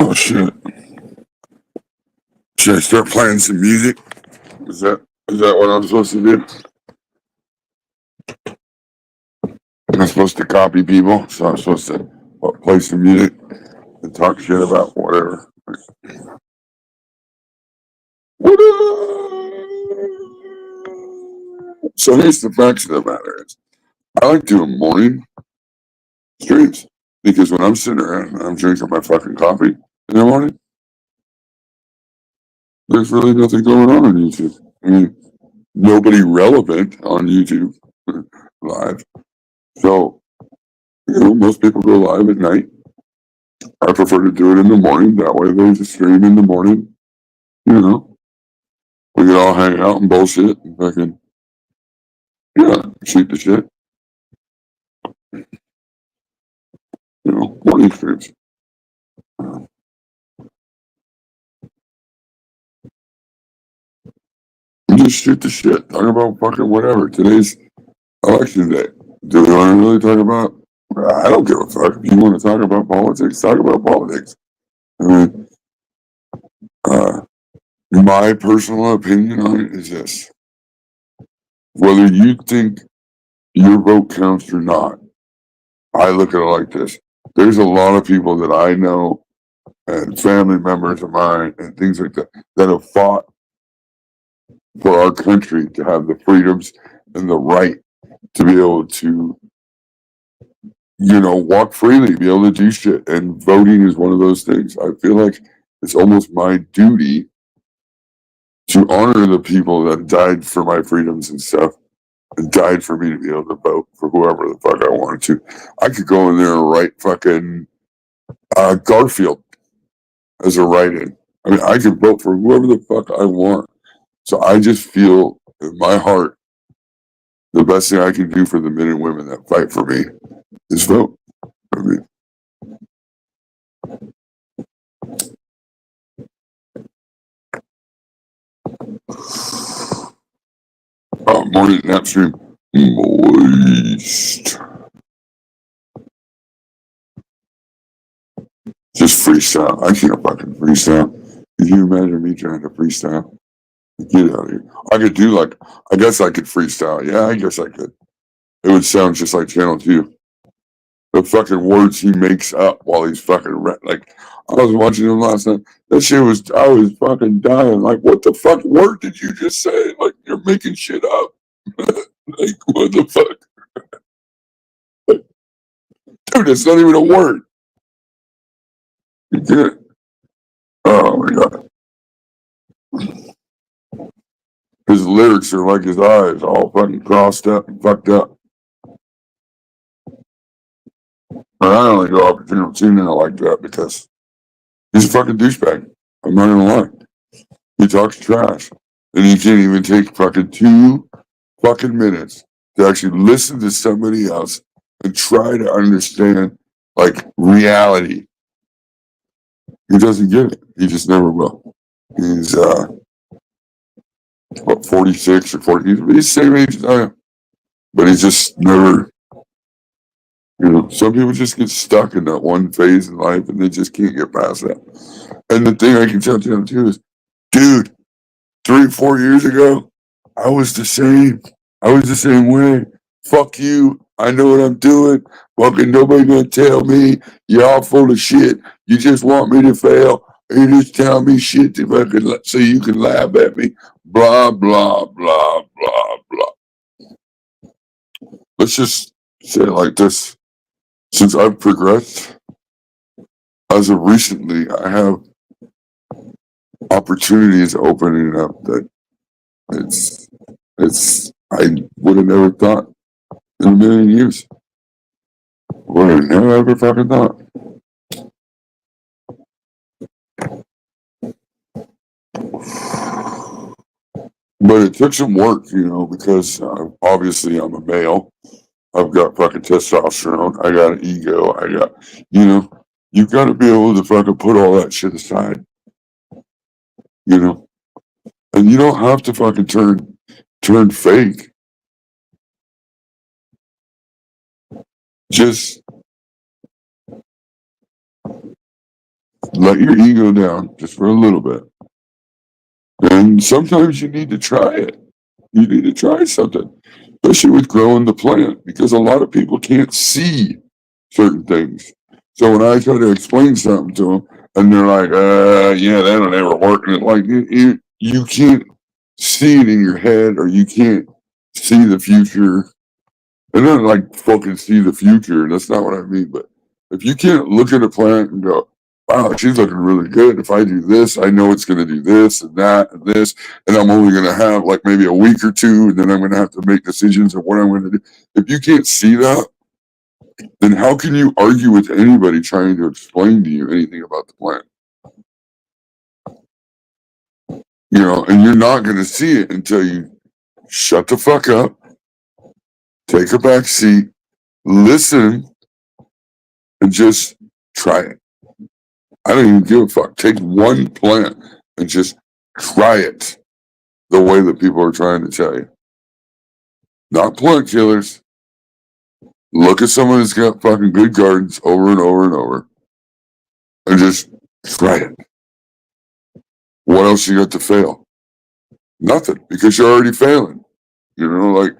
Oh shit! Should I start playing some music? Is that what I'm supposed to do? I'm supposed to copy people, so I'm supposed to play some music and talk shit about whatever. So here's the facts of the matter is, I like doing morning streams because when I'm sitting around and I'm drinking my fucking coffee in the morning, there's really nothing going on YouTube. I mean, nobody relevant on YouTube live. So, most people go live at night. I prefer to do it in the morning. That way there's a stream in the morning. We can all hang out and bullshit and fucking, shoot the shit. Morning streams. Just shoot the shit. Talk about fucking whatever. Today's election day. Do we want to really talk about? I don't give a fuck. If you want to talk about politics, talk about politics. I mean, my personal opinion on it is this. Whether you think your vote counts or not, I look at it like this. There's a lot of people that I know and family members of mine and things like that have fought for our country to have the freedoms and the right to be able to, walk freely, be able to do shit. And voting is one of those things. I feel like it's almost my duty to honor the people that died for my freedoms and stuff and died for me to be able to vote for whoever the fuck I wanted to. I could go in there and write fucking Garfield as a write-in. I mean, I could vote for whoever the fuck I want. So I just feel in my heart the best thing I can do for the men and women that fight for me is vote. I mean, morning nap stream, moist. Just freestyle. I can't fucking freestyle. Can you imagine me trying to freestyle? Get out of here. I guess I could freestyle. Yeah, I guess I could. It would sound just like Channel 2. The fucking words he makes up while he's fucking like, I was watching him last night. That shit I was fucking dying. Like, what the fuck word did you just say? Like, you're making shit up. Like, what the fuck? Dude, it's not even a word. You can't. Oh my god. His lyrics are like his eyes, all fucking crossed up and fucked up. And I only go up to Channel 2 now like that because he's a fucking douchebag. I'm not gonna lie. He talks trash. And he can't even take fucking 2 fucking minutes to actually listen to somebody else and try to understand, like, reality. He doesn't get it. He just never will. He's, 46 or 40. He's the same age as I am. But he's just never, some people just get stuck in that one phase in life and they just can't get past that. And the thing I can tell you too is, dude, 3 or 4 years ago, I was the same. I was the same way. Fuck you. I know what I'm doing. Fucking nobody gonna tell me you're all full of shit. You just want me to fail. You just tell me shit to fucking so you can laugh at me. Blah blah blah blah blah. Let's just say it like this. Since I've progressed, as of recently, I have opportunities opening up that I would have never thought in a million years. Would have never ever fucking thought. But it took some work, because obviously I'm a male. I've got fucking testosterone. I got an ego. I got, you've got to be able to fucking put all that shit aside, and you don't have to fucking turn fake. Just let your ego down just for a little bit. And sometimes you need to try it. You need to try something, especially with growing the plant, because a lot of people can't see certain things. So when I try to explain something to them, and they're like, yeah, that'll never work. And like, you can't see it in your head, or you can't see the future. And not like fucking see the future. That's not what I mean. But if you can't look at a plant and go, wow, she's looking really good. If I do this, I know it's going to do this and that and this. And I'm only going to have like maybe a week or two. And then I'm going to have to make decisions of what I'm going to do. If you can't see that, then how can you argue with anybody trying to explain to you anything about the plant? And you're not going to see it until you shut the fuck up, take a back seat, listen, and just try it. I don't even give a fuck. Take one plant and just try it the way that people are trying to tell you. Not plant killers. Look at someone who's got fucking good gardens over and over and over and just try it. What else you got to fail? Nothing, because you're already failing. Like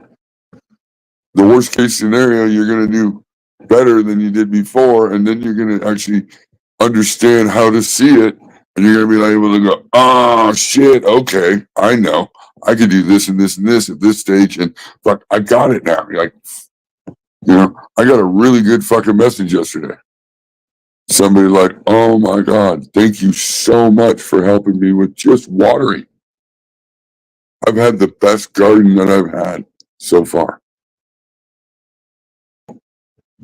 the worst case scenario, you're going to do better than you did before, and then you're going to actually understand how to see it, and you're going to be able to go, oh, shit, okay, I know. I could do this and this and this at this stage, and fuck, I got it now. Like, I got a really good fucking message yesterday. Somebody like, oh my God, thank you so much for helping me with just watering. I've had the best garden that I've had so far.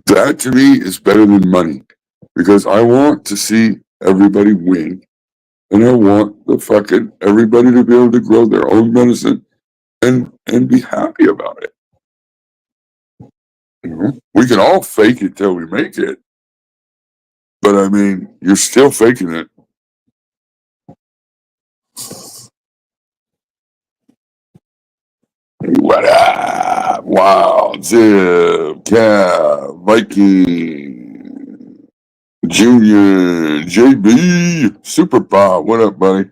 That to me is better than money, because I want to see everybody win, and I want everybody to be able to grow their own medicine and be happy about it. We can all fake it till we make it, but I mean, you're still faking it. What up? Wow, Zip, Cav, Viking, Junior, JB, Super Bob. What up, buddy?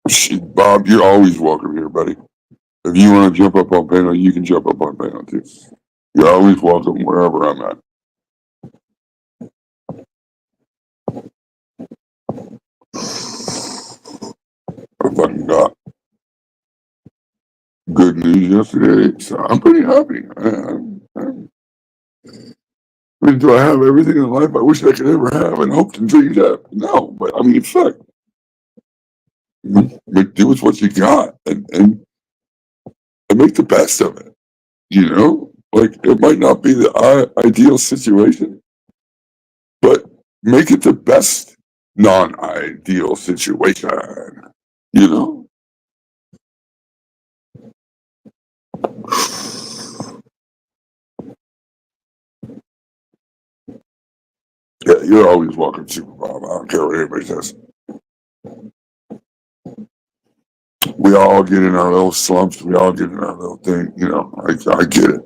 Shit, Bob, you're always welcome here, buddy. If you want to jump up on panel, you can jump up on panel too. You're always welcome wherever I'm at. I fucking got good news yesterday, so I'm pretty happy. I mean, do I have everything in life I wish I could ever have and hoped and dreamed of? No, but I mean, fuck. Do with what you got and make the best of it. Like it might not be the ideal situation, but make it the best non-ideal situation. Yeah, you're always welcome, Super Bob. I don't care what anybody says. We all get in our little slumps. We all get in our little thing. I get it.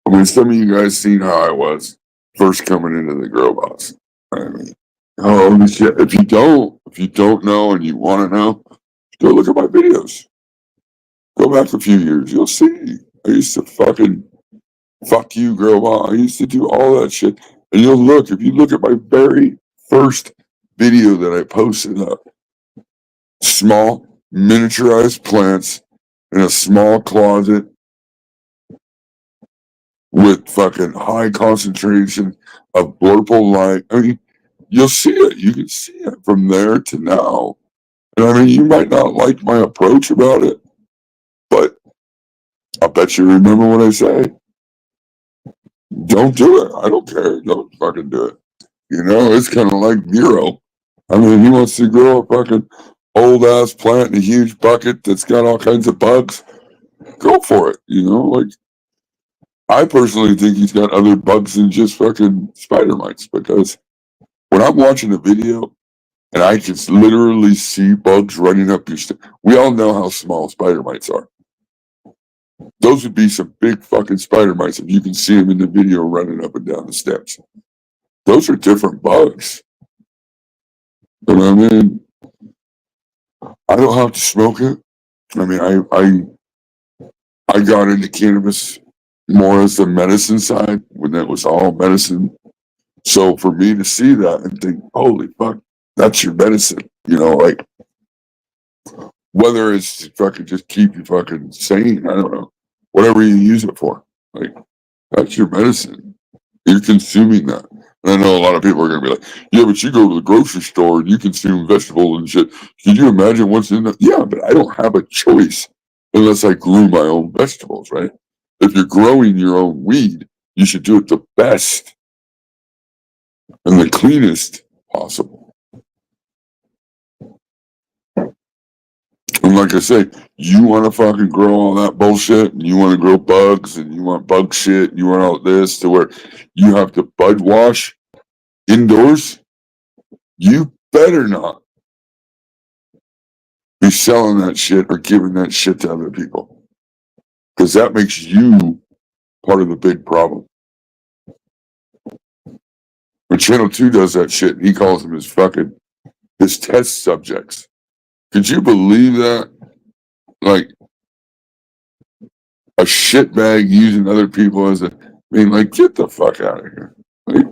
I mean, some of you guys seen how I was first coming into the grow box. I mean, holy shit! If you don't know and you want to know, go look at my videos. Go back a few years. You'll see. I used to fucking fuck you, grow box. I used to do all that shit. And you'll look, if you look at my very first video that I posted up, small miniaturized plants in a small closet with fucking high concentration of blurple light. I mean, you'll see it. You can see it from there to now. And I mean, you might not like my approach about it, but I bet you remember what I say. Don't do it. I don't care. Don't fucking do it. You know, it's kind of like Nero. I mean, he wants to grow a fucking old ass plant in a huge bucket that's got all kinds of bugs. Go for it. You know, like I personally think he's got other bugs than just fucking spider mites, because when I'm watching a video and I can literally see bugs running up your we all know how small spider mites are. Those would be some big fucking spider mites if you can see them in the video running up and down the steps. Those are different bugs. But I mean, I don't have to smoke it. I mean, I got into cannabis more as the medicine side when it was all medicine. So for me to see that and think, holy fuck, that's your medicine, you know, like whether it's to fucking just keep you fucking sane, I don't know, whatever you use it for, like that's your medicine. You're consuming that. And I know a lot of people are gonna be like, yeah, but you go to the grocery store and you consume vegetables and shit. Can you imagine what's in that? Yeah, but I don't have a choice unless I grew my own vegetables, right? If you're growing your own weed, you should do it the best and the cleanest possible. And like I say, you want to fucking grow all that bullshit, and you want to grow bugs, and you want bug shit, and you want all this to where you have to bud wash indoors, you better not be selling that shit or giving that shit to other people, because that makes you part of the big problem. When Channel 2 does that shit, he calls them his test subjects. Could you believe that? Like a shitbag using other people as like, get the fuck out of here. Like,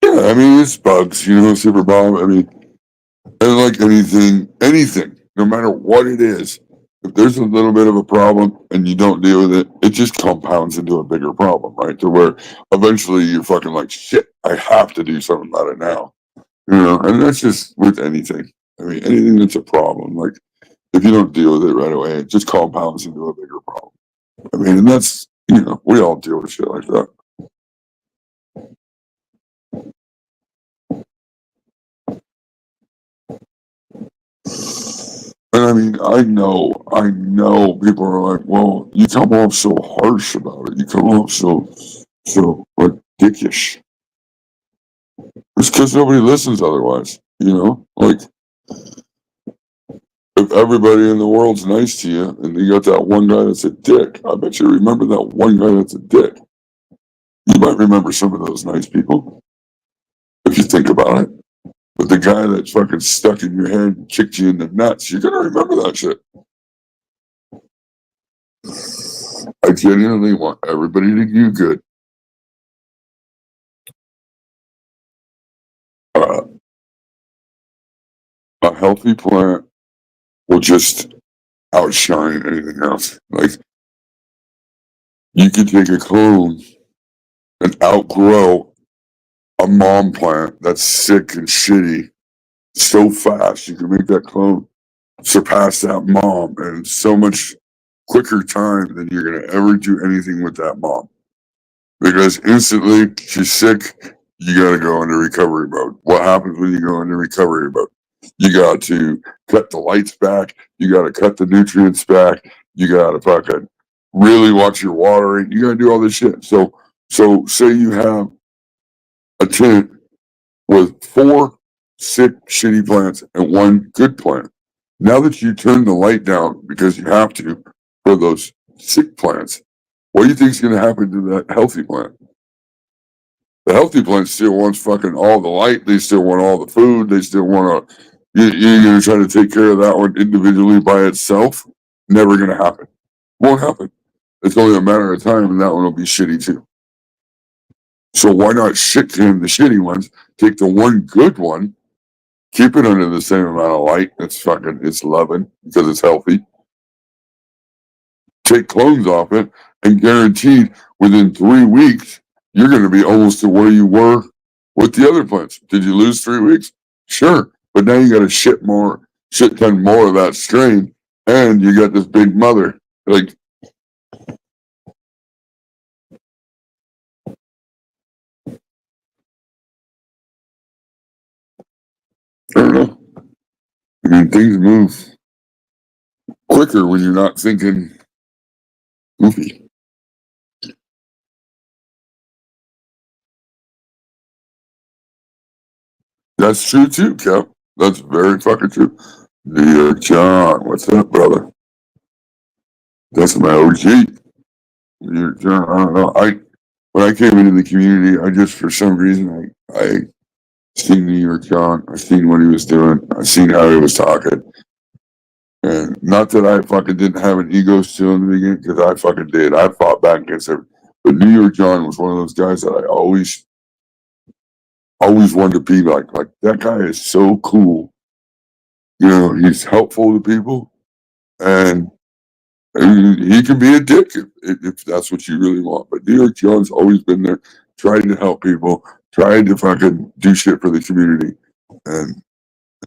yeah, I mean, it's bugs, you know, Super Bob. I mean, and like anything, no matter what it is, if there's a little bit of a problem and you don't deal with it, it just compounds into a bigger problem, right? To where eventually you're fucking like, shit, I have to do something about it now. You know, and that's just with anything. I mean, anything that's a problem, like if you don't deal with it right away, it just compounds into a bigger problem. I mean, and that's, you know, we all deal with shit like that. And I mean, I know people are like, well, you come off so harsh about it. You come off so like dickish. It's because nobody listens otherwise, you know? Like, if everybody in the world's nice to you and you got that one guy that's a dick, I bet you remember that one guy that's a dick. You might remember some of those nice people if you think about it. But the guy that's fucking stuck in your head and kicked you in the nuts, you're going to remember that shit. I genuinely want everybody to do good. A healthy plant will just outshine anything else. Like, you could take a clone and outgrow a mom plant that's sick and shitty so fast. You can make that clone surpass that mom in so much quicker time than you're going to ever do anything with that mom. Because instantly she's sick, you got to go into recovery mode. What happens when you go into recovery mode? You got to cut the lights back. You got to cut the nutrients back. You got to fucking really watch your watering. You got to do all this shit. So say you have a tent with 4 sick, shitty plants and 1 good plant. Now that you turn the light down because you have to for those sick plants, what do you think is going to happen to that healthy plant? The healthy plant still wants fucking all the light. They still want all the food. They still want to. You're going to try to take care of that one individually by itself. Never going to happen. Won't happen. It's only a matter of time, and that one will be shitty too. So why not shit him the shitty ones? Take the one good one, keep it under the same amount of light. It's loving because it's healthy. Take clones off it, and guaranteed within 3 weeks you're going to be almost to where you were with the other plants. Did you lose 3 weeks? Sure, but now you got to shit ton more of that strain, and you got this big mother. Like, I don't know. I mean, things move quicker when you're not thinking goofy. That's true too, Kev. That's very fucking true. New York John, what's up, brother? That's my OG. New York John, I don't know. When I came into the community, I just for some reason I seen New York John. I seen what he was doing. I seen how he was talking. And not that I fucking didn't have an ego still in the beginning, because I fucking did. I fought back against him. But New York John was one of those guys that I always wanted to be like. Like, that guy is so cool. You know, he's helpful to people, and he can be a dick if that's what you really want. But New York John's always been there, trying to help people, trying to fucking do shit for the community. And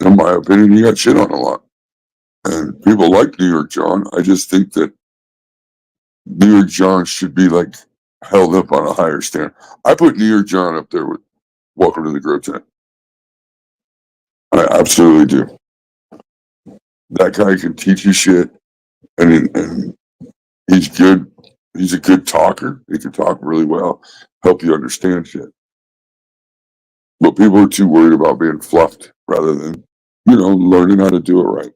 in my opinion, he got shit on a lot. And people like New York John. I just think that New York John should be like held up on a higher standard. I put New York John up there with Welcome to the Grow Tent. I absolutely do. That guy can teach you shit, and he's good. He's a good talker. He can talk really well, help you understand shit. But people are too worried about being fluffed rather than, learning how to do it right.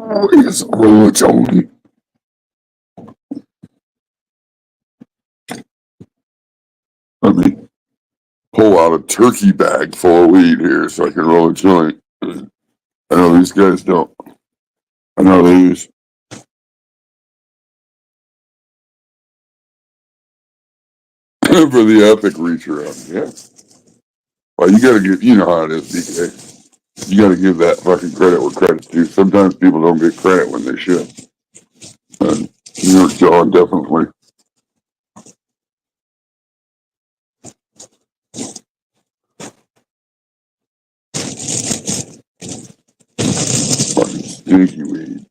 Oh, it's only. Let me pull out a turkey bag full of weed here so I can roll a joint. I know these guys don't. I know they use. For the epic reach around. Yeah. Well, you gotta give, you know how it is, DK. You gotta give that fucking credit where credit's due. Sometimes people don't get credit when they should. And New York John definitely. Fucking stinky weed.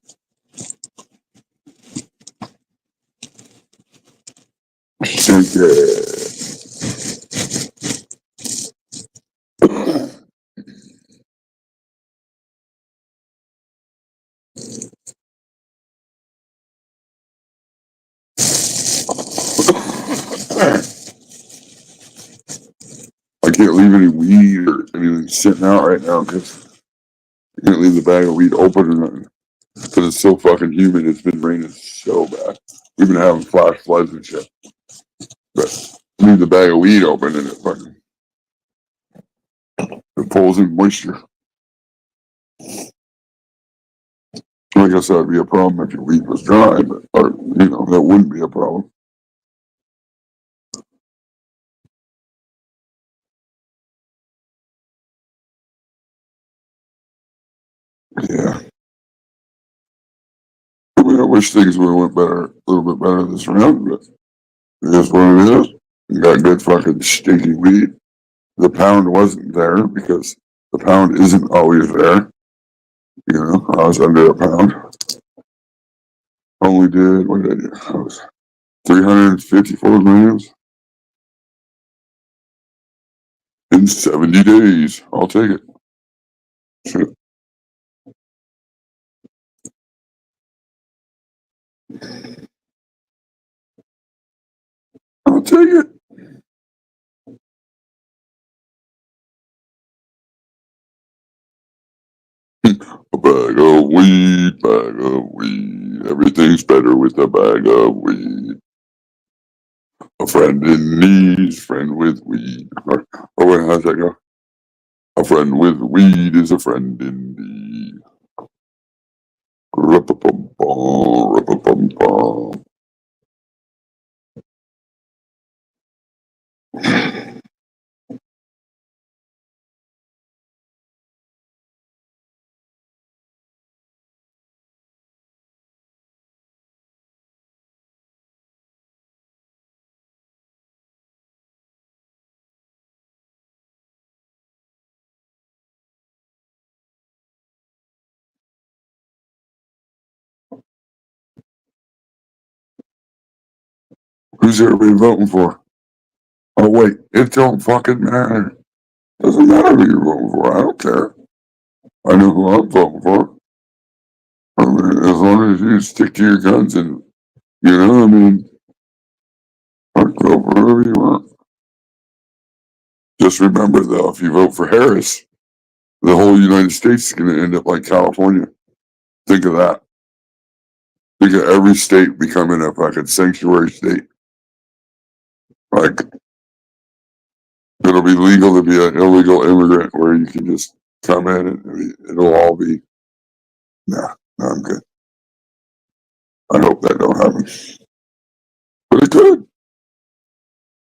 Stinky. I can't leave any weed or anything sitting out right now because I can't leave the bag of weed open or nothing. Because it's so fucking humid. It's been raining so bad. We've been having flash floods and shit. But leave the bag of weed open and it pulls in moisture. I guess that would be a problem if your weed was dry, but that wouldn't be a problem. Yeah. I mean, I wish things would have went better, a little bit better this round, but it is what it is. You got good fucking stinky weed. The pound wasn't there because the pound isn't always there. I was under a pound. Only did, what did I do? I was 354 grams in 70 days. I'll take it. Shit. I'll take it. Bag of weed, bag of weed. Everything's better with a bag of weed. A friend in need, friend with weed. Oh, wait, how's that go? A friend with weed is a friend indeed. Rup-a-pum-pum, rup-a-pum-pum. Who's everybody voting for? Oh, wait, it don't fucking matter. Doesn't matter who you're voting for. I don't care. I know who I'm voting for. I mean, as long as you stick to your guns and, I mean, I'll vote for whoever you want. Just remember, though, if you vote for Harris, the whole United States is going to end up like California. Think of that. Think of every state becoming a fucking sanctuary state. Like, it'll be legal to be an illegal immigrant where you can just come in and it'll all be, nah, I'm good. I hope that don't happen. But it could.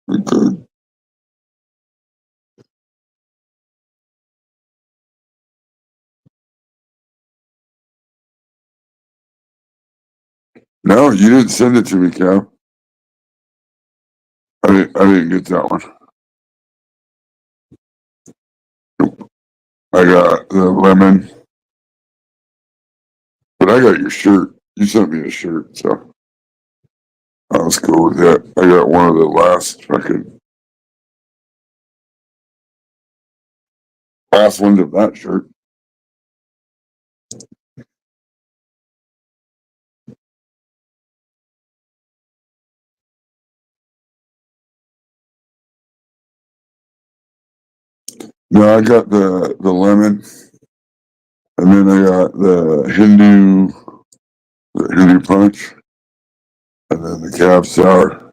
It could. No, you didn't send it to me, Cal. I didn't get that one. I got the lemon, but I got your shirt. You sent me a shirt, so I was cool with that. I got one of the last ones of that shirt. No, I got the lemon, and then I got the Hindu punch, and then the cab sour.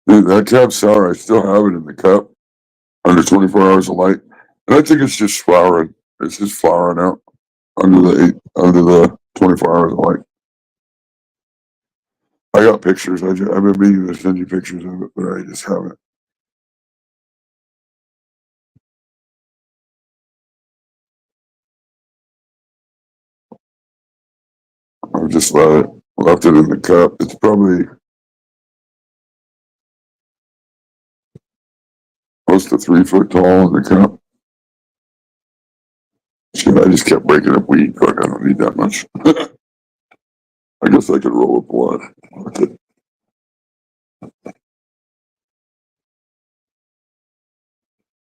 Dude, that cab sour, I still have it in the cup under 24 hours of light, and I think it's just flowering. It's just flowering out under the 24 hours of light. I got pictures. I've been meaning to send you pictures of it, but I just haven't. I've just left it in the cup. It's probably close to 3 foot tall in the cup. Shit, I just kept breaking up weed, but I don't need that much. I guess I could roll a blunt. Okay.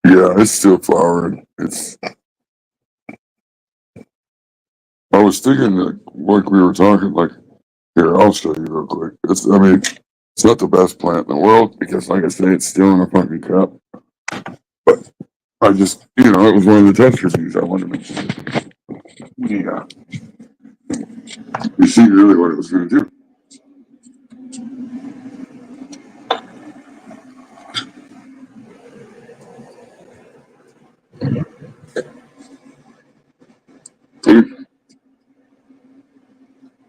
Yeah, it's still flowering. I was thinking that, like we were talking, like, here, I'll show you real quick. It's not the best plant in the world because, like I say, it's still in a fucking cup. But I just, it was one of the test reviews. I wanted to make sure. Yeah. You see really what it was going to do.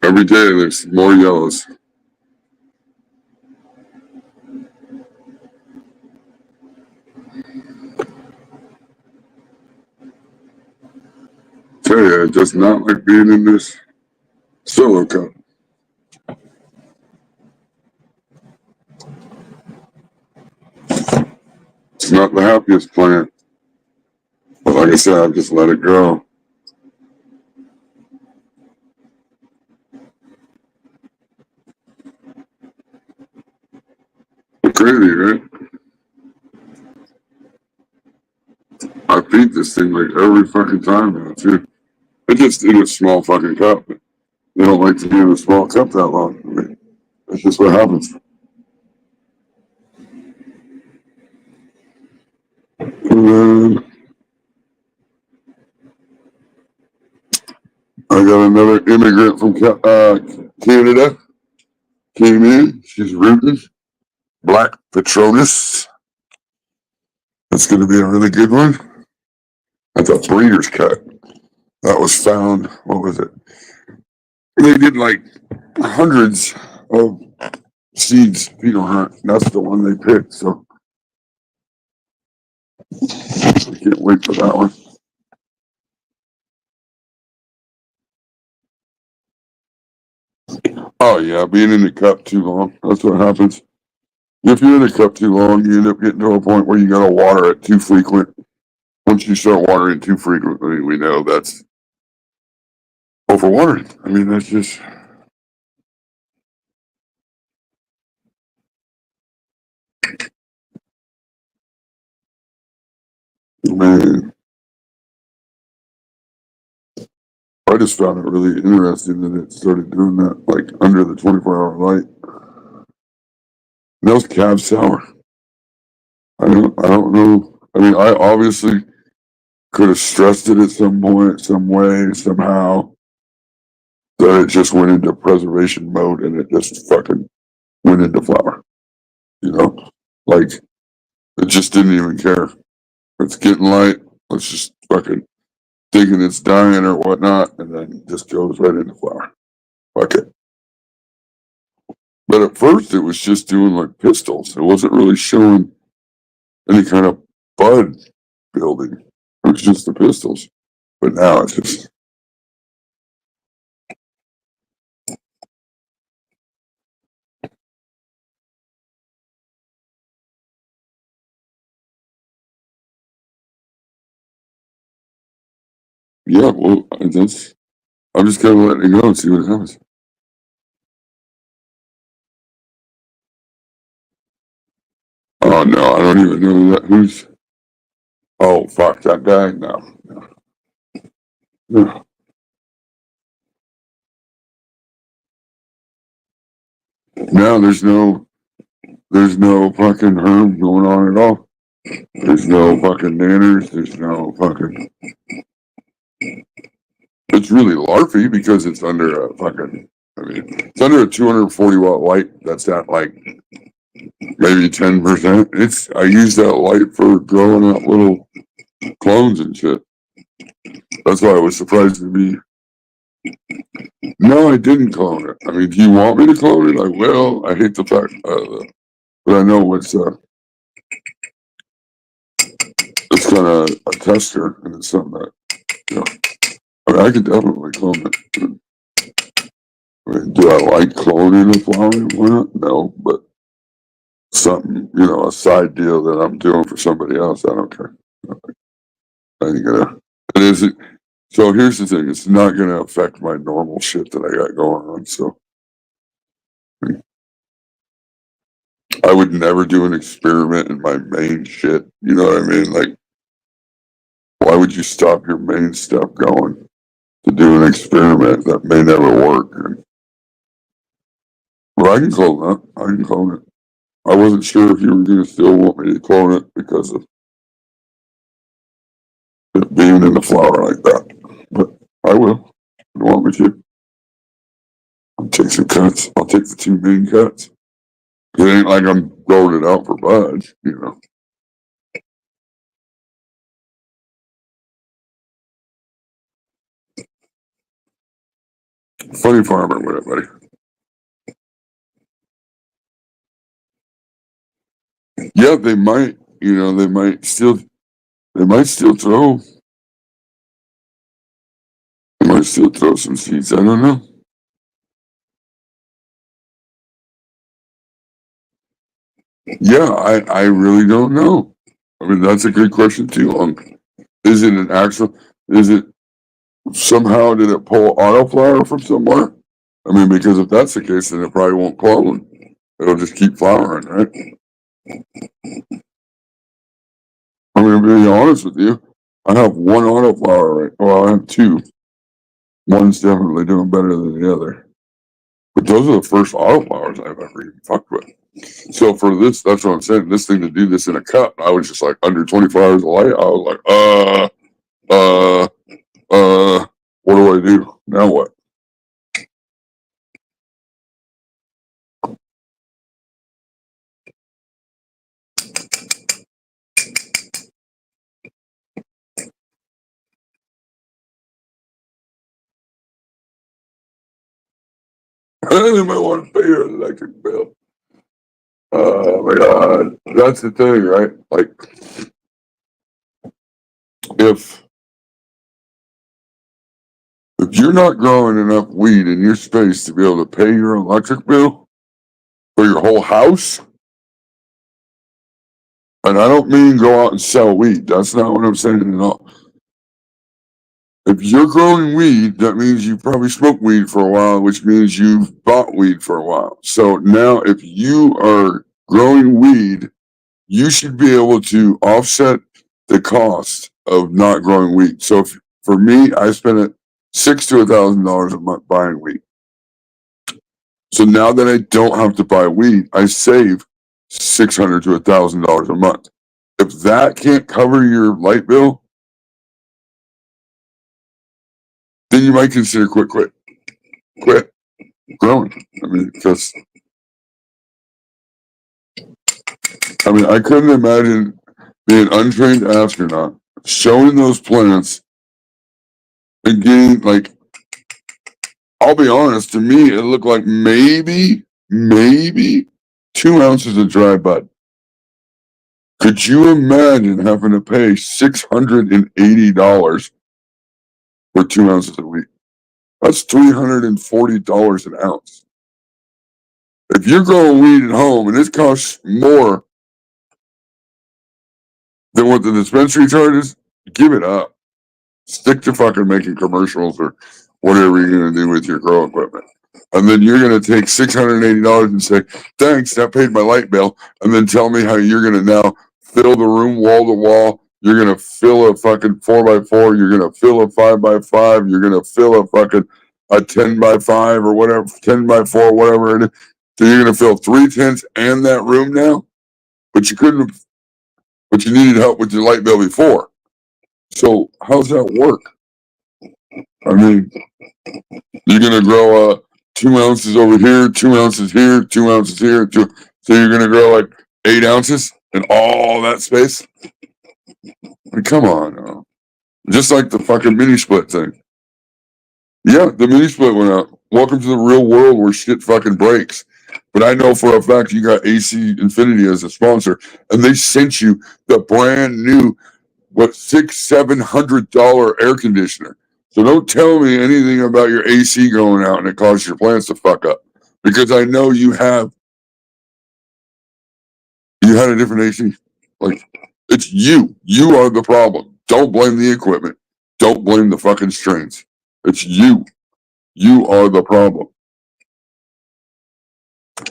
Every day there's more yellows. Tell you, it does not like being in this solo cup. It's not the happiest plant. But like I said, I've just let it grow. It's crazy, right? I feed this thing like every fucking time now, too. It just in a small fucking cup. They don't like to be in a small cup that long. That's just what happens. And then I got another immigrant from Canada. Came in. She's rooted. Black Patronus. That's going to be a really good one. That's a breeder's cut. That was found. What was it? They did like hundreds of seeds fetal hunt. That's the one they picked. So I can't wait for that one. Oh yeah, being in the cup too long. That's what happens. If you're in the cup too long, you end up getting to a point where you gotta water it too frequent. Once you start watering too frequently, we know that's overwatering. I mean, that's just man. I just found it really interesting that it started doing that, like under the 24-hour light. And that was cab sour. I don't know. I mean, I obviously could have stressed it at some point, some way, somehow. That it just went into preservation mode and it just fucking went into flower. You know, like it just didn't even care. It's getting light. Let's just fucking thinking it's dying or whatnot, and then it just goes right into flower. Fuck it. But at first, it was just doing like pistils. It wasn't really showing any kind of bud building. It was just the pistils. But now it's just yeah. Well, that's I'm just kind of letting it go and see what happens. Oh no, I don't even know that. Who's? Oh fuck, that guy. No, no. Now there's no fucking herb going on at all. There's no fucking nanners. There's no fucking. It's really larfy because it's under a fucking. I mean, it's under a 240-watt light. That's at like maybe 10%. I use that light for growing out little clones and shit. That's why I was surprised to be. No, I didn't clone it. I mean, do you want me to clone it? I will. I hate the fact, but I know it's kind of a tester, and it's something that you know. I mean, I could definitely clone it. I mean, do I like cloning a flower? Why not? No, but something, a side deal that I'm doing for somebody else, I don't care. I ain't gonna. It isn't. So here's the thing: it's not gonna affect my normal shit that I got going on. So I would never do an experiment in my main shit. You know what I mean? Like, why would you stop your main stuff going to do an experiment that may never work? But I can clone that. I can clone it. I wasn't sure if you were going to still want me to clone it because of it being in the flower like that. But I will. If you want me to. I'll take some cuts. I'll take the 2 main cuts. It ain't like I'm throwing it out for buds. Funny farmer with it, buddy. Yeah, they might. They might still throw. They might still throw some seeds. I don't know. Yeah, I really don't know. I mean, that's a good question too. Is it an actual? Is it somehow did it pull autoflower from somewhere? I mean, because if that's the case, then it probably won't clone. It'll just keep flowering, right? I'm gonna be honest with you. I have one autoflower right. Well, I have 2. One's definitely doing better than the other. But those are the first autoflowers I've ever even fucked with. So for this, that's what I'm saying. This thing to do this in a cup, I was just like under 24 hours of light. I was like, what do I do? Now what? Anybody want to pay your electric bill? Oh my God. That's the thing, right? Like, if you're not growing enough weed in your space to be able to pay your electric bill for your whole house, and I don't mean go out and sell weed. That's not what I'm saying at all. If you're growing weed, that means you probably smoked weed for a while, which means you've bought weed for a while. So now if you are growing weed, you should be able to offset the cost of not growing weed. So if, for me, I spend it $600 to $1,000 a month buying weed. So now that I don't have to buy weed, I save $600 to $1,000 a month. If that can't cover your light bill, then you might consider quit growing. I mean, because I couldn't imagine being an untrained astronaut showing those plants and getting like. I'll be honest. To me, it looked like maybe 2 ounces of dry bud. Could you imagine having to pay $680 for 2 ounces of weed? That's $340 an ounce. If you're growing weed at home and it costs more than what the dispensary charges, give it up. Stick to fucking making commercials or whatever you're going to do with your grow equipment. And then you're going to take $680 and say, thanks, that paid my light bill. And then tell me how you're going to now fill the room wall to wall. You're going to fill a fucking 4x4. You're going to fill a 5x5. You're going to fill a fucking a 10x5 or whatever, 10x4, whatever it is. So you're going to fill 3 tents and that room now? But you couldn't, but you needed help with your light bill before. So how's that work? I mean, you're gonna grow 2 ounces over here, 2 ounces here, 2 ounces here, so you're gonna grow like 8 ounces in all that space. I mean, come on, just like the fucking mini split thing. Yeah, the mini split went out. Welcome to the real world where shit fucking breaks. But I know for a fact you got AC Infinity as a sponsor, and they sent you the brand new $600-700 air conditioner. So don't tell me anything about your AC going out and it causes your plants to fuck up. Because I know you had a different AC. Like, it's you. You are the problem. Don't blame the equipment. Don't blame the fucking strains. It's you. You are the problem.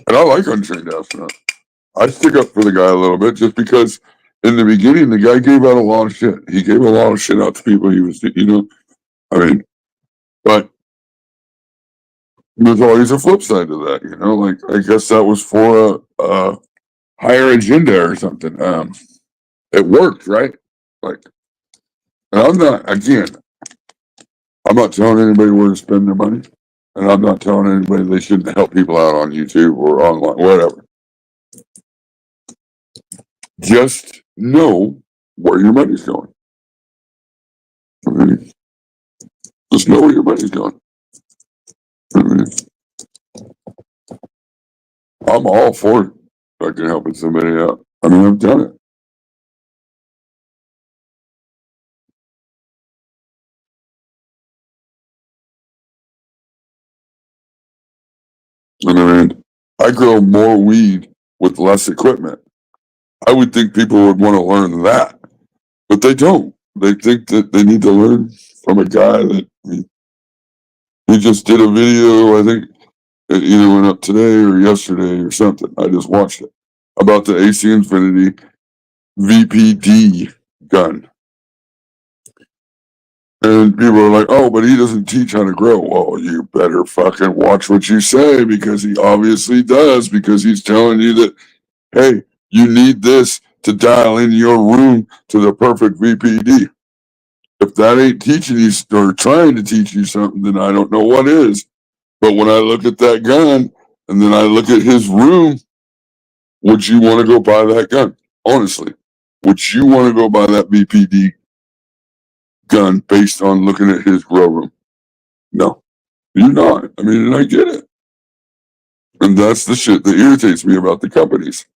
And I like untrained astronauts. I stick up for the guy a little bit just because in the beginning the guy gave out a lot of shit. He gave a lot of shit out to people he was, but there's always a flip side to that, Like, I guess that was for a higher agenda or something. It worked, right? Like, and I'm not telling anybody where to spend their money, and I'm not telling anybody they shouldn't help people out on YouTube or online, whatever. Just know where your money's going. Just know where your money's going. I'm all for it. I can helping somebody out. I've done it. I grow more weed with less equipment. I would think people would want to learn that, but they don't. They think that they need to learn from a guy that he just did a video. I think it either went up today or yesterday or something. I just watched it about the AC Infinity VPD gun. And people are like, oh, but he doesn't teach how to grow. Well, you better fucking watch what you say because he obviously does, because he's telling you that, hey, you need this to dial in your room to the perfect VPD. If that ain't teaching you or trying to teach you something, then I don't know what is. But when I look at that gun and then I look at his room, would you want to go buy that gun? Honestly, would you want to go buy that BPD gun based on looking at his grow room? No, you're not. I mean, and I get it. And that's the shit that irritates me about the companies.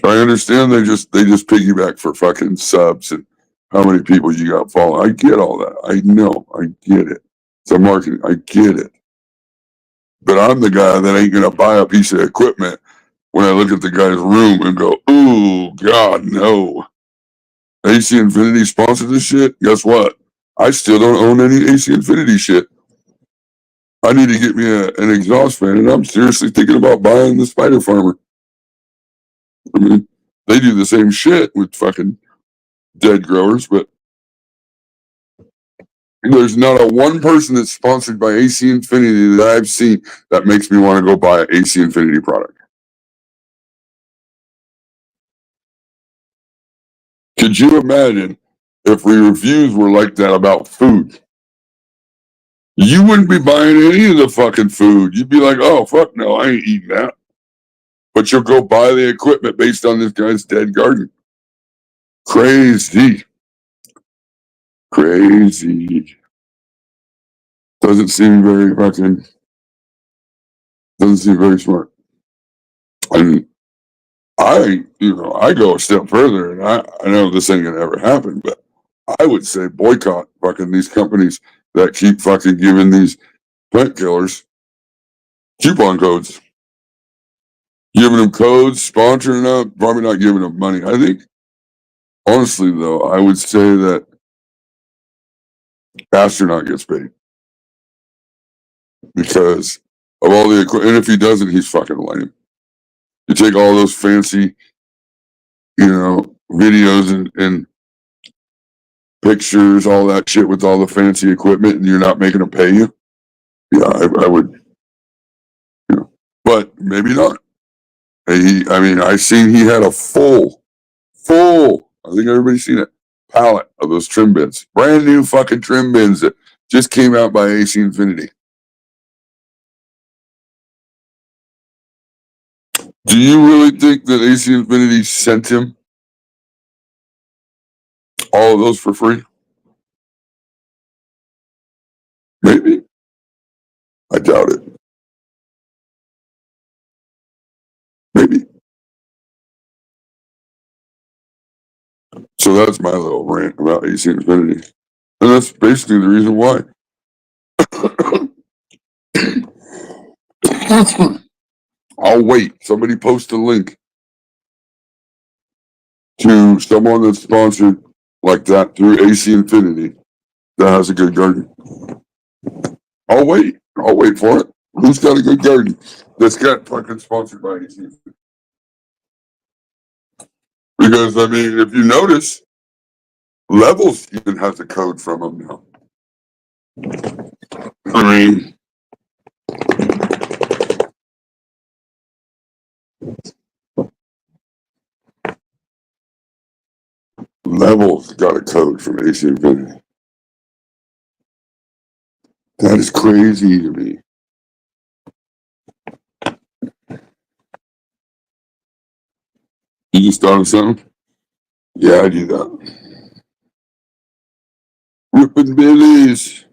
I understand they just piggyback for fucking subs and how many people you got following. I get all that. I know. I get it. It's a marketing. I get it. But I'm the guy that ain't gonna buy a piece of equipment when I look at the guy's room and go, "Ooh, God, no." AC Infinity sponsored this shit. Guess what? I still don't own any AC Infinity shit. I need to get me an exhaust fan, and I'm seriously thinking about buying the Spider Farmer. I mean, they do the same shit with fucking dead growers, but there's not a one person that's sponsored by AC Infinity that I've seen that makes me want to go buy an AC Infinity product. Could you imagine if reviews were like that about food? You wouldn't be buying any of the fucking food. You'd be like, oh, fuck no, I ain't eating that. But you'll go buy the equipment based on this guy's dead garden. Crazy. Crazy. Doesn't seem very smart. And I go a step further, and I know this ain't gonna ever happen, but I would say boycott fucking these companies that keep fucking giving these plant killers coupon codes. Giving them codes, sponsoring them, probably not giving them money. I think, honestly, though, I would say that Astronaut gets paid because of all the equipment. And if he doesn't, he's fucking lame. You take all those fancy, videos and pictures, all that shit with all the fancy equipment, and you're not making them pay you. Yeah, I would, but maybe not. I seen he had a full. I think everybody's seen it. Pallet of those trim bins, brand new fucking trim bins that just came out by AC Infinity. Do you really think that AC Infinity sent him all of those for free? Maybe. I doubt it. Maybe. So that's my little rant about AC Infinity. And that's basically the reason why. I'll wait. Somebody post a link to someone that's sponsored like that through AC Infinity that has a good garden. I'll wait. I'll wait for it. Who's got a good garden that's got fucking sponsored by AC Infinity? Because, if you notice, Levels even has a code from them now. Levels got a code from AC Infinity. That is crazy to me. You just thought of something? Yeah, I do that. Ripping Billies.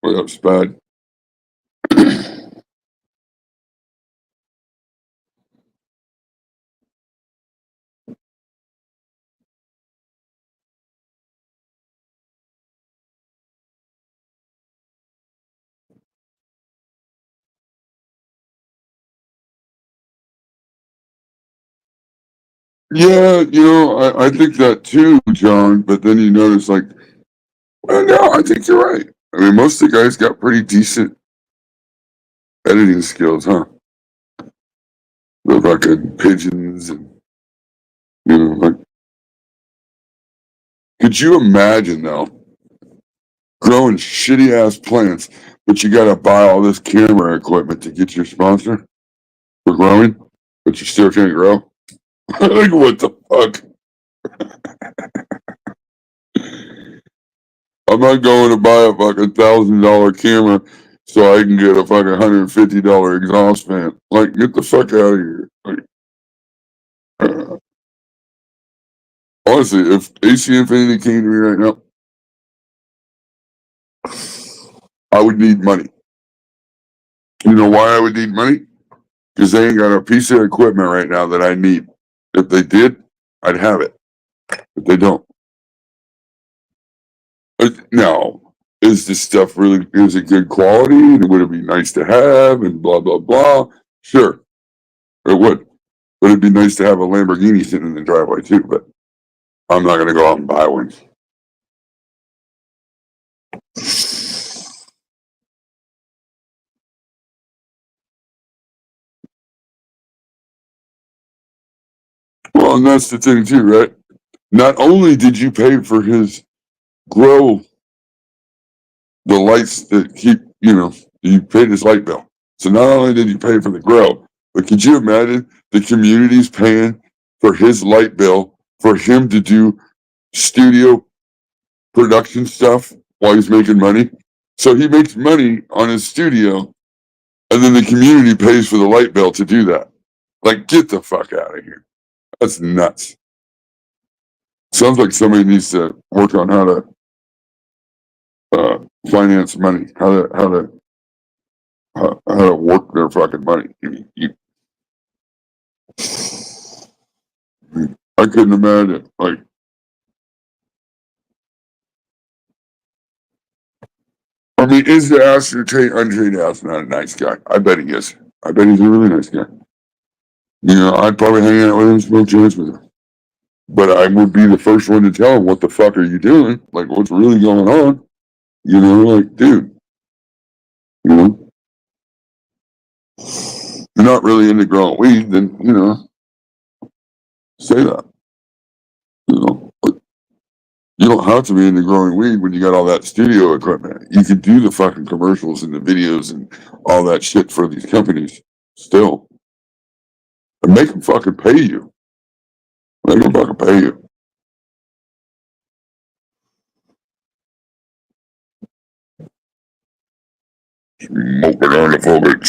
What up, Spad? Yeah, I think that too, John. But then you notice, well, no, I think you're right. Most of the guys got pretty decent editing skills, huh? The fucking pigeons and, could you imagine, though, growing shitty ass plants, but you gotta buy all this camera equipment to get your sponsor for growing, but you still can't grow? What the fuck? I'm not going to buy a fucking $1,000 camera so I can get a fucking $150 exhaust fan. Like, get the fuck out of here. Like, honestly, if AC Infinity came to me right now, I would need money. You know why I would need money? Because they ain't got a piece of equipment right now that I need. If they did, I'd have it. But they don't. Now, is this stuff really, is it good quality? And would it be nice to have? And blah, blah, blah. Sure, it would. But it'd be nice to have a Lamborghini sitting in the driveway too. But I'm not going to go out and buy one. Well, and that's the thing too, right? Not only did you pay for his grow, the lights that keep, you paid his light bill. So not only did you pay for the grow, but could you imagine the community's paying for his light bill for him to do studio production stuff while he's making money? So he makes money on his studio, and then the community pays for the light bill to do that. Like, get the fuck out of here. That's nuts. Sounds like somebody needs to work on how to finance money, how to work their fucking money. I couldn't imagine. Like, I mean, is the untrained ass not a nice guy? I bet he is. I bet he's a really nice guy. I'd probably hang out with him, smoke joints with him. But I would be the first one to tell him, what the fuck are you doing? Like, what's really going on? Like, dude, you're not really into growing weed, then, say that. But you don't have to be into growing weed when you got all that studio equipment. You could do the fucking commercials and the videos and all that shit for these companies still. And make them fucking pay you. Make them fucking pay you. Smoking on the fucking.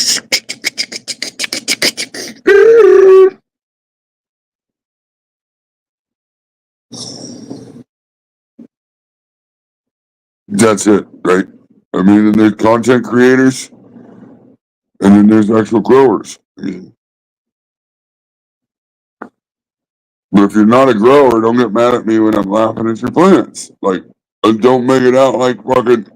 That's it, right? I mean, and there's content creators, and then there's actual growers. But if you're not a grower, don't get mad at me when I'm laughing at your plants. Like, don't make it out like fucking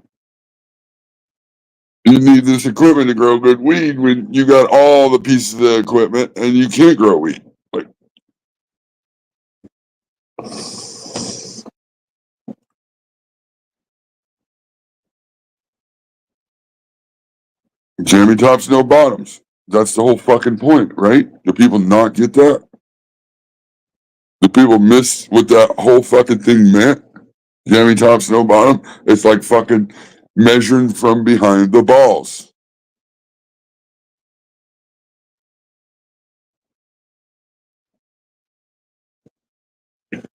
you need this equipment to grow good weed when you got all the pieces of the equipment and you can't grow weed. Like, jammy tops, no bottoms. That's the whole fucking point, right? Do people not get that? Do people miss what that whole fucking thing meant? Jammy tops, no bottom. It's like fucking measuring from behind the balls.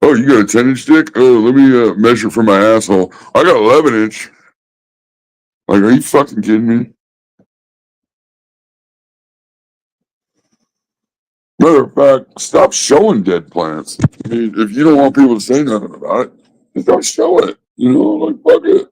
Oh, you got a 10-inch dick? Oh, let me measure from my asshole. I got 11-inch. Like, are you fucking kidding me? Matter of fact, stop showing dead plants. I mean, if you don't want people to say nothing about it, just don't show it. Like, fuck it.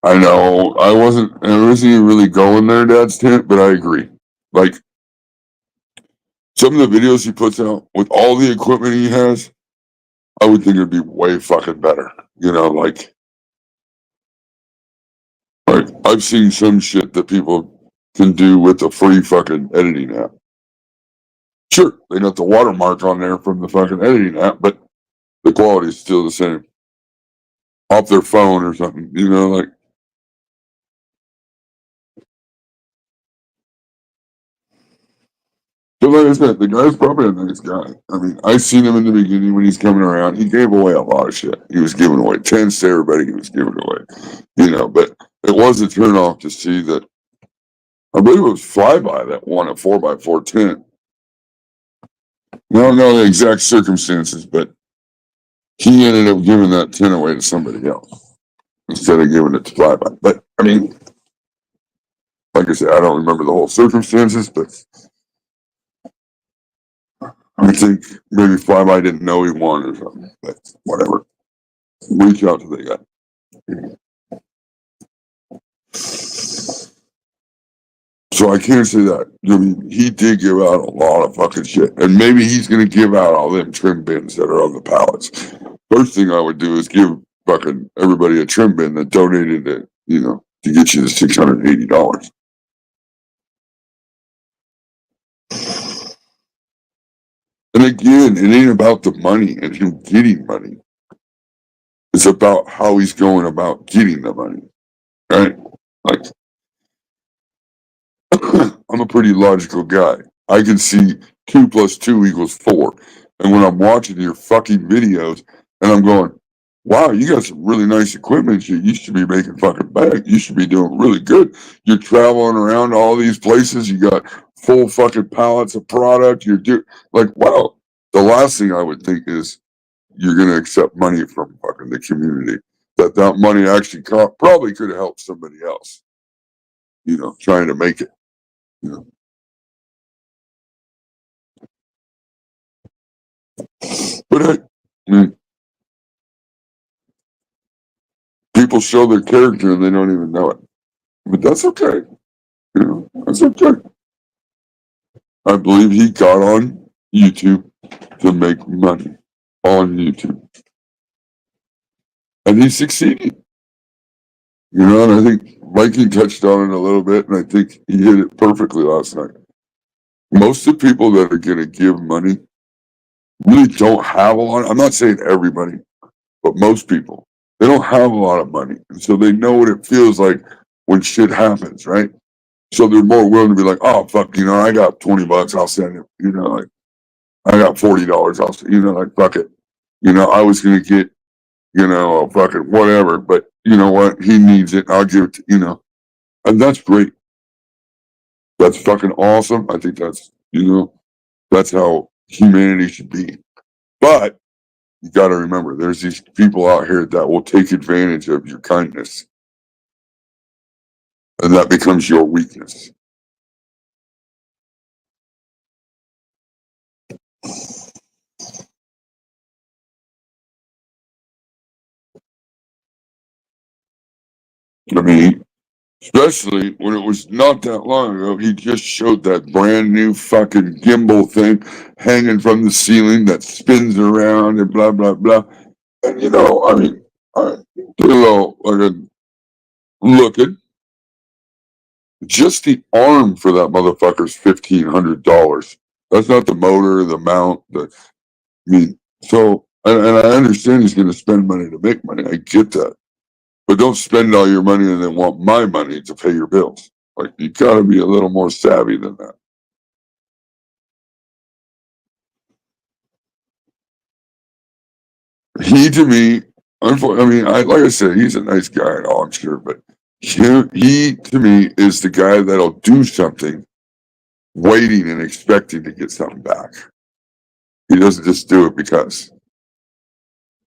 I know. I wasn't even really going there, Dad's tent, but I agree. Like, some of the videos he puts out with all the equipment he has, I would think it'd be way fucking better. Like I've seen some shit that people can do with the free fucking editing app. Sure, they got the watermark on there from the fucking editing app, but the quality is still the same. Off their phone or something, like. But like I said, the guy's probably a nice guy. I mean, I seen him in the beginning when he's coming around. He gave away a lot of shit. He was giving away tents to everybody. He was giving away, But it was a turnoff to see that. I believe it was Flyby that won a 4x4 tent. I don't know the exact circumstances, but he ended up giving that 10 away to somebody else instead of giving it to Flyby. But I mean, like I said, I don't remember the whole circumstances, but I think maybe Flyby didn't know he won or something. But whatever. Reach out to the guy. So I can't say that. I mean, he did give out a lot of fucking shit. And maybe he's going to give out all them trim bins that are on the pallets. First thing I would do is give fucking everybody a trim bin that donated it, to get you the $680. And again, it ain't about the money and him getting money. It's about how he's going about getting the money, right? Like, I'm a pretty logical guy. I can see 2 + 2 = 4. And when I'm watching your fucking videos and I'm going, wow, you got some really nice equipment. You should be making fucking bank. You should be doing really good. You're traveling around all these places. You got full fucking pallets of product. Like, wow. The last thing I would think is you're going to accept money from fucking the community. That money actually probably could have helped somebody else, trying to make it. But I mean, people show their character and they don't even know it. But that's okay. That's okay. I believe he got on YouTube to make money on YouTube. And he succeeded. And I think Mikey touched on it a little bit, and I think he hit it perfectly last night. Most of the people that are going to give money really don't have a lot. I'm not saying everybody, but most people, they don't have a lot of money. And so they know what it feels like when shit happens, right? So they're more willing to be like, oh, fuck, I got $20, I'll send it. Like, I got $40, I'll send, like, fuck it. I was going to get, fucking whatever, but you know what? He needs it. I'll give it to, and that's great. That's fucking awesome. I think that's how humanity should be. But you got to remember, there's these people out here that will take advantage of your kindness. And that becomes your weakness. I mean, especially when it was not that long ago, he just showed that brand new fucking gimbal thing hanging from the ceiling that spins around and blah, blah, blah. And, I mean, I did a little looking. Just the arm for that motherfucker's $1,500. That's not the motor, the mount. So, and I understand he's going to spend money to make money. I get that. But don't spend all your money and then want my money to pay your bills. Like, you got to be a little more savvy than that. He, to me, unfortunately, like I said, he's a nice guy and all, I'm sure, but he, to me, is the guy that'll do something waiting and expecting to get something back. He doesn't just do it because.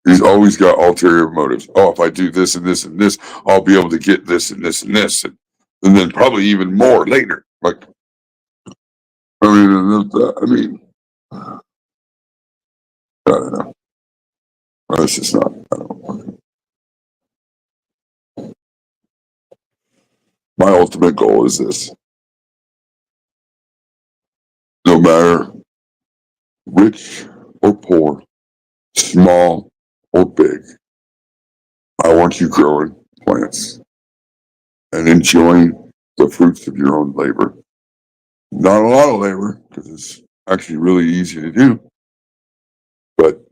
He's always got ulterior motives. Oh, if I do this and this and this, I'll be able to get this and this and this, and then probably even more later. Like, I don't know. It's just not. I don't know. My ultimate goal is this: no matter rich or poor, small or big, I want you growing plants and enjoying the fruits of your own labor. Not a lot of labor, because it's actually really easy to do. But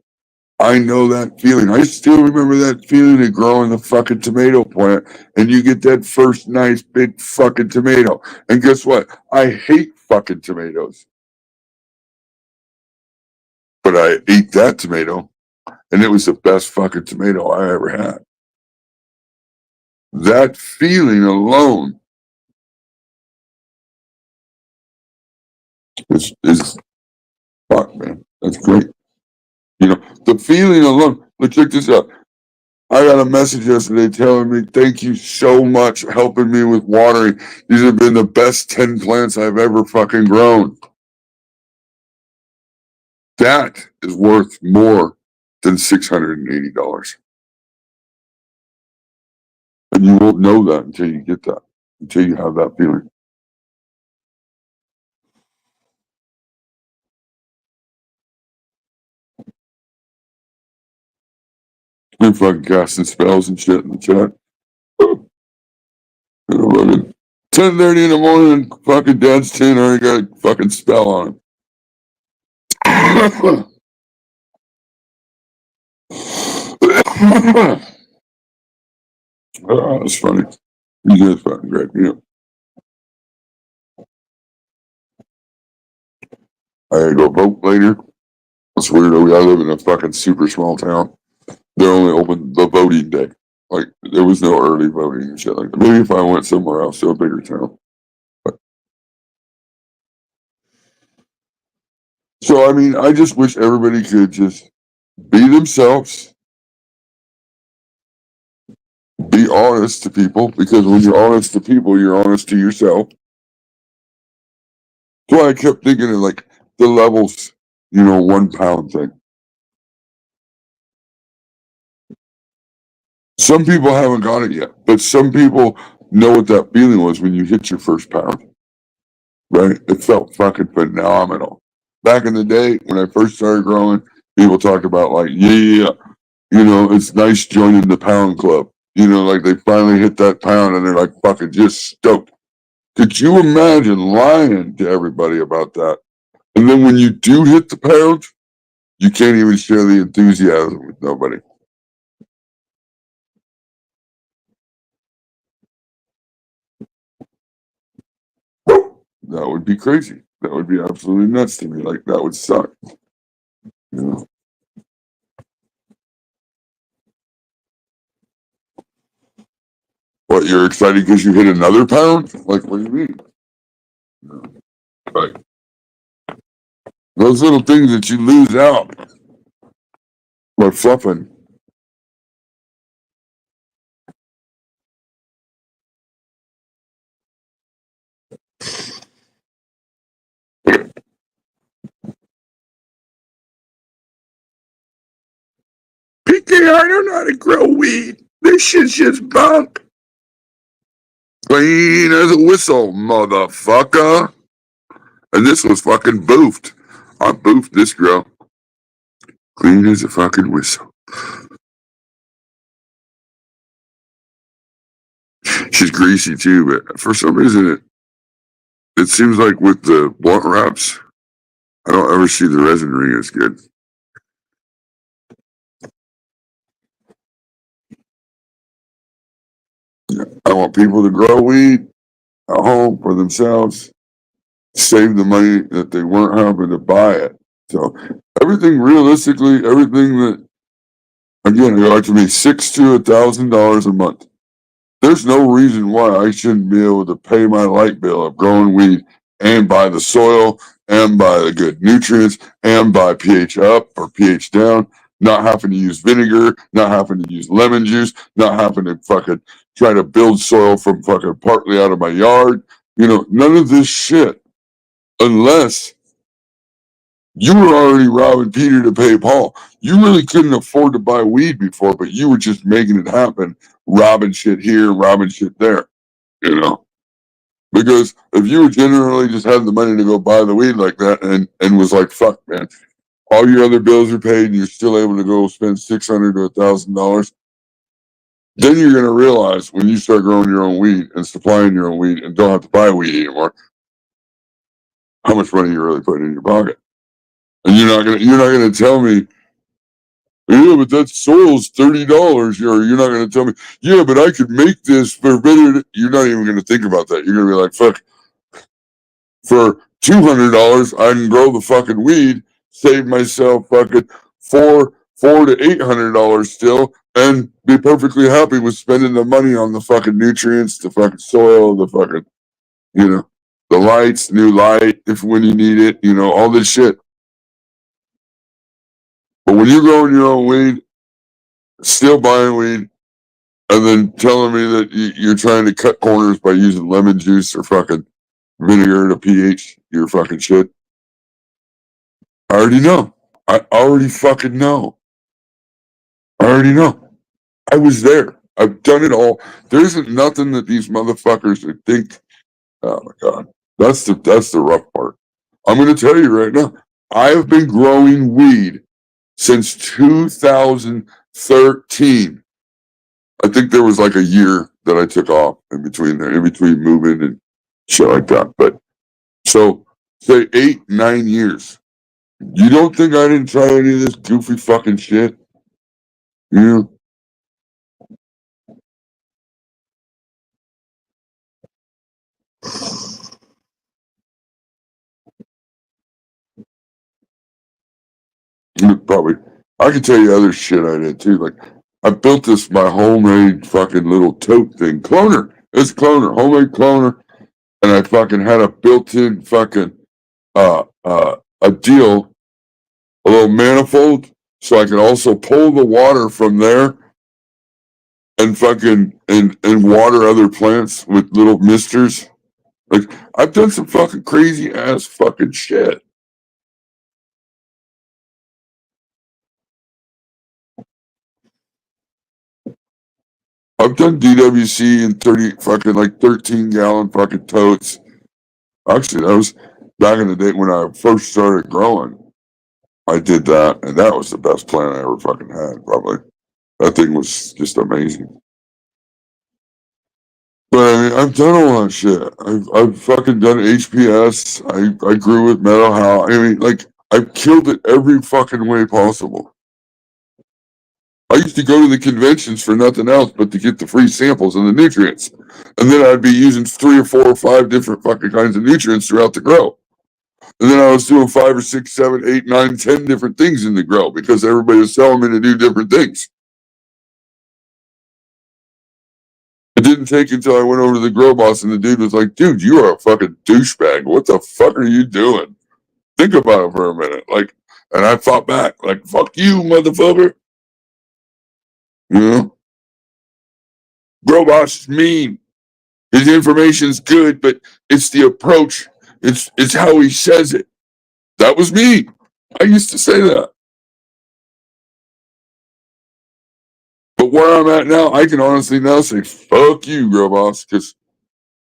I know that feeling. I still remember that feeling of growing the fucking tomato plant, and you get that first nice big fucking tomato. And guess what? I hate fucking tomatoes. But I ate that tomato, and it was the best fucking tomato I ever had. That feeling alone is fuck, man. That's great. You know, the feeling alone. Look, check this out. I got a message yesterday telling me, thank you so much for helping me with watering. These have been the best 10 plants I've ever fucking grown. That is worth more than $680. And you won't know that until you get that, until you have that feeling. I'm fucking casting spells and shit in the chat. You know, fucking 10:30 in the morning, fucking dad's 10 already got a fucking spell on him. Oh, that's funny. You guys fucking great. Yeah. I gotta go vote later. It's weird. I live in a fucking super small town. They're only open the voting day. Like, there was no early voting and shit like that. Maybe if I went somewhere else to a bigger town. But, so, I mean, I just wish everybody could just be themselves, be honest to people, because when you're honest to people, you're honest to yourself. So I kept thinking of like the levels, 1 pound thing. Some people haven't got it yet, but some people know what that feeling was when you hit your first pound, right? It felt fucking phenomenal. Back in the day when I first started growing, people talked about like, yeah, it's nice joining the pound club. Like they finally hit that pound and they're like fucking just stoked. Could you imagine lying to everybody about that? And then when you do hit the pound, you can't even share the enthusiasm with nobody. That would be crazy. That would be absolutely nuts to me. Like that would suck. You know? What, you're excited because you hit another pound? Like, what do you mean? No. Right. Those little things that you lose out by fluffing. PK, I don't know how to grow weed. This shit's just bunk. Clean as a whistle, motherfucker. And this was fucking boofed. I boofed this girl. Clean as a fucking whistle. She's greasy too, but for some reason it seems like with the blunt wraps, I don't ever see the resin ring as good. I want people to grow weed at home for themselves, save the money that they weren't having to buy it. So everything that again, it ought to be $600 to $1,000 a month. There's no reason why I shouldn't be able to pay my light bill of growing weed and buy the soil and buy the good nutrients and buy pH up or pH down, not having to use vinegar, not having to use lemon juice, not having to fucking try to build soil from fucking partly out of my yard. None of this shit unless you were already robbing Peter to pay Paul. You really couldn't afford to buy weed before, but you were just making it happen, robbing shit here, robbing shit there, you know? Because if you generally just had the money to go buy the weed like that and was like, fuck, man, all your other bills are paid and you're still able to go spend $600 to $1,000, then you're going to realize when you start growing your own weed and supplying your own weed and don't have to buy weed anymore, how much money you're really putting in your pocket. And you're not gonna tell me, yeah, but that soil's $30. Or you're not gonna tell me, yeah, but I could make this for better. You're not even gonna think about that. You're gonna be like, fuck, for $200, I can grow the fucking weed, save myself fucking four to $800 still, and be perfectly happy with spending the money on the fucking nutrients, the fucking soil, the fucking, you know, the lights, new light if when you need it, all this shit. when you're growing your own weed, still buying weed, and then telling me that you're trying to cut corners by using lemon juice or fucking vinegar to pH your fucking shit. I already know. I already fucking know. I already know. I was there. I've done it all. There isn't nothing that these motherfuckers would think. Oh my god, that's the rough part. I'm going to tell you right now. I have been growing weed since 2013. I think there was like a year that I took off in between there, in between moving and shit like that. But so say 8, 9 years. You don't think I didn't try any of this goofy fucking shit? You probably. I could tell you other shit I did too. Like I built my homemade fucking little tote thing, cloner. It's a cloner, homemade cloner, and I fucking had a built-in fucking a deal, a little manifold, so I could also pull the water from there and fucking and water other plants with little misters. Like I've done some fucking crazy ass fucking shit. I've done DWC in 30 fucking like 13-gallon fucking totes. Actually, that was back in the day when I first started growing. I did that, and that was the best plant I ever fucking had, probably. That thing was just amazing. But I mean, I've done all that shit. I've fucking done HPS. I grew with metal house. I mean, like I've killed it every fucking way possible. I used to go to the conventions for nothing else but to get the free samples and the nutrients. And then I'd be using 3 or 4 or 5 different fucking kinds of nutrients throughout the grow. And then I was doing 5 or 6, 7, 8, 9, 10 different things in the grow because everybody was telling me to do different things. It didn't take until I went over to the grow boss and the dude was like, dude, you are a fucking douchebag. What the fuck are you doing? Think about it for a minute. Like, and I fought back, like, fuck you, motherfucker. You know? Grow boss is mean. His information's good, but it's the approach. It's how he says it. That was me. I used to say that. But where I'm at now, I can honestly now say, fuck you, grow boss, because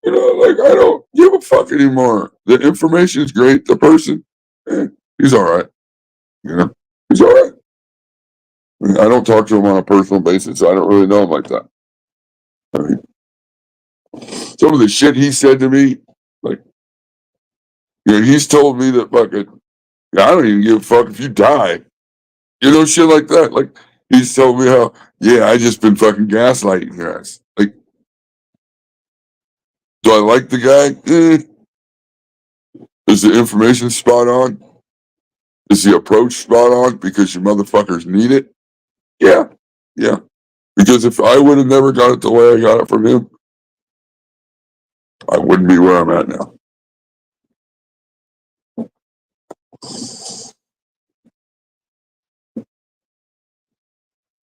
like I don't give a fuck anymore. The information's great. The person, he's all right. He's all right. I mean, I don't talk to him on a personal basis, so I don't really know him like that. I mean, some of the shit he said to me, like, he's told me that fucking, I don't even give a fuck if you die. Shit like that. Like, he's told me how, I just been fucking gaslighting your ass. Like, do I like the guy? Is the information spot on? Is the approach spot on because you motherfuckers need it? Yeah. Yeah. Because if I would have never got it the way I got it from him, I wouldn't be where I'm at now.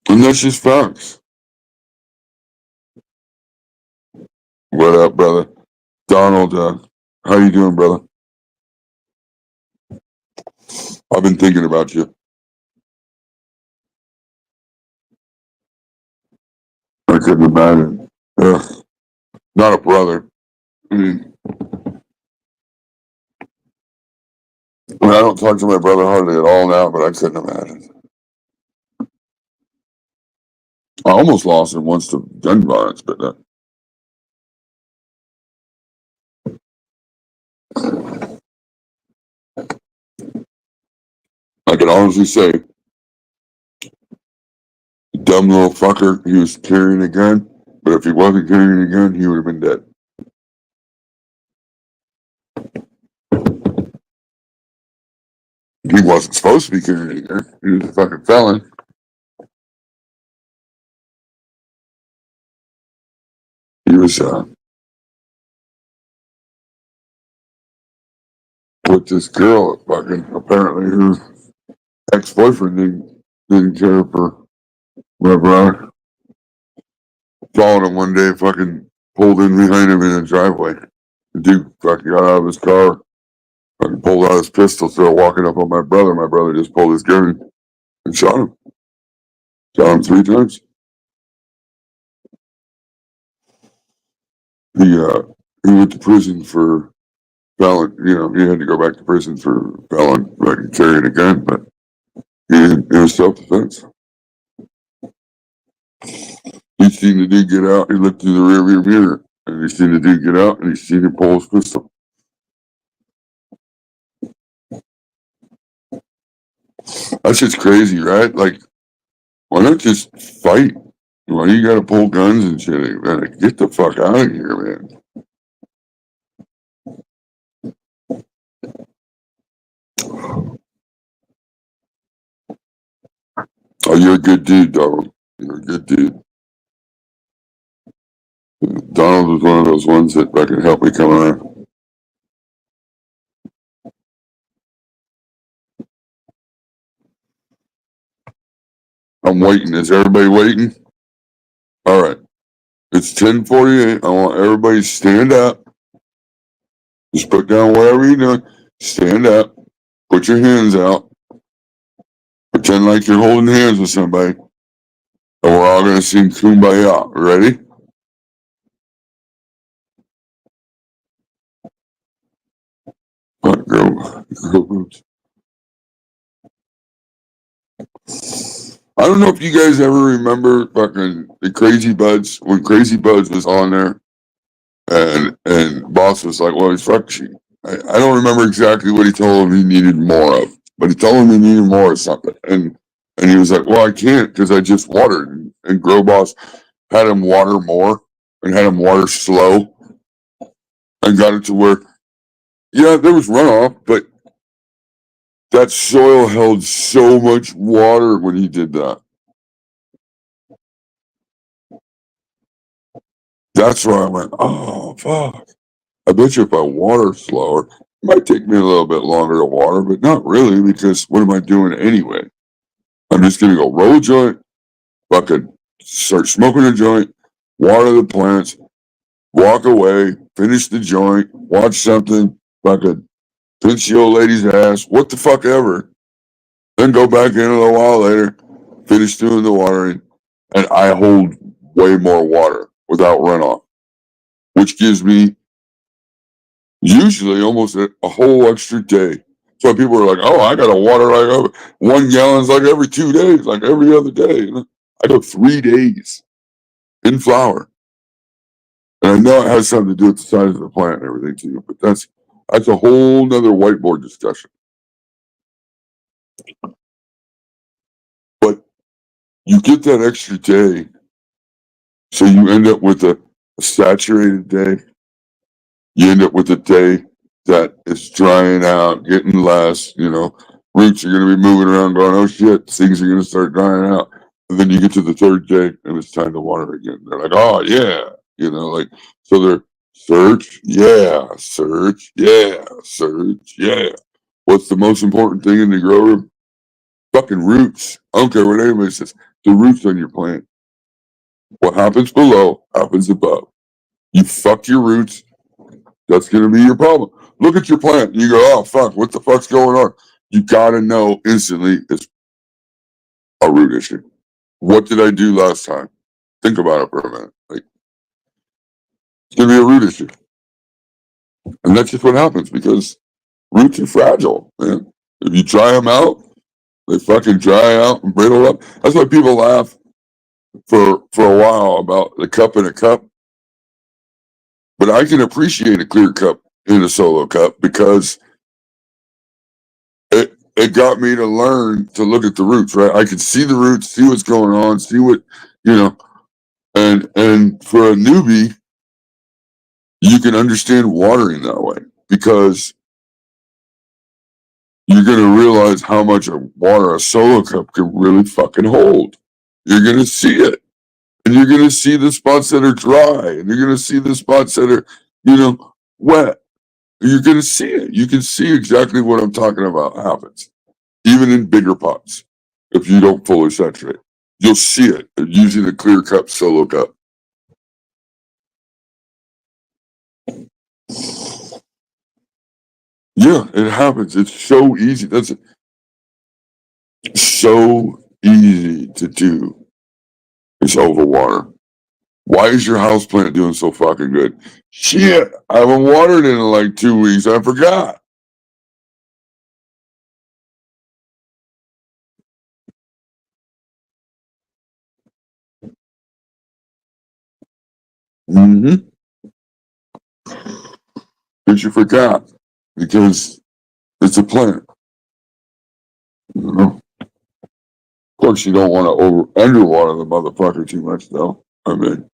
And that's just facts. What up, brother? Donald, how you doing, brother? I've been thinking about you. I couldn't imagine. Ugh. Not a brother. I mean, I don't talk to my brother hardly at all now, but I couldn't imagine. I almost lost him once to gun violence, but I can honestly say, dumb little fucker, he was carrying a gun, but if he wasn't carrying a gun, he would have been dead. He wasn't supposed to be carrying a gun. He was a fucking felon. He was with this girl, fucking apparently her ex-boyfriend didn't care for my brother. Followed him one day, fucking pulled in behind him in the driveway. The dude fucking got out of his car, fucking pulled out his pistol, started walking up on my brother. My brother just pulled his gun and shot him. Shot him 3 times. He went to prison for felon. You know, he had to go back to prison for felon, like carrying a gun, but it was self-defense. He seen the dude get out. He looked through the rearview mirror, and he seen the dude get out, and he seen him pull his pistol. That's just crazy, right? Like, why not just fight? Why you gotta pull guns and shit? Man, get the fuck out of here, man. Oh, you're a good dude, Donald. You're a good dude. Donald was one of those ones that fucking helped me come around. I'm waiting. Is everybody waiting? All right. It's 10:48. I want everybody to stand up. Just put down whatever you're doing. Stand up. Put your hands out. Pretend like you're holding hands with somebody. And we're all going to sing Kumbaya. Ready? Go. I don't know if you guys ever remember fucking the Crazy Buds, when Crazy Buds was on there and Boss was like, well, he's fuck sheet. I don't remember exactly what he told him he needed more of, but he told him he needed more of something. And he was like, well, I can't because I just watered. And Grow Boss had him water more and had him water slow and got it to where, yeah, there was runoff, but that soil held so much water when he did that. That's why I went, oh, fuck. I bet you if I water slower, it might take me a little bit longer to water, but not really, because what am I doing anyway? I'm just going to go roll a joint, fucking start smoking a joint, water the plants, walk away, finish the joint, watch something, fucking pinch the old lady's ass, what the fuck ever. Then go back in a little while later, finish doing the watering, and I hold way more water without runoff, which gives me usually almost a whole extra day. So people are like, oh, I got to water like 1 gallon's like every 2 days, like every other day. I go 3 days in flower. And I know it has something to do with the size of the plant and everything too, but that's a whole nother whiteboard discussion. But you get that extra day, so you end up with a saturated day. You end up with a day that is drying out, getting less, roots are going to be moving around going, oh shit, things are going to start drying out. And then you get to the 3rd day and it's time to water again. They're like, oh yeah, so they're search, yeah, search, yeah, search, yeah. What's the most important thing in the grow room? Fucking roots. I don't care what anybody says. The roots on your plant. What happens below happens above. You fuck your roots, that's going to be your problem. Look at your plant. And you go, oh, fuck, what the fuck's going on? You got to know instantly it's a root issue. What did I do last time? Think about it for a minute. Like, it's going to be a root issue. And that's just what happens because roots are fragile, man. If you dry them out, they fucking dry out and brittle up. That's why people laugh for a while about the cup in a cup. But I can appreciate a clear cup in a solo cup because it got me to learn to look at the roots, right? I could see the roots, see what's going on, see what, and for a newbie, you can understand watering that way because you're going to realize how much water a solo cup can really fucking hold. You're going to see it. And you're going to see the spots that are dry. And you're going to see the spots that are, wet. You're going to see it. You can see exactly what I'm talking about happens, even in bigger pots. if you don't fully saturate. You'll see it using a clear cup solo cup. Yeah, it happens. It's so easy. That's so easy to do. It's overwater. Why is your house plant doing so fucking good? Shit, I haven't watered it in like 2 weeks. I forgot. Mm-hmm. But you forgot because it's a plant. You know? Of course, you don't want to underwater the motherfucker too much, though. I mean,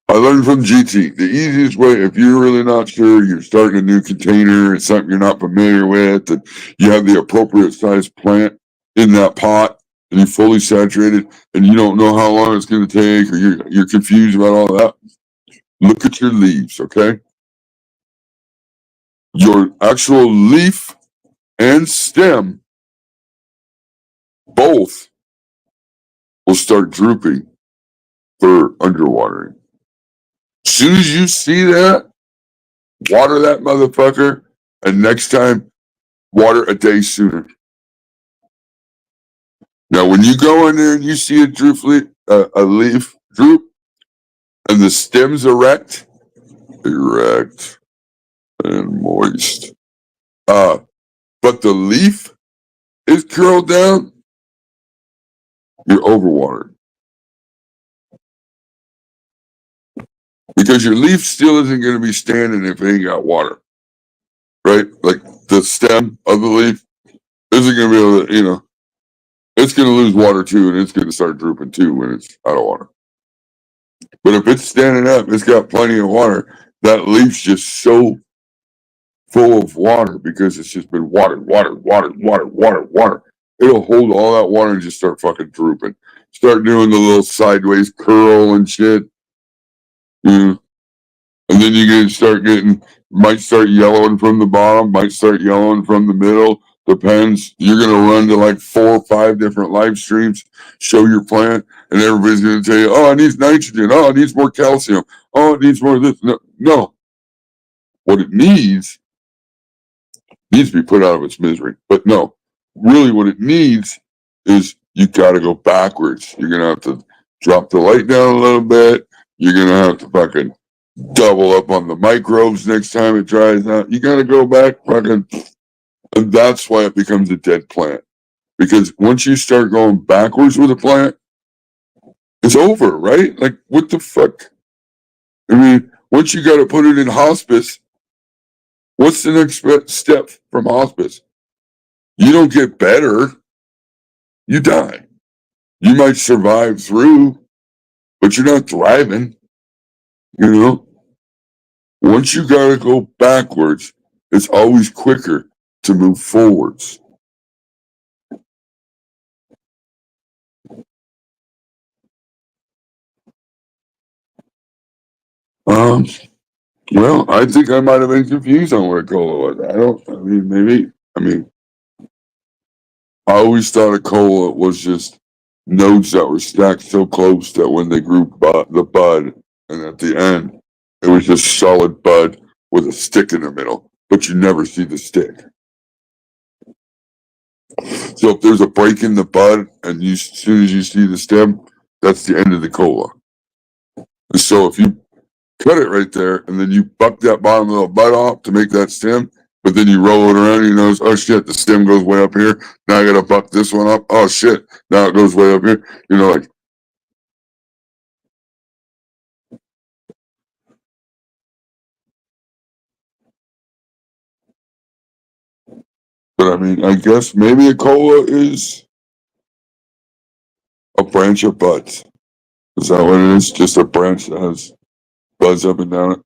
I learned from GT the easiest way, if you're really not sure, you're starting a new container, it's something you're not familiar with, and you have the appropriate size plant in that pot, and you fully saturated, and you don't know how long it's going to take, or you're confused about all that. Look at your leaves, okay? Your actual leaf and stem both will start drooping for underwatering. As soon as you see that, water that motherfucker, and next time, water a day sooner. Now, when you go in there and you see a leaf droop, and the stem's erect and moist, but the leaf is curled down, you're overwatered. Because your leaf still isn't going to be standing if it ain't got water, right? Like the stem of the leaf isn't going to be able to, it's going to lose water too, and it's going to start drooping too when it's out of water. But if it's standing up, it's got plenty of water. That leaf's just so full of water because it's just been watered. It'll hold all that water and just start fucking drooping. Start doing the little sideways curl and shit. Yeah. And then you're going to might start yellowing from the bottom, might start yellowing from the middle. Depends. You're going to run to like 4 or 5 different live streams, show your plant, and everybody's going to tell you, oh, it needs nitrogen. Oh, it needs more calcium. Oh, it needs more of this. No. What it needs to be put out of its misery. But no, really what it needs is you got to go backwards. You're going to have to drop the light down a little bit. You're going to have to fucking double up on the microbes next time it dries out. You got to go back fucking. And that's why it becomes a dead plant. Because once you start going backwards with a plant, it's over, right? Like, what the fuck? I mean, once you got to put it in hospice, what's the next step from hospice? You don't get better. You die. You might survive through, but you're not thriving. Once you got to go backwards, it's always quicker to move forwards. Well, I think I might have been confused on what a cola was. I always thought a cola was just nodes that were stacked so close that when they grew the bud, and at the end, it was just solid bud with a stick in the middle, but you never see the stick. So if there's a break in the bud, and as soon as you see the stem, that's the end of the cola. And so if you cut it right there, and then you buck that bottom of the bud off to make that stem, but then you roll it around, and you notice, oh shit, the stem goes way up here. Now I gotta buck this one up. Oh shit, now it goes way up here. Like. But I mean, I guess maybe a cola is a branch of buds. Is that what it is? Just a branch that has buds up and down it?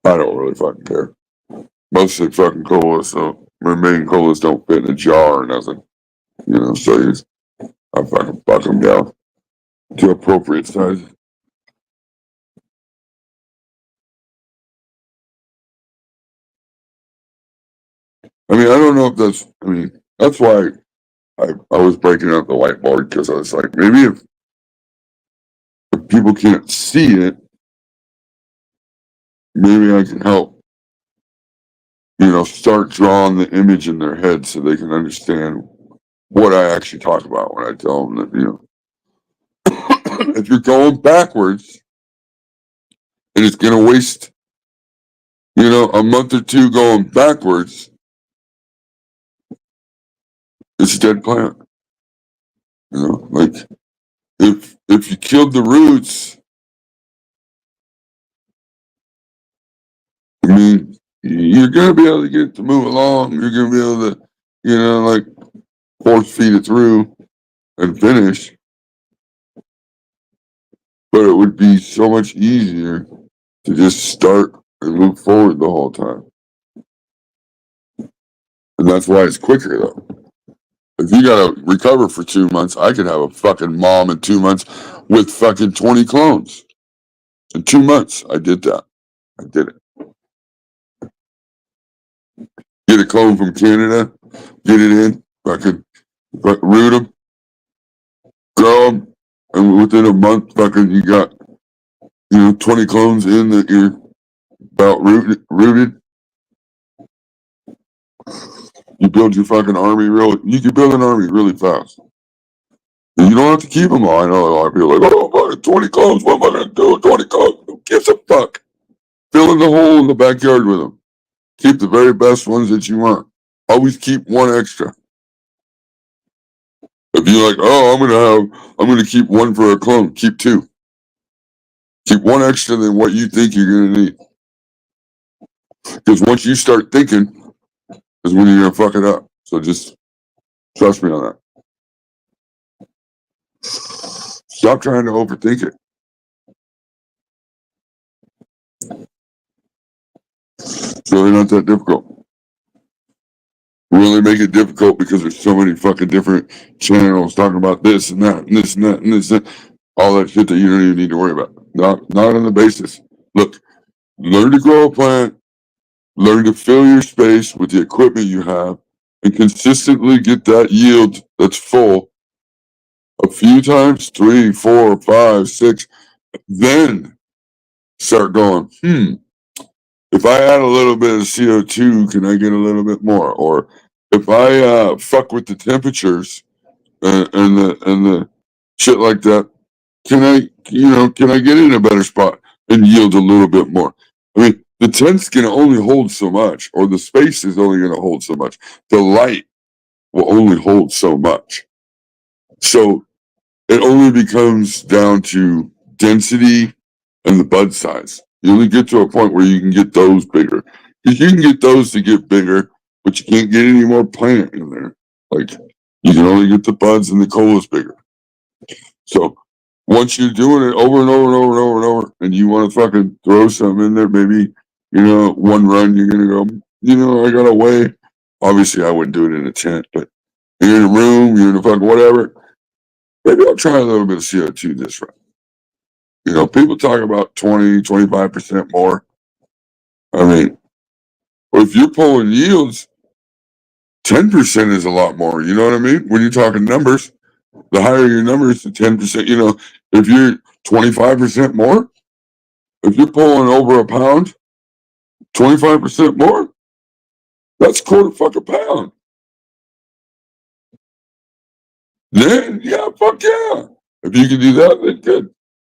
I don't really fucking care. Mostly fucking cola, so remaining colas don't fit in a jar or nothing. So I fucking buck them down to appropriate size. I mean, I don't know if that's. I mean, that's why I was breaking out the whiteboard, because I was like, maybe if people can't see it, maybe I can help. Start drawing the image in their head so they can understand what I actually talk about when I tell them that, if you're going backwards and it's going to waste, a month or two going backwards, it's a dead plant. Like if you killed the roots, I mean, you're going to be able to get it to move along. You're going to be able to, like force feed it through and finish. But it would be so much easier to just start and move forward the whole time. And that's why it's quicker, though. If you gotta recover for 2 months, I could have a fucking mom in 2 months with fucking 20 clones. In 2 months, I did that. I did it. Get a clone from Canada, get it in, fucking root them, grow them, and within a month, fucking you got 20 clones in that you're about rooted. You build your fucking army you can build an army really fast. And you don't have to keep them all. I know a lot of people are like, oh, fucking 20 clones, what am I gonna do with 20 clones? Who gives a fuck? Fill in the hole in the backyard with them. Keep the very best ones that you want. Always keep one extra. If you're like, oh, I'm gonna keep one for a clone, keep two. Keep one extra than what you think you're gonna need. Because once you start thinking, is when you're gonna fuck it up. So just trust me on that. Stop trying to overthink it. It's really not that difficult. We only make it difficult because there's so many fucking different channels talking about this and that and this and that and this and all that shit that you don't even need to worry about. Not on the basis. Look, learn to grow a plant, learn to fill your space with the equipment you have, and consistently get that yield that's full a few times, 3, 4, 5, 6, then start going, if I add a little bit of CO2, can I get a little bit more? Or if I fuck with the temperatures and the shit like that, can I get in a better spot and yield a little bit more? I mean, the tent's gonna only hold so much, or the space is only gonna hold so much. The light will only hold so much. So it only becomes down to density and the bud size. You only get to a point where you can get those bigger. Because you can get those to get bigger, but you can't get any more plant in there. Like, you can only get the buds and the colas bigger. So once you're doing it over and over and over and over and over, and you want to fucking throw something in there, maybe, one run, you're going to go, I got to weigh. Obviously, I wouldn't do it in a tent, but you're in a room, you're in a fucking whatever. Maybe I'll try a little bit of CO2 this run. People talk about 20, 25% more. I mean, if you're pulling yields, 10% is a lot more. You know what I mean? When you're talking numbers, the higher your numbers, the 10%, if you're 25% more, if you're pulling over a pound, 25% more, that's quarter fucking pound. Then, yeah, fuck yeah. If you can do that, then good.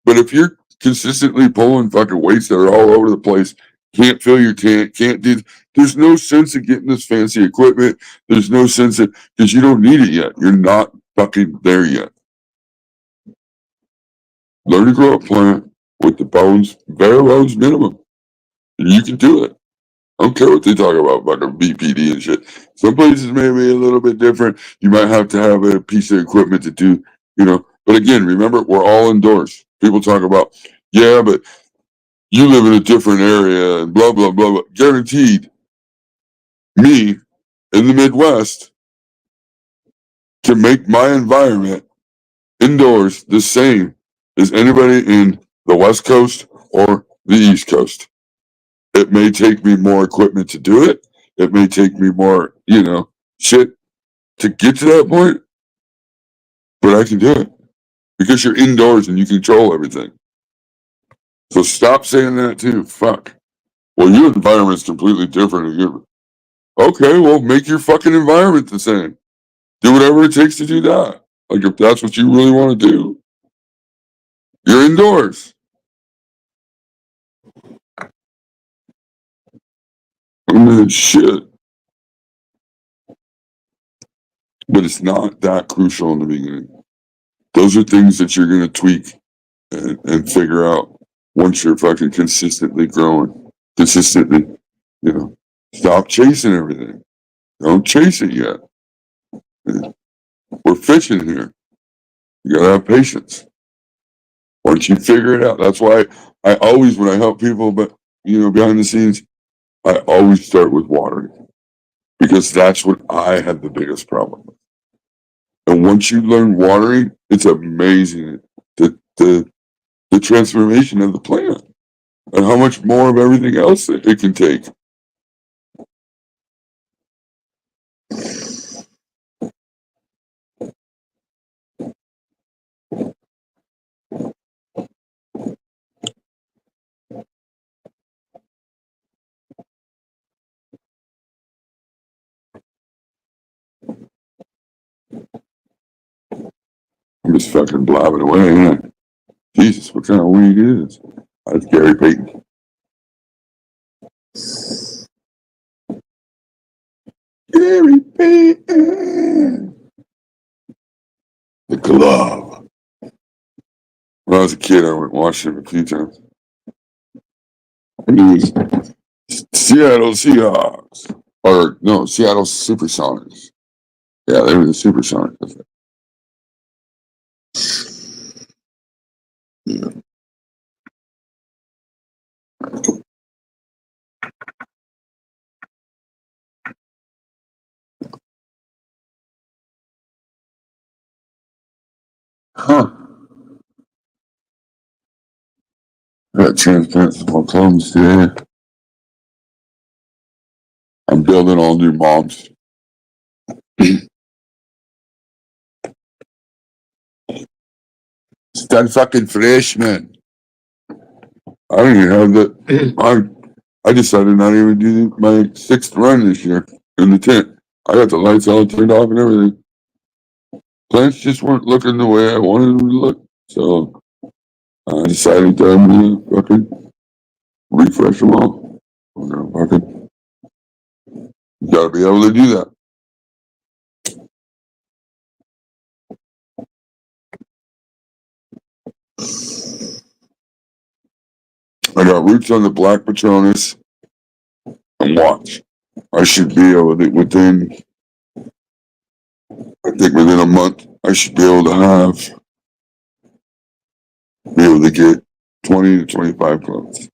But if you're consistently pulling fucking weights that are all over the place, can't fill your tank, can't do, there's no sense of getting this fancy equipment. There's no sense of, because you don't need it yet. You're not fucking there yet. Learn to grow a plant with the bare bones minimum. You can do it. I don't care what they talk about fucking BPD and shit. Some places may be a little bit different. You might have to have a piece of equipment to do, But again, remember, we're all indoors. People talk about, yeah, but you live in a different area and blah, blah, blah, blah. Guaranteed, me in the Midwest can make my environment indoors the same as anybody in the West Coast or the East Coast. It may take me more equipment to do it. It may take me more shit to get to that point, but I can do it because you're indoors and you control everything. So stop saying that too. Fuck. Well, your environment's completely different. Okay, well, make your fucking environment the same. Do whatever it takes to do that. Like, if that's what you really want to do, you're indoors. I mean, shit. But it's not that crucial in the beginning. Those are things that you're going to tweak and figure out once you're fucking consistently growing. Consistently, stop chasing everything. Don't chase it yet. We're fishing here. You gotta have patience. Once you figure it out, that's why I always, when I help people, but behind the scenes, I always start with watering because that's what I had the biggest problem with. And once you learn watering, it's amazing the transformation of the plant and how much more of everything else it can take. I'm just fucking blabbing away, man. Jesus, what kind of weed is? That's Gary Payton. Gary Payton. The glove. When I was a kid, I went and watched him a few times. And he was Seattle Seahawks. Or, no, Seattle Supersonics. Yeah, they were the Supersonics. Yeah. Huh. I got transplant some more clones today. I'm building all new moms. Stud fucking freshman. I don't even have the. I decided not even to do my 6th run this year in the tent. I got the lights all turned off and everything. Plants just weren't looking the way I wanted them to look. So I decided that I'm going to fucking refresh them all. I'm gonna fucking, you gotta be able to do that. I got roots on the Black Patronus and watch. I should be able to, within a month, I should be able to get 20 to 25 clones.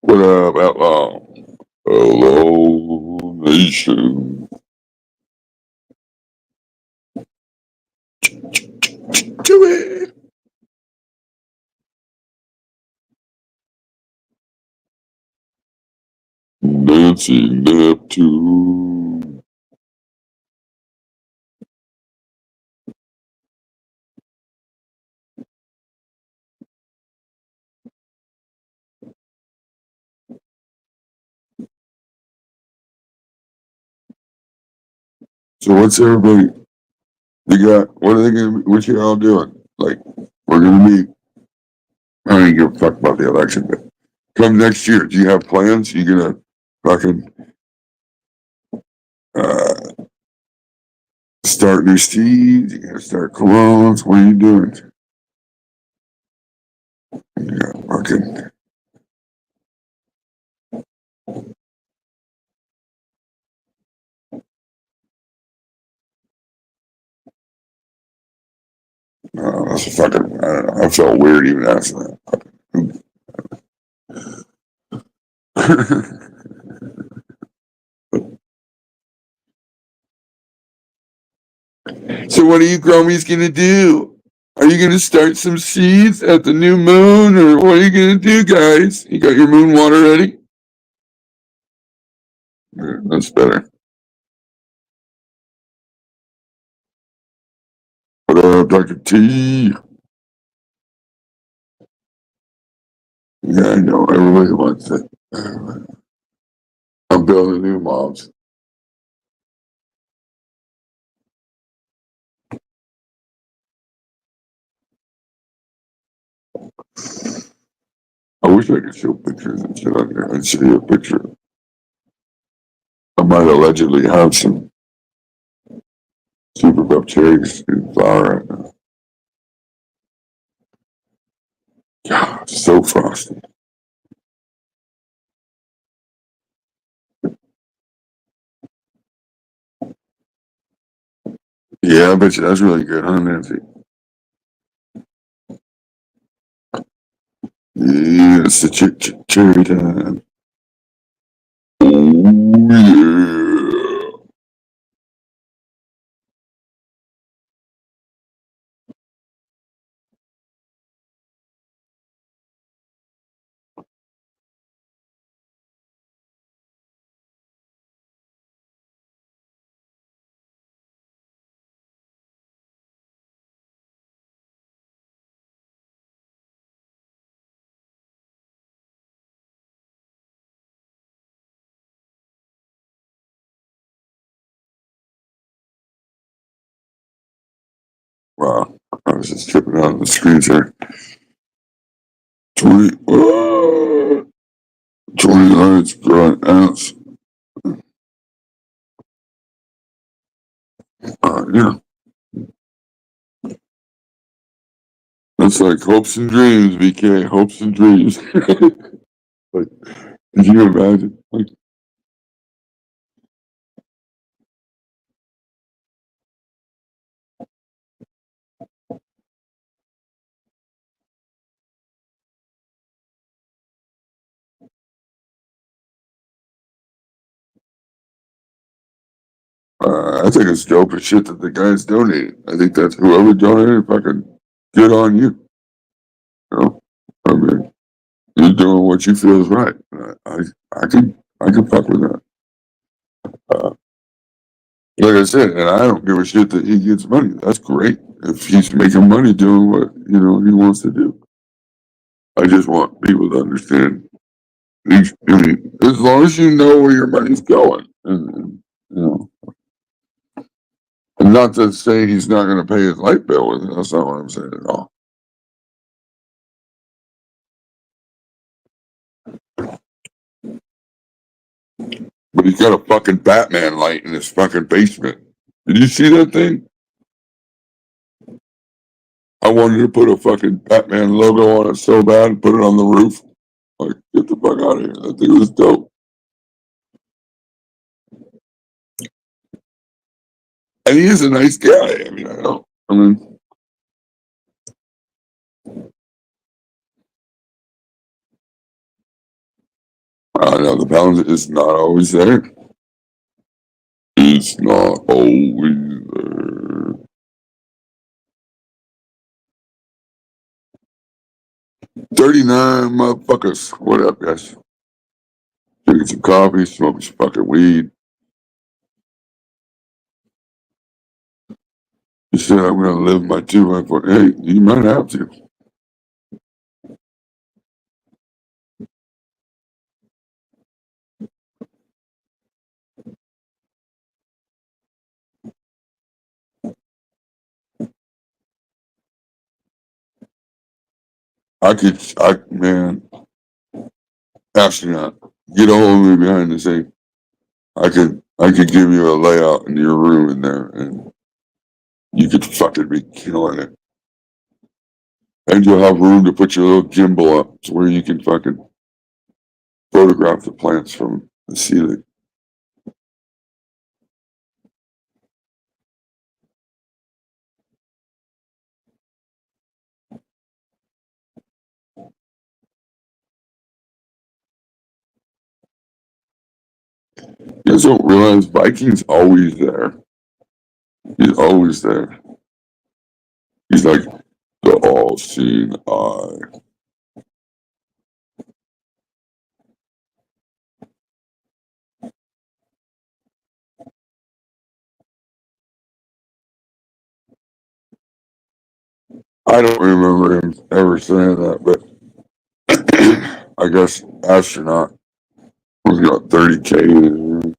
What up, outlaw? Hello, nation. Do it. Nancy Neptune. So what's everybody? What are they gonna? What you all doing? Like, we're gonna meet. I don't give a fuck about the election, but come next year, do you have plans? You gonna fucking uh, start new seeds? You gonna start clones? What are you doing? Yeah, fucking. That's a fucking. I don't know. I felt weird even asking that. So what are you Gromies gonna do? Are you gonna start some seeds at the new moon, or what are you gonna do, guys? You got your moon water ready? Yeah, that's better. What up, Dr. T? Yeah, I know. Everybody wants it. I'm building new mobs. I wish I could show pictures and shit on here. I'd show you a picture. I might allegedly have some super puff cherries in flower right now. God, so frosty. Yeah, I bet you that's really good, huh, Nancy? Yeah, it's the cherry time. Oh, yeah. Wow. I was just tripping out on the screens here. 20, 20 lights per an ounce. Yeah. That's like hopes and dreams, BK. Hopes and dreams. Like, could you imagine? Like, I think it's dope as shit that the guys donated. I think that's whoever donated, fucking good on you. You know? I mean, you're doing what you feel is right. I can fuck with that. Uh, like I said, and I don't give a shit that he gets money. That's great. If he's making money doing what, he wants to do. I just want people to understand. I mean, as long as you know where your money's going, and you know, and not to say he's not going to pay his light bill with it. That's not what I'm saying at all. But he's got a fucking Batman light in his fucking basement. Did you see that thing? I wanted to put a fucking Batman logo on it so bad and put it on the roof. Like, get the fuck out of here. That thing was dope. And he is a nice guy. I mean, I don't. I mean, I know the balance is not always there. It's not always there. 39 motherfuckers. What up, guys? Drinking some coffee, smoking some fucking weed. You said I'm gonna live my 2 by 4. Hey, you might have to. Man, astronaut, get a hold of me behind the scene. I could give you a layout in your room in there, and you could fucking be killing it. And you'll have room to put your little gimbal up to where you can fucking photograph the plants from the ceiling. You guys don't realize Viking's always there. He's always there. He's like, all seeing eye. I don't remember him ever saying that, but I guess astronaut was got 30K.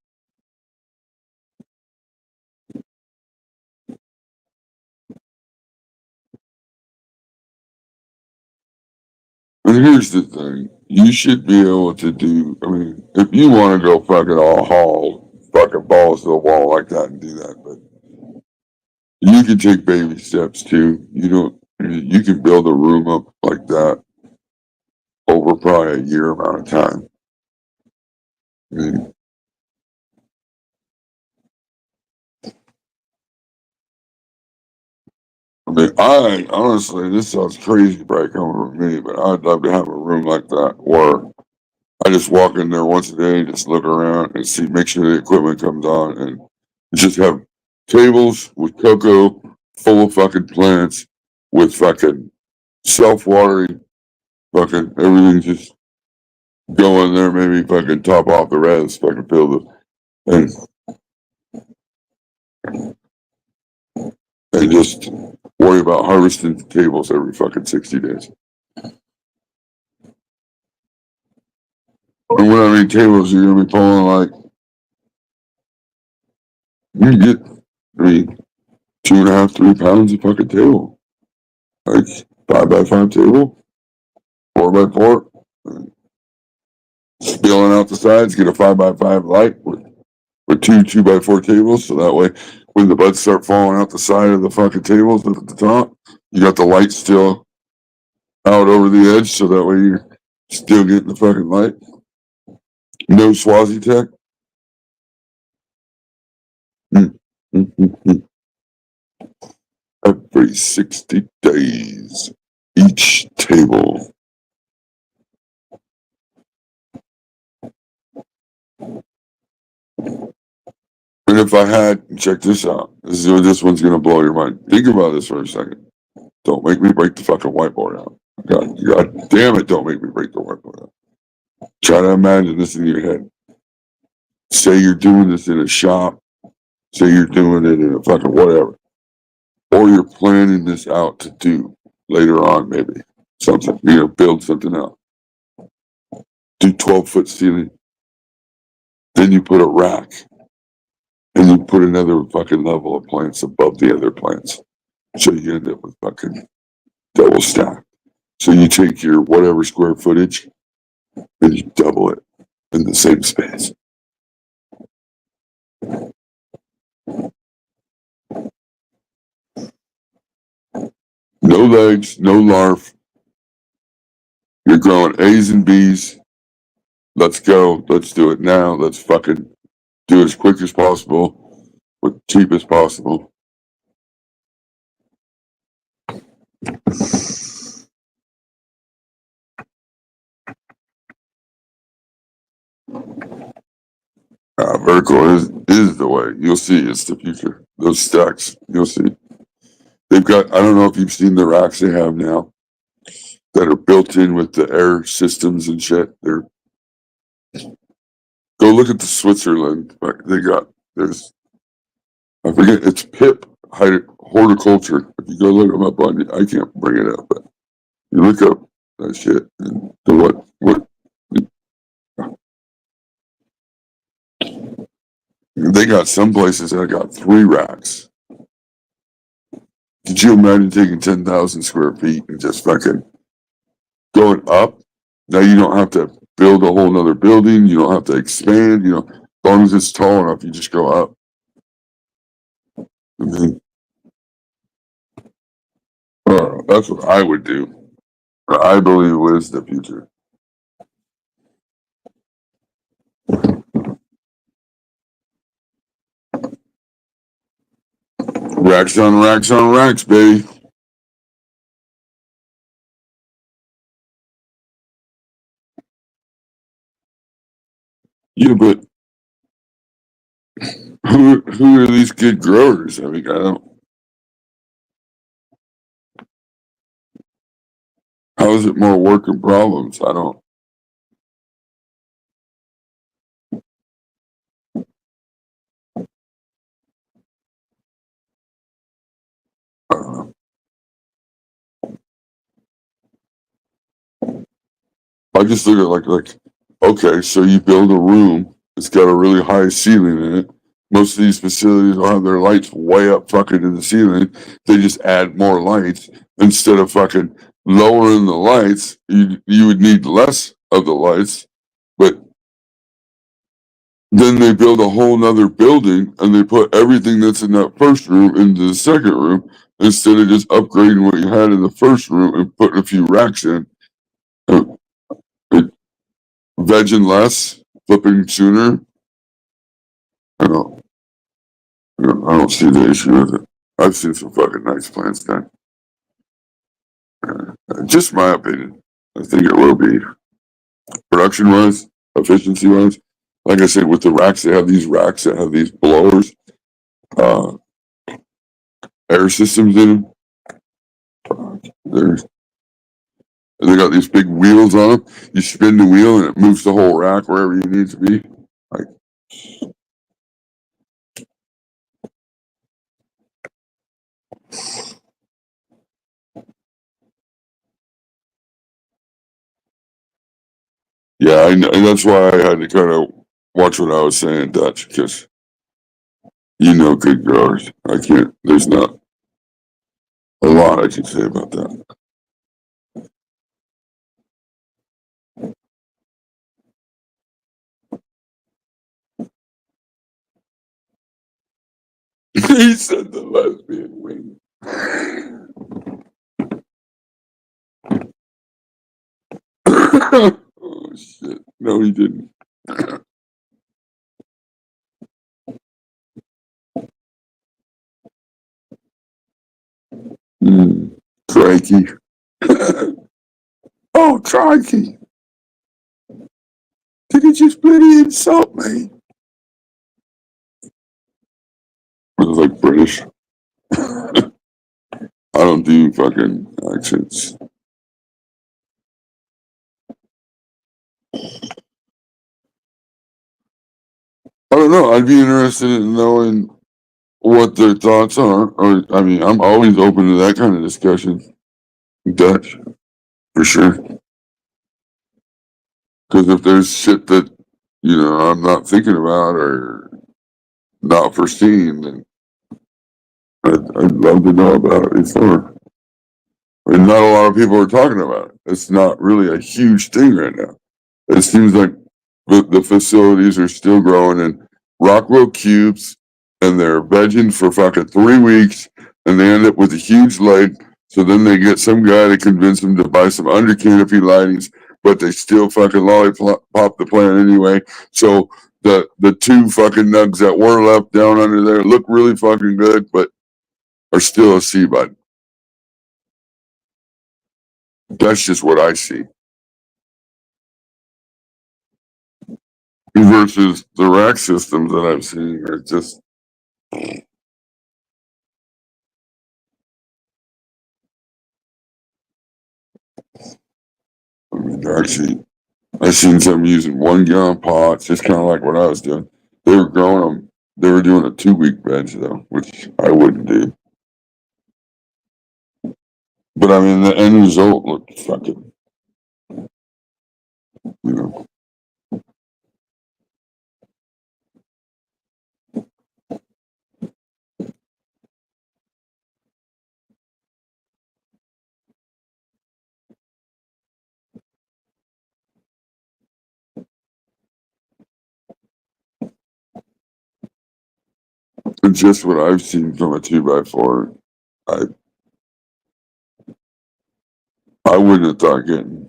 And here's the thing. You should be able to do, I mean, if you want to go fucking all haul, fucking balls to the wall like that and do that, but you can take baby steps too. You can build a room up like that over probably a year amount of time. I honestly, this sounds crazy, probably coming from me, but I'd love to have a room like that where I just walk in there once a day, just look around and see, make sure the equipment comes on, and just have tables with cocoa full of fucking plants with fucking self-watering, fucking everything just go in there, maybe fucking top off the rest, fucking fill the, and, and just worry about harvesting tables every fucking 60 days. And when I mean tables, you're gonna be pulling like, you get, I mean, 2.5, 3 pounds of fucking table. Like 5x5 table, 4x4. Spilling out the sides, get a 5x5 light with 2 2x4 tables. So that way, when the buds start falling out the side of the fucking tables at the top, you got the light still out over the edge. So that way, you're still getting the fucking light. No Swazi tech. Every 60 days, each table. And if I had, check this out. This one's gonna blow your mind. Think about this for a second. Don't make me break the fucking whiteboard out. God damn it! Don't make me break the whiteboard out. Try to imagine this in your head. Say you're doing this in a shop. Say you're doing it in a fucking whatever, or you're planning this out to do later on, maybe something. Build something out. Do 12-foot ceiling. Then you put a rack, and you put another fucking level of plants above the other plants. So you end up with fucking double stack. So you take your whatever square footage and you double it in the same space. No legs, no larf. You're growing A's and B's. Let's go. Let's do it now. Let's fucking do it as quick as possible, with cheap as possible. Vertical is the way. You'll see. It's the future. Those stacks, you'll see. They've got. I don't know if you've seen the racks they have now that are built in with the air systems and shit. Go look at the Switzerland. They got. There's. I forget. It's PIP horticulture. If you go look them up on, I can't bring it up, but you look up that shit and what they got. Some places that got 3 racks. Could you imagine taking 10,000 square feet and just fucking going up? Now you don't have to build a whole nother building. You don't have to expand. As long as it's tall enough, you just go up. That's what I would do. I believe it is the future. Racks on racks on racks, baby. Yeah, but who are these good growers? I mean, I don't. cause it more work and problems? I don't know. I just look at okay, so you build a room, it's got a really high ceiling in it. Most of these facilities will have their lights way up fucking in the ceiling. They just add more lights instead of fucking lowering the lights. You would need less of the lights, but then they build a whole nother building and they put everything that's in that first room into the second room instead of just upgrading what you had in the first room and putting a few racks in. Uh, it, vegging less, flipping sooner. I don't, I don't see the issue with it. I've seen some fucking nice plants done. Just my opinion. I think it will be production wise, efficiency wise. Like I said, with the racks, they have these racks that have these blowers, uh, air systems in them. There's they got these big wheels on them. You spin the wheel and it moves the whole rack wherever you need to be. Like, yeah, I know, and that's why I had to kind of watch what I was saying, Dutch, because you know good growers. I can't. There's not a lot I can say about that. He said the lesbian wing. Oh shit! No, he didn't. Crikey! Oh, crikey! Did he just bloody insult me? It was like British. I don't do fucking accents. I don't know. I'd be interested in knowing what their thoughts are. Or, I mean, I'm always open to that kind of discussion. Dutch, for sure. Because if there's shit that, I'm not thinking about or not foreseeing, then I'd love to know about it before. And not a lot of people are talking about it. It's not really a huge thing right now. It seems like the facilities are still growing in Rockwell cubes and they're vegging for fucking 3 weeks and they end up with a huge light. So then they get some guy to convince them to buy some under canopy lightings, but they still fucking lollipop the plant anyway. So the two fucking nugs that were left down under there look really fucking good, but are still a seed bud. That's just what I see. Versus the rack systems that I've seen are just I mean, they're actually I seen some using 1 gallon pots, just kind of like what I was doing. They were growing them. They were doing a 2 week veg though, which I wouldn't do. But I mean, the end result looked fucking, you know. It's just what I've seen from a 2x4. I I wouldn't have thought getting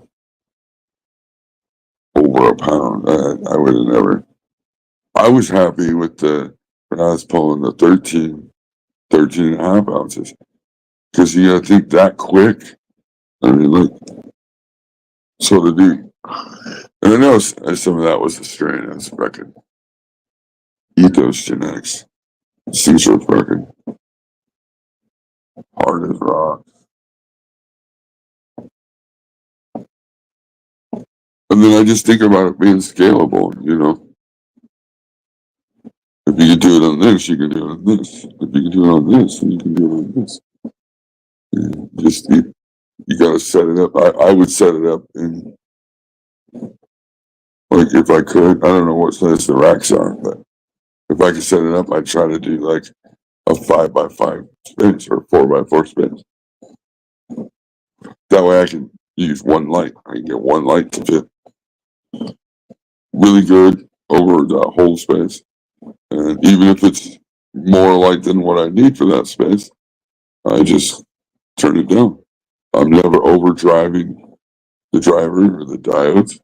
over a pound. I would have never. I was happy with when I was pulling the 13 and a half ounces because you got to think that quick. I mean, look, so to do, and I know some of that was the strain. I was fucking ethos genetics. These are fucking hard as rock. And then I just think about it being scalable, you know. If you can do it on this, you can do it on this. If you can do it on this, then you can do it on this. Just you gotta set it up. I would set it up in, like, if I could, I don't know what size the racks are, but if I could set it up, I'd try to do like a 5x5 space or 4x4 space. That way I can use one light. I can get one light to fit really good over the whole space. And even if it's more light than what I need for that space, I just turn it down. I'm never overdriving the driver or the diodes.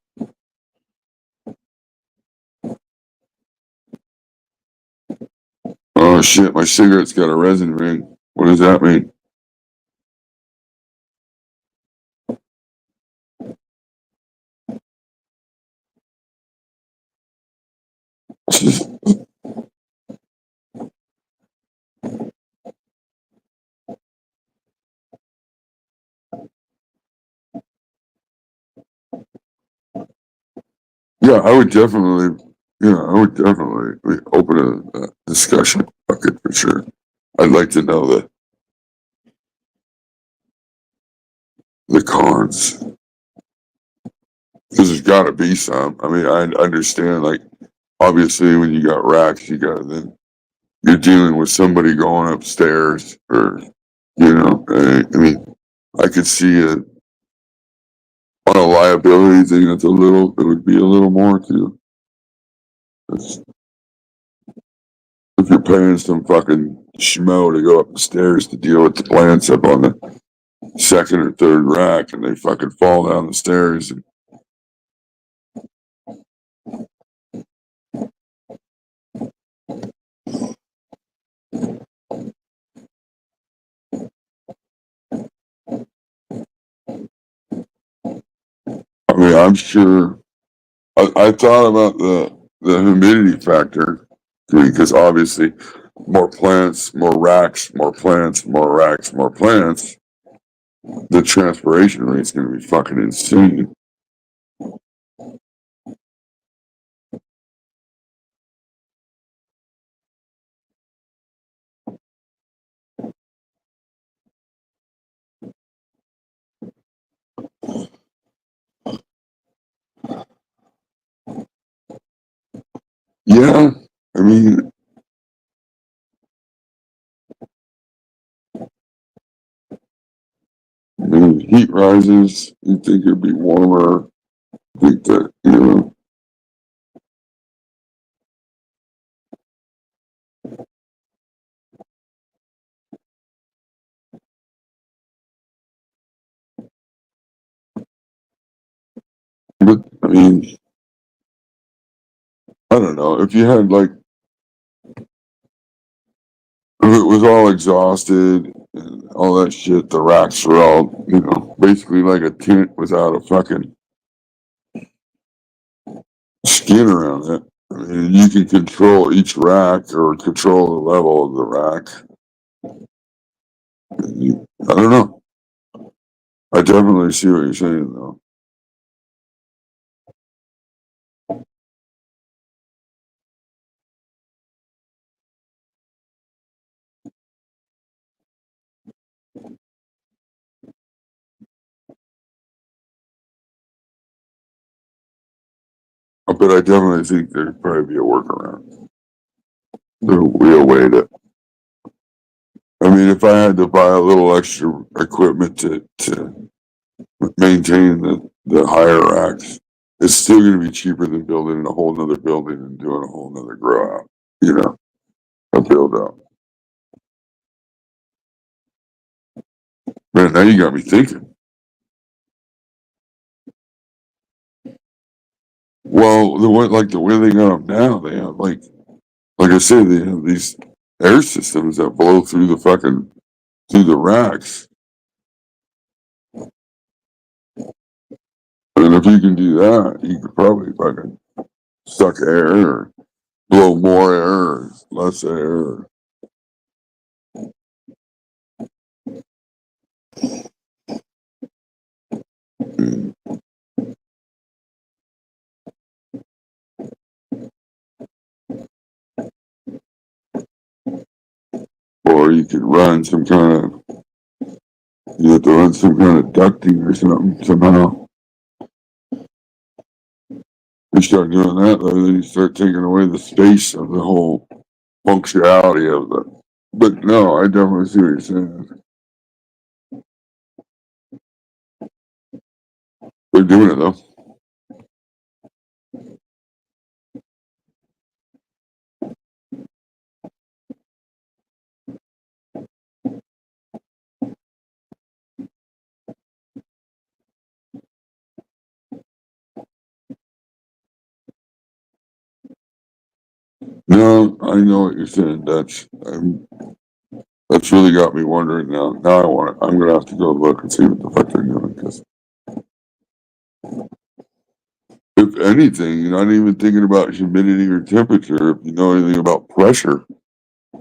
Oh shit, my cigarette's got a resin ring. What does that mean? Yeah, I would definitely, open a discussion bucket for sure. I'd like to know the cons, because there's got to be some. I mean, I understand, like, obviously when you got racks, you got to then you're dealing with somebody going upstairs, or I mean, I could see it on a liability thing. It would be a little more too. If you're paying some fucking schmo to go up the stairs to deal with the plants up on the second or third rack, and they fucking fall down the stairs. And, I mean, I'm sure. I thought about the humidity factor, because obviously more plants, more racks, more plants, more racks, more plants. The transpiration rate's going to be fucking insane. Yeah, I mean, when heat rises, you think it'd be warmer. Think that, but I mean, I don't know. If you had, like, if it was all exhausted and all that shit, the racks were all, basically like a tent without a fucking skin around it. I mean, you can control each rack or control the level of the rack. I don't know. I definitely see what you're saying, though. But I definitely think there'd probably be a workaround. There'll be a way to. I mean, if I had to buy a little extra equipment to maintain the higher racks, it's still going to be cheaper than building a whole nother building and doing a whole nother grow out, a build out. Man, now you got me thinking. Well, the way they got them now, they have, like I said, they have these air systems that blow through through the racks. And if you can do that, you could probably fucking suck air or blow more air or less air. or you could run some kind of, you have to run some kind of ducting or something somehow. You start doing that, though, then you start taking away the space of the whole functionality of the. But no, I definitely see what you're saying. They're doing it though. No, I know what you're saying. That's really got me wondering now. Now I want it. I'm gonna have to go look and see what the fuck they're doing. Because if anything, you're not even thinking about humidity or temperature. If you know anything about pressure,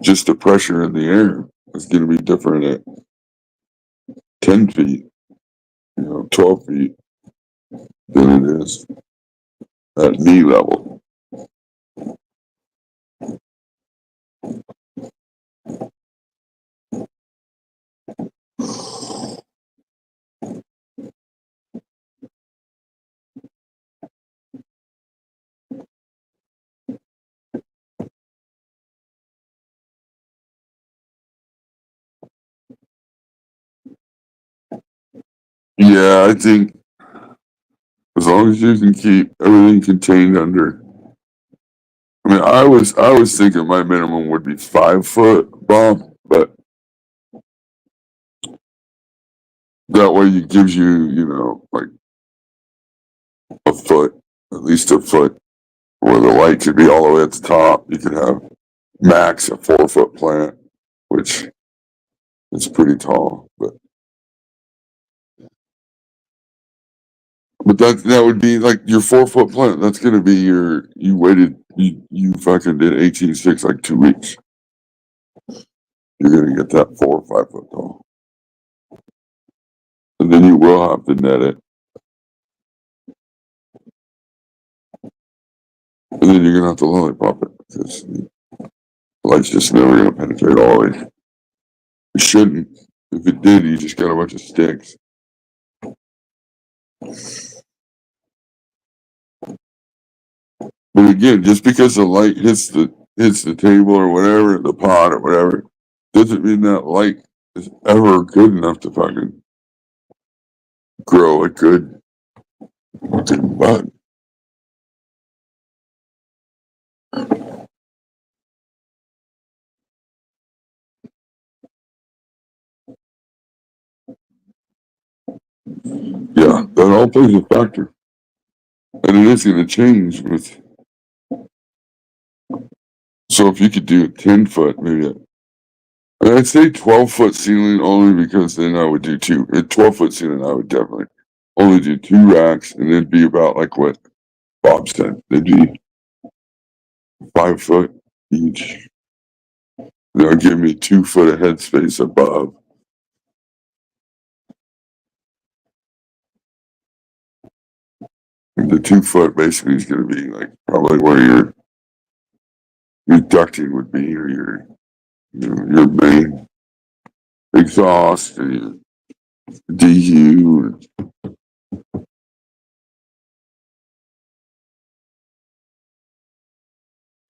just the pressure in the air is going to be different at 10 feet, 12 feet than it is at knee level. Yeah, I think as long as you can keep everything contained under. I mean, I was thinking my minimum would be 5 foot bomb, but that way it gives you, like a foot, at least a foot, where the light could be all the way at the top. You could have max a 4 foot plant, which is pretty tall, but that would be like your 4 foot plant. That's gonna be you fucking did 18.6 like 2 weeks. You're gonna get that 4 or 5 foot tall, and then you will have to net it, and then you're gonna have to lollipop it because the light's just never gonna penetrate all the way. It shouldn't. If it did, you just got a bunch of sticks. But again, just because the light hits the table or whatever, the pot or whatever, doesn't mean that light is ever good enough to fucking grow a good fucking bud. Yeah, that all plays a factor. And it is gonna change with, so if you could do a 10 foot, maybe and I'd say 12 foot ceiling only because then I would do two. At 12 foot ceiling, I would definitely only do 2 racks, and it'd be about like what Bob said. They'd be 5 foot each. They'll give me 2 foot of headspace above. And the 2 foot basically is going to be like probably where your ducting would be, or your main exhaust and your DU.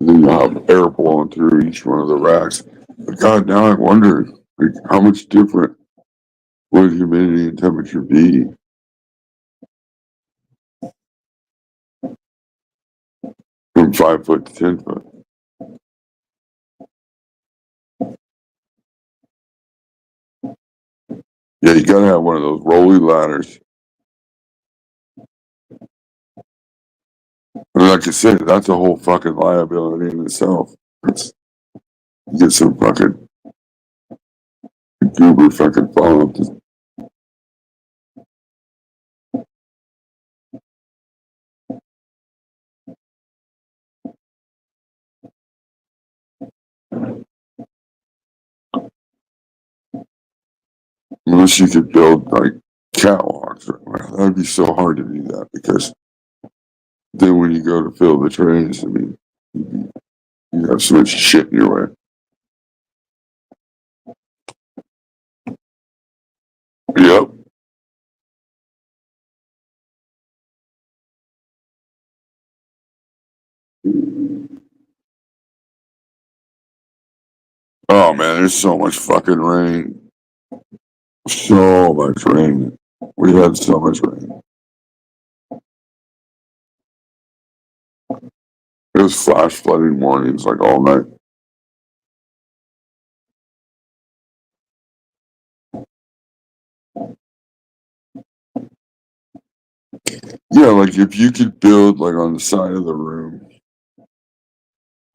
And then you'll have air blowing through each one of the racks. But God, now I wonder like how much different would humidity and temperature be from 5 foot to 10 foot. Yeah, you gotta have one of those rolly ladders. And like I said, that's a whole fucking liability in itself. You get some fucking goober fucking falling off. Unless you could build like catwalks, that would be so hard to do that because then when you go to fill the trays, I mean, you have so much shit in your way. Yep. Oh man, there's so much fucking rain. So much rain. We had so much rain. It was flash flooding mornings like all night. Yeah, like if you could build like on the side of the room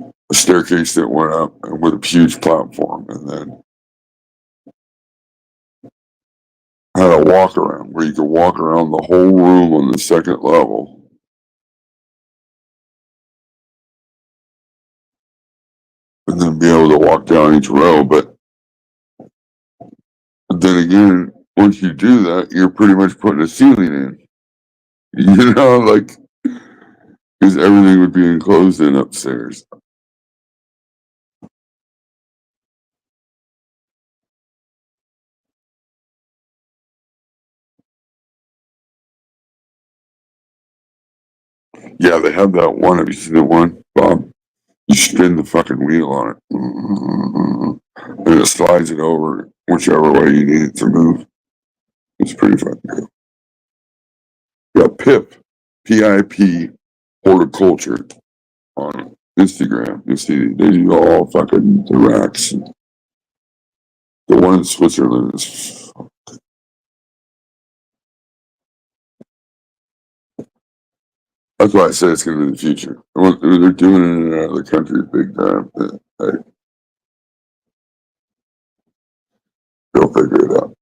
a staircase that went up and with a huge platform and then had a walk around where you could walk around the whole room on the second level and then be able to walk down each row. But then again, once you do that, you're pretty much putting a ceiling in. You know, like because everything would be enclosed in upstairs. Yeah, they have that one. Have you seen the one, Bob? You spin the fucking wheel on it, and it slides it over whichever way you need it to move. It's pretty fucking cool. Yeah, PIP, horticulture on Instagram. You see, they do all fucking the racks. The one in Switzerland is. That's why I said it's going to be the future. They're doing it in other countries big time. They'll figure it out.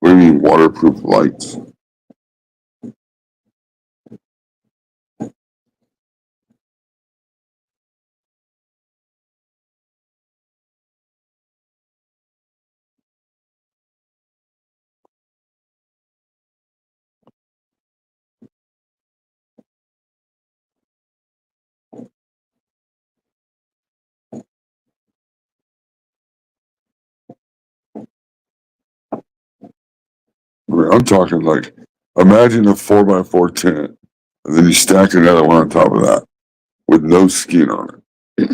What do you mean waterproof lights? I mean, I'm talking like, imagine a 4x4 tent, and then you stack another one on top of that with no skin on it.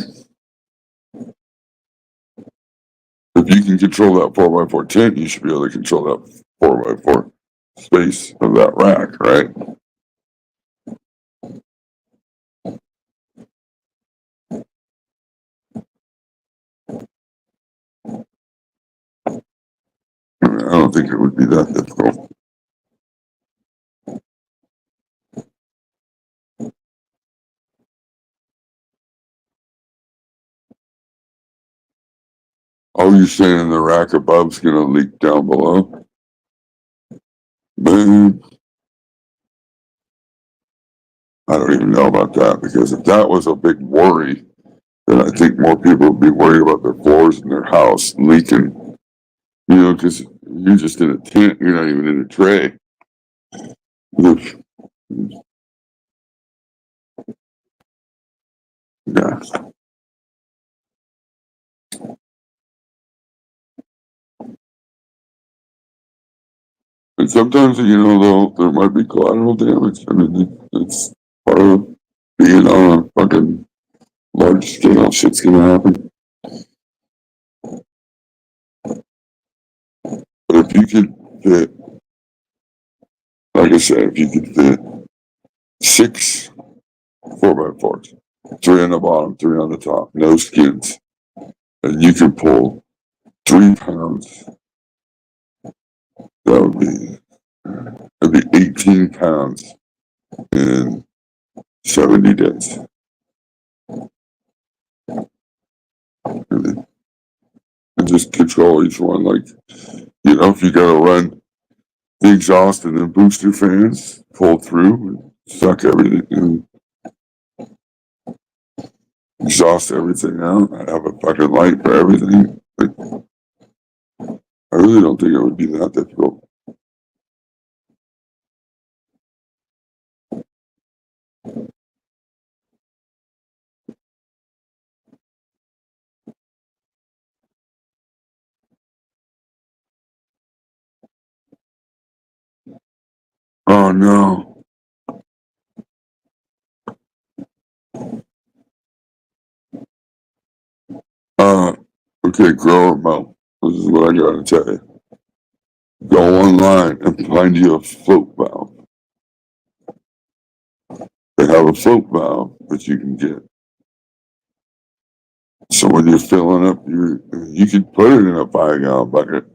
If you can control that 4x4 tent, you should be able to control that 4x4 space of that rack, right? I mean, I don't think it would be that difficult. Oh, you're saying the rack above's going to leak down below? Man, I don't even know about that because if that was a big worry, then I think more people would be worried about their floors in their house leaking. You know, because you're just in a tent, you're not even in a tray. Yeah. And sometimes, though, there might be collateral damage. I mean, it's part of being on a fucking large scale. Shit's gonna happen. But if you could fit, like I said, if you could fit 6 4x4s, 3 on the bottom, 3 on the top, no skins, and you can pull 3 pounds, that would be, that'd be 18 pounds in 70 days. And and just control each one. Like, if you gotta run the exhaust and then booster fans, pull through, and suck everything and exhaust everything out. I have a fucking light for everything. Like, I really don't think it would be that difficult. Oh no. Uh, okay, grower mount. This is what I gotta tell you. Go online and find you a float valve. They have a float valve that you can get. So when you're filling up you can put it in a 5-gallon bucket.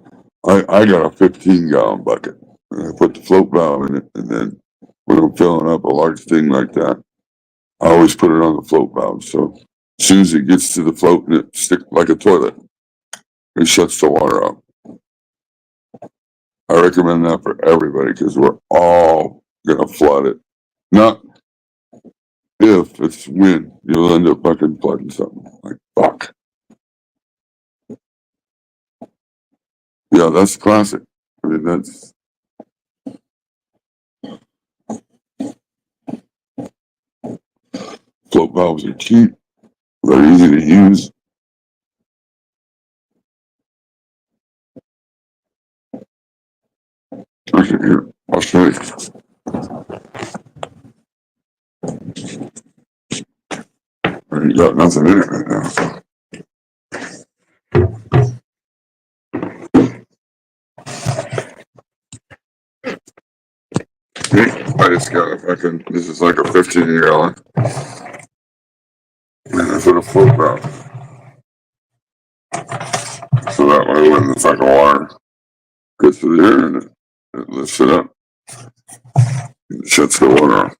I got a 15-gallon bucket. And I put the float valve in it, and then when I'm filling up a large thing like that, I always put it on the float valve. So as soon as it gets to the float and it sticks like a toilet, it shuts the water off. I recommend that for everybody because we're all gonna flood it. Not if, it's when you'll end up fucking flooding something. Like fuck. Yeah, that's classic. I mean, that's float valves are cheap. They're easy to use. Okay, here, I'll show you. You got nothing in it right now. I just got a fucking, this is like a 15-gallon. And I put a float valve. So that way when the fucking water gets to the air and it lifts it up, it shuts the water off.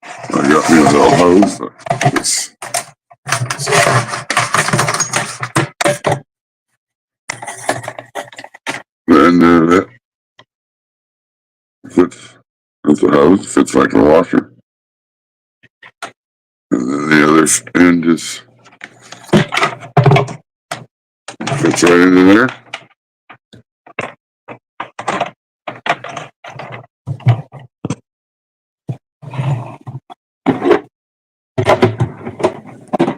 I got me a little hose. It's, the end of it fits, it's a hose, fits like a washer. And then the other end just fits right into there.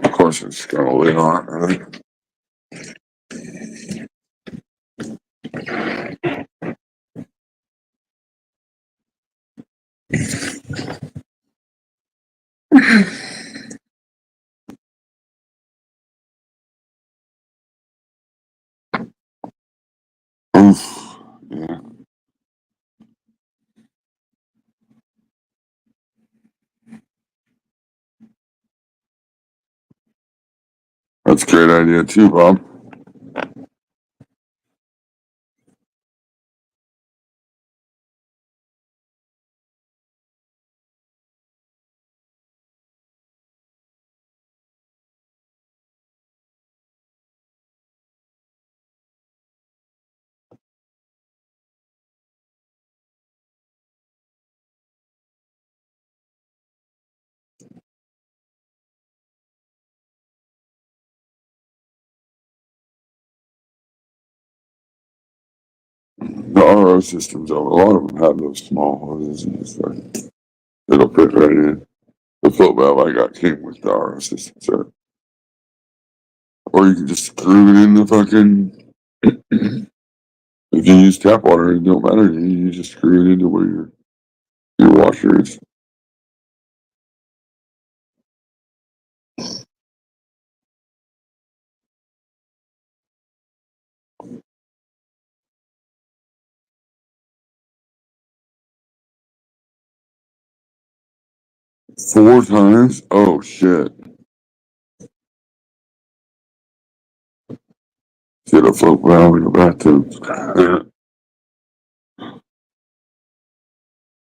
Of course, it's got a lid on it, right? Oof. Yeah, that's a great idea too, Bob. The RO systems, a lot of them have those small hoses and it's like, it'll fit right in. The float valve I got came with the RO system, so. Or you can just screw it in the fucking, if you use tap water, it don't matter. You just screw it into where your washer is. Four times? Oh shit. Get a float valve in the bathtub.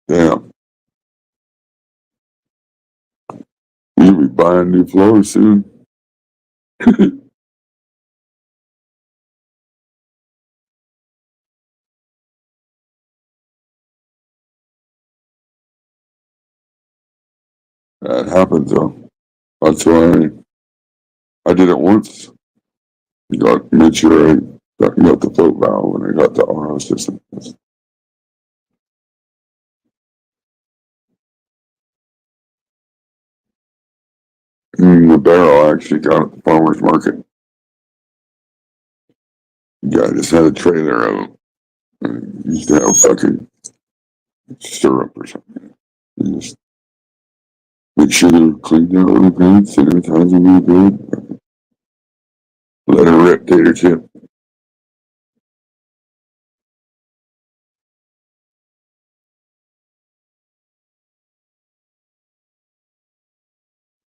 Damn. You'll be buying new floors soon. That happens though. That's why I did it once. Made sure I got the float valve and I got the RO system. The barrel I actually got at the farmer's market. The guy just had a trailer of them. And he used to have fucking syrup or something. You just make sure they're cleaned out really good, sanitize them really good. Let her rip tater chip.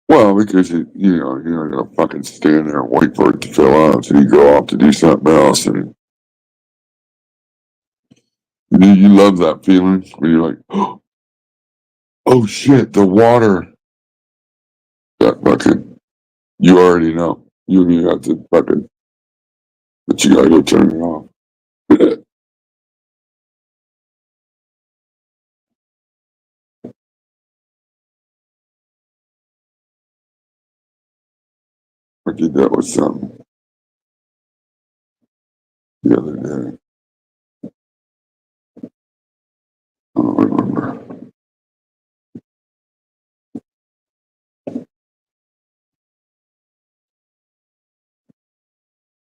Well, because you're not gonna fucking stand there and wait for it to fill out, so you go off to do something else, and you love that feeling when you're like, oh shit, the water. That fucking, you already know. You have to fucking, but you gotta go turn it off. I did that with something the other day. I don't remember.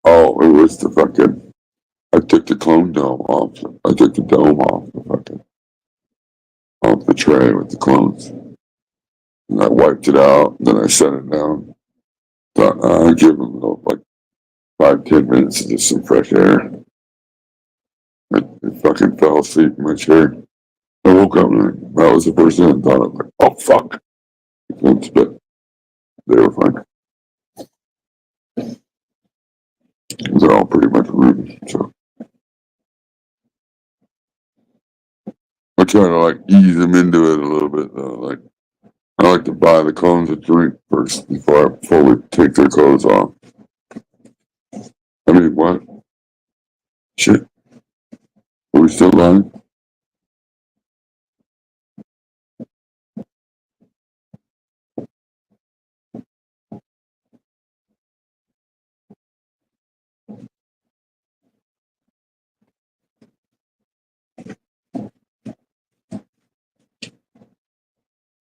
Oh, it was the fucking, I took the clone dome off. I took the dome off the fucking, off the tray with the clones. And I wiped it out, then I set it down. Thought, I give them like 5, 10 minutes of just some fresh air. I fucking fell asleep in my chair. I woke up and that was the first thing I thought of. Like, oh fuck. But they were fine. They're all pretty much rooted. So I try to like ease them into it a little bit though. Like I like to buy the cones a drink first before I fully take their clothes off. I mean, what? Shit. Are we still live?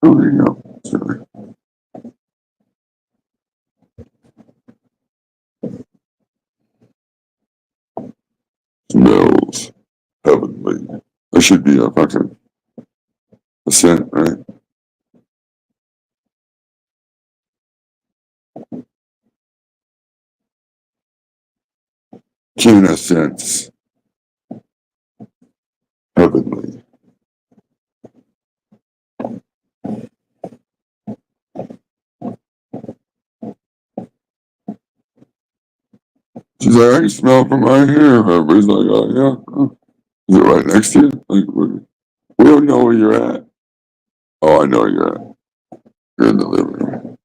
Oh, there you go. Sorry. Smells heavenly. There should be a fucking a scent, right? Canna scents. Heavenly. She's like, I can smell from right here. Everybody's like, oh, yeah. Huh. Is it right next to you? Like, we don't know where you're at. Oh, I know where you're at. You're in the living room.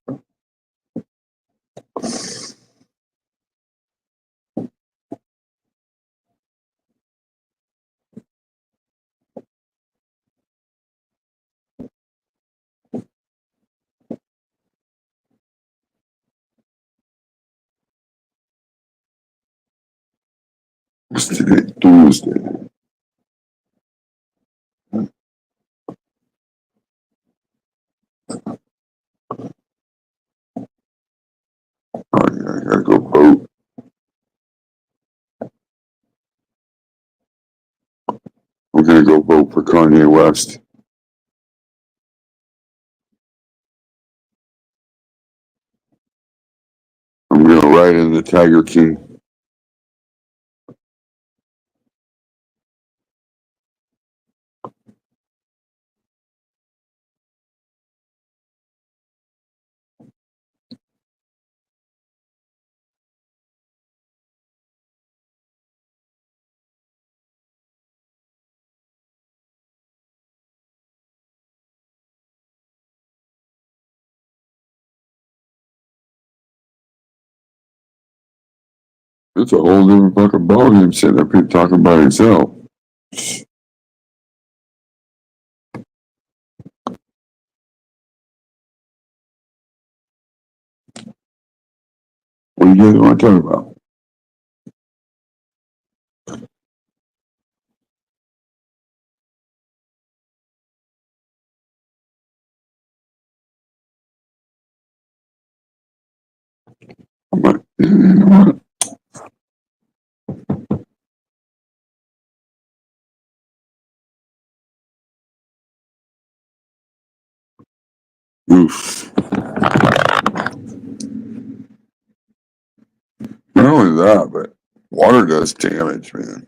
It's today, Tuesday. Oh, yeah, I gotta go vote. We're gonna go vote for Kanye West. I'm gonna write in the Tiger King. It's a whole different fucking ballgame sitting up here talking by himself. you guys want to talk about? I'm like, you know what? Oof. Not only that, but water does damage, man.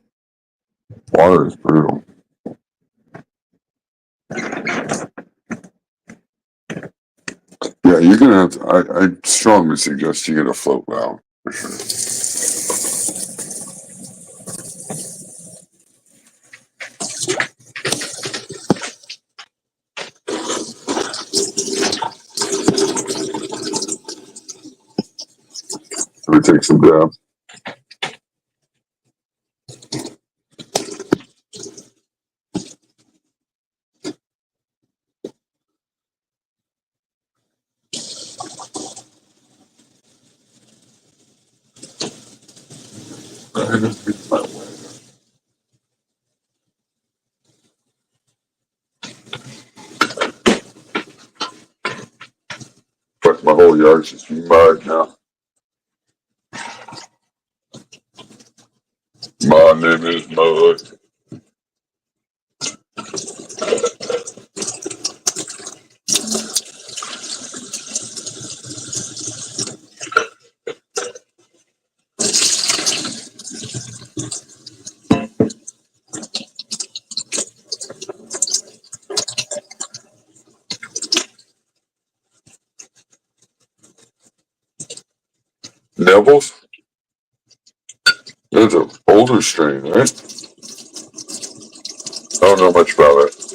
Water is brutal. Yeah, you're gonna have to. I strongly suggest you get a float valve for sure. Let me take some dabs. But my whole yard's just mud now. My name is Mud. Neville's? That's an older strain, right? I don't know much about it.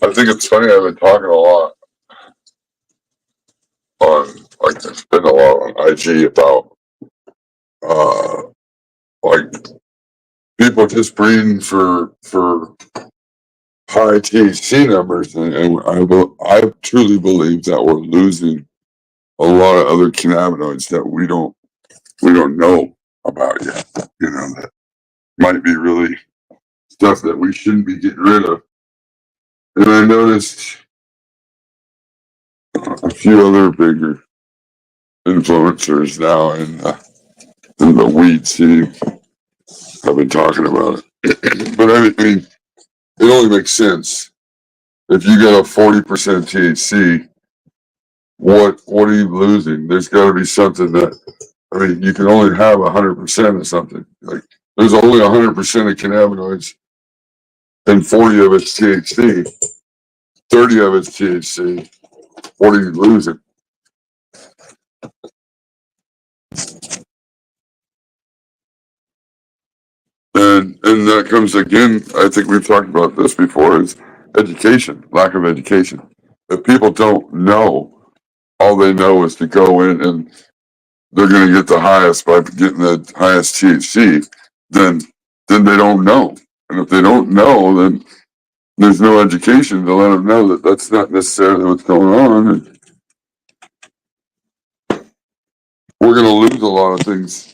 I think it's funny. I've been talking a lot on, like, there's been a lot on IG about, uh, like people just breeding for high THC numbers, and I truly believe that we're losing a lot of other cannabinoids that we don't know about yet. You know, that might be really stuff that we shouldn't be getting rid of. And I noticed a few other bigger influencers now in the weed scene have been talking about it. But I mean, it only makes sense if you got a 40% THC. What are you losing? There's got to be something that, I mean, you can only have 100% of something. Like, there's only 100% of cannabinoids, and 40 of it's THC, 30 of it's THC. What are you losing? And that comes again. I think we've talked about this before. Is education, lack of education. If people don't know, all they know is to go in and they're going to get the highest by getting the highest THC. Then they don't know, and if they don't know, then there's no education to let them know that that's not necessarily what's going on. And we're going to lose a lot of things.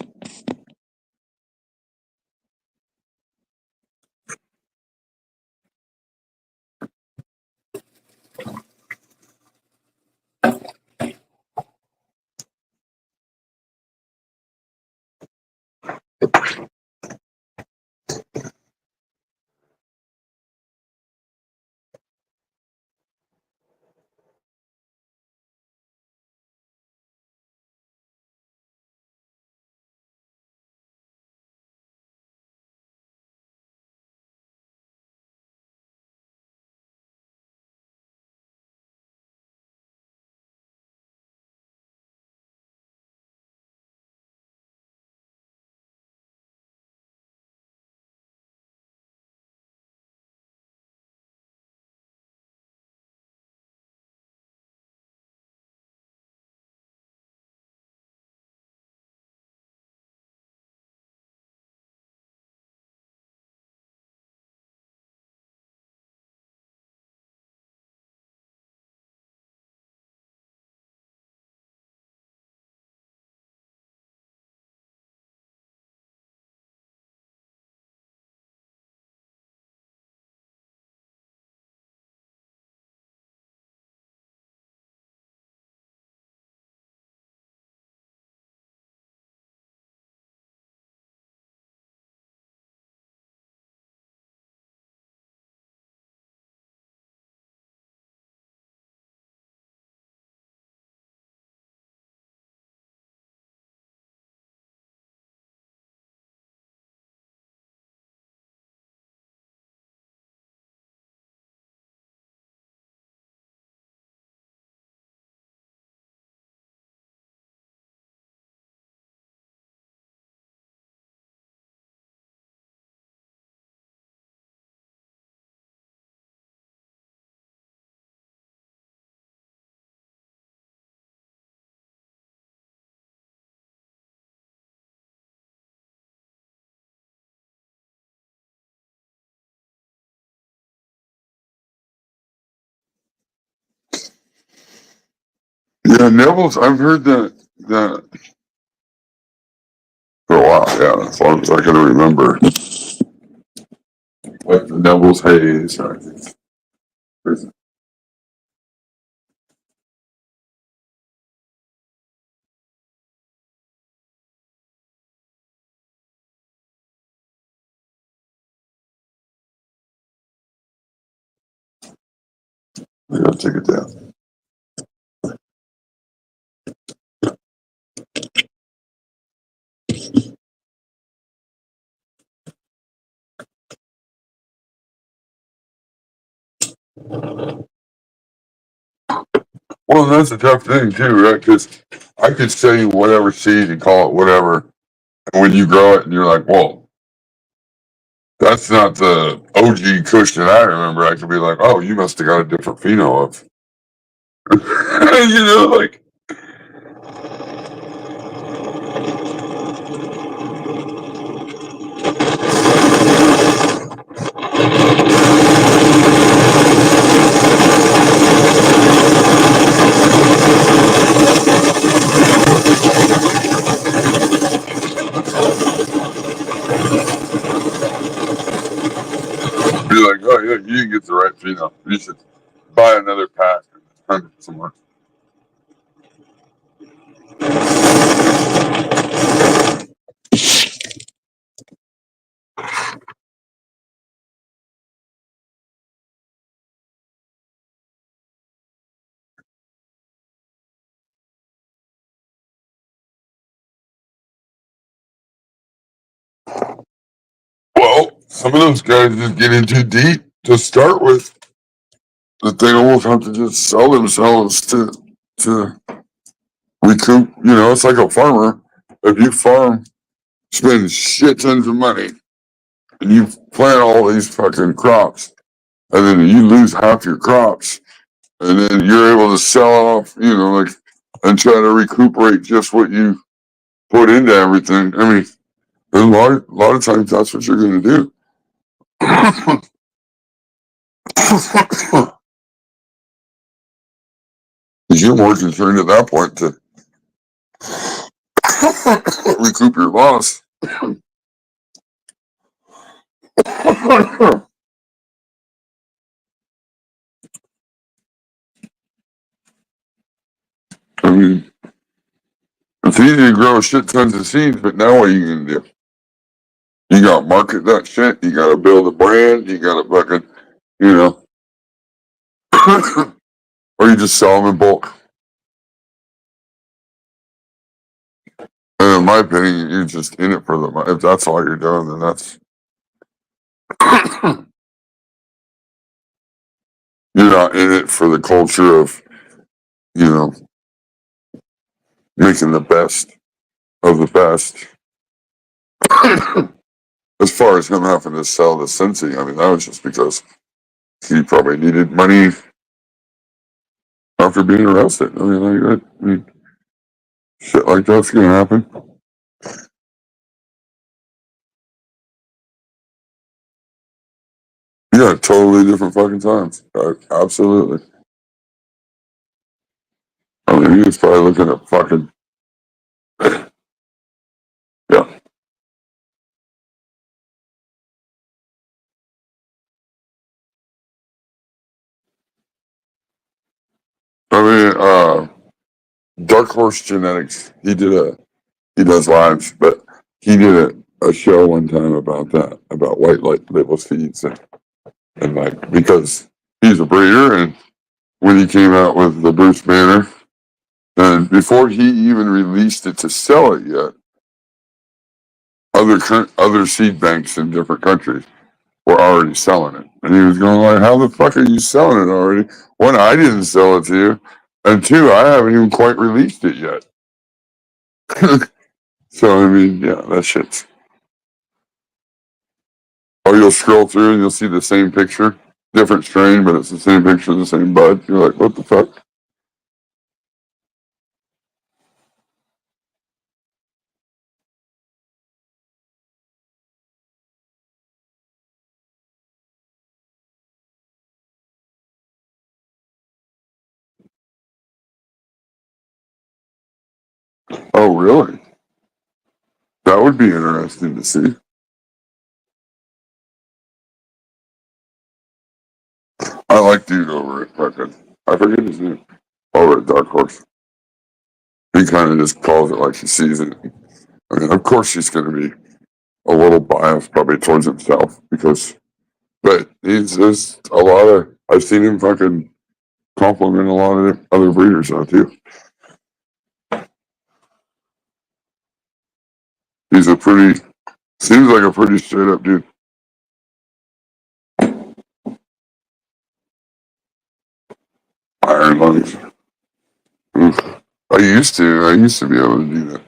Yeah, Neville's. I've heard that for a while. Yeah, as long as I can remember. Like the Neville's Haze. I gotta take it down. Well, that's a tough thing too, right? Because I could say whatever seed and call it whatever, and when you grow it, and you're like, "Whoa, that's not the OG Kush that I remember." I could be like, "Oh, you must have got a different pheno of," you know, like. Be like, "Oh yeah, you didn't get the right pheno. You should buy another pack and hunt it somewhere." Well, some of those guys just get in too deep to start with. That they almost have to just sell themselves to recoup. You know, it's like a farmer. If you farm, spend shit tons of money, and you plant all these fucking crops, and then you lose half your crops, and then you're able to sell off, you know, like, and try to recuperate just what you put into everything. I mean, a lot of times that's what you're going to do. Because you're more concerned at that point to recoup your loss. I mean, it's easy to grow shit tons of seeds, but now what are you going to do? You got to market that shit. You got to build a brand. You got to fucking, you know, or you just sell them in bulk. And in my opinion, you're just in it for the money. If that's all you're doing, then that's you're not in it for the culture of, you know, making the best of the best. As far as him having to sell the Cincy, I mean, that was just because he probably needed money after being arrested. I mean, like, I mean, shit like that's gonna happen. Yeah, totally different fucking times. Absolutely. I mean, he was probably looking at fucking yeah. I mean, Dark Horse Genetics. He does lives, but he did a show one time about that, about white light label feeds and like because he's a breeder and when he came out with the Bruce Banner and before he even released it to sell it yet, other seed banks in different countries were already selling it. And he was going like, how the fuck are you selling it already? One, I didn't sell it to you. And two, I haven't even quite released it yet. So, I mean, yeah, that shit's. Or you'll scroll through and you'll see the same picture, different strain, but it's the same picture, the same bud. You're like, what the fuck? Oh, really? That would be interesting to see. I like dude over at fucking, I forget his name, over at Dark Horse. He kind of just calls it like he sees it. I mean, of course he's going to be a little biased probably towards himself but there's a lot of, I've seen him fucking compliment a lot of other breeders on too. He's seems like a pretty straight up dude. Iron lungs. Oof. I used to be able to do that.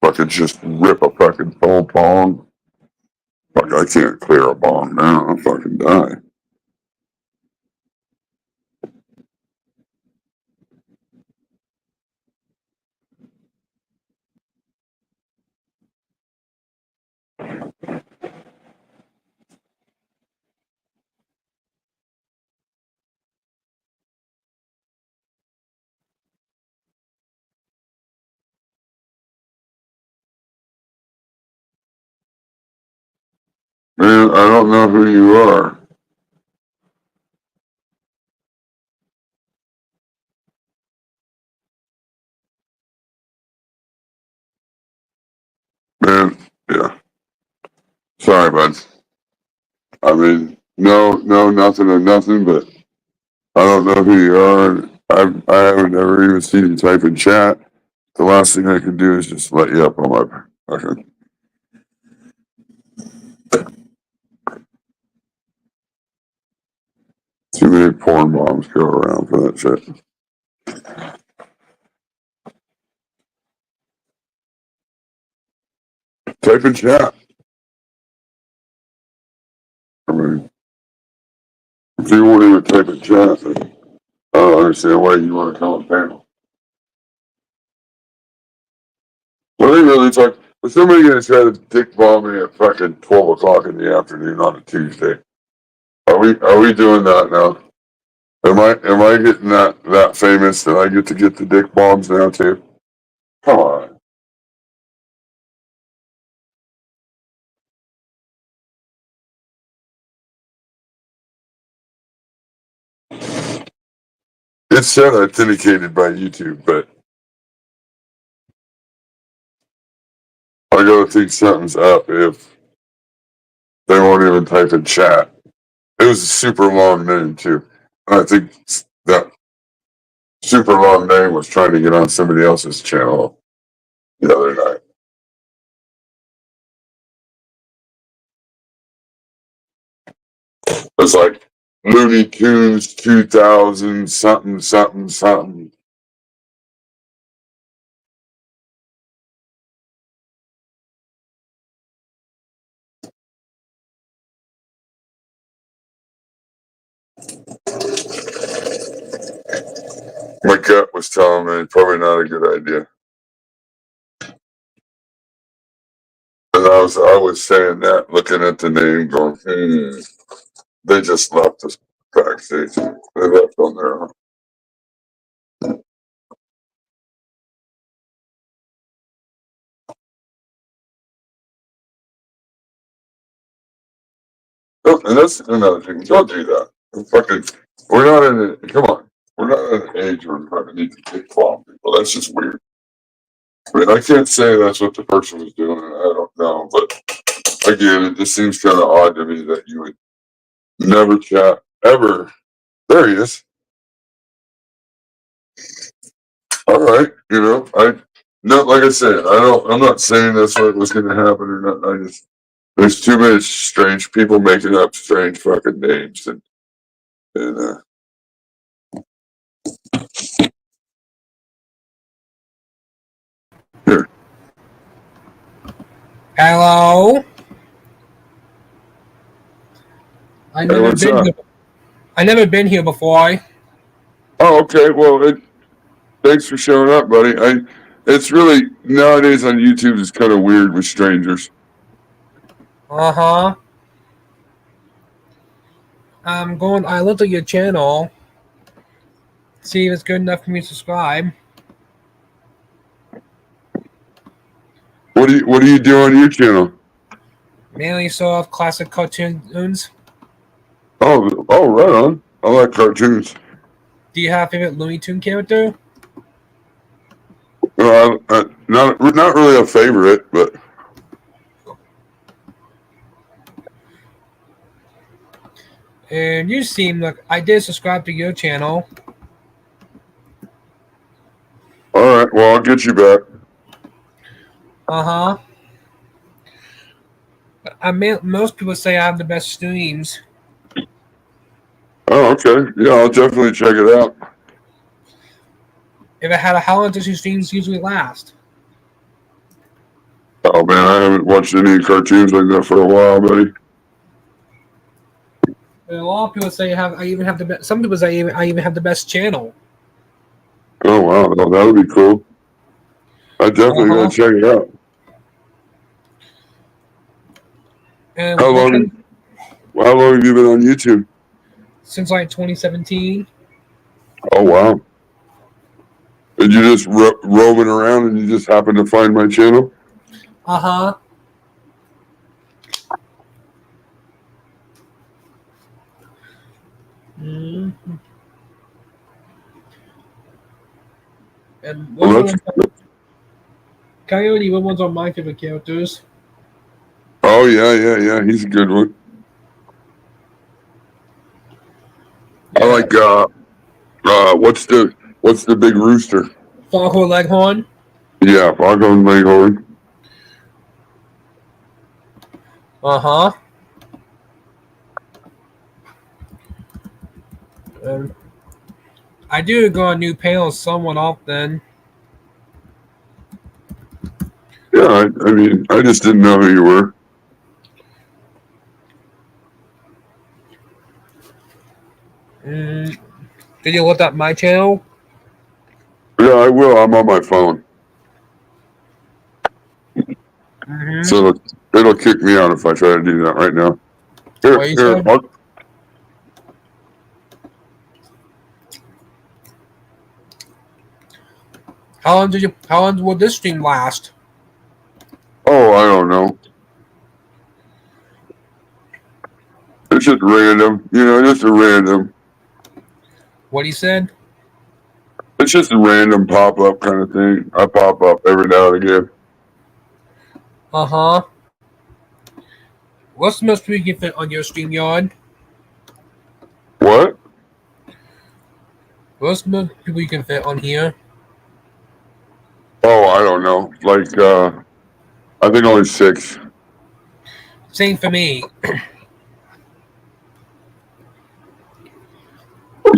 Fucking just rip a fucking full bong. Fuck, I can't clear a bong now. I'll fucking die. Man, I don't know who you are. Man, yeah. Sorry, bud. I mean, no, nothing or nothing, but I don't know who you are. I haven't ever even seen you type in chat. The last thing I can do is just let you up on my fucking. Too many porn bombs go around for that shit. Type in chat. I mean, if you won't even type in chat, then I don't understand why you want to come on panel. What are they really talking? Is somebody going to try to dick bomb me at fucking 12 o'clock in the afternoon on a Tuesday? Are we doing that now? Am I getting that famous that I get to get the dick bombs now too? Come on. It said authenticated by YouTube, but I gotta think something's up if they won't even type in chat. It was a super long name too. I think that super long name was trying to get on somebody else's channel the other night. It was like Looney Tunes 2000 something something something. My gut was telling me probably not a good idea. And I was saying that, looking at the name, going, they just left us backstage. They left on their own. Oh, and that's another thing. Don't do that. Fucking, we're not in a, come on. We're not in an age where we fucking need to kick clown people. That's just weird. I mean, I can't say that's what the person was doing. I don't know. But again, it just seems kind of odd to me that you would never chat ever. There he is. All right. Not like I said, I'm not saying that's what was going to happen or not. There's too many strange people making up strange fucking names. And here. Hello. I never What's been up? here. I never been here before. Oh, okay. Well, thanks for showing up, buddy. It's really nowadays on YouTube. It's kind of weird with strangers. Uh-huh. I looked at your channel. See if it's good enough for me to subscribe. What do you do on your channel? Mainly soft classic cartoons. Oh, right on. I like cartoons. Do you have a favorite Looney Tune character? Not really a favorite, but And you seem like I did subscribe to your channel. all right. Well, I'll get you back. Uh huh. Most people say I have the best streams. Oh, okay. Yeah, I'll definitely check it out. If I had how long does your streams usually last? Oh man, I haven't watched any cartoons like that for a while, buddy. And a lot of people say I even have the best. Some people say I even have the best channel. Oh wow, that would be cool. I definitely Uh-huh. gotta check it out. And How long? How long have you been on YouTube? since like 2017. Oh wow. And you just roaming around and you just happen to find my channel? Uh-huh. Mm-hmm. And Well, Coyote, what ones are my favorite characters? oh yeah. He's a good one. Yeah. I like what's the big rooster? Foghorn Leghorn. Yeah, Foghorn Leghorn. Uh-huh. I do go on new panels somewhat often. Yeah, I mean, I just didn't know who you were. Did you look up my channel? Yeah, I will. I'm on my phone. Mm-hmm. So it'll kick me out if I try to do that right now. Here, How long will this stream last? oh, I don't know. It's just random, just a random. What he said? It's just a random pop up kind of thing. I pop up every now and again. Uh-huh. What's the most people you can fit on your StreamYard? What? What's the most people you can fit on here? Oh, I don't know. Like, I think only 6. Same for me.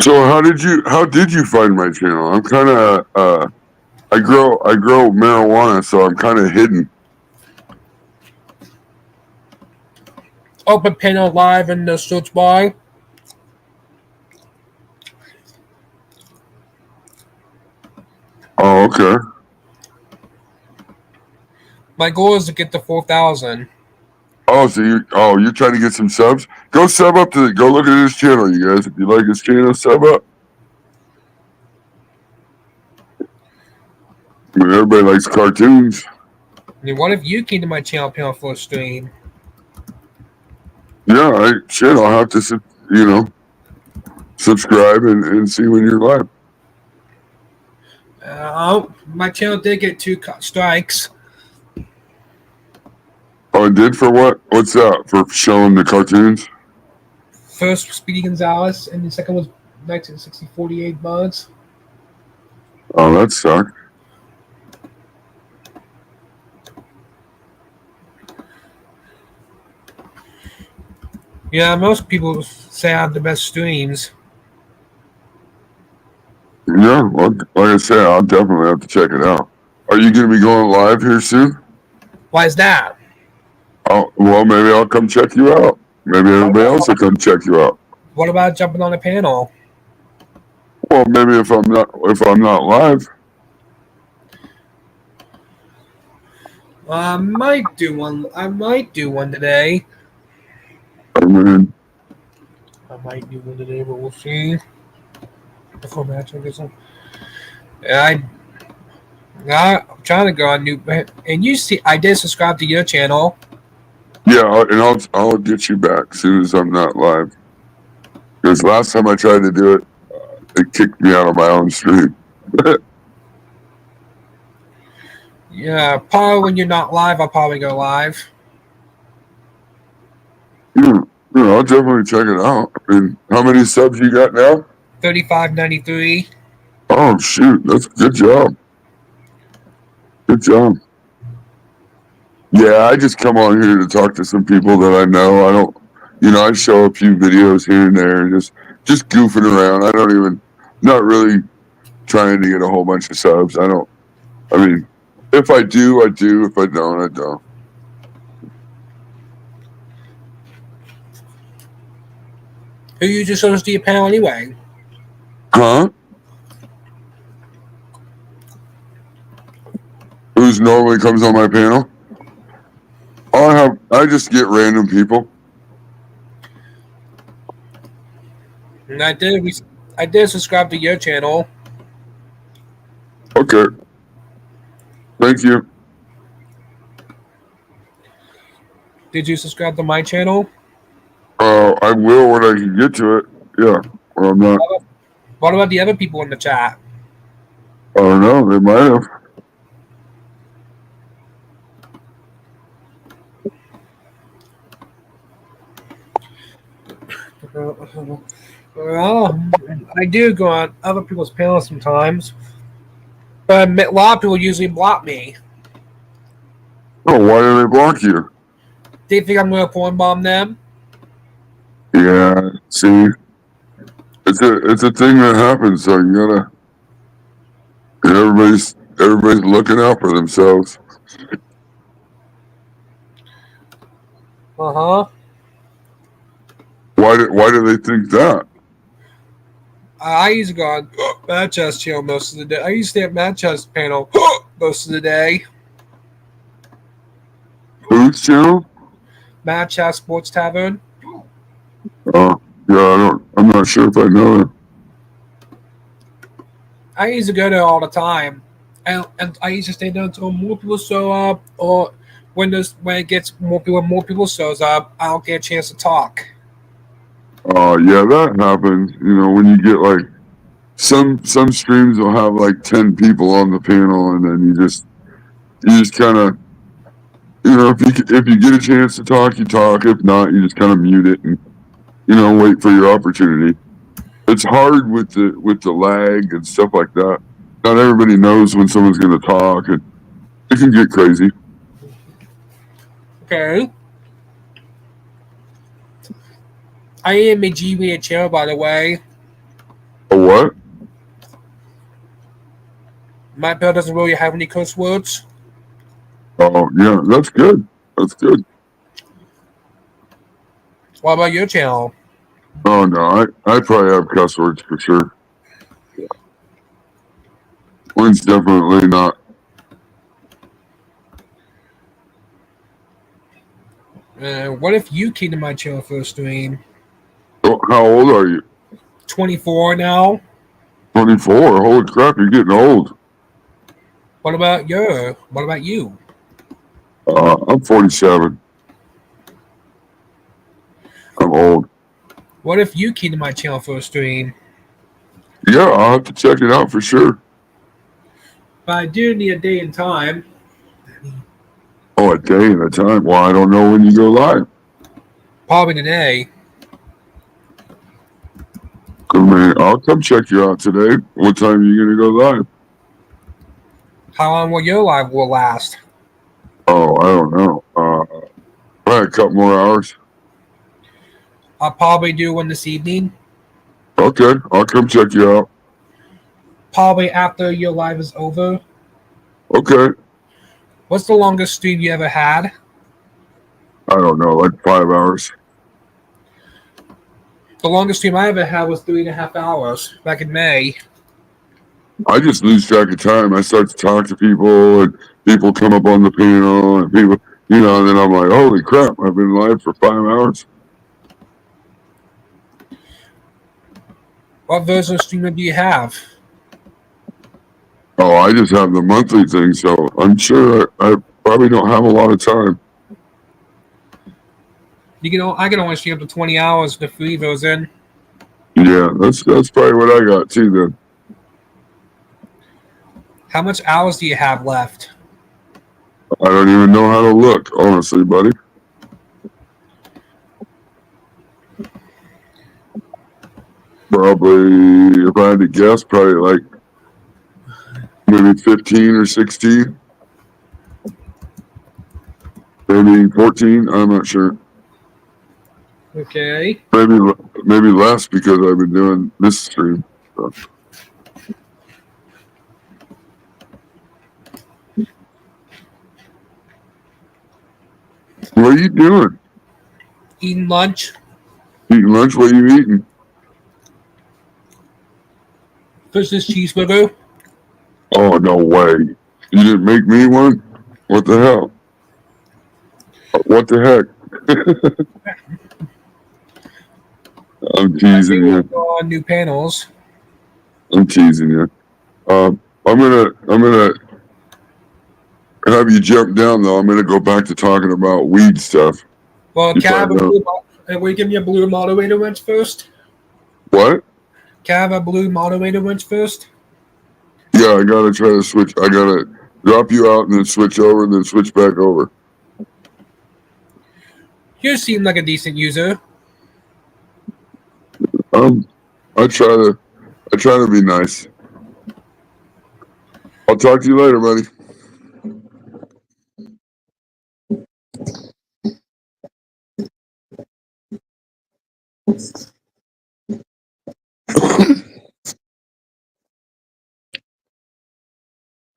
So how did you find my channel? I'm kind of I grow marijuana, so I'm kind of hidden. Open panel live in the search bar. Oh, okay. My goal is to get to 4,000. Oh, so you're trying to get some subs? Go sub up go look at his channel, you guys. If you like his channel, sub up. I mean, everybody likes cartoons. I mean, what if you came to my channel panel for a stream? Yeah, I'll have to subscribe and see when you're live. My channel did get 2 strikes. Oh, it did for what? What's that? For showing the cartoons? First, Speedy Gonzalez, and the second was 1960 48 bugs. Oh, that sucked. Yeah, most people say I have the best streams. Yeah, well, like I said, I'll definitely have to check it out. Are you going to be going live here soon? Why is that? Oh, well, maybe I'll come check you out. Maybe everybody else will come check you out. What about jumping on a panel? Well, maybe if I'm not live. I might do one. I might do one today. I mean, I might do one today, but we'll see. Before match, I guess. I'm trying to go on new, and you see, I did subscribe to your channel. Yeah, and I'll get you back as soon as I'm not live. Because last time I tried to do it, it kicked me out of my own stream. Yeah, probably when you're not live, I'll probably go live. I'll definitely check it out. I mean, how many subs you got now? 35.93. Oh shoot, that's good job. Good job. Yeah, I just come on here to talk to some people that I know. I don't, I show a few videos here and there, just goofing around. I don't even, not really trying to get a whole bunch of subs. I mean, if I do, I do. If I don't, I don't. Who you just host to your panel anyway? Huh? Who's normally comes on my panel? I just get random people. And I did subscribe to your channel. Okay. Thank you. Did you subscribe to my channel? I will when I can get to it. Yeah. Or I'm not. What about the other people in the chat? I don't know. They might have. Well, I do go on other people's panels sometimes, but a lot of people usually block me. Oh, why do they block you? They think I'm going to porn bomb them. Yeah. See, it's a thing that happens. So you gotta. Everybody's looking out for themselves. Uh-huh. Why do they think that? I used to go on Mad Chest channel most of the day. I used to stay at Mad Chest panel most of the day. Whose channel? Mad Chest Sports Tavern. Oh, yeah. I'm not sure if I know it. I used to go there all the time, and I used to stay there until more people show up, or when it gets more people shows up, I don't get a chance to talk. Oh, yeah, that happens. When you get like some streams will have like 10 people on the panel, and then you just kind of, if you get a chance to talk, you talk. If not, you just kind of mute it and wait for your opportunity. It's hard with the lag and stuff like that. Not everybody knows when someone's going to talk, and it can get crazy. Okay. I am a G-rated channel, by the way. A what? My bill doesn't really have any curse words. Oh, yeah, that's good. That's good. What about your channel? Oh, no, I probably have cuss words for sure. Mine's definitely not. What if you came to my channel for a stream? Oh, how old are you? 24 now. 24. Holy crap, you're getting old. What about you? I'm 47. I'm old. What if you came to my channel for a stream? Yeah, I'll have to check it out for sure. But I do need a day and time. Oh, a day and a time. Well, I don't know when you go live. Probably today. I mean, I'll come check you out today. What time are you going to go live? How long will your live will last? Oh, I don't know. Probably a couple more hours. I'll probably do one this evening. Okay, I'll come check you out. Probably after your live is over. Okay. What's the longest stream you ever had? I don't know, like 5 hours. The longest stream I ever had was 3.5 hours back in May. I just lose track of time. I start to talk to people, and people come up on the panel, and people, and then I'm like, holy crap, I've been live for 5 hours. What version of streamer do you have? Oh, I just have the monthly thing, so I'm sure I probably don't have a lot of time. I can only stay up to 20 hours to free those in. Yeah, that's probably what I got too. Then How much hours do you have left? I don't even know how to look, honestly, buddy. Probably, if I had to guess, probably like maybe 15 or 16, maybe 14. I'm not sure. Okay. Maybe less because I've been doing this stream. So. What are you doing? Eating lunch. Eating lunch? What are you eating? Fish this cheeseburger. Oh, no way. You didn't make me one? What the hell? What the heck? I'm teasing you. On new panels. I'm teasing you. I'm gonna have you jump down though. I'm gonna go back to talking about weed stuff. Well, You probably know. will you give me a blue moderator wrench first? What? Can I have a blue moderator wrench first? Yeah, I gotta try to switch. I gotta drop you out and then switch over and then switch back over. You seem like a decent user. Um, I try to be nice. I'll talk to you later, buddy.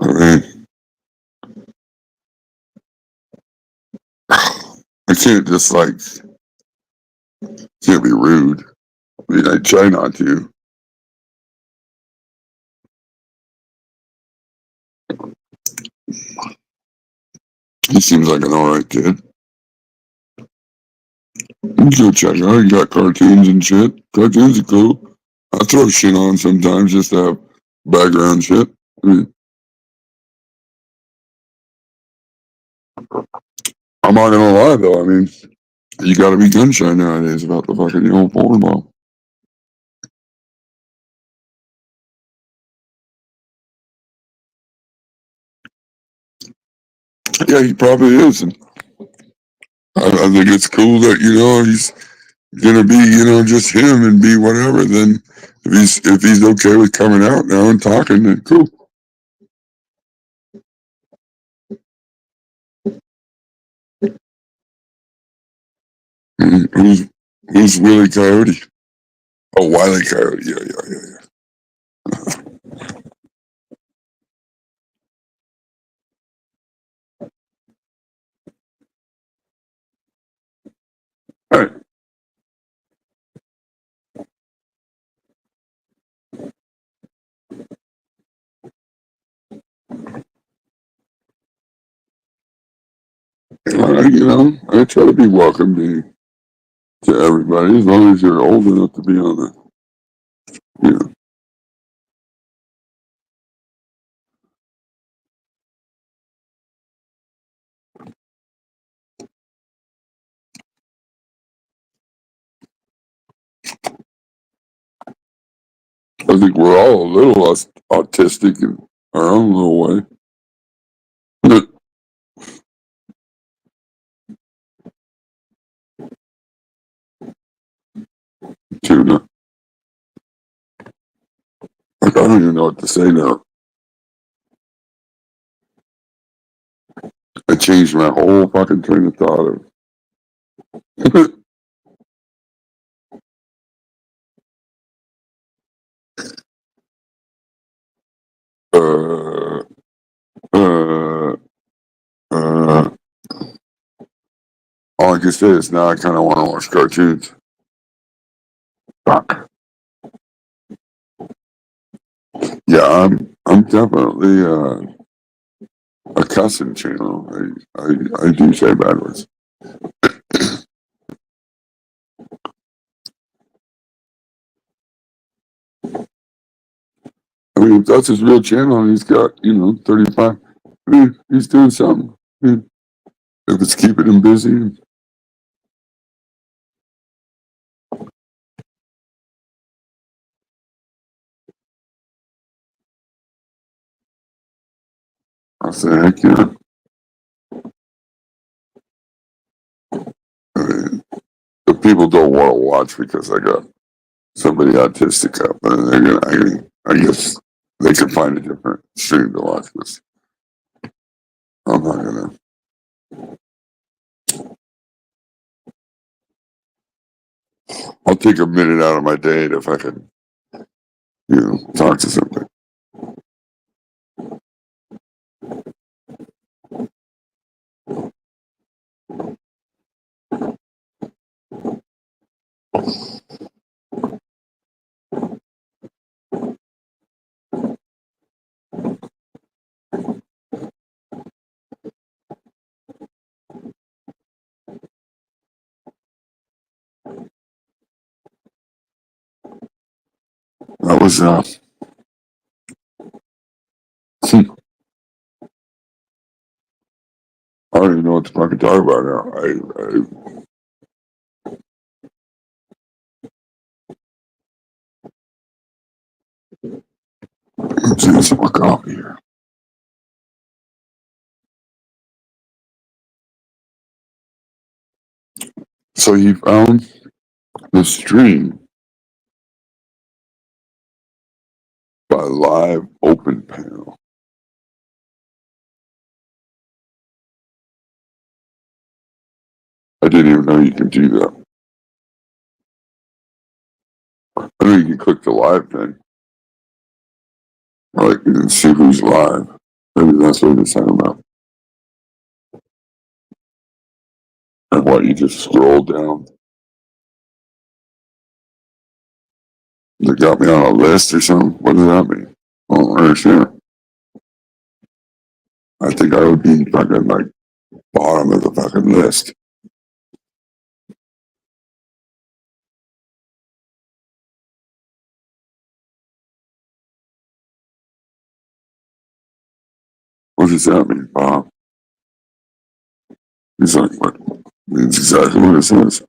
I mean, I can't just like can't be rude. I mean, I try not to. He seems like an alright kid. You go check out. You got cartoons and shit. Cartoons are cool. I throw shit on sometimes just to have background shit. I mean, I'm not gonna lie though. I mean, you gotta be gun shy nowadays about the fucking old porn bomb. Yeah, he probably is. And I think it's cool that, he's gonna be, just him and be whatever. Then if he's okay with coming out now and talking, then cool. Who's Willie Coyote? Oh, Wiley Coyote. Yeah. All right. I try to be welcoming to everybody as long as you're old enough to be on it. Yeah. I think we're all a little autistic in our own little way. Tuna. Like, I don't even know what to say now. I changed my whole fucking train of thought. uh, uh, uh, all I can say is now I kind of want to watch cartoons. Fuck. Yeah, I'm definitely a cussing channel. I do say bad words. I mean, if that's his real channel and he's got, 35, I mean, he's doing something. I mean, if it's keeping him busy, I say, heck yeah. I mean, if people don't want to watch because I got somebody autistic up, then they're gonna, I guess they can find a different stream to watch this. I'm not gonna. I'll take a minute out of my day if I can, talk to somebody. That was I don't even know what to fucking talk about now. I'm getting some more coffee here. So he found the stream by live open panel. I didn't even know you could do that. I know you can click the live thing. Like, you can see who's live. Maybe that's what it's talking about. And what, you just scroll down? They got me on a list or something? What does that mean? I don't understand. I think I would be fucking like bottom of the fucking list. What does that mean, Bob? He's like, what? Means exactly what it says.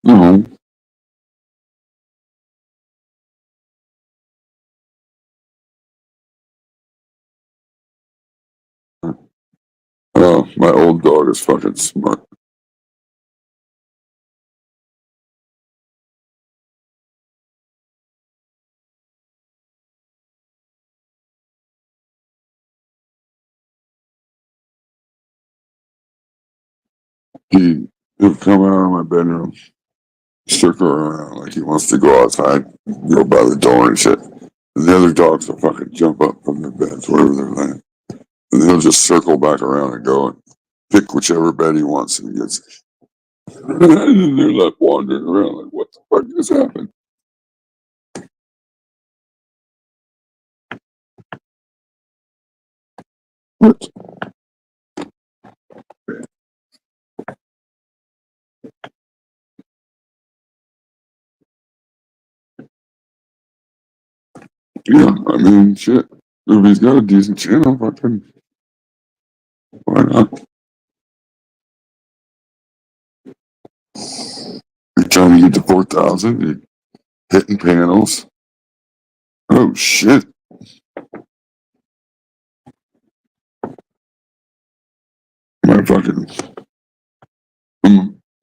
No. My old dog is fucking smart. He'll come out of my bedroom, circle around like he wants to go outside, go by the door and shit. And the other dogs will fucking jump up from their beds, wherever they're laying. And he'll just circle back around and go and pick whichever bed he wants and he gets. And then they're left wandering around like, what the fuck just happened? What? Yeah, I mean, shit. If he's got a decent channel, fucking, why not? You're trying to get to 4,000, you're hitting panels. Oh, shit. My fucking.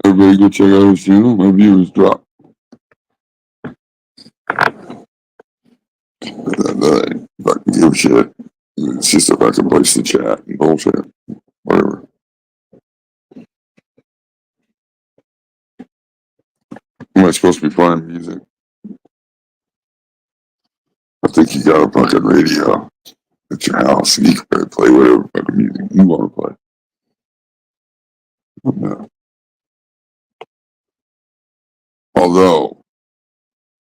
Everybody go check out his channel. My viewers drop. I fucking give a shit. It's just a fucking place to chat and bullshit. Whatever. Am I supposed to be playing music? I think you got a fucking radio at your house and you can play whatever fucking music you want to play. Yeah. Although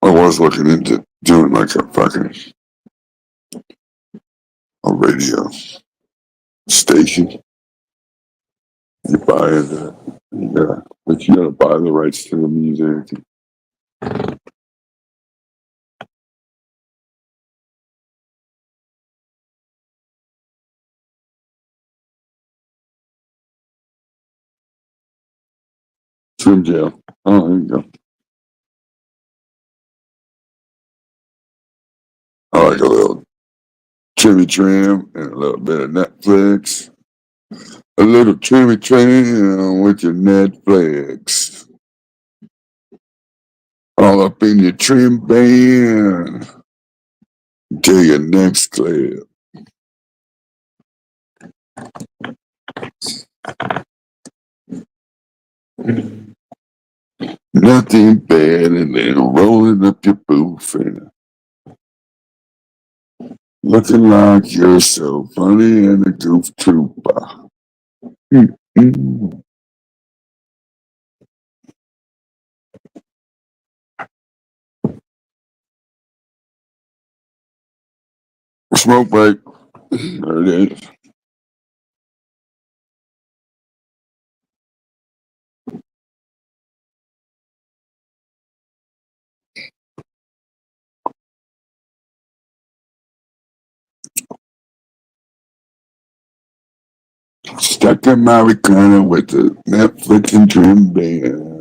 I was looking into doing like a fucking a radio station. You buy it, yeah, but you gotta buy the rights to the music. Trim jail. Oh, there you go. I like a little trimmy trim and a little bit of Netflix. A little trimmy trim with your Netflix. All up in your trim band. Till your next clip. Nothing better than rolling up your booth and looking like you're so funny and a goof trooper. Mm-mm. Smoke break. There it is. Stuck in my recliner with the Netflix and trim band.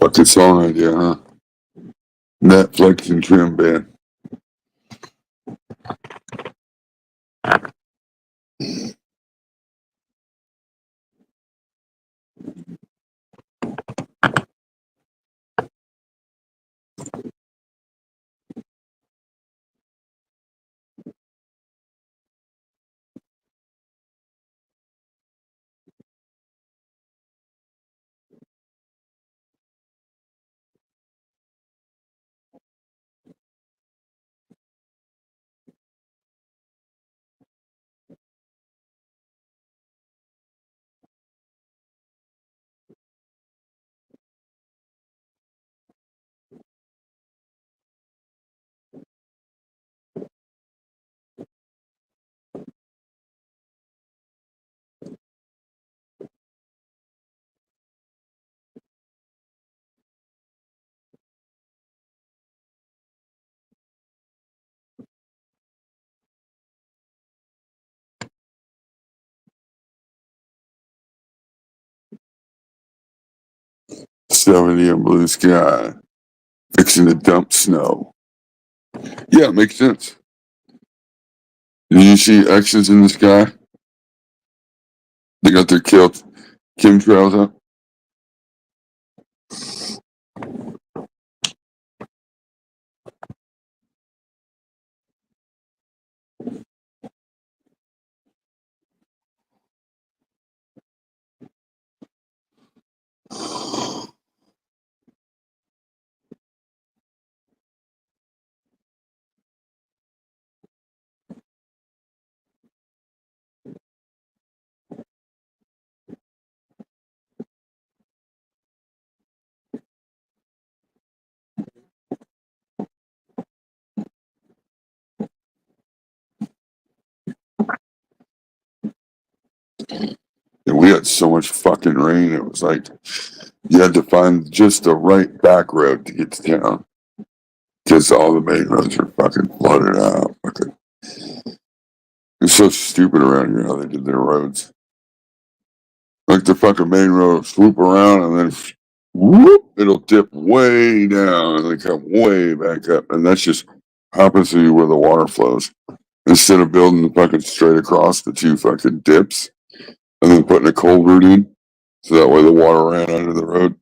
Fucking song idea, huh? Netflix and trim band. '70 and blue sky. Fixing to dump snow. Yeah, it makes sense. Did you see X's in the sky? They got their chemtrails up. And we had so much fucking rain. It was like you had to find just the right back road to get to town because all the main roads are fucking flooded out. Fucking, it's so stupid around here how they did their roads. Like the fucking main road swoop around and then whoop, it'll dip way down and then come way back up. And that's just happens to be where the water flows. Instead of building the fucking straight across the two fucking dips and then putting a culvert in, so that way the water ran under the road.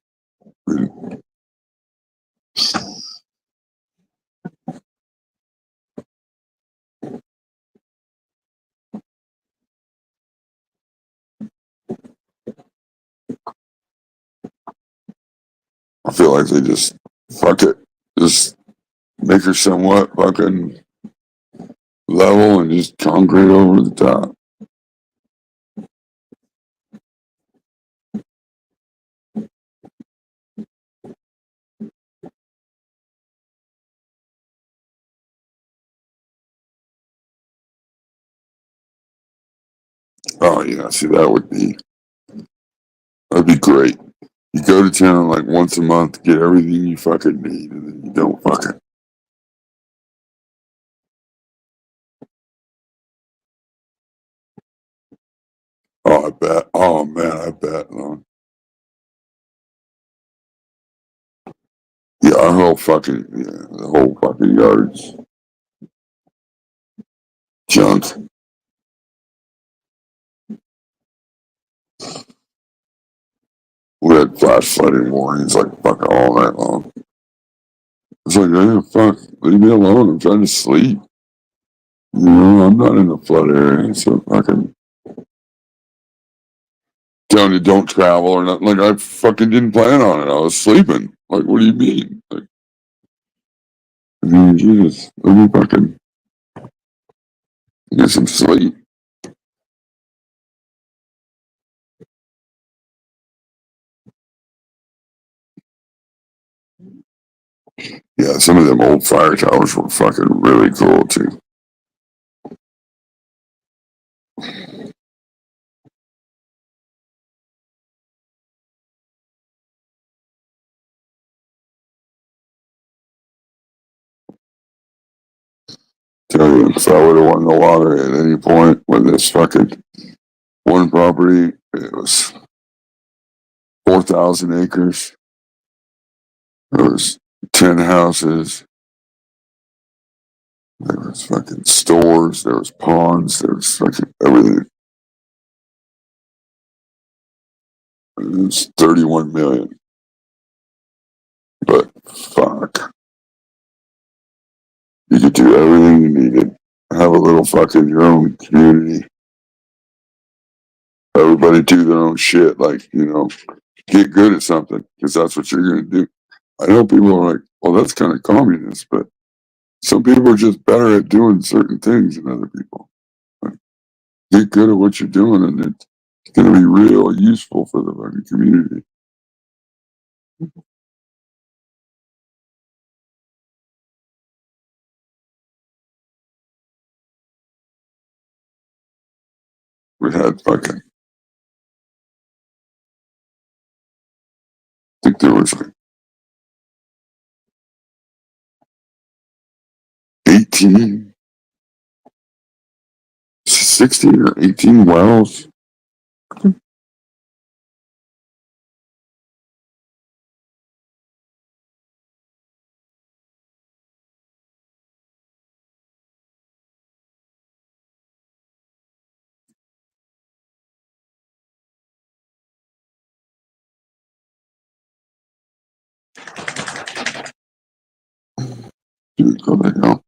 I feel like they just fuck it. Just make her somewhat fucking level and just concrete over the top. Oh yeah, see that'd be great. You go to town like once a month, get everything you fucking need, and then you don't fucking. Oh, I bet. Oh man, I bet. Yeah, our whole fucking the whole fucking yard's junk. We had flash flooding warnings like fucking all night long. It's like, yeah, fuck, leave me alone. I'm trying to sleep. You know, I'm not in the flood area, so fucking telling you don't travel or nothing. Like I fucking didn't plan on it. I was sleeping. Like, what do you mean? Like, I mean, Jesus, let me fucking get some sleep. Yeah, some of them old fire towers were fucking really cool too. Tell you, if I would have won the lottery at any point with this fucking one property, it was 4,000 acres. There was 10 houses. There was fucking stores. There was ponds. There was fucking everything. It was 31 million. But fuck, you could do everything you needed. Have a little fucking your own community. Everybody do their own shit. Like, you know, get good at something because that's what you're going to do. I know people are like, well, that's kind of communist, but some people are just better at doing certain things than other people. Like, get good at what you're doing and it's going to be real useful for the fucking community. We had fucking, I think there was like 18, 16 or 18 wells. Dude, go the hell.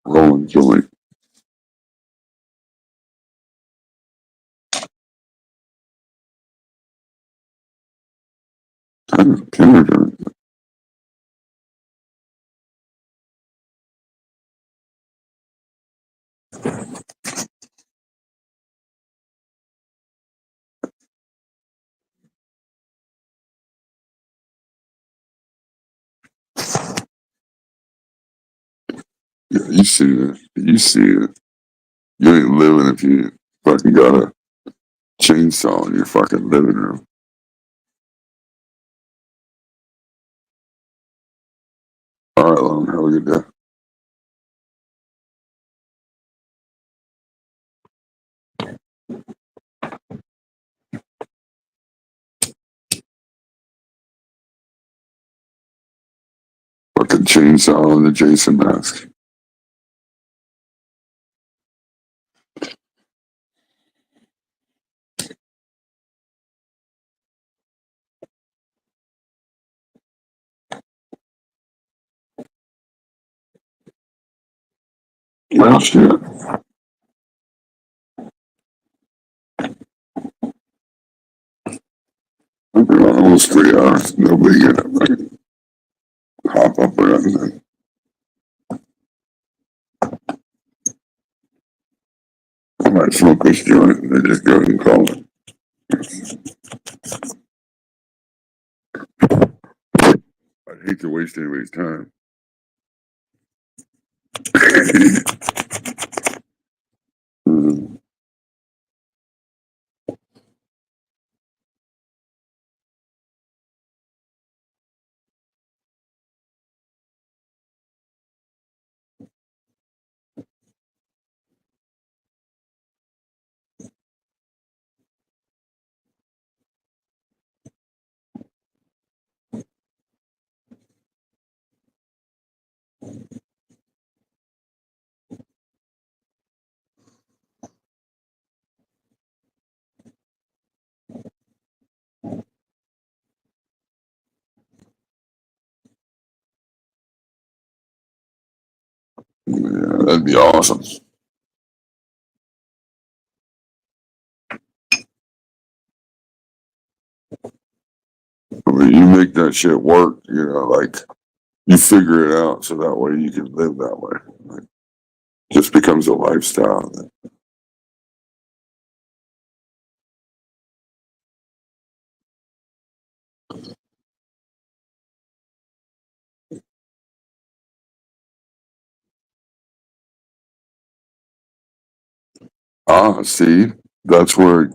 Rolling joint. Canada. Yeah, you see it. You see it. You ain't living if you fucking got a chainsaw in your fucking living room. All right, Lon, have a good day. Fucking chainsaw and the Jason mask. Well, shit. I've been on almost 3 hours. Nobody get up. Like, hop up or anything. I might smoke this joint and then just go ahead and call it. I'd hate to waste anybody's time. Mhm. Yeah, that'd be awesome. I mean, you make that shit work, like you figure it out so that way you can live that way. Like, just becomes a lifestyle. Ah, see, that's where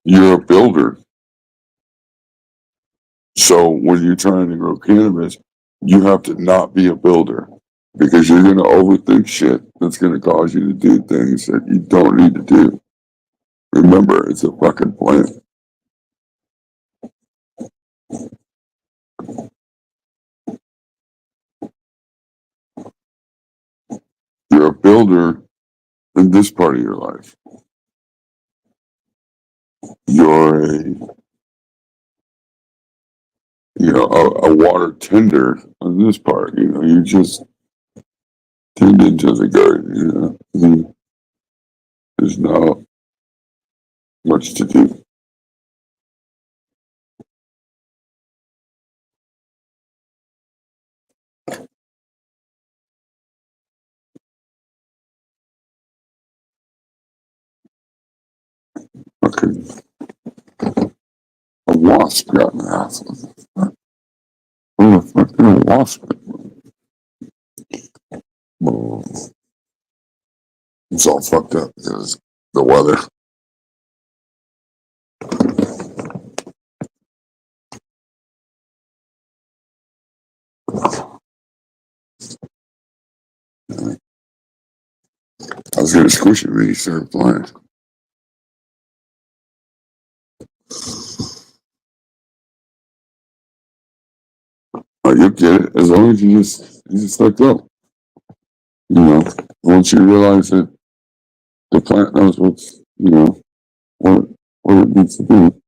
you're a builder. So when you're trying to grow cannabis, you have to not be a builder because you're going to overthink shit that's going to cause you to do things that you don't need to do. Remember, it's a fucking plant. You're a builder in this part of your life. You're a water tender on this part. You just tend into the garden. There's not much to do. Fucking a wasp got in the house. Where the fuck did a wasp? Oh, it's all fucked up because the weather. I was gonna squish it when he started flying. Oh, you'll get it as long as you just let go. Once you realize that the plant knows what what it needs to do,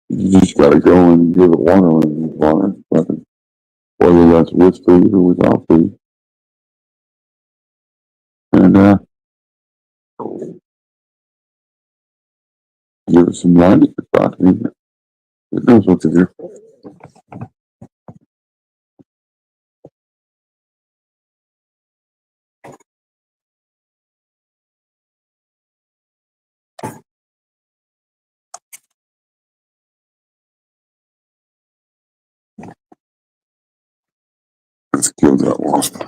you just gotta go and give it water when it needs water. Whether that's with food or without food, and give it some light. It knows what to do. It's Kill that wasp.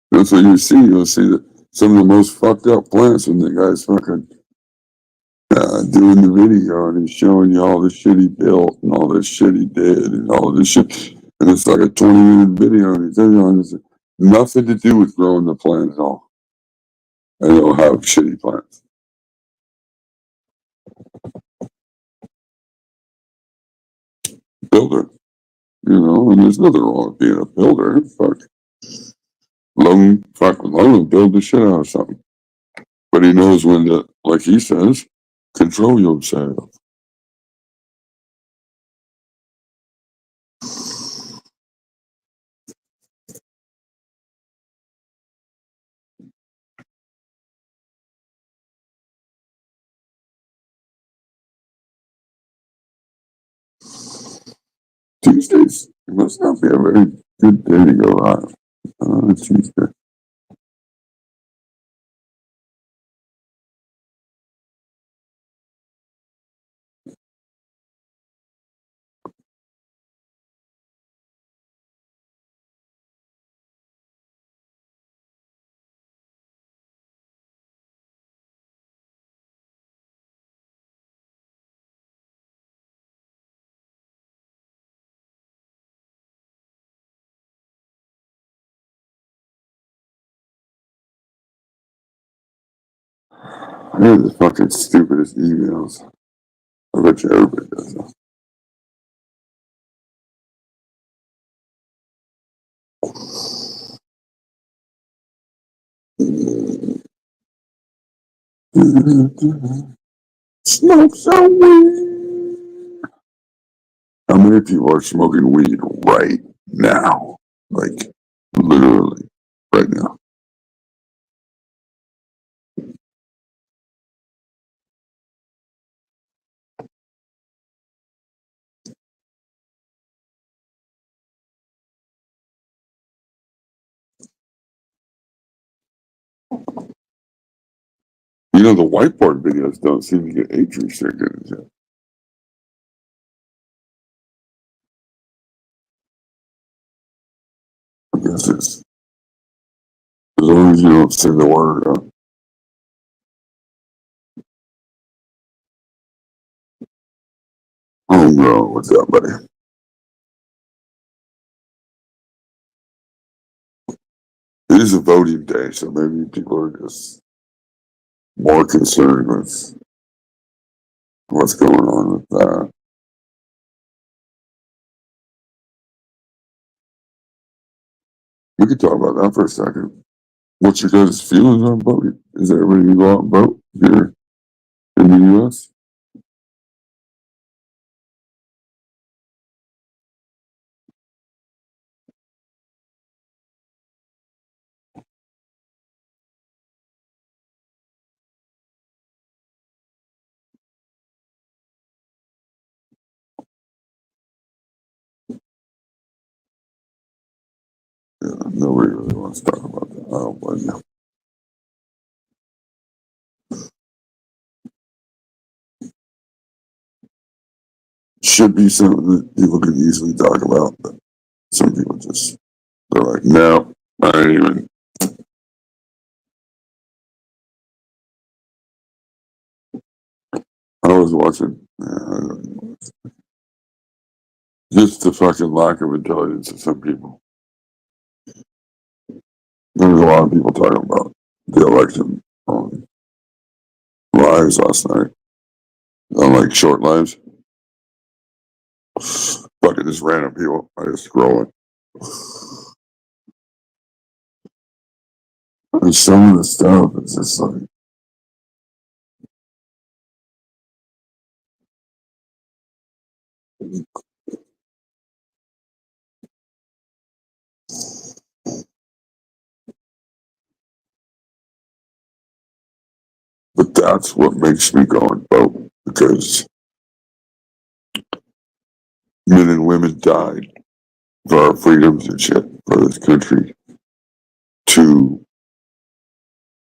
That's what you see. You'll see that some of the most fucked up plants when the guy's fucking doing the video and he's showing you all the shit he built and all this shit he did and all this shit. And it's like a 20-minute video and he's it's nothing to do with growing the plant at all. And they'll have shitty plants. Builder. You know, and there's nothing wrong with being a builder. Loan build the shit out of something. But he knows when to, like he says, control yourself. Tuesdays must not be a very good day to go live. Tuesday. I have the fucking stupidest emails. I bet you everybody does that. Smoke some weed. How many people are smoking weed right now? Like, literally, right now. You know, the whiteboard videos don't seem to get age restricted yet. I guess it's as long as you don't say the word. Oh no, what's up, buddy? It is a voting day, so maybe people are just more concerned with what's going on with that. We could talk about that for a second. What's your guys' feelings on voting? Is everybody gonna go out and vote here in the U.S.? Yeah, nobody really wants to talk about that. I don't blame you. Should be something that people can easily talk about, but some people just, they're like, no, I ain't even. I was watching, just the fucking lack of intelligence of some people. There was a lot of people talking about the election on lives last night, on like short lives. Fucking just random people. I just scroll it. And some of the stuff is just like, but that's what makes me go and vote, because men and women died for our freedoms and shit for this country, to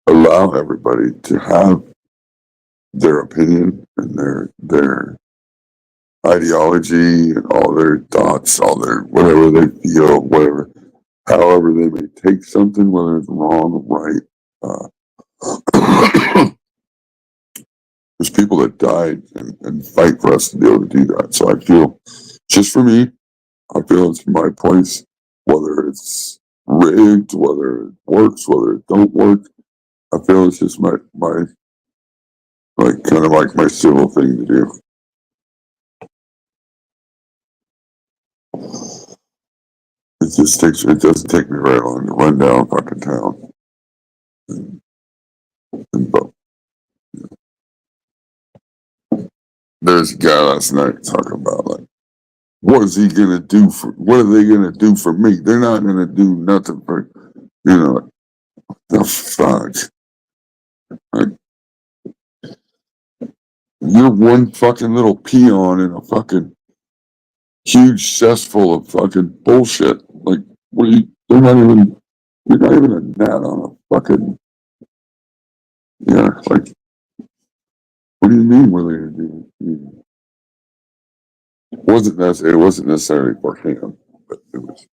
allow everybody to have their opinion and their ideology and all their thoughts, all their whatever they feel, whatever, however they may take something, whether it's wrong or right. There's people that died and fight for us to be able to do that. So I feel, just for me, I feel it's my place, whether it's rigged, whether it works, whether it don't work. I feel it's just my like kind of like my civil thing to do. It doesn't take me very long to run down fucking town and vote. There's a guy last night talking about like, what are they gonna do for me? They're not gonna do nothing for, the fuck. Like, you're one fucking little peon in a fucking huge cesspool of fucking bullshit. Like, you're not even a gnat on a fucking, like, what do you mean what are they gonna do? It wasn't necessarily for him, but it was.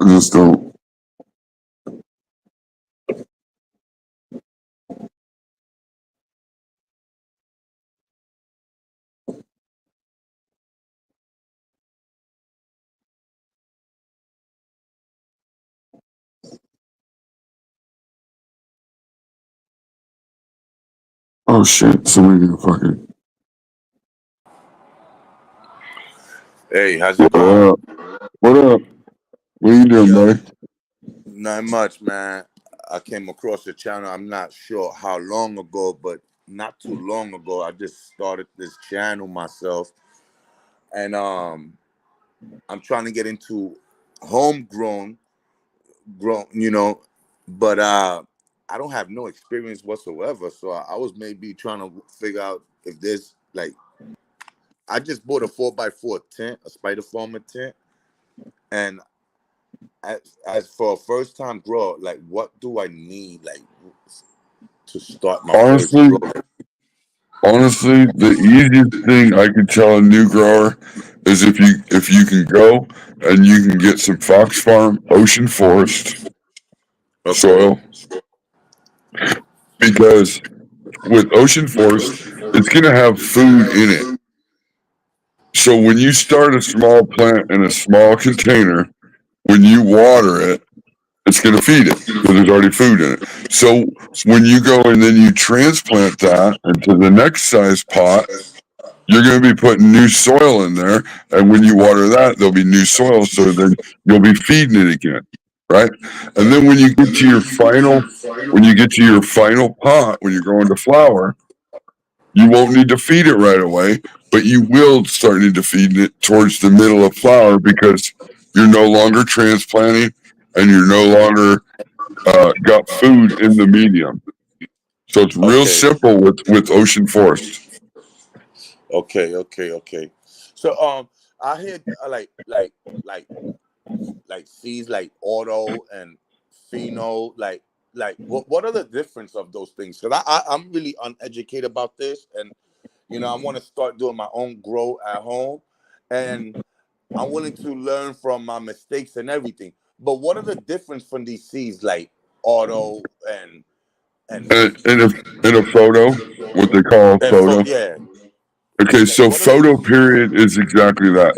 I just don't. Oh shit! Somebody gonna fucking. Hey, how's it What going? up? What up? What are you doing, buddy? Not much, man. I came across your channel. I'm not sure how long ago, but not too long ago, I just started this channel myself, and I'm trying to get into homegrown, but I don't have no experience whatsoever. So I was maybe trying to figure out if there's like, I just bought a 4x4 tent, a spider farmer tent, and as for a first time grower, like what do I need like to start my first grow? Honestly, the easiest thing I could tell a new grower is if you can go and you can get some Fox Farm Ocean Forest soil, because with Ocean Forest, it's gonna have food in it. So when you start a small plant in a small container, when you water it, it's going to feed it because there's already food in it. So when you go and then you transplant that into the next size pot, you're going to be putting new soil in there. And when you water that, there'll be new soil. So then you'll be feeding it again. Right. And then when you get to your final pot, when you're going to flower, you won't need to feed it right away, but you will start need to feed it towards the middle of flower because you're no longer transplanting and you're no longer got food in the medium. So it's real simple with Ocean Forest. Okay. So I heard like seeds like auto and pheno, like what are the difference of those things? Because I'm really uneducated about this, and I want to start doing my own grow at home, and I'm willing to learn from my mistakes and everything. But what are the difference from these seeds like auto and In a photo, what they call a photo. yeah. Okay, Like so what are the photo period is exactly that.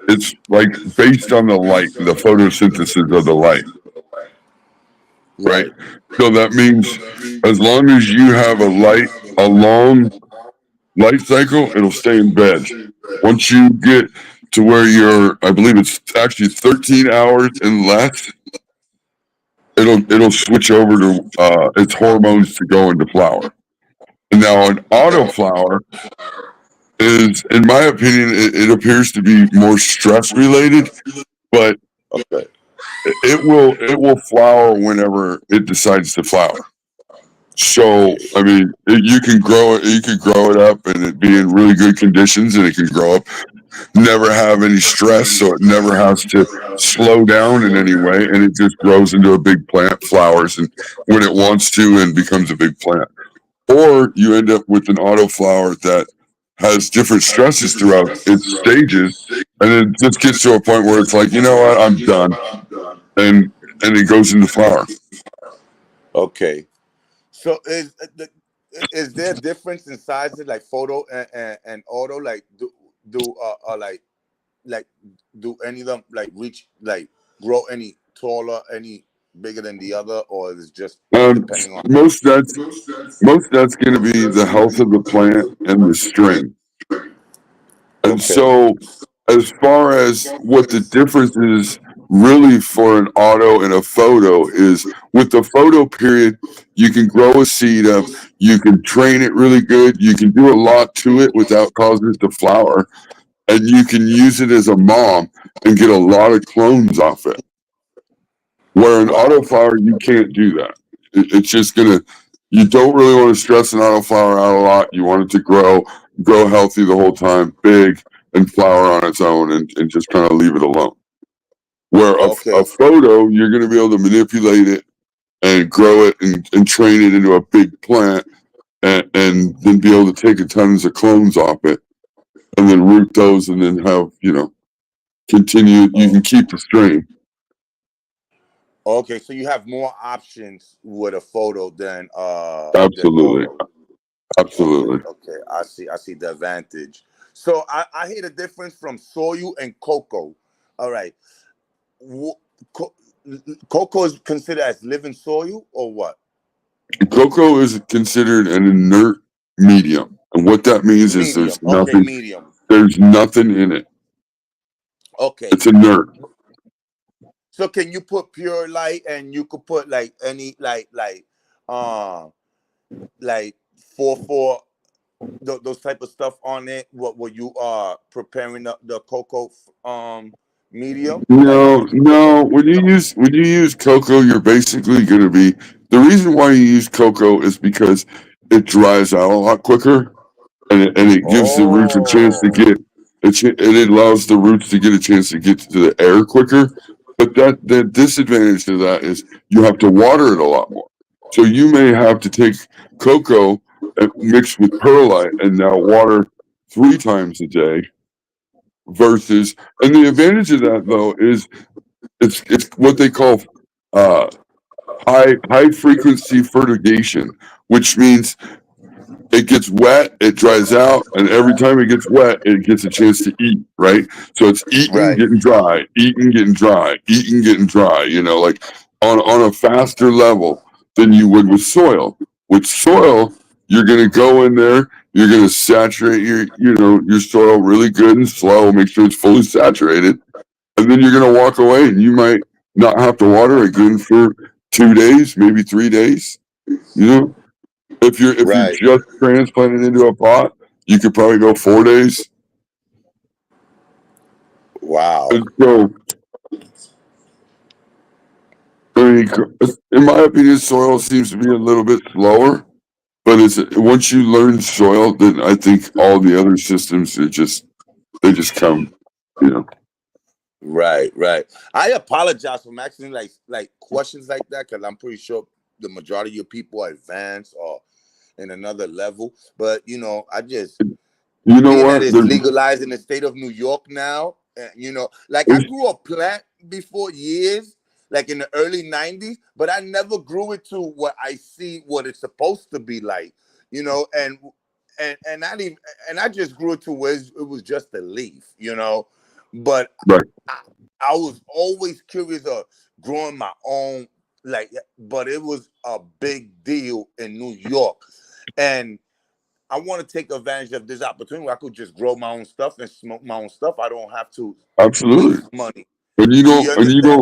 It's like based on the light, the photosynthesis of the light, right? right? So that means as long as you have a long light cycle, it'll stay in bed. Once you get to where I believe it's actually 13 hours and less, it'll switch over to its hormones to go into flower. And now an auto flower is, in my opinion, it appears to be more stress related, but Okay. it will flower whenever it decides to flower. So, I mean, you can grow it. You can grow it up, and it be in really good conditions, and it can grow up, never have any stress, so it never has to slow down in any way, and it just grows into a big plant, flowers, and when it wants to, and becomes a big plant. Or you end up with an autoflower that has different stresses throughout its stages, and it just gets to a point where it's like, you know what, I'm done, and it goes into flower. Okay. So is there a difference in sizes like photo and auto? Like do like do any of them like reach like grow any taller, any bigger than the other, or is it just Um, depending on? most that's most that's going to be the health of the plant and the strain. And Okay. so, as far as what the difference is really for an auto and a photo is with the photo period, you can grow a seed up, you can train it really good, you can do a lot to it without causing it to flower, and you can use it as a mom and get a lot of clones off it. Where an Wow. autoflower, you can't do that. It's just gonna. You don't really want to stress an autoflower out a lot. You want it to grow healthy the whole time, big and flower on its own, and just kind of leave it alone. Where a Okay. photo, you're going to be able to manipulate it and grow it and train it into a big plant, and then be able to take a tons of clones off it, and then root those, and then have continue. You Oh, can keep the strain. okay. So you have more options with a photo than Absolutely, auto. Okay, absolutely. okay. I see the advantage. So I hear the difference from soil and cocoa. All right. Wh- co- Cocoa is considered as living soil or what? Cocoa is considered an inert medium, and what that means is Medium. Okay, medium. there's nothing in it. Okay. It's inert. So can you put pure light and you could put like any uh like four those type of stuff on it? What were you preparing the cocoa medium? Like how No, would you prepare? no. When you use cocoa, you're basically going to be the reason why you use cocoa is because it dries out a lot quicker, and it gives the roots a chance to Oh, get and it allows the roots to get a chance to get to the air quicker. But that the disadvantage to that is you have to water it a lot more. So you may have to take cocoa and mix with perlite and now water 3 times a day versus. And the advantage of that though is it's what they call uh, high frequency fertigation, which means it gets wet, it dries out, and every time it gets wet, it gets a chance to eat, right? So it's eating, right, getting dry, eating, getting dry, eating, getting dry, like on a faster level than you would with soil. With soil, you're gonna go in there, you're gonna saturate your soil really good and slow, make sure it's fully saturated, and then you're gonna walk away and you might not have to water again for 2 days, maybe 3 days. You know, if you're right. just transplanted into a pot, you could probably go 4 days. Wow. And so, I mean, in my opinion, soil seems to be a little bit slower. But it's once you learn soil, then I think all the other systems they just come, you know. Right, right. I apologize for asking like questions like that because I'm pretty sure the majority of people are advanced or in another level. But I just You know being that what? it's legalized in the state of New York now, like I There's grew a plant before years, like in the early '90s, but I never grew it to what I see what it's supposed to be like, and not even, and I just grew it to where it was just a leaf. But right. I, I was always curious of growing my own, like, but it was a big deal in New York, and I want to take advantage of this opportunity where I could just grow my own stuff and smoke my own stuff. I don't have to Absolutely. waste money. And Do you understand?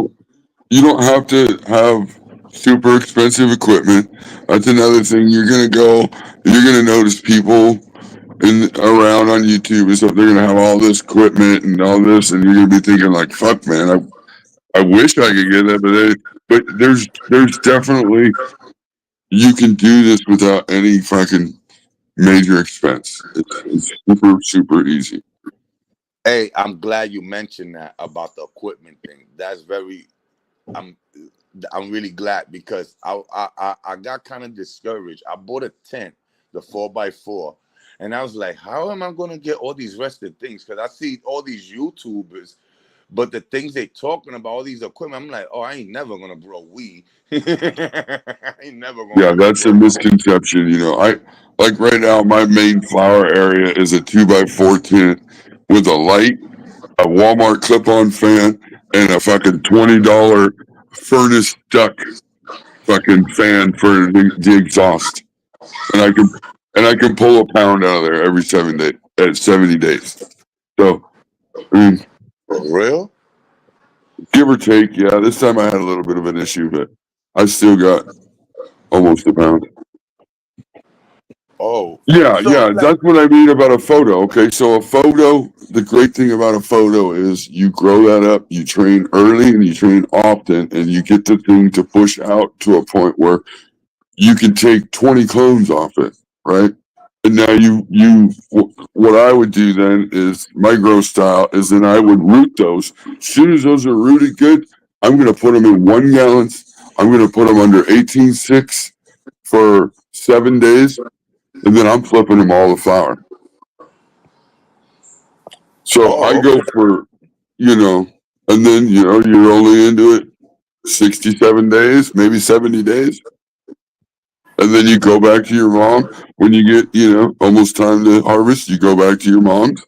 you don't have to have super expensive equipment. That's another thing. You're gonna notice people around on YouTube and stuff. They're gonna have all this equipment and all this, and you're gonna be thinking like, "Fuck, man, I wish I could get that." But there's definitely you can do this without any fucking major expense. It's super, super easy. Hey, I'm glad you mentioned that about the equipment thing. That's very. I'm I'm really glad because I got kind of discouraged. I bought a tent, the 4x4, and I was like, how am I gonna get all these rested things? Because I see all these YouTubers, but the things they talking about, all these equipment, I'm like, oh, I ain't never gonna grow weed. I ain't never gonna Yeah, really that's a grow no. misconception. I like right now. My main flower area is a 2x4 tent with a light, a Walmart clip-on fan, and a fucking $20 furnace duct fucking fan for the exhaust, and I can pull a pound out of there every 7 days at 70 days. So I mean, For real? give or take, yeah. This time I had a little bit of an issue, but I still got almost a pound. Oh, Yeah, so yeah, like, that's what I mean about a photo. Okay, so a photo, the great thing about a photo is you grow that up, you train early and you train often, and you get the thing to push out to a point where you can take 20 clones off it, right? And now what I would do then is my grow style is then I would root those. As soon as those are rooted good, I'm going to put them in 1 gallons. I'm going to put them under 18.6 for 7 days, and then I'm flipping them all to flower. So I oh, go okay. for, and then, you're only into it 67 days, maybe 70 days. And then you go back to your mom when you get, almost time to harvest. You go back to your mom's.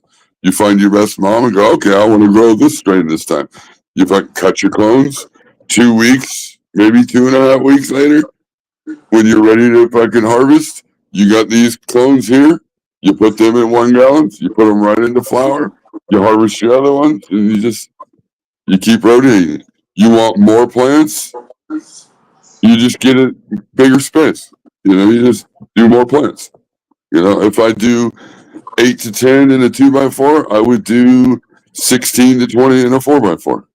You find your best mom and go, okay, I want to grow this strain this time. You fucking cut your clones. 2 weeks, maybe 2.5 weeks later, when you're ready to fucking harvest, you got these clones here. You put them in 1 gallons. You put them right into flower. You harvest your other ones, and you keep rotating. You want more plants? You just get a bigger space. You just do more plants. If I do 8 to 10 in a 2x4, I would do 16 to 20 in a 4x4.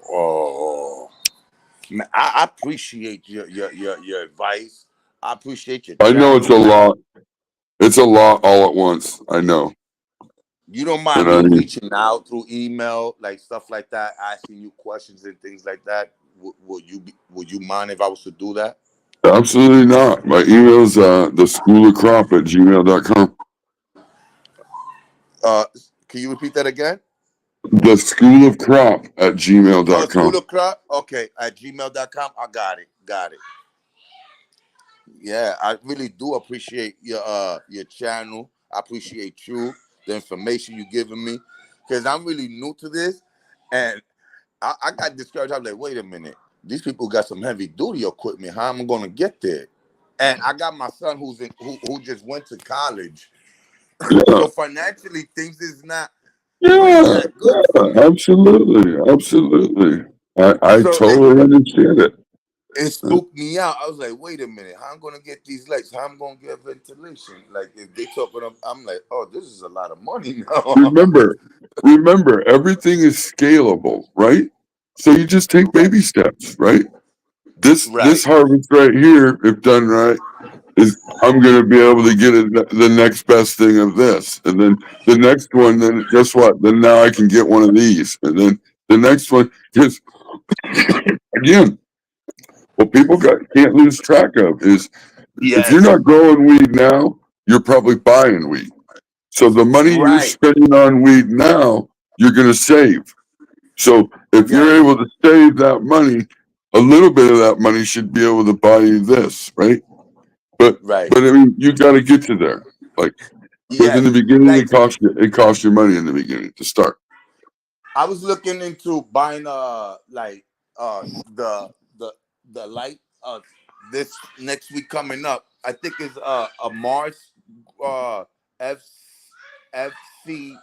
Oh, man, I appreciate your advice. I appreciate your I know it's channel. a Like, lot. It's a lot all at once. I know. you don't And mind I me mean, reaching out through email, like stuff like that, asking you questions and things like that. Would you mind if I was to do that? absolutely not. My email is theschoolofcrop@gmail.com. Uh, can you repeat that again? Theschoolofcrop at Oh, School gmail.com. of Crop? Okay, at gmail.com. I got it. Got it. Yeah, I really do appreciate your channel. I appreciate you, the information you giving me. Because I'm really new to this. And I got discouraged. I was like, wait a minute. These people got some heavy duty equipment. How am I gonna get there? And I got my son who just went to college. Yeah, So financially things is not yeah, that good for yeah, me. absolutely, absolutely. I So totally understand it. it spooked me out. I was like, wait a minute, how I'm gonna get these lights? How I'm gonna get ventilation? Like if they talking up, I'm like, oh, this is a lot of money now. Remember, remember, everything is scalable, right? So you just take Right, baby steps, right? This right, harvest right here, if done right, is I'm going to be able to get the next best thing of this, and then the next one. Then guess what? Then now I can get one of these, and then the next one. Because again, what people can't lose track of is if you're yes, not growing weed now, you're probably buying weed. So the money you're right, spending on weed now, you're going to save. So if you're right, able to save that money, a little bit of that money should be able to buy you this, right? But right. but I mean, you got to get to there. Like, because in the Yes, beginning, like it costs you money in the beginning to start. I was looking into buying like the the the light this next week coming up. I think it's a Mars uh F FCE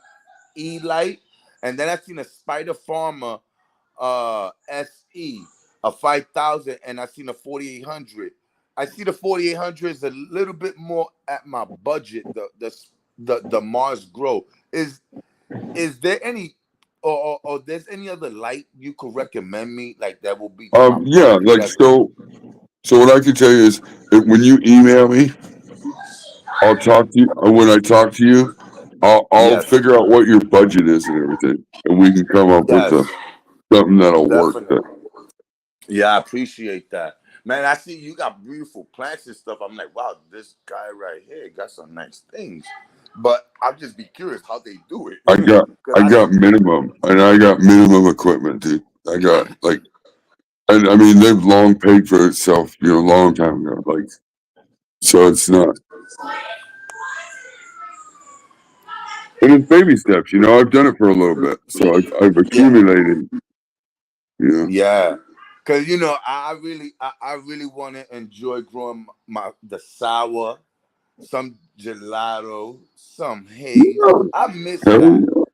light, and then I seen a Spider Farmer SE a 5,000, and I seen a 4,800. I see the 4,800 is a little bit more at my budget. The Mars Grow is there any or there's any other light you could recommend me, like that will be to my Yeah, pocket like that so what I can tell you is when you email me, I'll talk to you. When I talk to you, I'll yes, figure out what your budget is and everything, and we can come up with yes, something that'll work. definitely. Yeah, I appreciate that. Man, I see you got beautiful plants and stuff. I'm like, wow, this guy right here got some nice things. But I'll just be curious how they do it. I got Because I I got don't. minimum, and I got minimum equipment, dude. I got like, and I mean they've long paid for itself, a long time ago. Like, so it's not, and it's baby steps. I've done it for a little bit, so I've Yeah, accumulated. yeah. Because I really want to enjoy growing the sour, some gelato, some haze. Yeah, I miss hell that. yeah,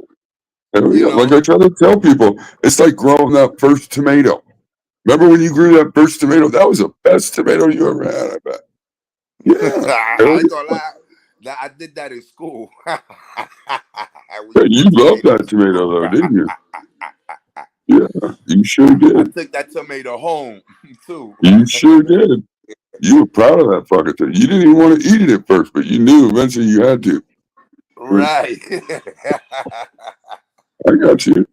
hell You yeah. Like know. I try to tell people, it's like growing that first tomato. Remember when you grew that first tomato? That was the best tomato you ever had, I bet. Yeah. Hell I ain't gonna lie. That I did that in school. We yeah. You grew loved tomatoes that in tomato school. though, didn't you? Yeah, you sure I did. took that tomato home too. You sure did. You were proud of that fucking thing. You didn't even want to eat it at first, but you knew eventually you had to. Like, Right. I got you.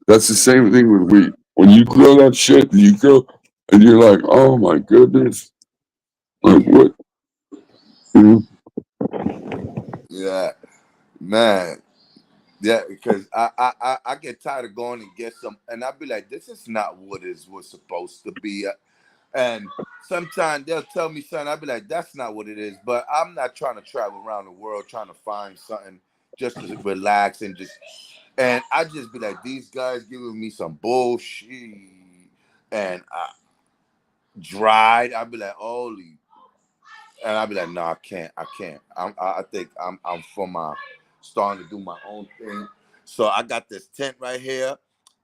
That's the same thing with wheat. When you grow that shit, and you grow, and you're like, oh my goodness, like what? You know? Yeah, man. Yeah, because I get tired of going and get some, and I'll be like, this is not what it was supposed to be. And sometimes they'll tell me something, I'll be like, that's not what it is. But I'm not trying to travel around the world trying to find something just to relax and just. And I just be like, these guys giving me some bullshit, and I dried. I'd be like, holy, and I'd be like, no, I can't. I think I'm for my starting to do my own thing. So I got this tent right here.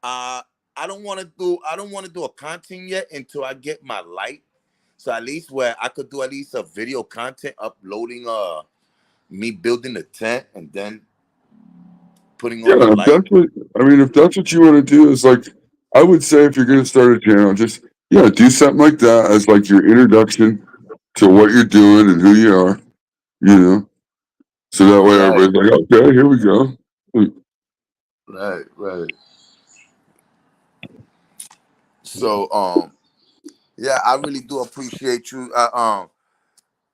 I don't want to do a content yet until I get my light. So at least where I could do at least a video content uploading me building the tent and then putting on the Yeah, light. if that's what you want to do, is like, I would say if you're going to start a channel, just, do something like that as like your introduction to what you're doing and who you are, you know, so that way Right, everybody's like, okay, here we go. right. So yeah, I really do appreciate you.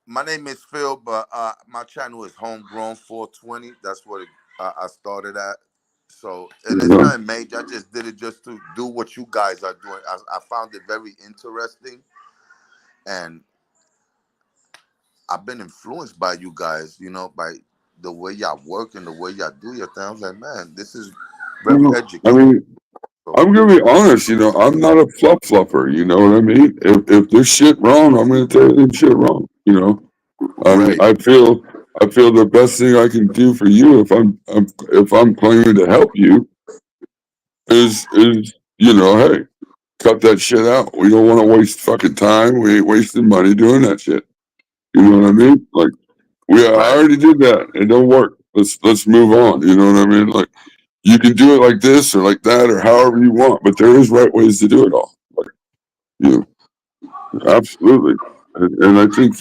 My name is Phil, but my channel is Homegrown 420. That's what I started at. So, and it's You nothing major. I just did it just to do what you guys are doing. I found it very interesting, and I've been influenced by you guys. By the way y'all work and the way y'all do your thing. I was like, man, this is very know, I educational. mean, I'm gonna be honest, I'm not a fluffer, you know what I mean? If there's shit wrong, I'm gonna tell you there's shit wrong, I mean, Right, I feel the best thing I can do for you if I'm claiming to help you is hey, cut that shit out. We don't want to waste fucking time. We ain't wasting money doing that shit. You know what I mean? Like I right, already did that. It don't work. Let's move on. You know what I mean? Like you can do it like this or like that or however you want, but there is right ways to do it all. Like you absolutely. And I think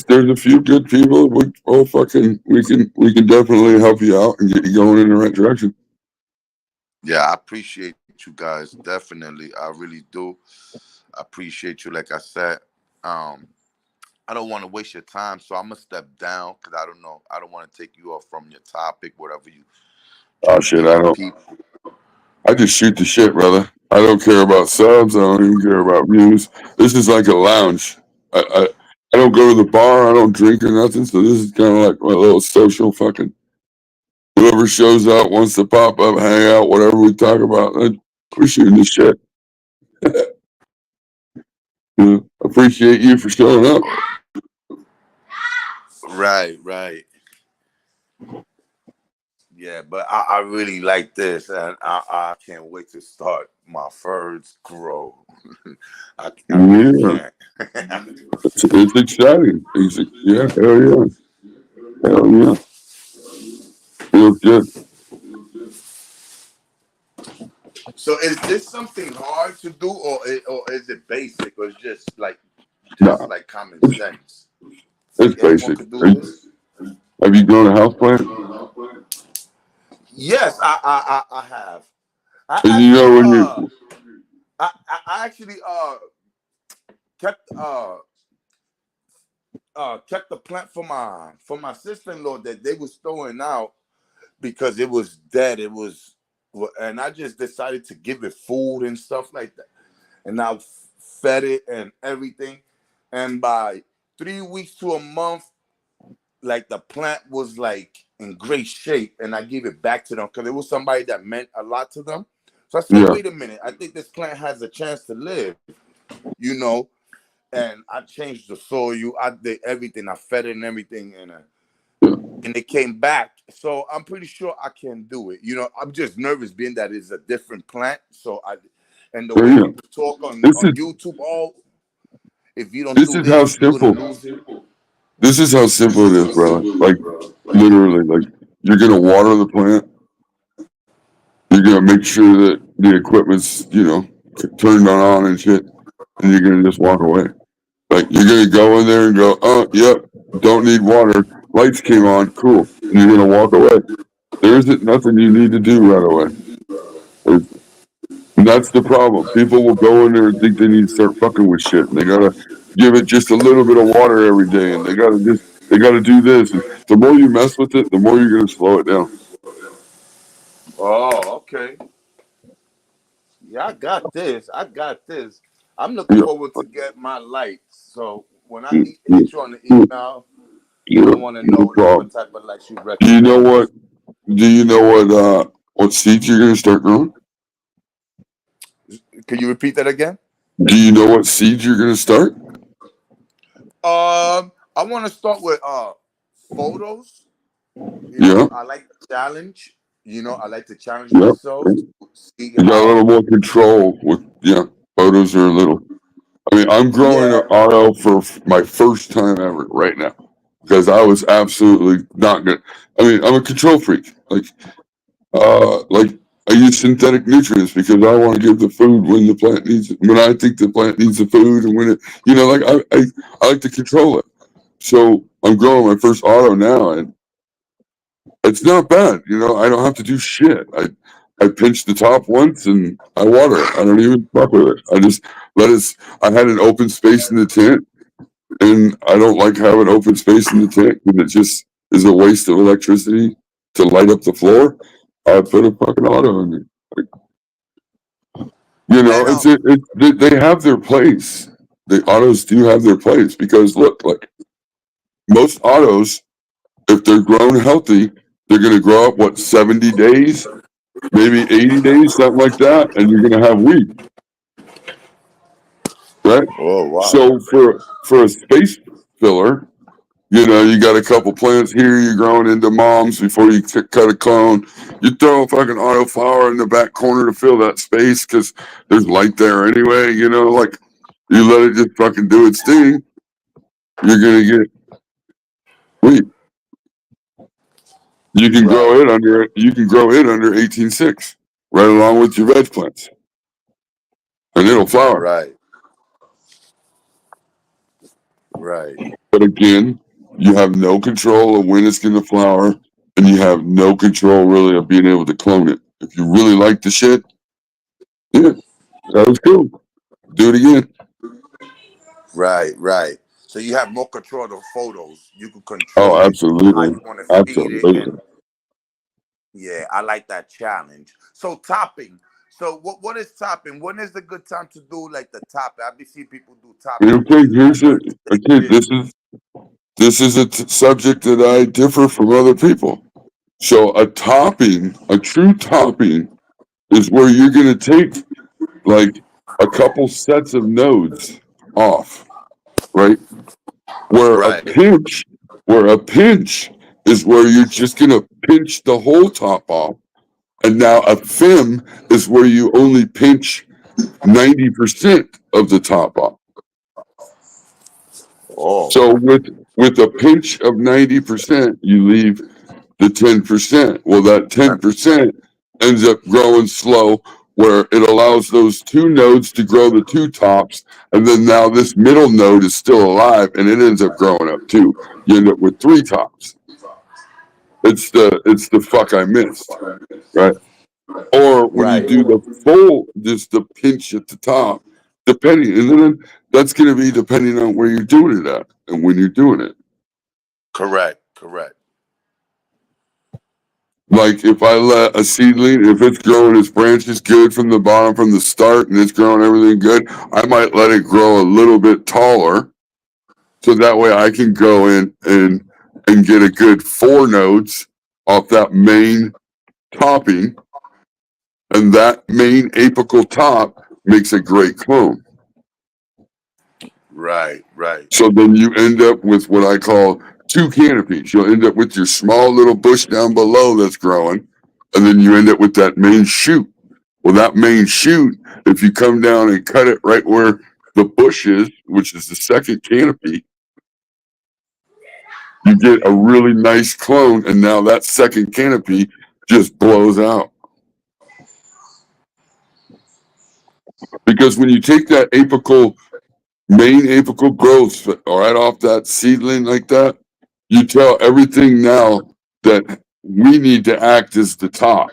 there's a few good people. We can definitely help you out and get you going in the right direction. yeah. I appreciate you guys. Definitely, I really do. I appreciate you. Like I said, I don't want to waste your time, so I'm gonna step down because I don't know. I don't want to take you off from your topic, whatever you Oh trying to shit, give I the don't. people. I just shoot the shit, brother. I don't care about subs. I don't even care about views. This is like a lounge. I don't go to the bar. I don't drink or nothing. So this is kind of like my little social fucking. Whoever shows up wants to pop up, hang out, whatever we talk about. We're shooting the shit. Appreciate you for showing up. Right. Yeah, but I really like this, and I can't wait to start my first grow. I really Yeah, can't. it's exciting. Yeah, hell yeah, hell yeah. Feels good. is this something hard to do, or is it basic, or it's just Nah, like common it's, sense? it's Like anyone basic. could do this? Have you grown a house plant? Yes, I have. I And you actually know when you, I actually kept kept the plant for my sister-in-law that they was throwing out because it was dead. It was, and I just decided to give it food and stuff like that, and I fed it and everything, and by 3 weeks to a month, like the plant was like in great shape, and I gave it back to them because it was somebody that meant a lot to them. So I said, yeah, wait a minute, I think this plant has a chance to live, you know. And I changed the soil, I did everything, I fed it and everything, and it came back. So I'm pretty sure I can do it. You know, I'm just nervous being that it's a different plant. So and the so way yeah, people talk on this is YouTube, if you don't this do is how this, you're gonna simple. lose it. This is how simple it is, brother. Like literally, like you're gonna water the plant. You're gonna make sure that the equipment's turned on and shit, and you're gonna just walk away. Like you're gonna go in there and go, oh, yep, don't need water. Lights came on, cool, and you're gonna walk away. There isn't nothing you need to do right away. And that's the problem. People will go in there and think they need to start fucking with shit, and they gotta give it just a little bit of water every day, and they gotta do this. And the more you mess with it, the more you're gonna slow it down. Oh, okay. Yeah, I got this. I got this. I'm looking Yeah, forward to get my lights. So when I yeah, hit you on the yeah, email, yeah, I want to no know like what problem. type of lights you Do you know recommend. what? Do you know what seeds you're gonna start growing? Can you repeat that again? Do you know what seeds you're gonna start? I want to start with photos. You know, Yeah, I like the challenge. You know, I like to challenge yeah. myself to see You got a little how. more control with photos are a little. I mean, I'm growing an Yeah, auto for my first time ever right now because I was absolutely not good. I mean, I'm a control freak. Like I use synthetic nutrients because I want to give the food when the plant needs it. When I think the plant needs the food, and when like I like to control it. So I'm growing my first auto now, and it's not bad. I don't have to do shit. I pinch the top once and I water it. I don't even fuck with it. I just let it. I had an open space in the tent, and I don't like having open space in the tent because it just is a waste of electricity to light up the floor. I put a fucking auto in it. and They have their place. The autos do have their place because look, like most autos, if they're grown healthy, they're going to grow up 70 days, maybe 80 days, something like that, and you're going to have weed, right? oh wow, So for a space filler, you got a couple plants here, you're growing into moms before you cut a clone. You throw a fucking auto flower in the back corner to fill that space because there's light there anyway. Like you let it just fucking do its thing, you're gonna get weed. right, You can grow it under 18.6, right along with your veg plants, and it'll flower. right, right. But again, you have no control of when it's going to flower, and you have no control really of being able to clone it. If you really like the shit, yeah, that was cool. Do it again. Right, right. So you have more control of the photos. You can Oh, control it, how absolutely, you want to feed it, absolutely. and yeah, I like that challenge. So topping. So what is topping? When is the good time to do like the topping? I've been seeing people do topping Okay, with here's it. Okay, workstations. this is a subject that I differ from other people. So a true topping, is where you're going to take like a couple sets of nodes off, right? Where a Right. pinch, where a pinch is where you're just gonna pinch the whole top off, and now a fem is where you only pinch 90% of the top off. Oh, So with a pinch of 90%, you leave the 10%. Well, that 10% ends up growing slow where it allows those two nodes to grow the two tops, and then now this middle node is still alive, and it ends up growing up too. You end up with three tops. It's the fuck I missed, right? Or when you Right. do the full, just the pinch at the top, depending, and then that's going to be depending on where you're doing it at and when you're doing it. Correct. Correct. Like if I let a seedling, if it's growing its branches good from the bottom, from the start, and it's growing everything good, I might let it grow a little bit taller, so that way I can go in and get a good 4 nodes off that main topping, and that main apical top makes a great clone. Right. Right. So then you end up with what I call 2 canopies. You'll end up with your small little bush down below that's growing, and then you end up with that main shoot. Well, that main shoot, if you come down and cut it right where the bush is, which is the second canopy, you get a really nice clone, and now that second canopy just blows out. Because when you take that main apical growth right off that seedling like that, you tell everything now that we need to act as the top.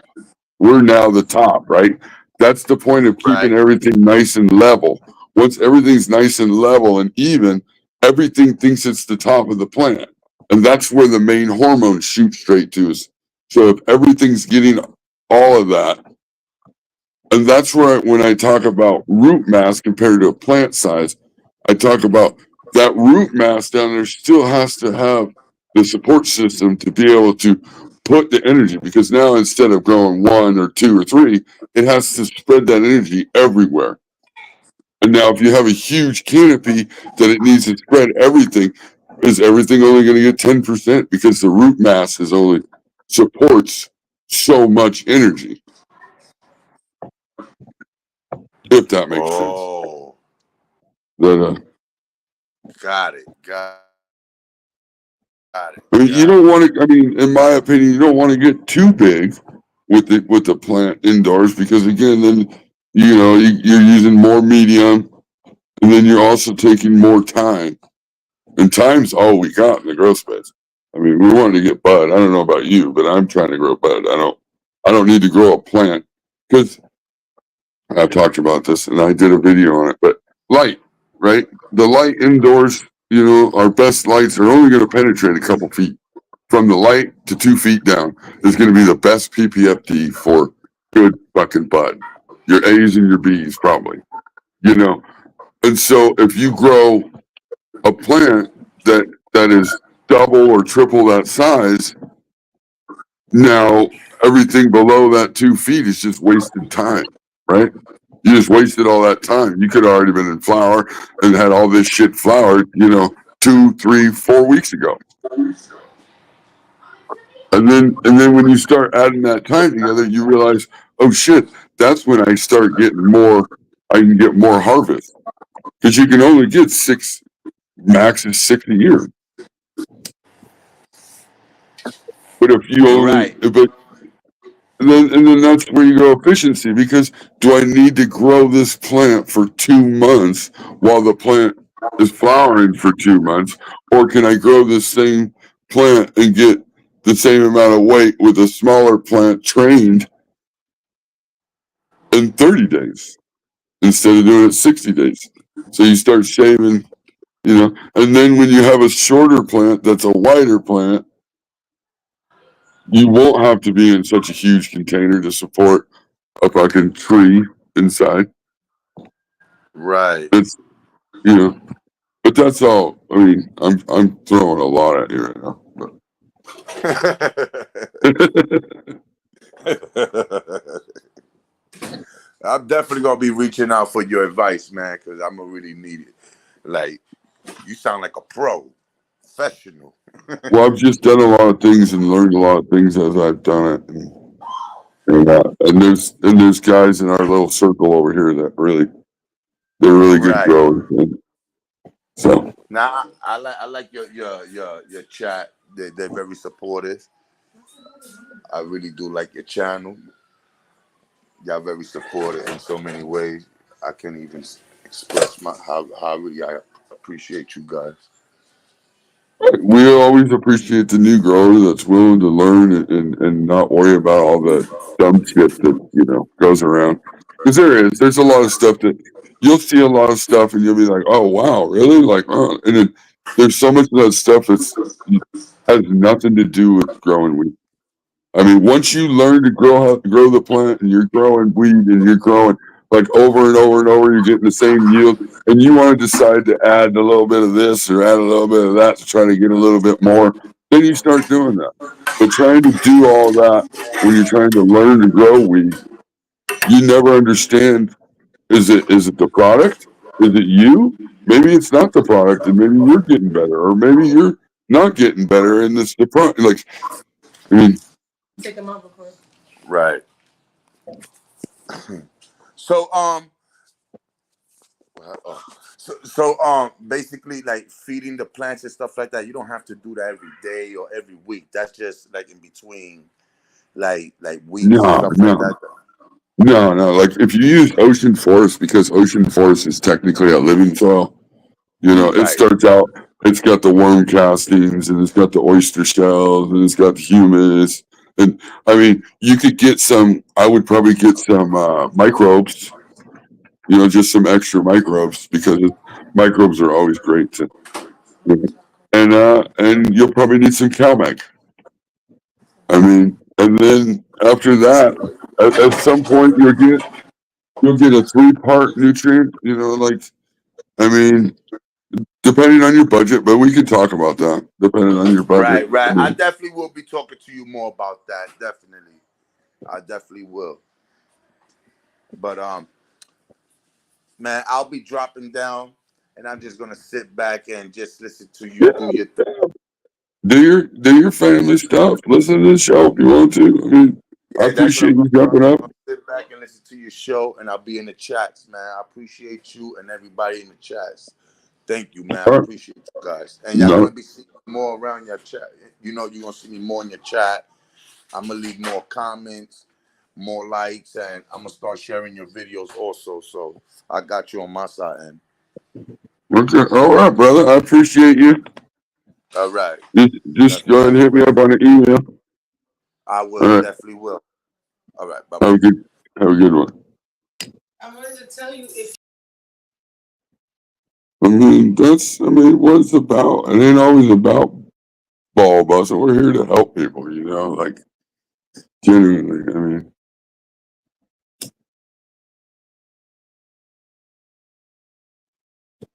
We're now the top, right? That's the point of keeping everything nice and level. Once everything's nice and level and even, everything thinks it's the top of the plant. And that's where the main hormones shoot straight to us. So if everything's getting all of that, and that's where when I talk about root mass compared to a plant size, I talk about that root mass down there still has to have the support system to be able to put the energy, because now instead of growing 1 or 2 or 3, it has to spread that energy everywhere. And now if you have a huge canopy that it needs to spread everything, is everything only going to get 10%? Because the root mass is only supports so much energy. If that makes sense. That, Got it. Got it. I mean, you don't want to. I mean, in my opinion, you don't want to get too big with the plant indoors, because again, then you're using more medium, and then you're also taking more time. And time's all we got in the growth space. I mean, we wanted to get bud. I don't know about you, but I'm trying to grow bud. I don't need to grow a plant, because I've talked about this and I did a video on it. But light, right? The light indoors, our best lights are only going to penetrate a couple feet. From the light to 2 feet down is going to be the best PPFD for good fucking bud. Your A's and your B's probably, And so if you grow a plant that is double or triple that size, now everything below that 2 feet is just wasted time, right? You just wasted all that time. You could have already been in flower and had all this shit flowered, 2, 3, 4 weeks ago. And then when you start adding that time together, you realize, oh shit, that's when I start getting more. I can get more harvest, because you can only get 6, max is 6 a year. But if you only, and then that's where you go efficiency, because do I need to grow this plant for 2 months while the plant is flowering for 2 months, or can I grow this same plant and get the same amount of weight with a smaller plant trained in 30 days instead of doing it 60 days? So you start shaving, and then when you have a shorter plant that's a wider plant, you won't have to be in such a huge container to support a fucking tree inside. Right. It's, but that's all. I mean, I'm throwing a lot at you right now. But. I'm definitely gonna be reaching out for your advice, man, because I'm gonna really need it. Like, you sound like a professional. Well, I've just done a lot of things and learned a lot of things as I've done it, and there's guys in our little circle over here that they're really good growers. So now I like your chat. They're very supportive. I really do like your channel. y'all very supportive in so many ways. I can't even express how really I appreciate you guys. We always appreciate the new grower that's willing to learn and not worry about all the dumb shit that, goes around. Because there's a lot of stuff that you'll see a lot of stuff and you'll be like, oh, wow, really? Like, oh. And then there's so much of that stuff has nothing to do with growing weed. I mean, once you learn to grow the plant and you're growing weed and you're growing like over and over and over, you're getting the same yield, and you want to decide to add a little bit of this or add a little bit of that to try to get a little bit more, then you start doing that. But trying to do all that when you're trying to learn to grow weed, you never understand. Is it the product? Is it you? Maybe it's not the product, and maybe you're getting better, or maybe you're not getting better, and it's the product. Like, I mean. Take them out before. Right. So basically like feeding the plants and stuff like that, you don't have to do that every day or every week. That's just like in between like weeks and stuff like that. No. Like if you use ocean forest, because ocean forest is technically a living soil, it starts out, it's got the worm castings and it's got the oyster shells and it's got the humus. And I mean, you could get I would probably get some microbes, just some extra microbes, because microbes are always great to, and you'll probably need some CalMag. I mean, and then after that, at some point you'll get a 3-part nutrient, I mean, depending on your budget, but we can talk about that depending on your budget. Right. I definitely will be talking to you more about that. Definitely. I definitely will. But man, I'll be dropping down and I'm just gonna sit back and just listen to you do your thing. Do your family stuff. Listen to the show if you want to. I mean, I appreciate you jumping up. I'll sit back and listen to your show, and I'll be in the chats, man. I appreciate you and everybody in the chats. Thank you, man. I appreciate you guys. And y'all gonna be seeing more around your chat. You're gonna see me more in your chat. I'm gonna leave more comments, more likes, and I'm gonna start sharing your videos also. So I got you on my side, and okay. All right, brother. I appreciate you. All right. Just go ahead and hit me up on an email. I will. Definitely will. All right. Bye. Have a good one. I wanted to tell you if. I mean, what it's about. It ain't always about ball busting. We're here to help people, like genuinely. I mean,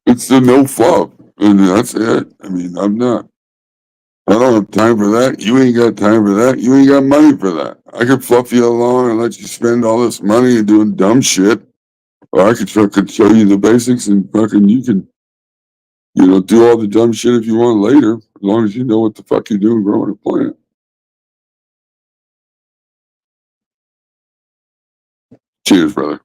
it's the no fluff, and that's it. I mean, I don't have time for that. You ain't got time for that. You ain't got money for that. I could fluff you along and let you spend all this money and doing dumb shit. Or I could show you the basics and fucking you can, do all the dumb shit if you want later, as long as you know what the fuck you're doing growing a plant. Cheers, brother.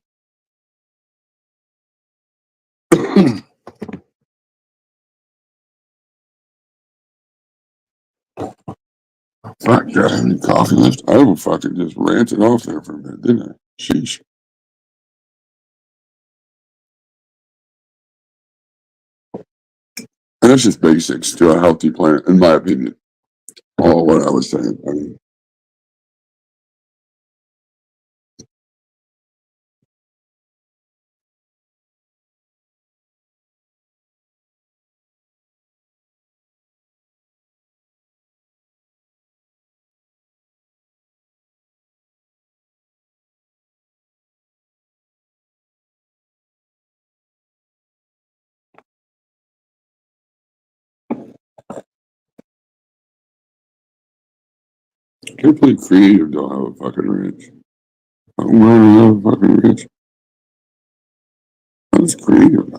Fuck, got any coffee left? I would fucking just ranted off there for a minute, didn't I? Sheesh. And that's just basics to a healthy plant, in my opinion. All what I was saying. I mean, Complete creative don't have a fucking ranch. I don't want to have a fucking ranch. That's creative.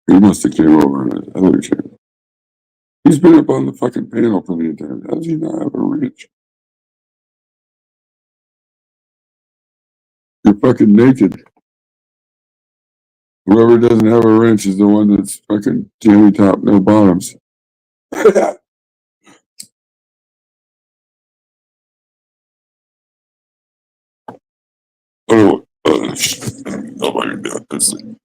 He must have came over on his other channel. He's been up on the fucking panel plenty of times. How does he not have a ranch? You're fucking naked. Whoever doesn't have a wrench is the one that's fucking jammy top, no bottoms. Oh, nobody does this thing.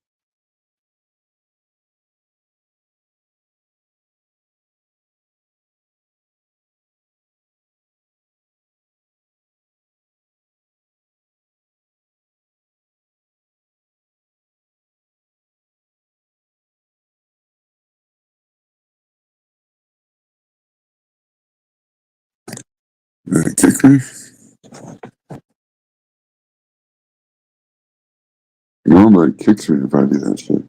Did it kick me? Nobody kicks me if I do that shit.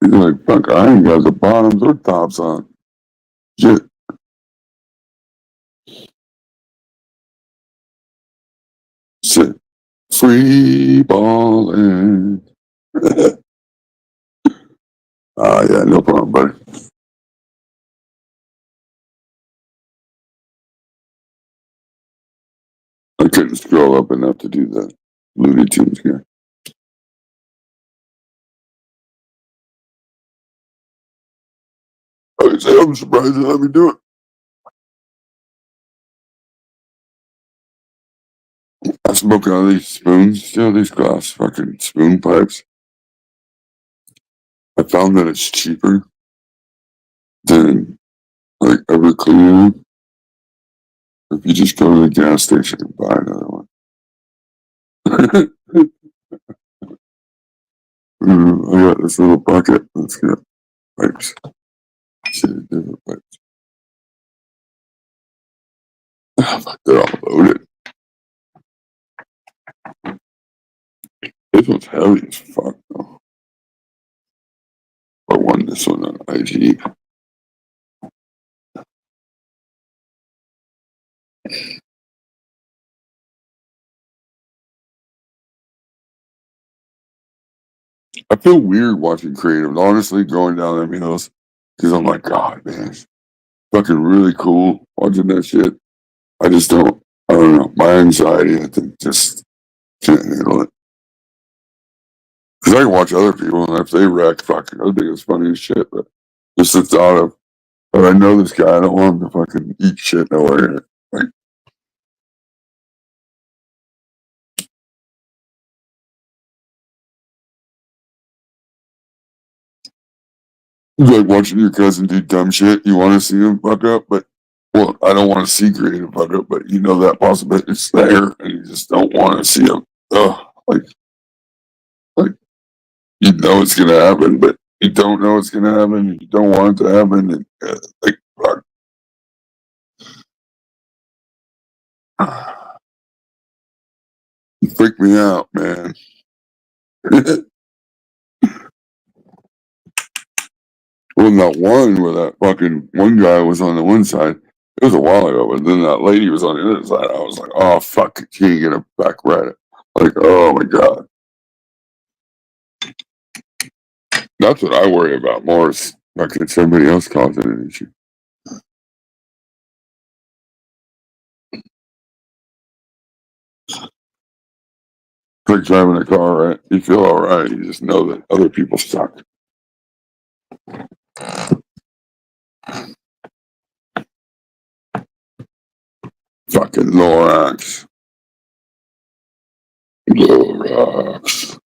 He's like, fuck, I ain't got the bottoms or tops on. Shit. Shit. Free balling. Yeah, no problem, buddy. I couldn't scroll up enough to do the Looney Tunes here. I say I'm surprised they let me do it. I'm smoking all these spoons, still these glass fucking spoon pipes. I found that it's cheaper than like ever cleaner if you just go to the gas station and buy another one. I got this little bucket. Let's get pipes. See the different pipes. They're all loaded. This one's heavy as fuck though. I won this one on IG. I feel weird watching creative, honestly, going down them hills because I'm like, God, man, it's fucking really cool watching that shit. I just don't. I don't know. My anxiety, I think, just can't handle it. Because I can watch other people, and if they wreck, fucking, I think it's funny as shit. But just the thought of, but I know this guy, I don't want him to fucking eat shit nowhere. Like, it's like watching your cousin do dumb shit. You want to see him fuck up, but well, I don't want to see creative fuck up, but you know that possibility is there, and you just don't want to see him. Oh, like you know it's gonna happen, but you don't know it's gonna happen. And you don't want it to happen, and like fuck. You freak me out, man. Well, that one where that fucking one guy was on the one side, it was a while ago, but then that lady was on the other side. I was like, oh fuck, she ain't gonna back right. Like, oh my god. That's what I worry about more is fucking somebody else causing an issue. It's like driving a car, right? You feel alright, you just know that other people suck. Fucking Lorax. Lorax.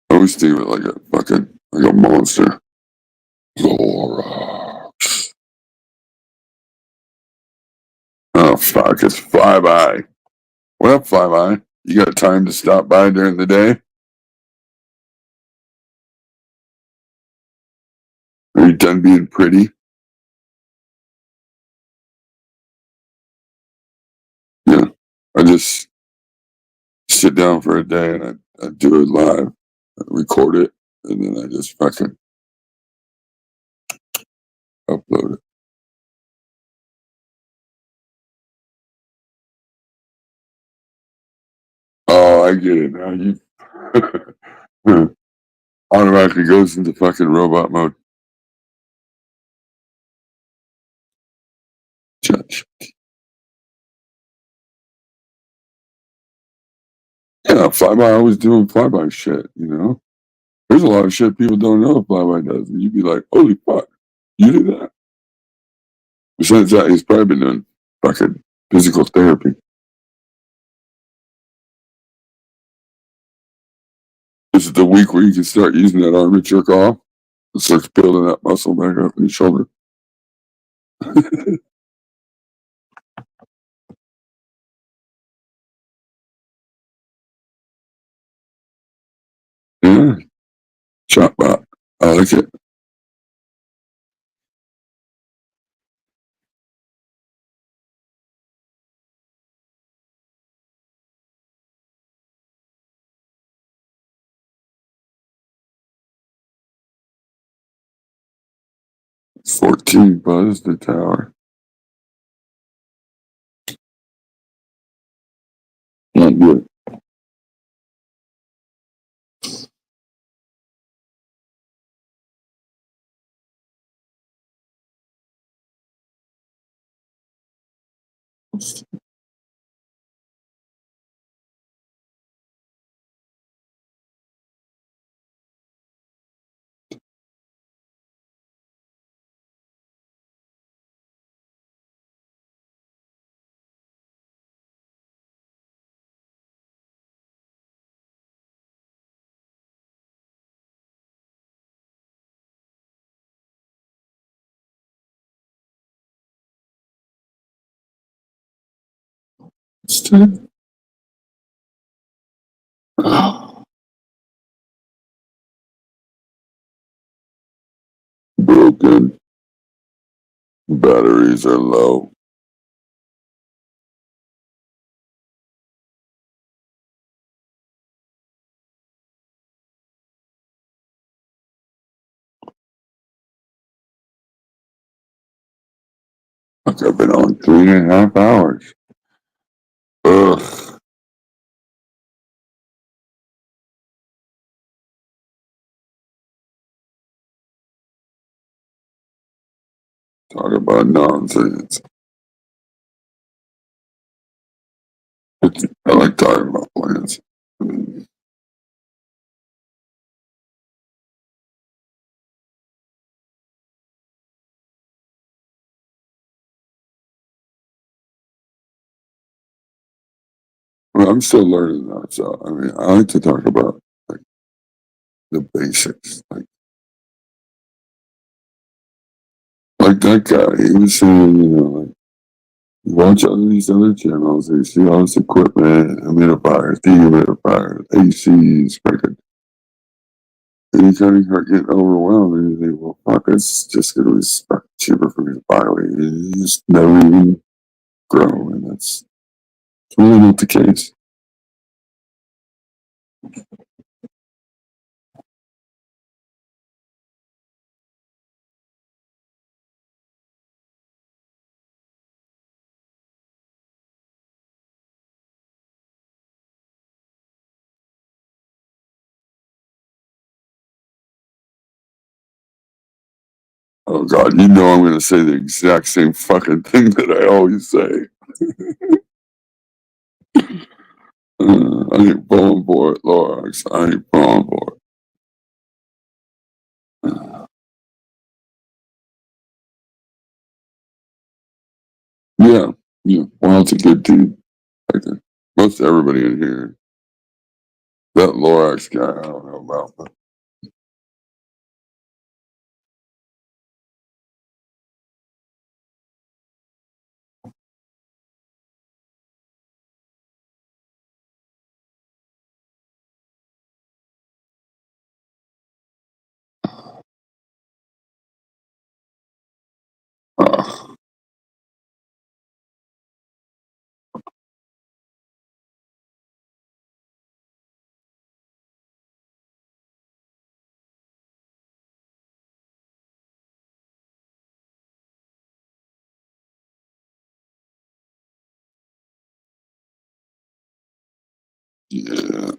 I always think of it like a fucking, like a monster. Lorax. Oh fuck, it's Flyby. What up, Flyby? You got time to stop by during the day? Are you done being pretty? Yeah. I just sit down for a day and I do it live, I record it, and then I just fucking upload it. Oh, I get it now. You automatically goes into fucking robot mode. Judge. Yeah, Flyby always doing Flyby shit, you know? There's a lot of shit people don't know Flyby does. And you'd be like, holy fuck. You do that? Besides that, he's probably been doing fucking physical therapy. This is the week where you can start using that arm to jerk off. It starts building that muscle back up in your shoulder. Yeah, chop bot. I like it. It's 14 buzz the tower. Not good. Still. Broken. Batteries are low. Like I've been on 3.5 hours. Ugh. Talk about nonsense. I like talking about plants. Well, I'm still learning that, so I mean, I like to talk about like the basics, like that guy. He was saying, like you watch all these other channels, you see all this equipment, humidifiers, dehumidifiers, ACs, freaking. And you kind of start getting overwhelmed, and you think, well, fuck, it's just going to be cheaper for me to buy. You just never even grow, and that's really not the case. Oh God, you know I'm going to say the exact same fucking thing that I always say. I ain't falling for it, Lorax. I ain't falling for it. Yeah, yeah. Well, it's a good team. Like most everybody in here. That Lorax guy, I don't know about, but uh, yeah.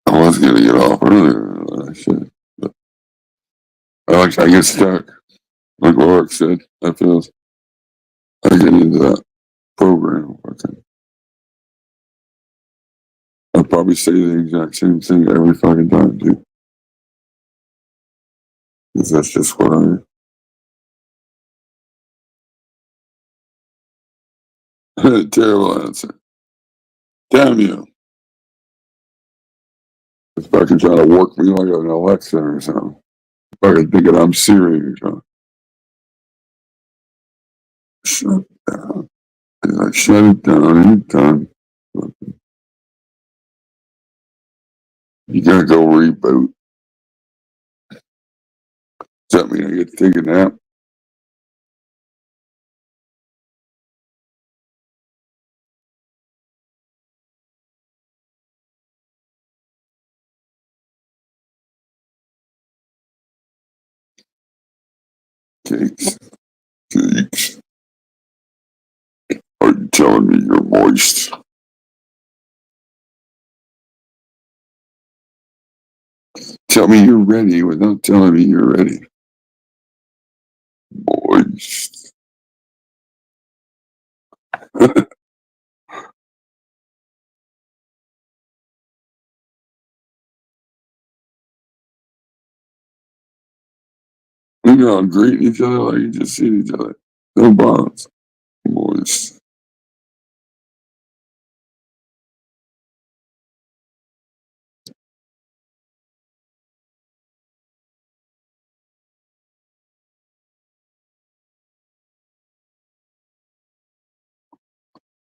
I was gonna get off earlier. Shit. But I get stuck. Like Lorax said, I feel I get into that program. I probably say the exact same thing every fucking time, too. 'Cause that's just what I. Terrible answer. Damn you. It's fucking trying to work me like an Alexa or something. Fucking thinking I'm Siri or something. Shut down. He's like, shut it down anytime. You gotta go reboot. Does that mean I get to take a nap? Cakes. Cakes. Are you telling me you're moist? Tell me you're ready without telling me you're ready. Moist. We are all greeting each other like you just seen each other. No bonds. Moist.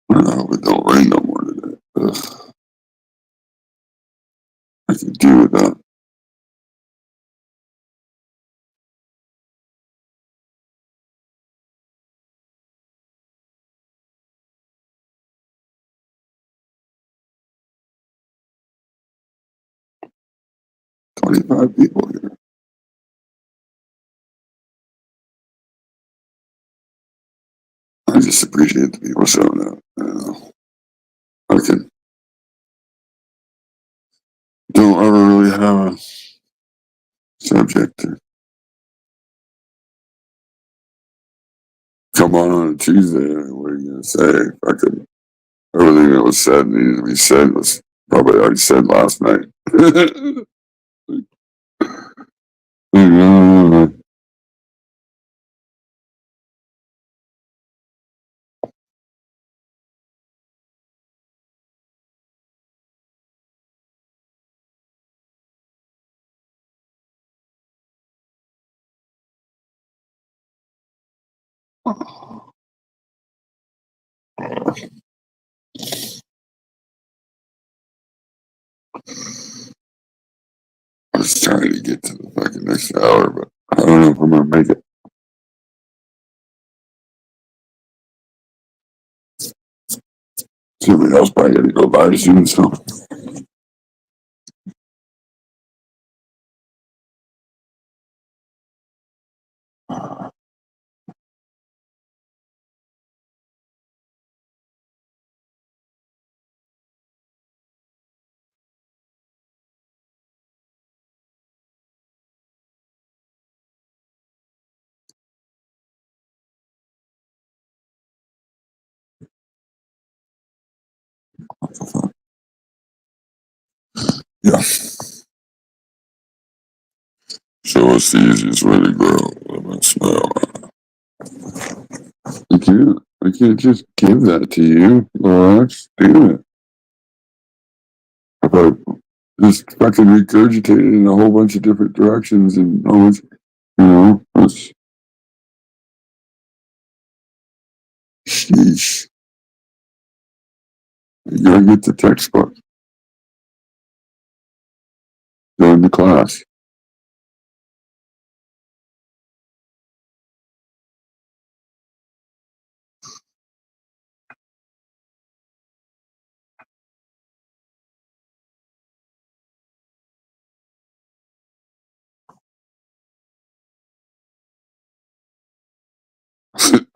I hope it don't rain no more today. Ugh, I can deal with that. $25 people here. I just appreciate the people showing up. I can don't ever really have a subject to come on a Tuesday. What are you gonna say? Fucking everything that was said needed to be said was probably already said last night. I was trying to get to the fucking next hour, but I don't know if I'm gonna make it. Somebody else probably gotta go by soon, so yeah. So what's the easiest way to grow? Lemon smell. I can't just give that to you, Lorax. Damn it. If I just fucking regurgitated in a whole bunch of different directions and always, that's sheesh. You gotta get the textbook. Join the class.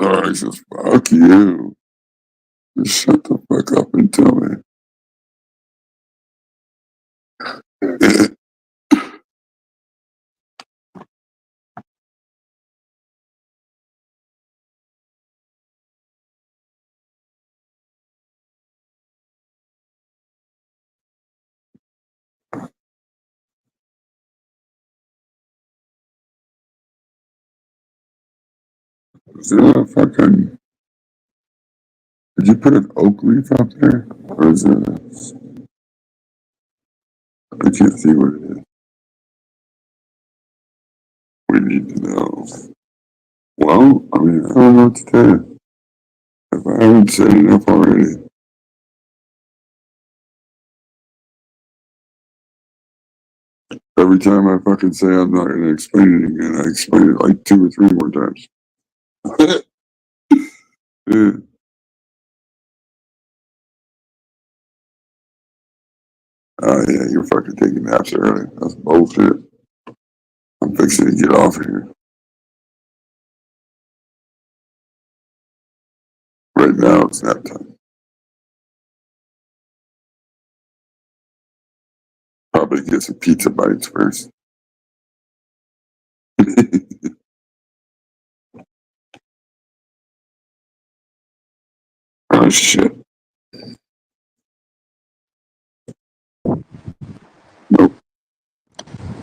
Lorax says, fuck you. Just shut the fuck up and tell me. Is there a fucking... Did you put an oak leaf up there? Or is it... I can't see what it is. We need to know. Well, I mean, I don't know what to tell you. If I haven't said enough already. Every time I fucking say I'm not going to explain it again, I explain it like 2 or 3 more times. Yeah. Oh yeah, you're fucking taking naps early. That's bullshit. I'm fixing to get off of here. Right now it's nap time. Probably get some pizza bites first. Oh shit. Nope.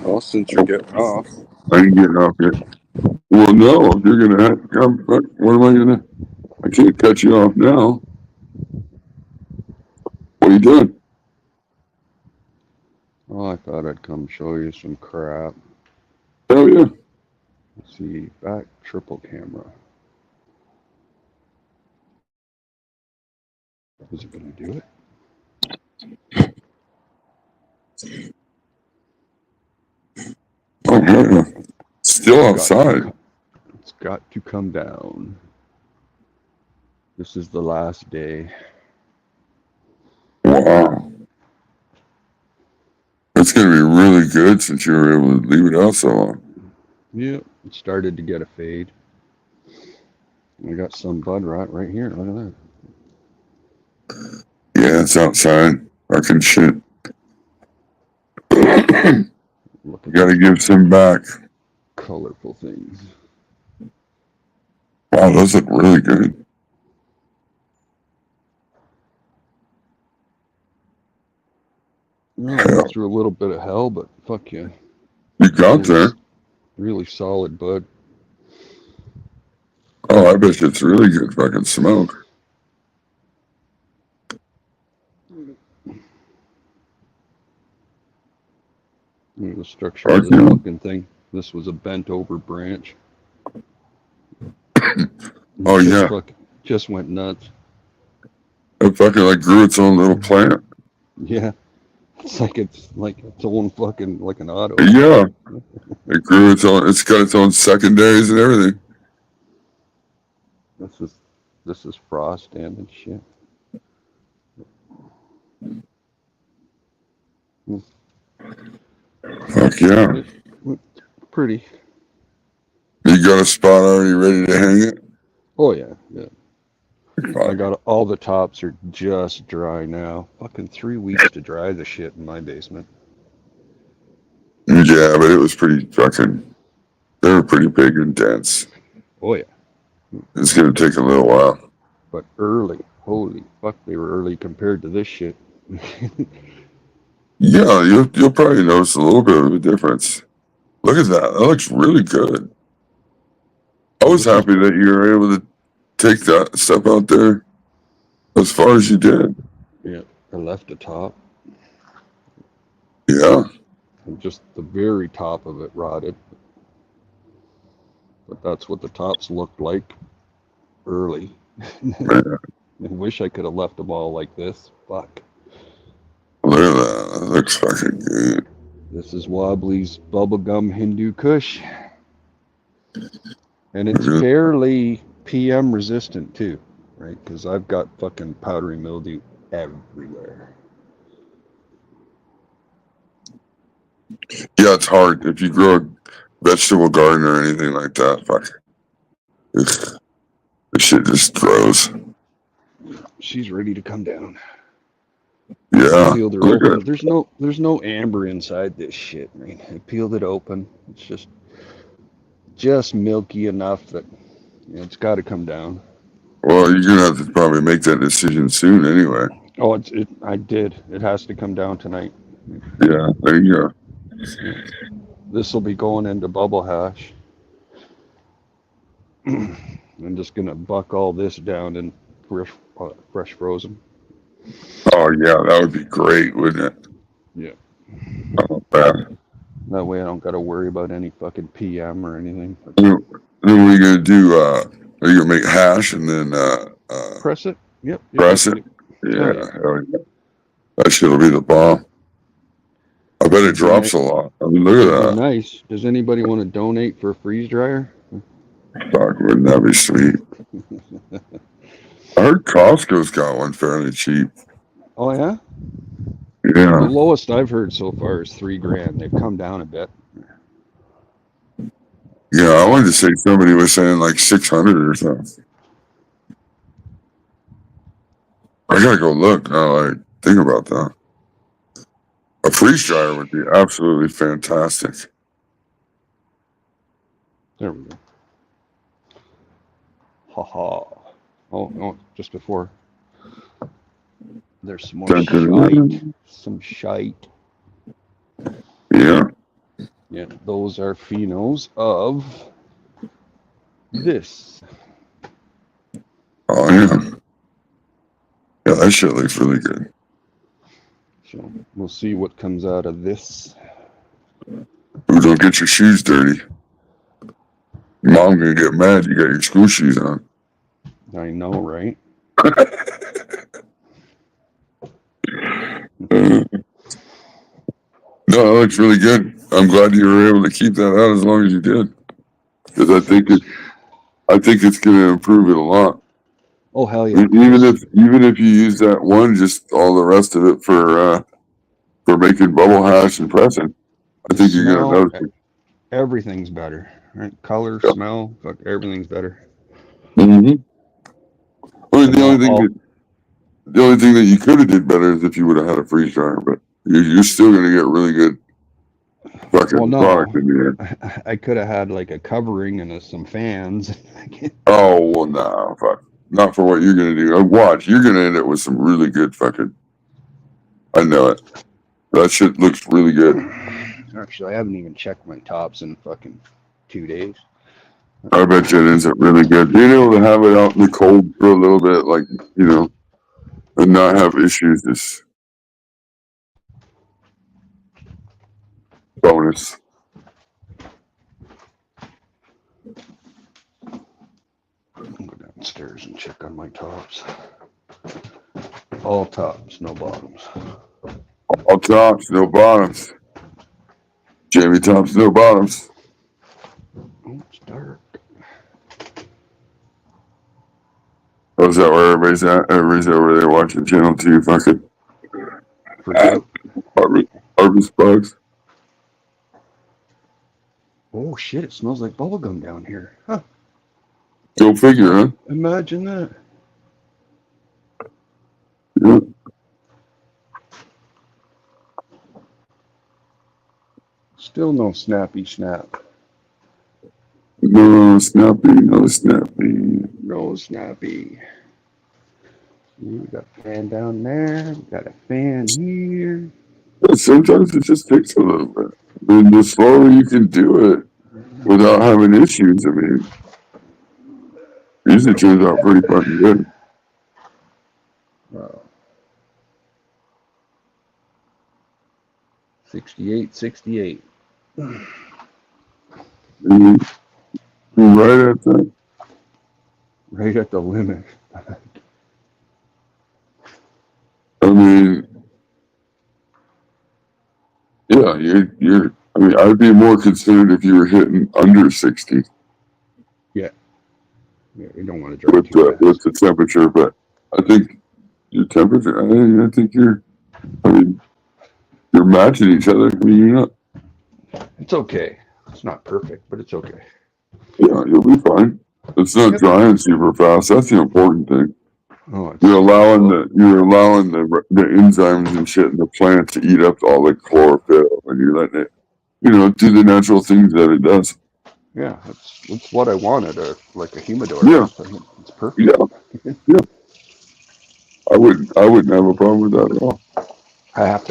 Well, since you're getting off, I ain't getting off yet. Well, no, if you're gonna have to come, fuck, what am I gonna? I can't cut you off now. What are you doing? oh, I thought I'd come show you some crap. Hell yeah. Let's see, back triple camera. Is it gonna do it? Oh yeah. Still outside. It's got to come down. This is the last day. Wow. That's gonna be really good since you were able to leave it out so long. Yep, it started to get a fade. I got some bud rot right here. Look at that. Yeah, it's outside. Fucking shit. Look at Gotta give some back. colorful things. Wow, those look really good. No, I went through a little bit of hell, but fuck yeah. You got there. Really solid bud. Oh, I bet you it's really good fucking smoke. The structure of this fucking thing. This was a bent over branch. Oh yeah. Just went nuts. It fucking like grew its own little plant. Yeah. It's like its own fucking like an auto. Yeah. It grew its own. It's got its own secondaries and everything. This is frost damage shit. Fuck yeah. Pretty. You got a spot already ready to hang it? Oh yeah, yeah. Fuck. I got all the tops are just dry now. Fucking 3 weeks to dry the shit in my basement. Yeah, but it was pretty fucking. They were pretty big and dense. Oh yeah. It's gonna take a little while. But early. Holy fuck, they were early compared to this shit. Yeah, you'll probably notice a little bit of a difference. Look at that. That looks really good. I was happy that you were able to take that step out there as far as you did. Yeah, I left the top. Yeah. And just the very top of it rotted. But that's what the tops looked like early. I wish I could have left them all like this. Fuck. Look at that. That looks fucking good. This is Wobbly's Bubblegum Hindu Kush. And it's fairly PM resistant too, right? Because I've got fucking powdery mildew everywhere. Yeah, it's hard. If you grow a vegetable garden or anything like that, fuck. This shit just grows. She's ready to come down. Yeah. I peeled her open. There's no amber inside this shit, man. I peeled it open. It's just milky enough that it's got to come down. Well, you're gonna have to probably make that decision soon, anyway. Oh, I did. It has to come down tonight. Yeah, there you go. This will be going into bubble hash. I'm just gonna buck all this down in fresh frozen. Oh yeah, that would be great, wouldn't it? Yeah. Oh, man. That way I don't got to worry about any fucking PM or anything. Then what are you gonna do? Are you gonna make hash and then Press it. Yep. press it? Oh, Yeah, yeah. hell yeah. That shit'll be the bomb. I bet it It'd be drops a lot. I mean, look It'd be at that. nice. Does anybody want to donate for a freeze dryer? Fuck, wouldn't that be sweet? I heard Costco's got one fairly cheap. Oh yeah. The Yeah, lowest I've heard so far is $3,000. They've come down a bit. yeah. I wanted to say somebody was saying like 600 or something. I gotta go look now. Like, think about that. A freeze dryer would be absolutely fantastic. There we go. Ha ha. Oh no, just before. There's some more Dun, dun, shite. dun. Some shite. Yeah. Yeah, those are phenos of this. Oh yeah. Yeah, that shit looks really good. So we'll see what comes out of this. Ooh, don't get your shoes dirty. Mom gonna get mad. You got your school shoes on. I know, right? No, that looks really good. I'm glad you were able to keep that out as long as you did, because I think it's going to improve it a lot. Oh hell yeah! Even if you use that one, just all the rest of it for making bubble hash and pressing, I think you're going to Smell, notice it. everything's better. Right? Color, Yeah. smell, fuck, everything's better. Mm-hmm. I mean, And the now only thing that you could have did better is if you would have had a freeze dryer, but you're still going to get really good fucking product in the end. I could have had like a covering and some fans. Oh well, no, fuck. Not for what you're gonna do. Watch, you're gonna end up with some really good fucking. I know it. That shit looks really good. Actually, I haven't even checked my tops in fucking 2 days. I bet you it ends up really good. Being able to have it out in the cold for a little bit, like, and not have issues is bonus. I'll go downstairs and check on my tops. All tops, no bottoms. All tops, no bottoms. Jamie tops, no bottoms. Oh, it's dark. Oh, is that where everybody's at? Everybody's over there watching Channel 2 fucking harvest bugs. Oh shit, it smells like bubblegum down here. Huh. Go figure, huh? Imagine that. Yeah. Still no snappy snap. No snappy, no snappy. No snappy. We got a fan down there. We got a fan here. But sometimes it just takes a little bit. I mean, the slower you can do it without having issues, I mean, usually turns out pretty fucking good. Wow. 68. Mm-hmm. Right at that. Right at the limit. I mean, yeah, you're. I mean, I'd be more concerned if you were hitting under 60 Yeah, you don't want to drive too fast. with the temperature, but I think your temperature. I think you're. I mean, you're matching each other. I mean, you're not. It's okay. It's not perfect, but it's okay. Yeah, you'll be fine. It's not drying super fast. That's the important thing. Oh, You're allowing the enzymes and shit in the plant to eat up all the chlorophyll, and you're letting it, do the natural things that it does. Yeah, that's what I wanted, like a humidor. Yeah, it's perfect. Yeah. I wouldn't have a problem with that at all. I have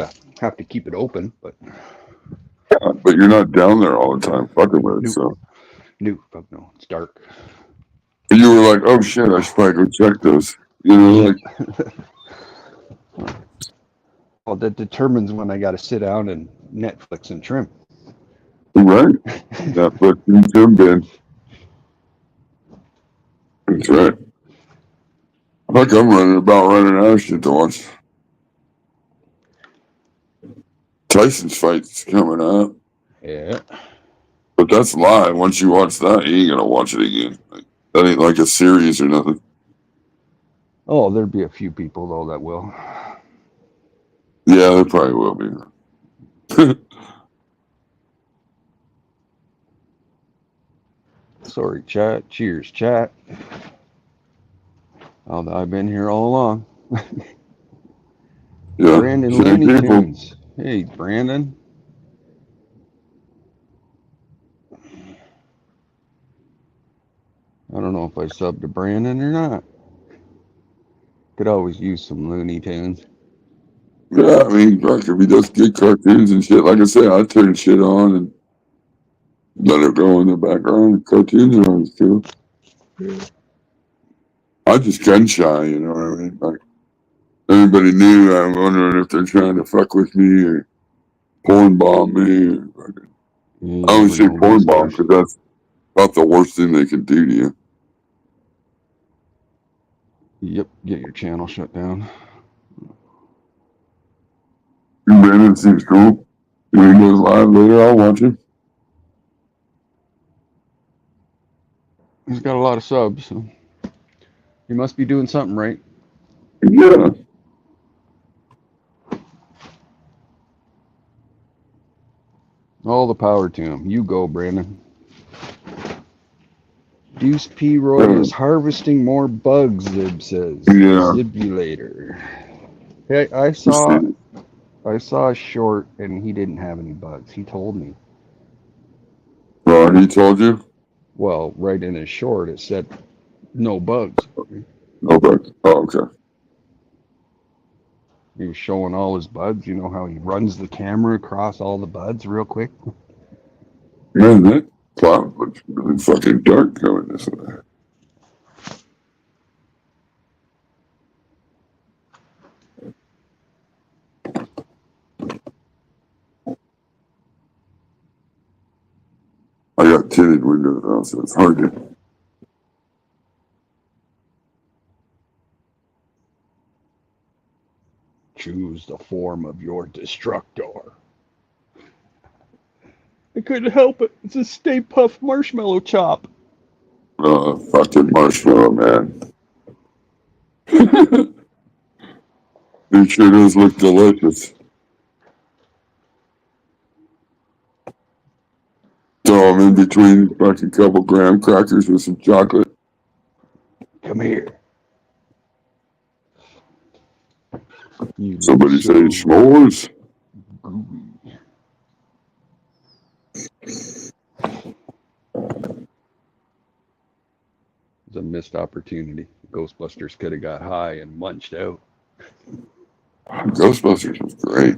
to keep it open, but Yeah, but you're not down there all the time fucking with it. So no, fuck no, it's dark. you you were like, oh shit, I should probably go check those. You know, like, Well, that determines when I got to sit down and Netflix and trim. right? Netflix and Tim bin. That's right. I think I'm running out of shit to watch. Tyson's fight's coming out. Yeah. But that's live. Once you watch that, you ain't gonna watch it again. Like, that ain't like a series or nothing. Oh, there'd be a few people though that will. Yeah, there probably will be. Sorry, chat. Cheers, chat. Oh, I've been here all along. Yeah, Brandon same Looney people. Tunes. Hey, Brandon. I don't know if I subbed to Brandon or not. Could always use some Looney Tunes. Yeah, I mean, fuck, if he does good cartoons and shit, like I say, I turn shit on and let it go in the background. Cartoons are on too. I just gun shy, you know what I mean? Like, everybody knew. I'm wondering if they're trying to fuck with me or porn bomb me. You I only never say know porn these bomb days. because that's about the worst thing they can do to you. Yep, get your channel shut down. Brandon seems cool. When he goes live later, I'll watch him. He's got a lot of subs, so he must be doing something right. Yeah. All the power to him. You go, Brandon. Deuce P. Roy is harvesting more bugs, Zib says. Yeah. Zibulator. Hey, I saw a short and he didn't have any bugs. He told me. He told you? Well, right in his short it said no bugs. No bugs. Oh, okay. He was showing all his buds. You know how he runs the camera across all the buds real quick? Man, that cloud looks really fucking dark coming this way. I got tinted windows now, so it's hard to. Choose the form of your destructor. I couldn't help it. It's a Stay Puft Marshmallow Chop. Fucking marshmallow, man. It sure does look delicious. Throw them in between fucking couple graham crackers with some chocolate. Come here. You Somebody say so s'mores. gooey. It's a missed opportunity. Ghostbusters could have got high and munched out. Ghostbusters was great.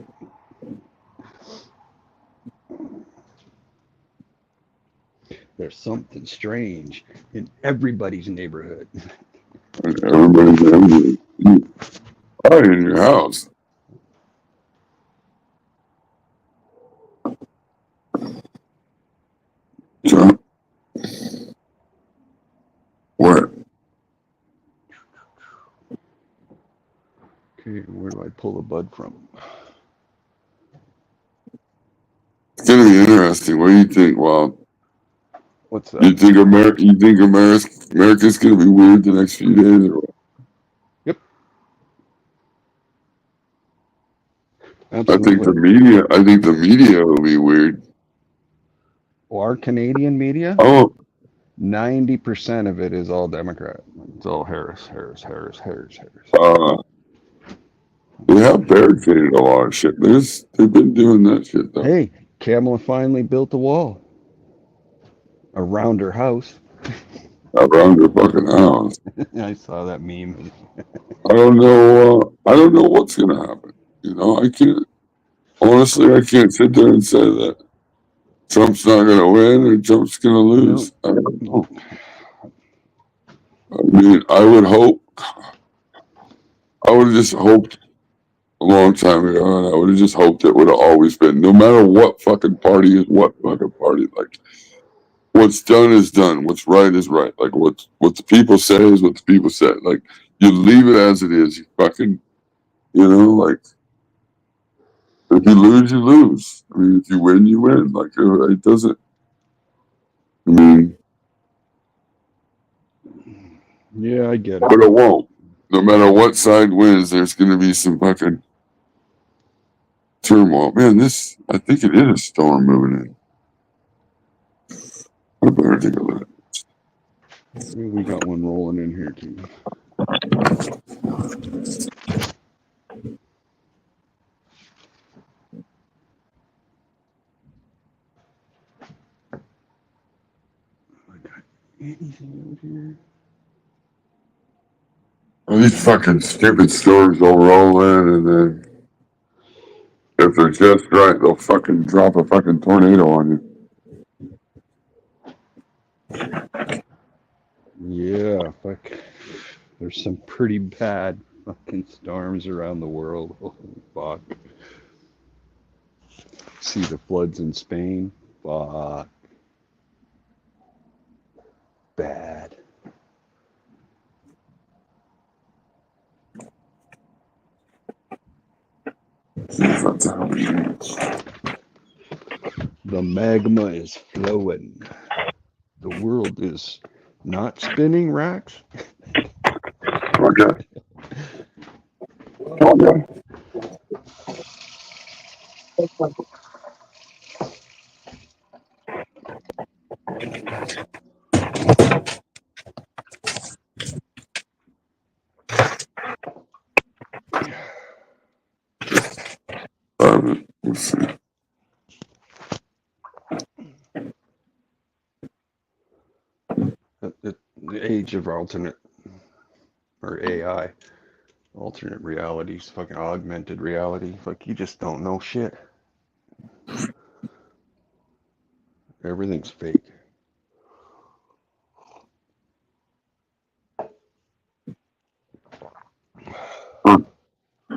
There's something strange in everybody's neighborhood. Everybody's angry. Oh, in your house. So, where? Okay, where do I pull the bud from? It's gonna be interesting. What do you think? Well, What's you that? think America's gonna be weird the next few days, or what? Yep. I think Absolutely. I think the media will be weird. Well, our Canadian media, Oh, 90% of it is all Democrat. It's all Harris. uh, they have barricaded a lot of shit. They've been doing that shit though. Hey, Kamala finally built a wall around her house. Around their fucking house. I saw that meme. I don't know. I don't know what's gonna happen. You know, I can't. Honestly, I can't sit there and say that Trump's not gonna win or Trump's gonna No, lose. I don't know. I mean, I would hope. I would have just hoped a long time ago, and I would have just hoped it would have always been, no matter what fucking party is what fucking party. Like, what's done is done. What's right is right. Like, what the people say is what the people say. Like, you leave it as it is. You fucking, like, if you lose, you lose. I mean, if you win, you win. Like, it doesn't. I mean, Yeah, I get it. but it won't. No matter what side wins, there's going to be some fucking turmoil. Man, I think it is a storm moving in. I better take a look. We got one rolling in here too. Anything out here? Well, these fucking stupid storms will roll in, and then if they're just right, they'll fucking drop a fucking tornado on you. Yeah, fuck. There's some pretty bad fucking storms around the world. Holy fuck. See the floods in Spain? Fuck. Bad. The magma is flowing. The world is not spinning racks. Okay. Okay. Let's see. The age of alternate or AI, alternate realities, fucking augmented reality. Fuck, you just don't know shit. Everything's fake.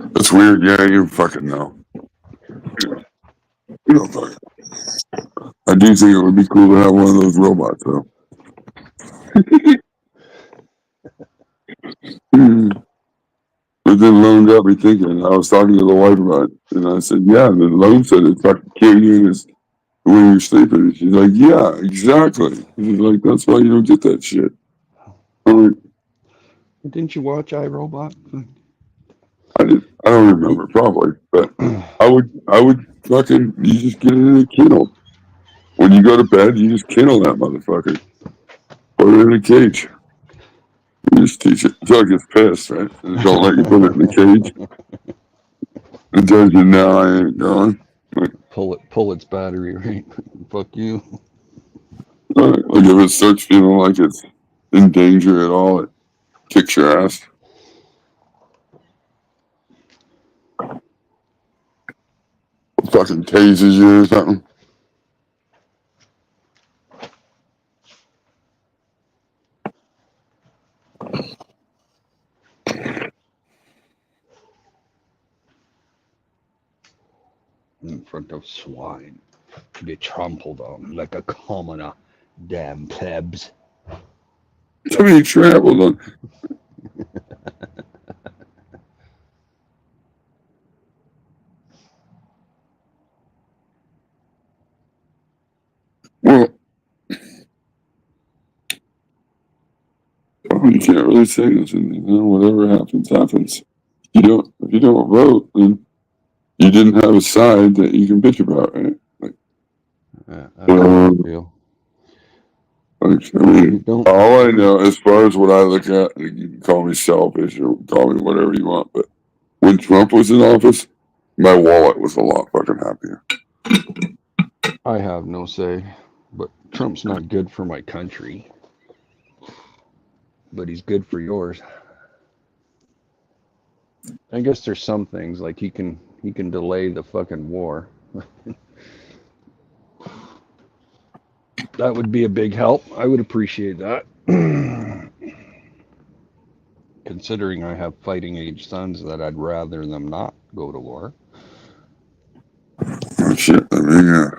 That's weird. Yeah, you fucking know. You don't fucking. I do think it would be cool to have one of those robots, though. But then Lone got me thinking. I was talking to the wife about it, and I said, "Yeah." And then Lone said it fucking killing you when you're sleeping. And she's like, "Yeah, exactly." She's like, "That's why you don't get that shit." I'm like, Didn't you watch iRobot? I don't remember probably, but I would fucking. You just get it in a kennel. When you go to bed, you just kennel that motherfucker. Put it in a cage. You just teach it until it gets pissed, right? And don't let you put it in the cage. It tells you, "No, I ain't going." Like, Pull its battery, right? Fuck you. like if it starts feeling like it's in danger at all, it kicks your ass. Fucking tases you or something. In front of swine to be trampled on like a commoner. Damn plebs. To be trampled on. Well, you can't really say nothing. Whatever happens, happens. If you don't vote, then you didn't have a side that you can bitch about, right? Like, That's how I feel. I mean, all I know, as far as what I look at, you can call me selfish or call me whatever you want, but when Trump was in office, my wallet was a lot fucking happier. I have no say, but Trump's not good for my country. But he's good for yours. I guess there's some things like he can delay the fucking war. That would be a big help. I would appreciate that. considering I have fighting age sons that I'd rather them not go to war. Oh, shit. I mean, yeah.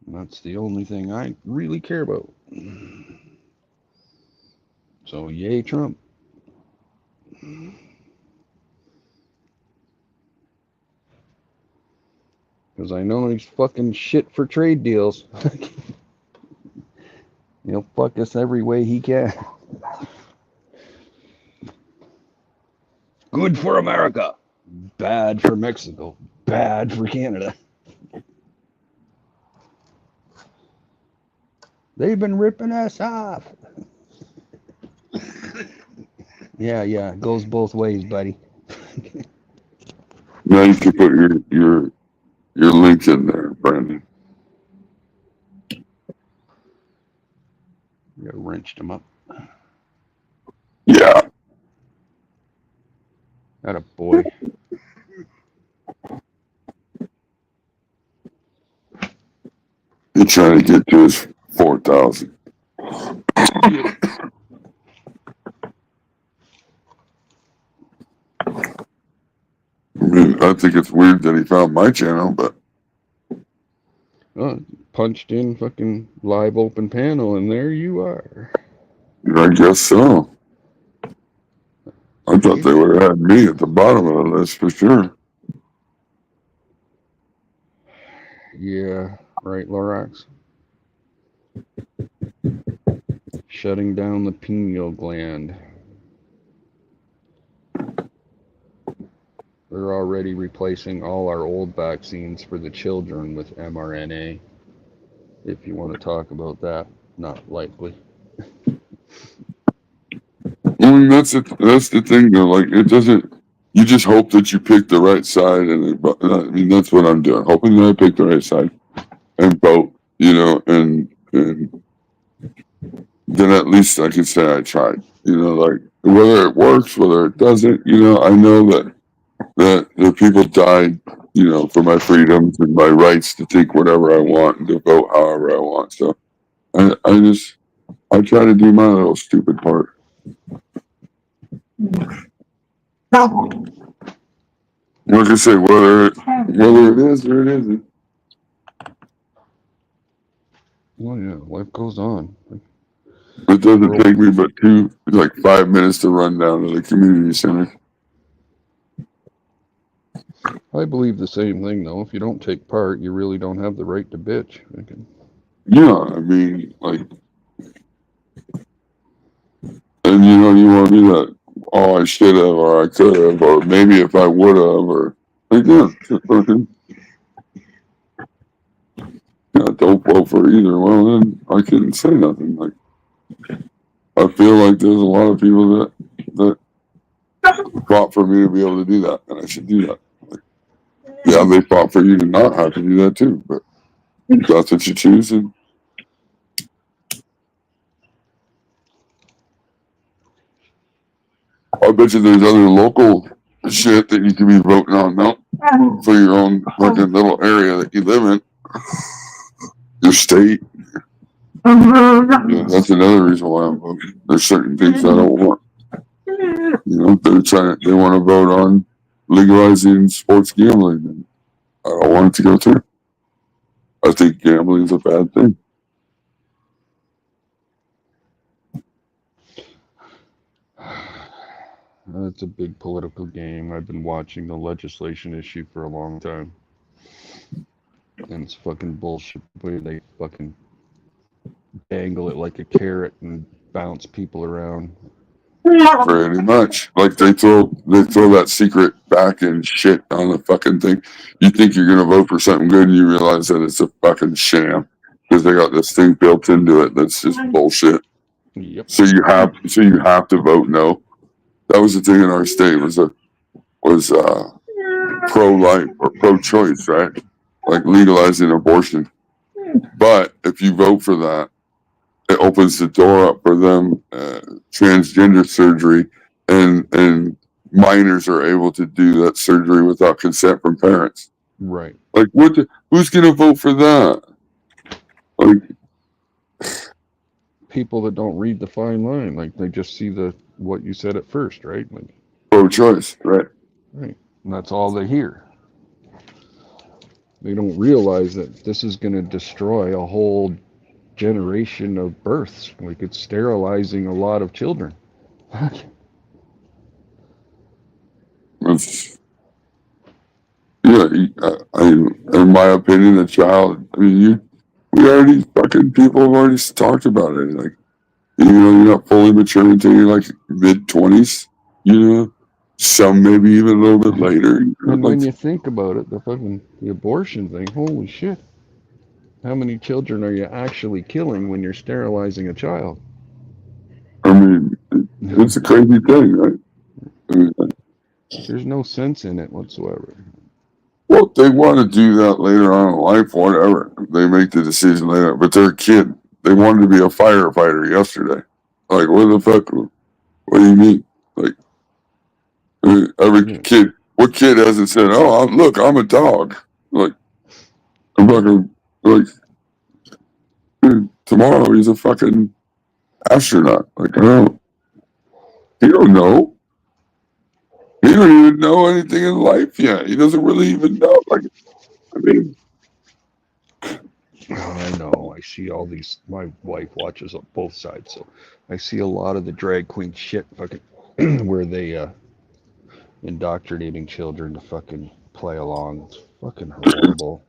That's the only thing I really care about. So, yay, Trump. Because I know he's fucking shit for trade deals. He'll fuck us every way he can. Good for America. Bad for Mexico. Bad for Canada. They've been ripping us off. Yeah, it goes both ways, buddy. Now you can put your link in there, Brandon. You wrenched him up. Yeah. That a boy. He's trying to get to his 4,000. I mean, I think it's weird that he found my channel, but Punched in fucking live open panel, and there you are. I guess so. I thought they would have had me at the bottom of the list for sure. Yeah, right, Lorax. Shutting down the pineal gland. They're already replacing all our old vaccines for the children with mRNA. If you want to talk about that, not likely. I mean, that's the thing though. Like, it doesn't. You just hope that you pick the right side, and I mean, that's what I'm doing. Hoping that I pick the right side and vote. You know, and then at least I can say I tried. You know, like whether it works, whether it doesn't. You know, I know that the people died. You know, for my freedoms and my rights to think whatever I want and to vote however I want. So I try to do my little stupid part. Like I say, whether it is or it isn't. Well, yeah, life goes on. It doesn't take me but 5 minutes to run down to the community center. I believe the same thing, though. If you don't take part, you really don't have the right to bitch. Yeah, I mean, like, and you know, you want to do that. Oh, I should have, or I could have, or maybe if I would have, or like, yeah, don't vote for either. Well, then I couldn't say nothing. Like, I feel like there's a lot of people that fought for me to be able to do that, and I should do that. Like, yeah, they fought for you to not have to do that too, but if that's what you choose. And I bet you there's other local shit that you could be voting on now for your own fucking little area that you live in, your state. Yeah, that's another reason why I'm voting. There's certain things I don't want. You know, they want to vote on legalizing sports gambling, and I don't want it to go through. I think gambling is a bad thing. It's a big political game. I've been watching the legislation issue for a long time. And it's fucking bullshit the way they fucking dangle it like a carrot and bounce people around. Pretty much. Like they throw that secret back and shit on the fucking thing. You think you're gonna vote for something good and you realize that it's a fucking sham. Because they got this thing built into it that's just bullshit. Yep. So you have to vote no. That was the thing in our state was pro-life or pro-choice, right? Like legalizing abortion. But if you vote for that, it opens the door up for them transgender surgery, and minors are able to do that surgery without consent from parents. Right. Like, who's gonna vote for that? Like, People that don't read the fine line, like they just see the what you said at first, right? Like, pro-choice, right? right. And that's all they hear. They don't realize that this is going to destroy a whole generation of births. Like it's sterilizing a lot of children. It's, yeah, in my opinion, a child. I mean, we already fucking people have already talked about it. Like, you know, you're not fully mature until you're like mid-20s. You know, some maybe even a little bit later. You know, And like, when you think about it, the abortion thing, holy shit. How many children are you actually killing when you're sterilizing a child? I mean, it's a crazy thing, right? I mean, There's no sense in it whatsoever. well, they want to do that later on in life, whatever. They make the decision later, but they're a kid. They wanted to be a firefighter yesterday. Like, what the fuck? What do you mean? Like, every Yeah. kid, what kid hasn't said, "Oh, look, I'm a dog." Like, I'm fucking like, dude, tomorrow he's a fucking astronaut. Like, I don't. He don't know. He don't even know anything in life yet. He doesn't really even know. Like, I mean, I know. I see all these. My wife watches on both sides, so I see a lot of the drag queen shit fucking where they indoctrinating children to fucking play along. It's fucking horrible.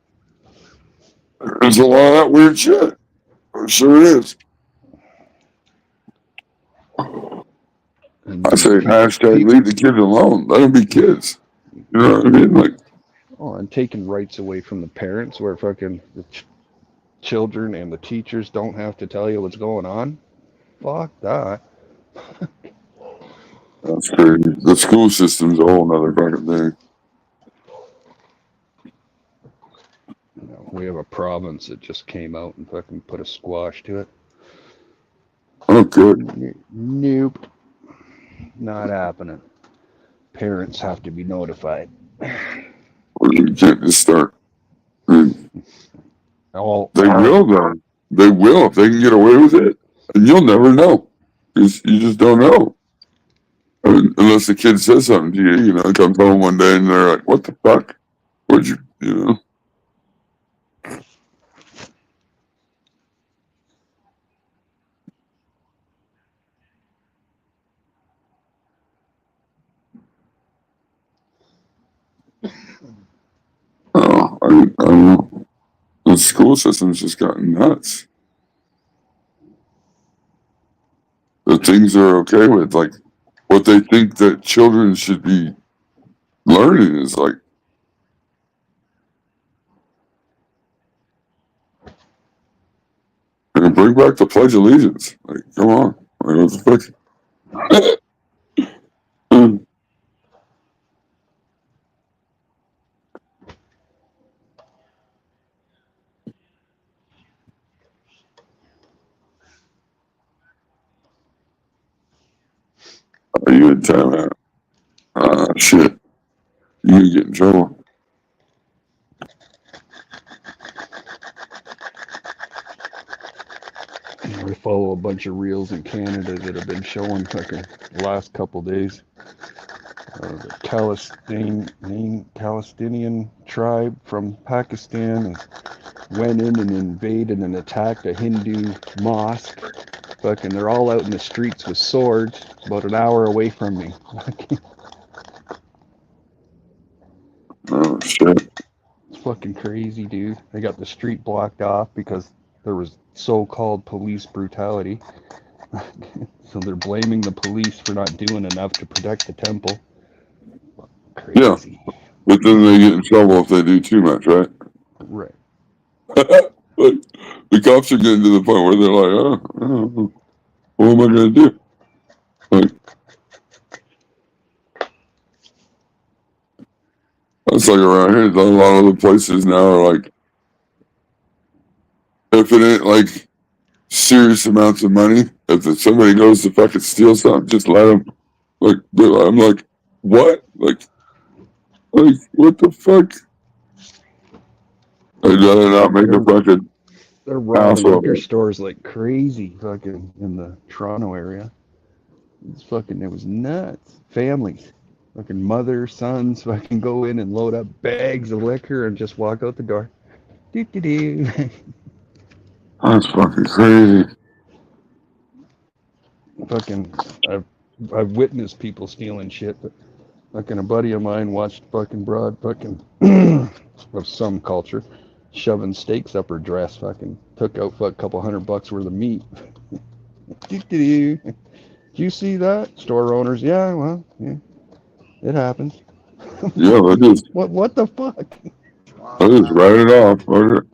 there's a lot of that weird shit. Sure is. And I these say hashtag leave the kids alone. Let them be kids. You know what I mean? Like, oh, and taking rights away from the parents, where fucking the children and the teachers don't have to tell you what's going on. Fuck that. that's crazy. The school system's a whole nother fucking thing. You know, we have a province that just came out and fucking put a squash to it. Oh, good. Nope, not happening. Parents have to be notified. You can't just start. I mean, All, they will, though. They will if they can get away with it. And you'll never know. Because you just don't know. I mean, unless the kid says something to you, you know, comes home one day and they're like, what the fuck? What'd you know? I don't know. The school system's just gotten nuts. The things they're okay with, like what they think that children should be learning is like, bring back the Pledge of Allegiance. Like, come on. Like, what the fuck? Are you in timeout? Shit. You gonna get in trouble. I follow a bunch of reels in Canada that have been showing fucking the last couple days. The Palestinian tribe from Pakistan went in and invaded and attacked a Hindu mosque. Fucking, they're all out in the streets with swords, about an hour away from me. Oh, shit. It's fucking crazy, dude. They got the street blocked off because there was so-called police brutality. So they're blaming the police for not doing enough to protect the temple. Yeah. Crazy. But then they get in trouble if they do too much, right? Right. Like, the cops are getting to the point where they're like, oh, I don't know. What am I going to do? Like, that's like around here. A lot of the places now are like, if it ain't like serious amounts of money, if somebody goes to fucking steal something, just let them. Like, I'm like, what? Like, what the fuck? I'd rather not make a fucking They're robbing asshole. liquor stores like crazy, fucking in the Toronto area. It was nuts. Families, fucking mothers, sons, fucking go in and load up bags of liquor and just walk out the door. Doo doo doo. That's fucking crazy. Fucking, I've witnessed people stealing shit, but fucking a buddy of mine watched fucking broad fucking of some culture shoving steaks up her dress. Fucking took out a couple $100 worth of meat. Doo doo doo. Do you see that? Store owners, yeah, well, yeah, it happens. Yeah, What the fuck? I just write it off. Fuck it.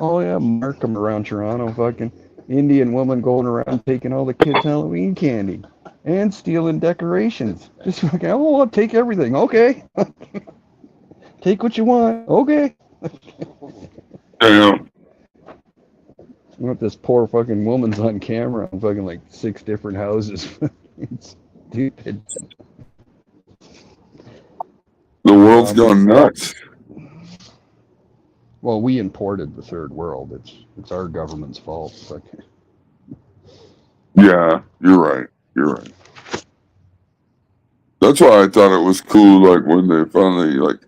Oh yeah, Markham around Toronto, fucking Indian woman going around taking all the kids' Halloween candy and stealing decorations. Just fucking, oh, I'll take everything. Okay, take what you want. Okay. Damn. What this poor fucking woman's on camera on fucking like 6 different houses. It's stupid. The world's gone nuts. Well, we imported the third world. It's our government's fault. Yeah, you're right. You're right. That's why I thought it was cool, like when they finally, like,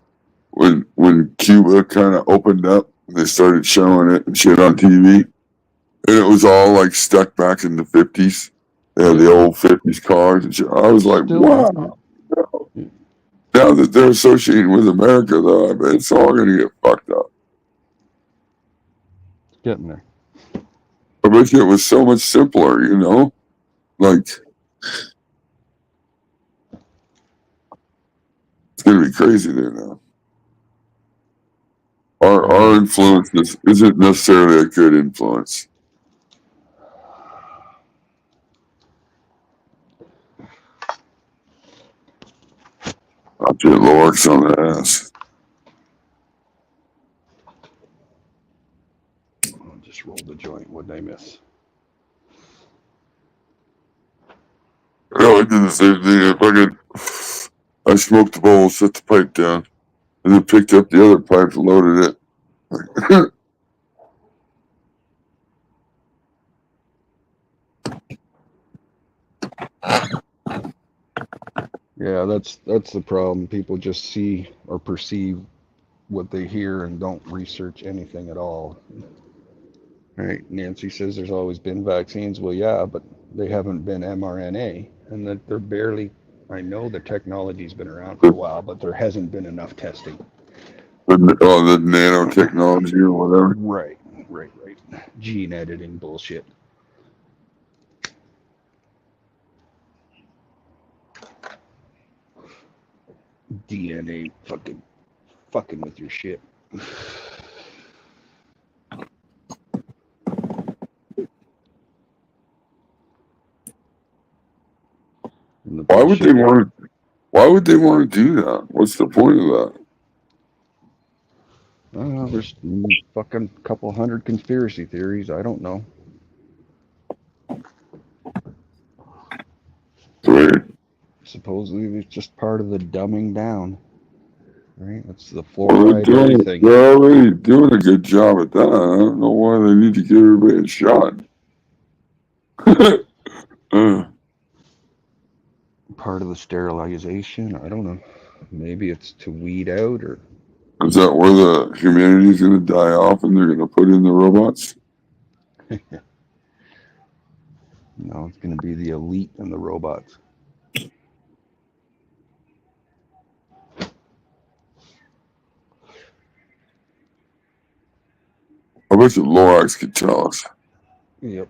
when Cuba kind of opened up, they started showing it and shit on TV, and it was all like stuck back in the 50s. They had the old 50s cars and shit. I was like, Still, wow. Now that they're associating with America, though, I mean, it's all gonna get fucked up. it's getting there. I wish it was so much simpler, you know? Like, it's gonna be crazy there now. Our influence isn't necessarily a good influence. I'll get Lorx on the ass. I'll just roll the joint. What did I miss? Yeah, I did the same thing. I smoked the bowl, set the pipe down, and then picked up the other pipe and loaded it. Yeah, that's the problem. People just see or perceive what they hear and don't research anything at all. Right? Nancy says there's always been vaccines. Well, yeah, but they haven't been mRNA, and that they're barely. I know the technology's been around for a while, but there hasn't been enough testing. The nanotechnology or whatever. Right. Gene editing bullshit. DNA fucking with your shit. Why would they want to do that? What's the point of that? I don't know, there's fucking couple hundred conspiracy theories. I don't know. Right. Supposedly it's just part of the dumbing down. Right? That's the Well, fluoride everything. they're already doing a good job at that. I don't know why they need to give everybody a shot. Part of the sterilization. I don't know. Maybe it's to weed out, or is that where the humanity's going to die off and they're going to put in the robots? no, it's going to be the elite and the robots. I wish the Lorax could tell us. Yep.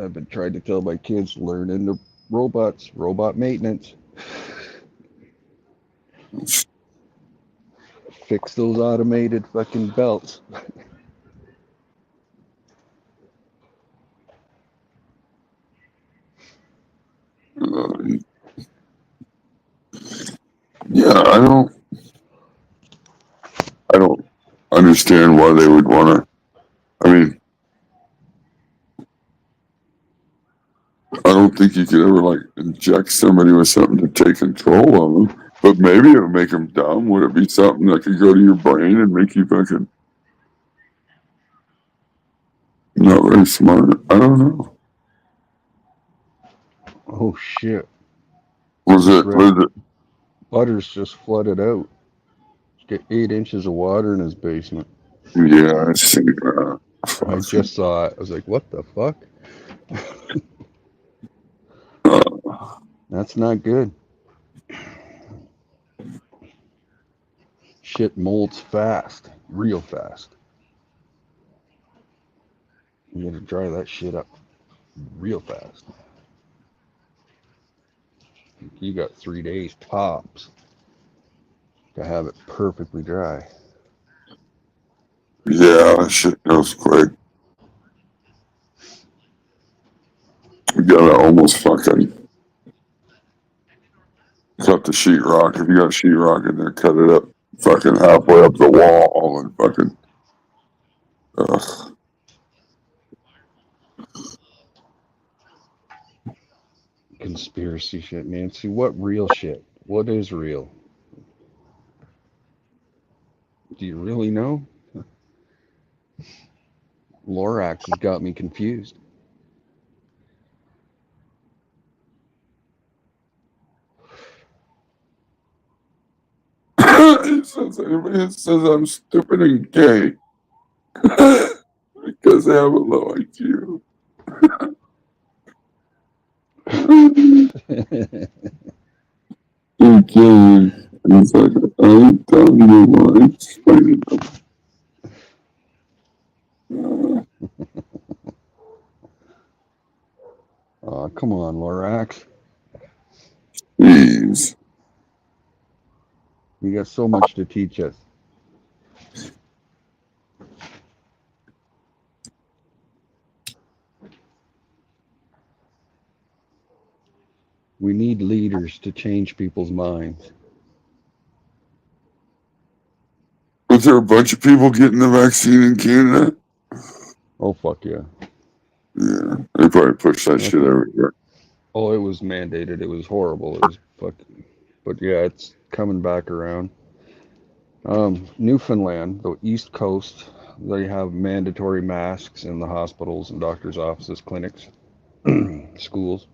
I've been trying to tell my kids, learn into robots, robot maintenance. Fix those automated fucking belts. Yeah, I don't understand why they would want to. I mean, I don't think you could ever like inject somebody with something to take control of them. But maybe it would make them dumb. Would it be something that could go to your brain and make you fucking not very smart? I don't know. Oh shit! Was Just it? read Was it? Butters just flooded out. Get 8 inches of water in his basement. Yeah, I see that. I just saw it. I was like, what the fuck? That's not good. Shit molds fast, real fast. You gotta dry that shit up real fast. You got 3 days tops to have it perfectly dry. Yeah, that shit goes quick. You gotta almost fucking cut the sheetrock. If you got sheetrock in there, cut it up fucking halfway up the wall and fucking. Ugh. Conspiracy shit, Nancy. What real shit? What is real? Do you really know? Lorax has got me confused. Everybody says I'm stupid and gay because they have a low IQ. Okay, it's like I don't know why I'm explaining them. Aw, come on, Lorax. Please. You got so much to teach us. We need leaders to change people's minds. Was there a bunch of people getting the vaccine in Canada? Oh, fuck yeah. Yeah, they probably push that shit everywhere. Oh, it was mandated. It was horrible. It was fucking. But yeah, it's coming back around. Newfoundland, the East Coast, they have mandatory masks in the hospitals and doctors' offices, clinics, schools.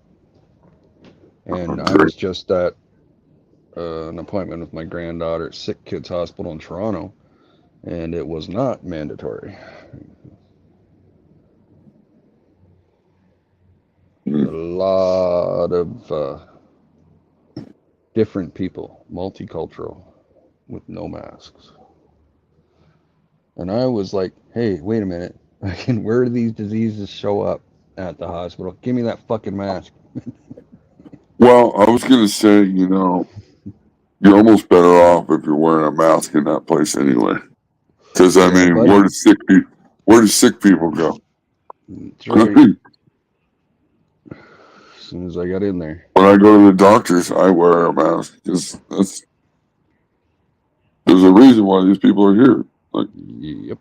And I Great. was just at an appointment with my granddaughter at Sick Kids Hospital in Toronto, and it was not mandatory. A lot of different people, multicultural, with no masks. And I was like, hey, wait a minute. Where do these diseases show up at the hospital? Give me that fucking mask. Well, I was gonna say, you're almost better off if you're wearing a mask in that place anyway. Because I Yeah, mean, buddy. where do sick people go? That's right. As soon as I got in there. When I go to the doctors, I wear a mask because there's a reason why these people are here. Like, Yep.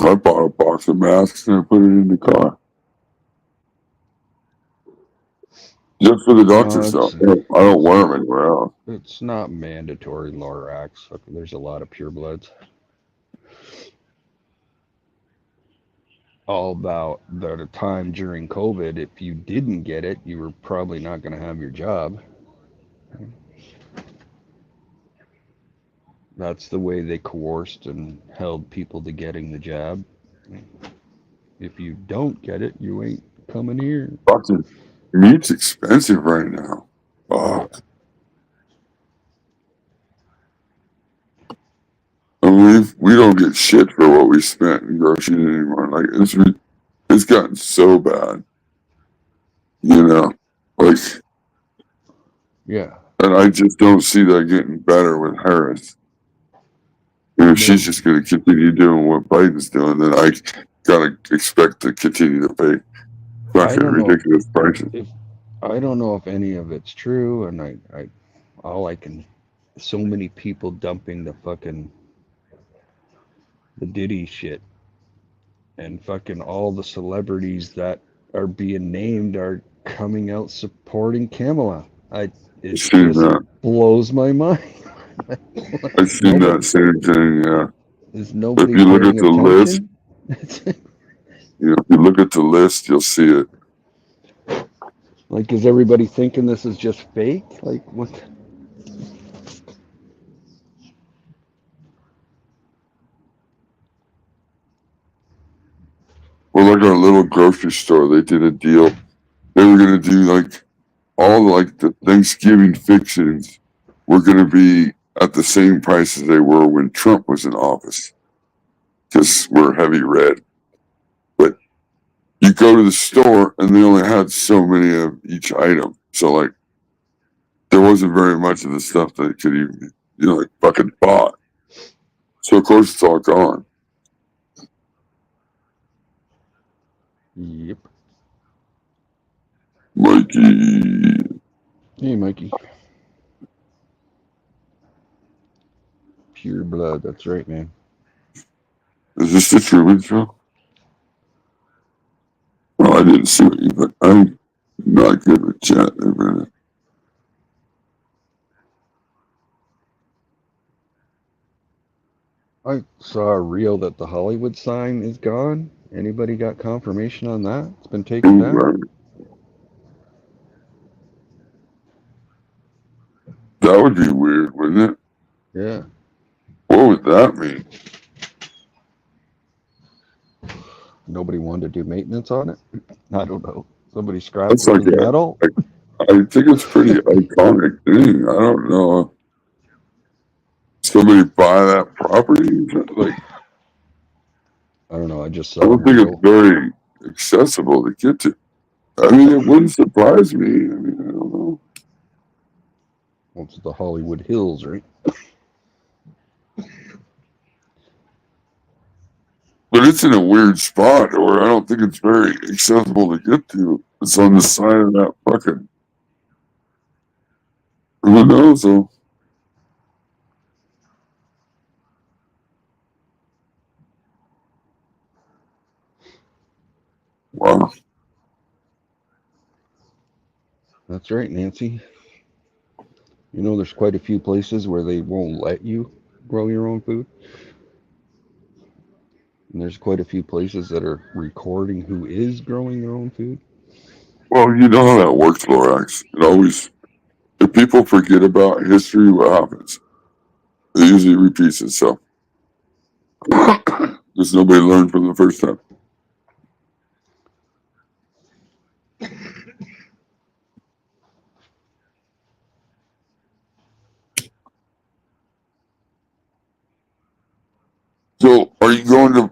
I bought a box of masks and I put it in the car. Just for the doctors, though. I don't wear them anywhere else. It's not mandatory Lorax. Okay, there's a lot of purebloods. All about the time during COVID, if you didn't get it, you were probably not going to have your job. That's the way they coerced and held people to getting the jab. If you don't get it, you ain't coming here. Fucking meat's expensive right now. Fuck. I mean, we don't get shit for what we spent in groceries anymore. Like, it's gotten so bad. Like, Yeah. and I just don't see that getting better with Harris. If she's just going to continue doing what Biden's doing, then I gotta expect to continue to pay fucking ridiculous prices. I don't know if any of it's true, and so many people dumping the Diddy shit and fucking all the celebrities that are being named are coming out supporting Kamala. I've It seen just that. blows my mind. I've seen Nobody that same thing, yeah. is But if nobody you look at paying the list, attention. if you look at the list, you'll see it. Like, is everybody thinking this is just fake? Like, what? Well, like our little grocery store, they did a deal. They were gonna do like all like the Thanksgiving fixings were gonna be at the same price as they were when Trump was in office, because we're heavy red. But you go to the store and they only had so many of each item, so like there wasn't very much of the stuff that could even like fucking bought. So of course it's all gone. Yep. Mikey, Hey, Mikey. Pure blood. That's right, man. is this the Truman Show? Well, I didn't see what you, but I'm not good with chat in a minute. I saw a reel that the Hollywood sign is gone. Anybody got confirmation on that? It's been taken Ooh, down. that would be weird, wouldn't it? Yeah. What would that mean? Nobody wanted to do maintenance on it. I don't know. Somebody scrapped That's it like for the metal. I think it's pretty iconic thing. I don't know. Somebody buy that property? Like, I don't know. I just I saw a don't think it's reel. very accessible to get to. I mean, it wouldn't surprise me. I mean, I don't know. Well, it's the Hollywood Hills, right? But it's in a weird spot, or I don't think it's very accessible to get to. It's on the side of that fucking. Who knows, though? Wow. That's right, Nancy. You know, there's quite a few places where they won't let you grow your own food. And there's quite a few places that are recording who is growing their own food. Well, you know how that works, Lorax. It always, if people forget about history, what happens? It usually repeats itself. Because nobody learned from the first time. So, are you going to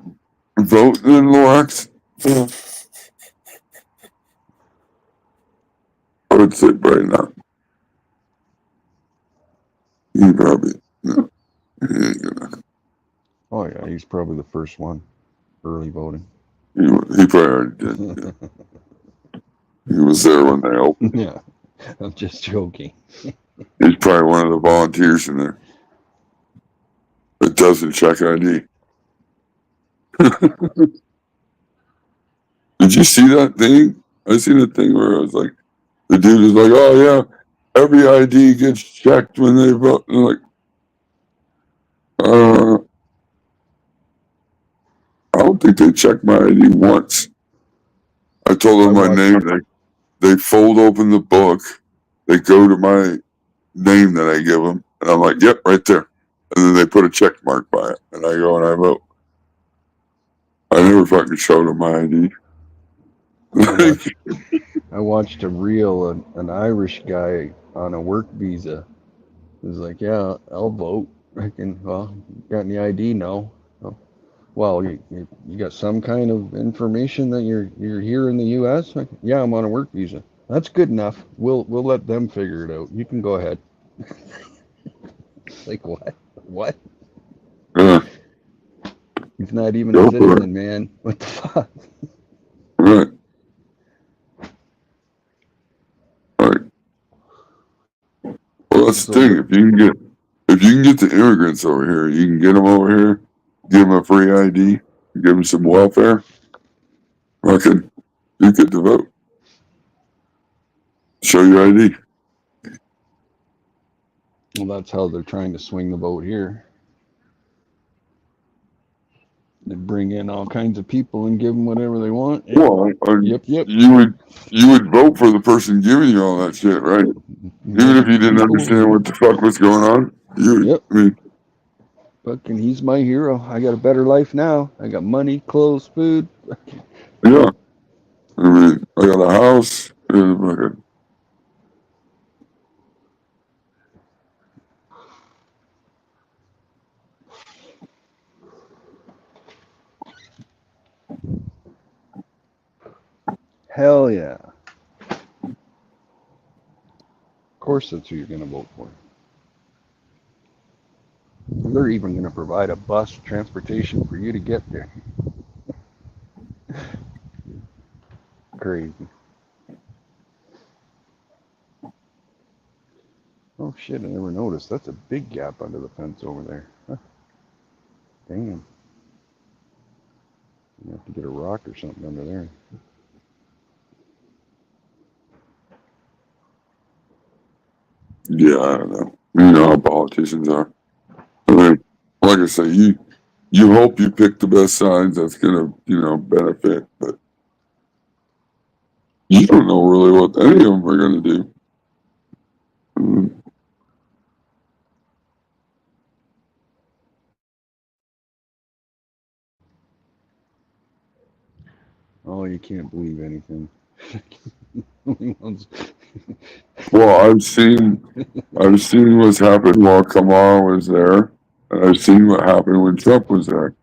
vote then, Lorax? I would say right now. He probably, no, he ain't gonna. Oh, yeah, he's probably the first one early voting. He probably already did. Yeah. He was there when they opened. Yeah, I'm just joking. He's probably one of the volunteers in there that doesn't check ID. Did you see that thing? I seen a thing where it was like, the dude is like, oh yeah, every ID gets checked when they vote. And like, I don't think they checked my ID once. I told I them my watched. name. They fold open the book. They go to my name that I give them, and I'm like, yep, right there. And then they put a check mark by it, and I go and I vote. I never fucking showed them my ID. I watched a reel. An Irish guy on a work visa was like, "Yeah, I'll vote. I can. Well, got any ID? No. Oh, well, you got some kind of information that you're here in the U.S. Yeah, I'm on a work visa. That's good enough. We'll let them figure it out. You can go ahead." Like what? What? Yeah, He's not even a go for it. citizen, man. What the fuck? Right. Right. Well, that's the So thing. If you can get the immigrants over here, you can get them over here, give them a free ID, give them some welfare, fucking, you get to vote. Show your ID. Well, that's how they're trying to swing the vote here. They bring in all kinds of people and give them whatever they want. Yep. Well, Yep. you would vote for the person giving you all that shit, right? Even if you didn't understand what the fuck was going on, Yep. I mean, Fucking, he's my hero. I got a better life now. I got money, clothes, food. yeah. I mean, I got a house. And fucking, Hell yeah. Of course, that's who you're going to vote for. They're even going to provide a bus transportation for you to get there. Crazy. Oh shit, I never noticed. That's a big gap under the fence over there. Huh. Damn. You have to get a rock or something under there. yeah, I don't know. You know how politicians are. I mean, like I say, you hope you pick the best sides that's gonna, benefit, but you don't know really what any of them are gonna do. Mm, Oh, you can't believe anything. Well, I've seen what's happened while Kamala was there, and I've seen what happened when Trump was there.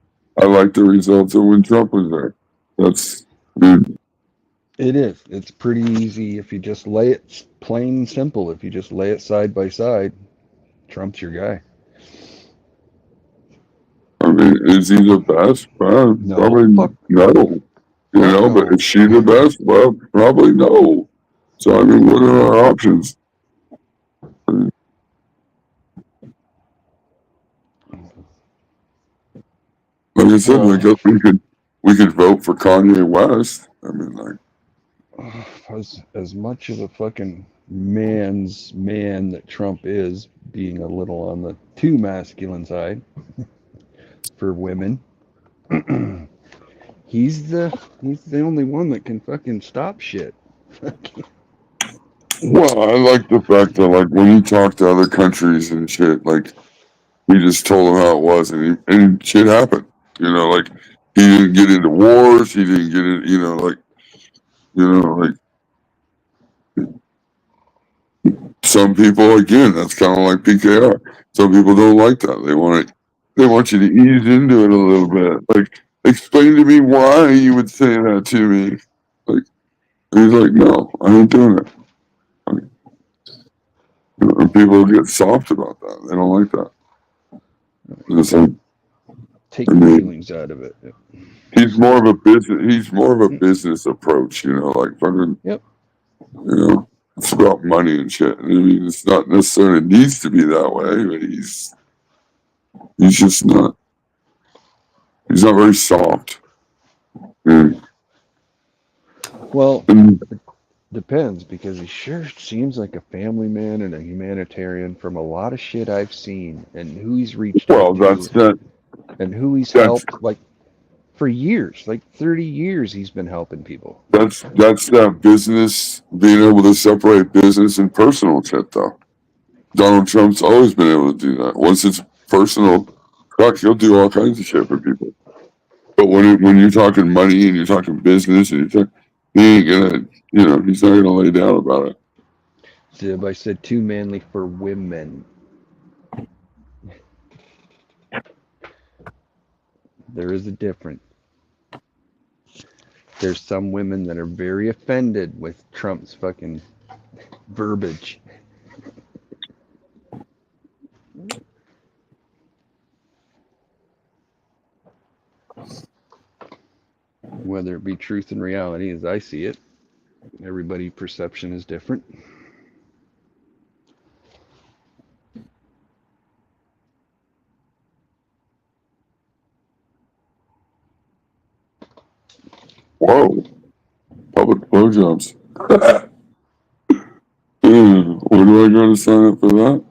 I like the results of when Trump was there. That's, I mean, It is. It's pretty easy if you just lay it plain and simple. If you just lay it side by side, Trump's your guy. is he the best? Well, No, probably fuck, no. fuck But no. is she the best? Well, probably no. So I mean, what are our options? I mean, like I said, I Well, guess we could vote for Kanye West. I mean, like, as much of a fucking man's man that Trump is, being a little on the too masculine side for women, he's the only one that can fucking stop shit. well, I like the fact that like when he talked to other countries and shit, like he just told them how it was, and shit happened. Like he didn't get into wars. He didn't get in. Like some people again. That's kind of like PKR. Some people don't like that. They want you to ease into it a little bit. Like explain to me why you would say that to me. Like and he's like, no, I ain't doing it. I mean, and people get soft about that. They don't like that. And it's like, Take I the mean, feelings out of it. he's more of a business. He's more of a business approach. Like fucking. Yep. It's about money and shit. I mean, it's not necessarily needs to be that way, but he's just not. He's not very soft. And, Well, and depends, because he sure seems like a family man and a humanitarian from a lot of shit I've seen and who he's reached out well, to that's and who he's that's helped, like for years, like 30 years he's been helping people. that's that business being able to separate business and personal shit though. Donald Trump's always been able to do that. Once it's personal, fuck, he'll do all kinds of shit for people. But when you're talking money and you're talking business and he ain't gonna, he's not gonna lay down about it. So I said too manly for women. There is a difference. There's some women that are very offended with Trump's fucking verbiage. Whether it be truth and reality as I see it, everybody's perception is different. Whoa, public blowjobs. Where do I go to sign up for that?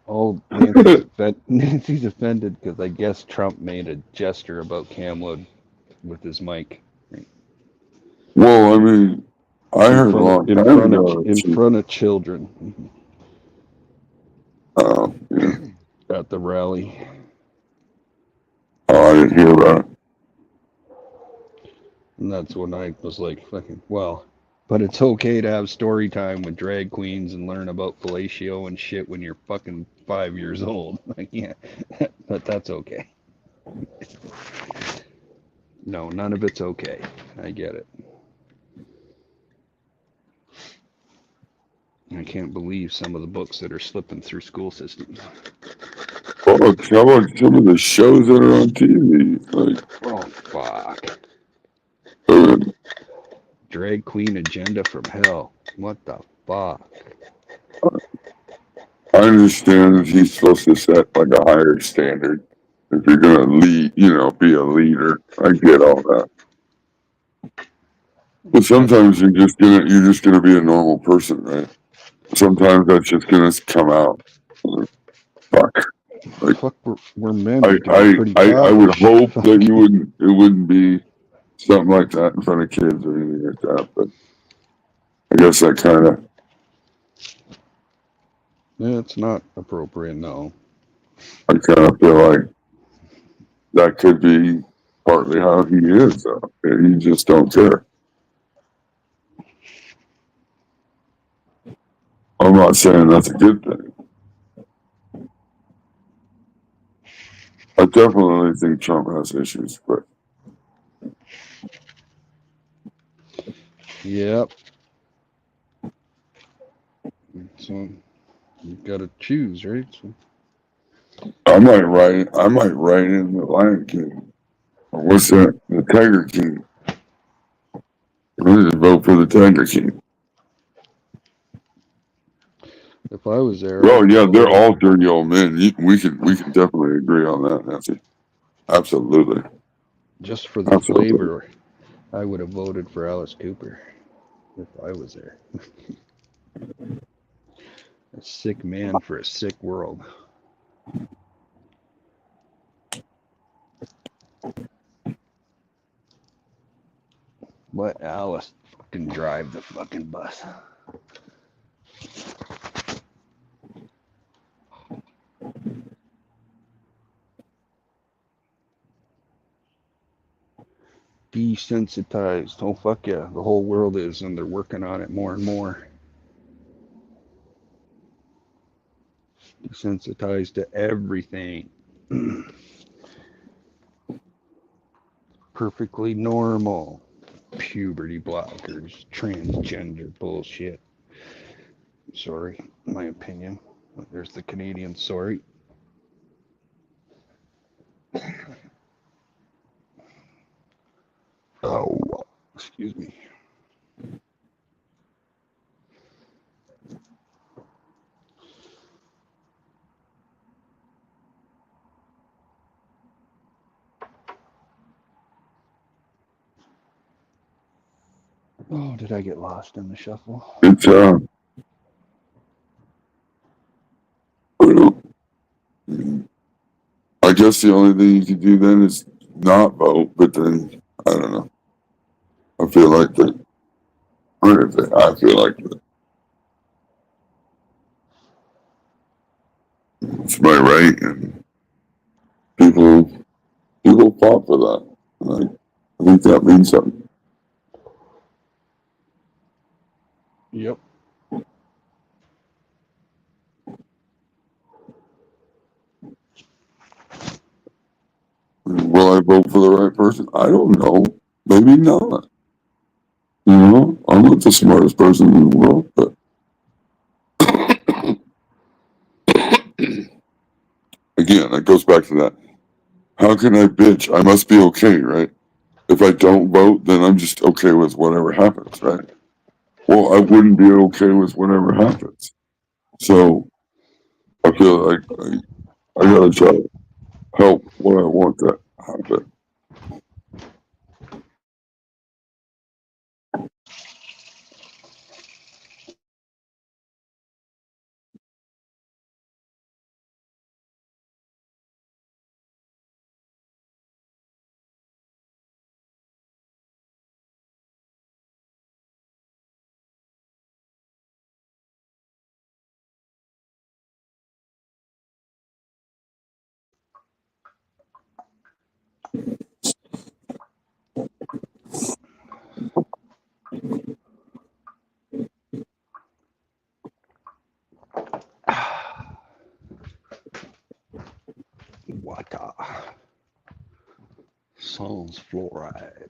Oh, Nancy's offended because I guess Trump made a gesture about Camwood with his mic Well, I mean, I heard a long in time ago that front of children yeah. at the rally. Oh, I didn't hear that. And that's when I was like, fucking, well, but it's okay to have story time with drag queens and learn about fellatio and shit when you're fucking 5 years old. Like, yeah, but that's okay. No, none of it's okay. I get it. I can't believe some of the books that are slipping through school systems. Fuck, how about some of the shows that are on TV? Like, Oh, fuck. uh, Drag queen agenda from hell. What the fuck? I understand that he's supposed to set like a higher standard if you're gonna lead, be a leader. I get all that. But sometimes you're just gonna be a normal person, right? Sometimes that's just gonna come out. Fuck. Like Fuck, we're men. We can be pretty I would childish. hope Fuck. that it wouldn't be something like that in front of kids or anything like that. But I guess that kind of Yeah, it's not appropriate, no. I kind of feel like that could be partly how he is. He just don't care. I'm not saying that's a good thing. I definitely think Trump has issues, but Yep. So you gotta choose, right? So, I might write in the Lion King. Or what's that? The Tiger King. I'm just vote for the Tiger King. if I was there, Oh I'd yeah, they're vote all dirty old men. We can definitely agree on that, Nancy. Absolutely. just for the Absolutely. flavor. I would have voted for Alice Cooper if I was there. A sick man for a sick world. Let Alice fucking drive the fucking bus. Desensitized. Oh, fuck yeah. The whole world is, and they're working on it more and more. Desensitized to everything. Perfectly normal. Puberty blockers. Transgender bullshit. Sorry, my opinion. There's the Canadian sorry. Oh, excuse me. Oh, did I get lost in the shuffle? It's I guess the only thing you could do then is not vote, but then I don't know. I feel like that. I feel like it's my right, and people fought for that. I think that means something. Yep. Will I vote for the right person? I don't know. Maybe not. I'm not the smartest person in the world, but again, it goes back to that. How can I bitch? I must be okay, right? If I don't vote, then I'm just okay with whatever happens, right? Well, I wouldn't be okay with whatever happens. So I feel like I gotta try to help what I want to happen. Sans fluoride.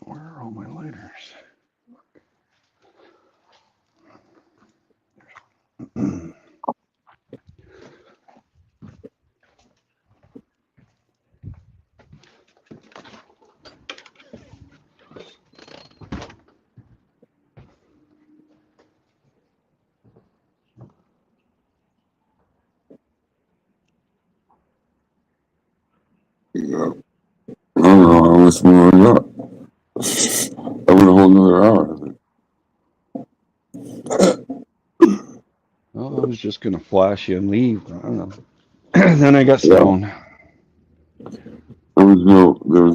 Where are all my lighters? Yeah. I don't know how much more I got. I went a whole nother hour, I think. Well, I was just gonna flash you and leave. I don't know. Then I got Yeah. stoned. There was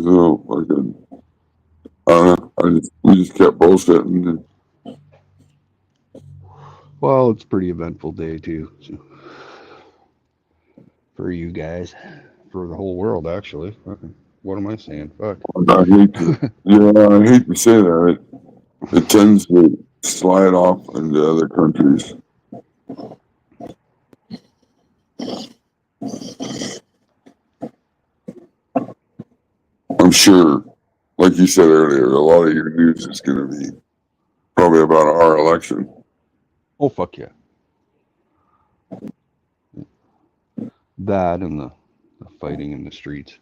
no fucking, I don't know. We just kept bullshitting. And Well, it's a pretty eventful day too, so, for you guys, for the whole world actually. Fucking, what am I saying? Fuck. I hate to, I hate to say that. It tends to slide off into other countries. I'm sure, like you said earlier, a lot of your news is going to be probably about our election. Oh fuck yeah. That and the fighting in the streets.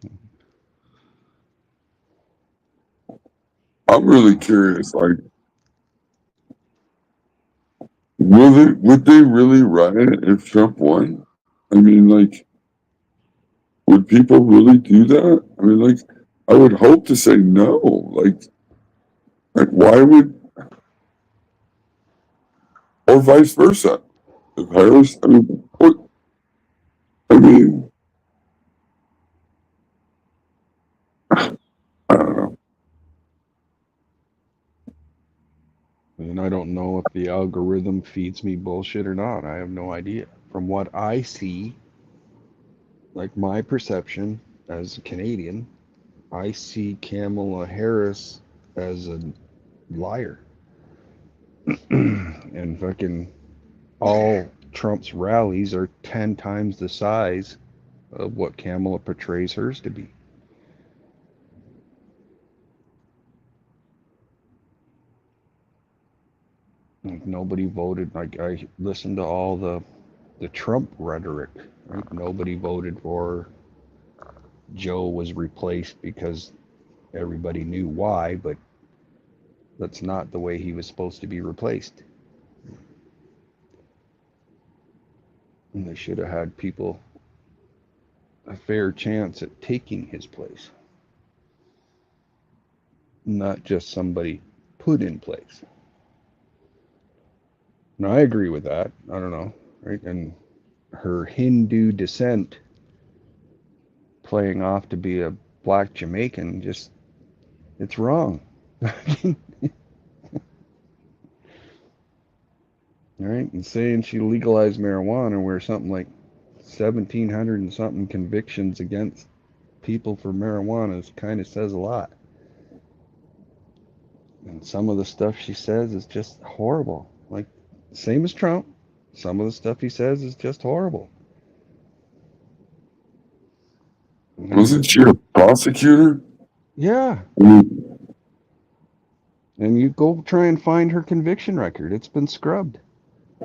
I'm really curious, like, would they really riot if Trump won? I mean, like, would people really do that? I mean, like, I would hope to say no. Like why would, or vice versa? If Harris, I mean, what? I mean, I don't know. And I don't know if the algorithm feeds me bullshit or not. I have no idea. From what I see, like my perception as a Canadian, I see Kamala Harris as a liar. And fucking all Trump's rallies are 10 times the size of what Kamala portrays hers to be. Like nobody voted. Like I listened to all the Trump rhetoric. Right? Nobody voted for Joe was replaced because everybody knew why, but that's not the way he was supposed to be replaced. And they should have had people a fair chance at taking his place, not just somebody put in place. Now, I agree with that. I don't know, right? And her Hindu descent playing off to be a black Jamaican, just, it's wrong. Right? And saying she legalized marijuana where something like 1,700 and something convictions against people for marijuana kind of says a lot. And some of the stuff she says is just horrible. Like, same as Trump. Some of the stuff he says is just horrible. Wasn't she a prosecutor? Yeah. I mean, And you go try and find her conviction record. It's been scrubbed. I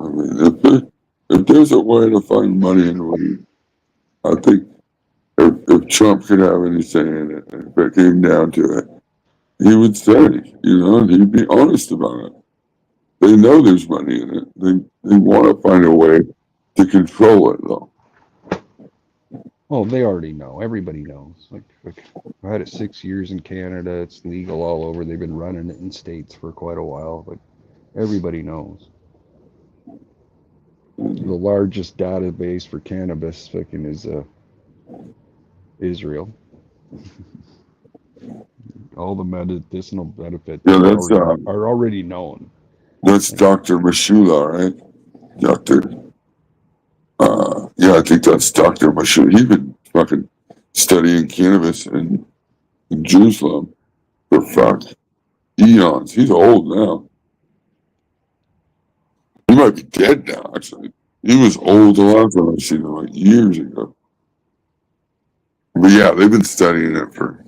mean, if there's a way to find money in weed, I think if Trump could have any say in it, if it came down to it, he would say, and he'd be honest about it. They know there's money in it. They want to find a way to control it, though. Well, they already know. Everybody knows. Like I had it 6 years in Canada. It's legal all over. They've been running it in states for quite a while, but everybody knows. The largest database for cannabis fucking is Israel. All the medicinal benefits Yeah, are already known. that's Dr. Mashula, right? Dr. Yeah, I think that's Dr. Mashur. He's been fucking studying cannabis in Jerusalem for fuck eons. He's old now. He might be dead now, actually. He was old the last time I seen him, like years ago. But yeah, they've been studying it for,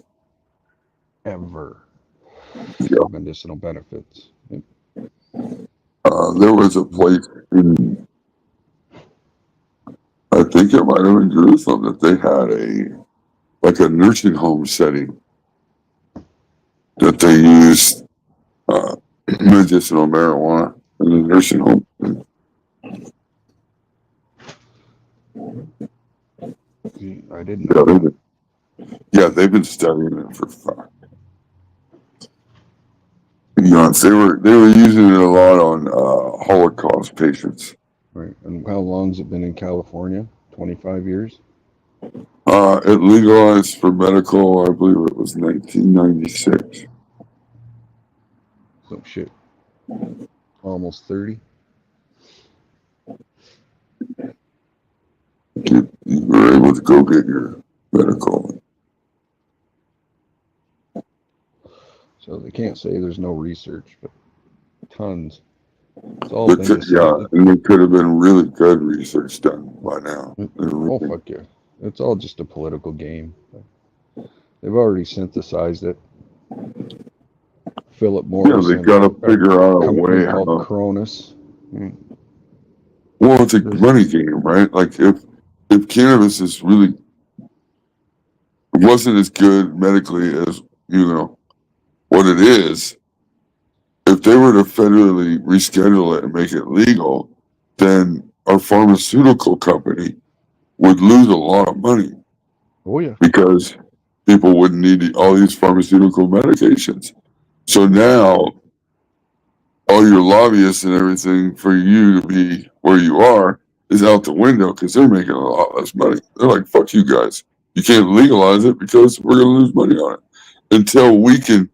Ever. yeah. Medicinal benefits. There was a place in, I think it might have been Jerusalem, that they had a nursing home setting that they used medicinal marijuana in the nursing home. I didn't know that. Yeah, they've been studying it for fuck. They were using it a lot on Holocaust patients. Right. And how long's it been in California? 25 years? It legalized for medical, I believe it was 1996. So shit. Almost 30. You were able to go get your medical. So they can't say there's no research, but tons. It's all been Yeah, and there could have been really good research done by now. Oh, fuck yeah. It's all just a political game. They've already synthesized it. Philip Morris they and got to a figure out a company way called how. Cronus. Well, it's a money game, right? Like if cannabis is really wasn't as good medically as what it is, if they were to federally reschedule it and make it legal, then our pharmaceutical company would lose a lot of money. Oh yeah. Because people wouldn't need all these pharmaceutical medications. So now all your lobbyists and everything for you to be where you are is out the window because they're making a lot less money. They're like, fuck you guys. You can't legalize it because we're going to lose money on it. Until we can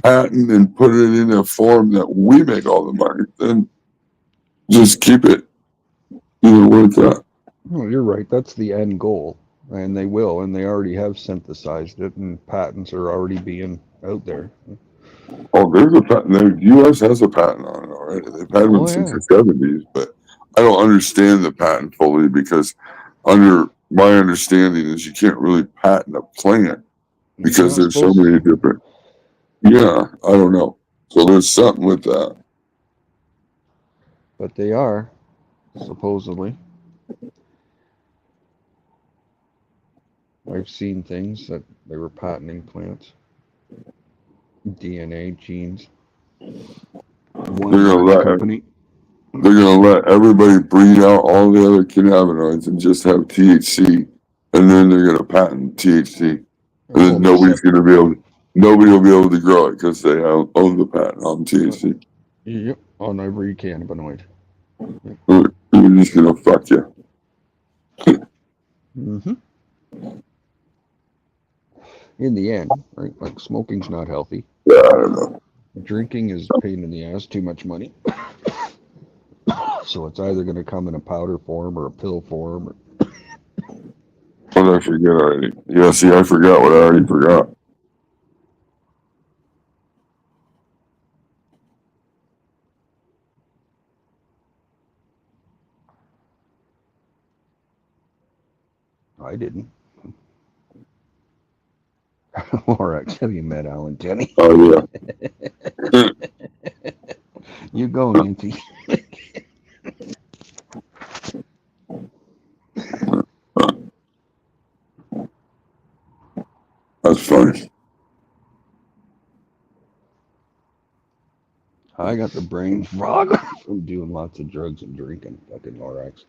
patent and put it in a form that we make all the money, then just keep it like that. Oh, you're right. That's the end goal. And they will, and they already have synthesized it, and patents are already being out there. Oh, there's a patent. The U.S. has a patent on it already. They've had one since the 70s, but I don't understand the patent fully because under my understanding is you can't really patent a plant because there's so many different. Yeah, I don't know. So there's something with that. But they are, supposedly. I've seen things that they were patenting plants. DNA, genes. One company. They're gonna let everybody breed out all the other cannabinoids and just have THC, and then they're gonna patent THC, and then nobody will be able to grow it because they own the patent on THC. Yep, on every cannabinoid. They're just gonna fuck you. In the end, right? Like smoking's not healthy. Yeah, I don't know. Drinking is pain in the ass, too much money. So it's either going to come in a powder form or a pill form. What did I forget already? Yeah, see, I forgot what I already forgot. I didn't. Lorax, have you met Alan Jenny? Oh, yeah. You go, Nancy. That's funny. I got the brain fog from doing lots of drugs and drinking fucking Lorax.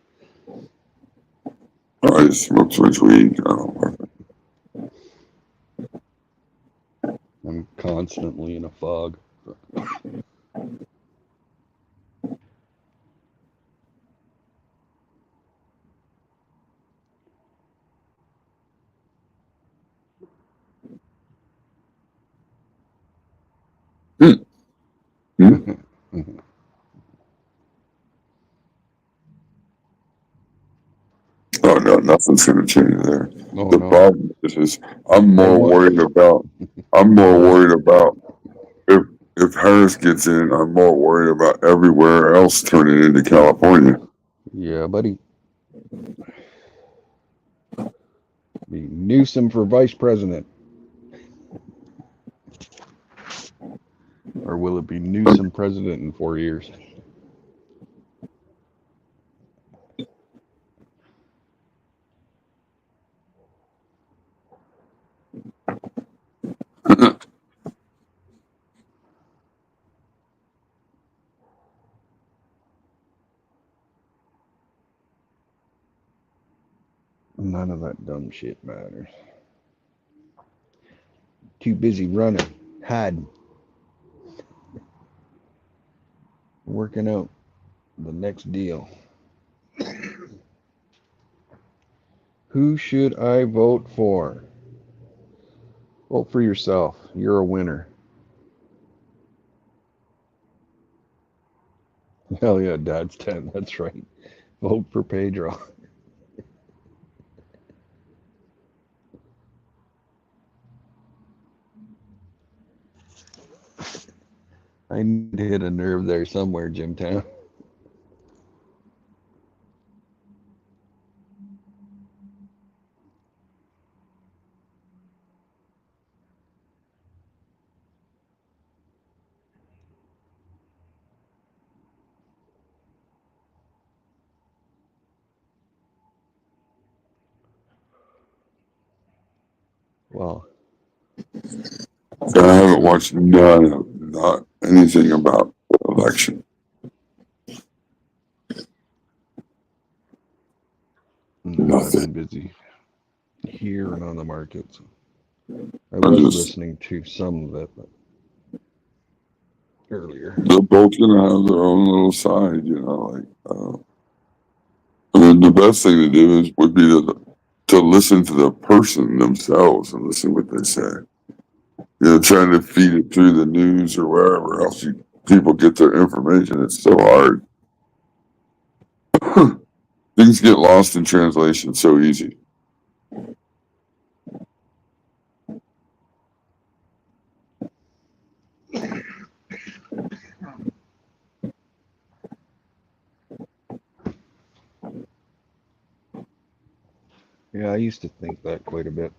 I just smoke too much weed. I don't know. I'm constantly in a fog. nothing's going to change there. Oh The no. problem is I'm They more want worried about. I'm more worried about if if Harris gets in. I'm more worried about everywhere else turning into California. Yeah, buddy. Be Newsom for vice president. Or will it be Newsom president in 4 years? None of that dumb shit matters. Too busy running, hiding, working out the next deal. Who should I vote for? Vote for yourself. You're a winner. Hell yeah, Dad's 10. That's right. Vote for Pedro. I need to hit a nerve there somewhere, Jimtown. Well, And I haven't watched not anything about the election. no, I've Nothing. been busy here and on the markets. I I was just listening to some of it earlier. they're both gonna have their own little side, you know. Like, I mean, the best thing to do would be to listen to the person themselves and listen what they say. You know, trying to feed it through the news or wherever else people get their information. It's so hard. Things get lost in translation so easy. Yeah, I used to think that quite a bit.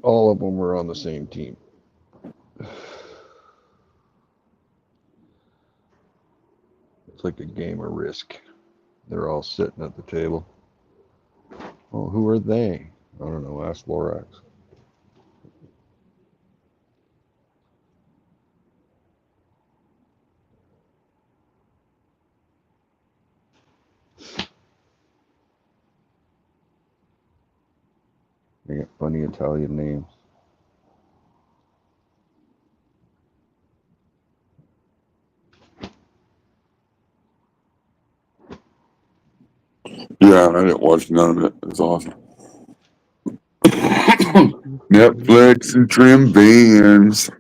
All of them were on the same team. It's like a game of Risk. They're all sitting at the table. Oh, who are they? I don't know. Ask Lorax. They got funny Italian names. Yeah, I didn't watch none of it. It's awesome. Netflix and trim bands.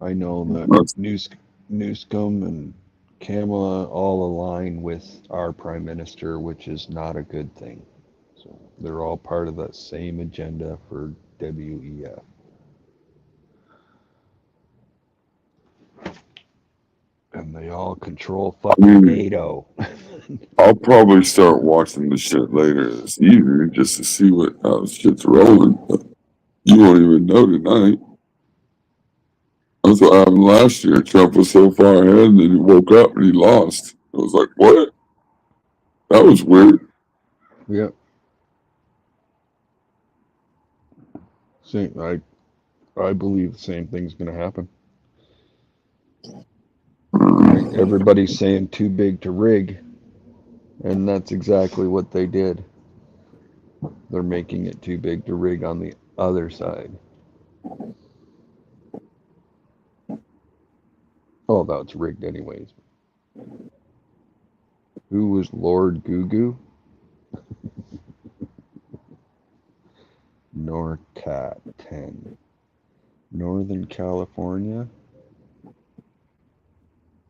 I know that That's, Newscomb and Kamala all align with our prime minister, which is not a good thing. So they're all part of that same agenda for WEF. And they all control I fucking mean, NATO. I'll probably start watching the shit later this evening just to see how the shit's rolling. But you won't even know tonight. That's what happened last year. Trump was so far ahead, and then he woke up and he lost. I was like, what? That was weird. Yep. I believe the same thing's going to happen. Right? Everybody's saying too big to rig, and that's exactly what they did. They're making it too big to rig on the other side. Oh, that's rigged anyways. Who was Lord Goo? Norcat 10. Northern California?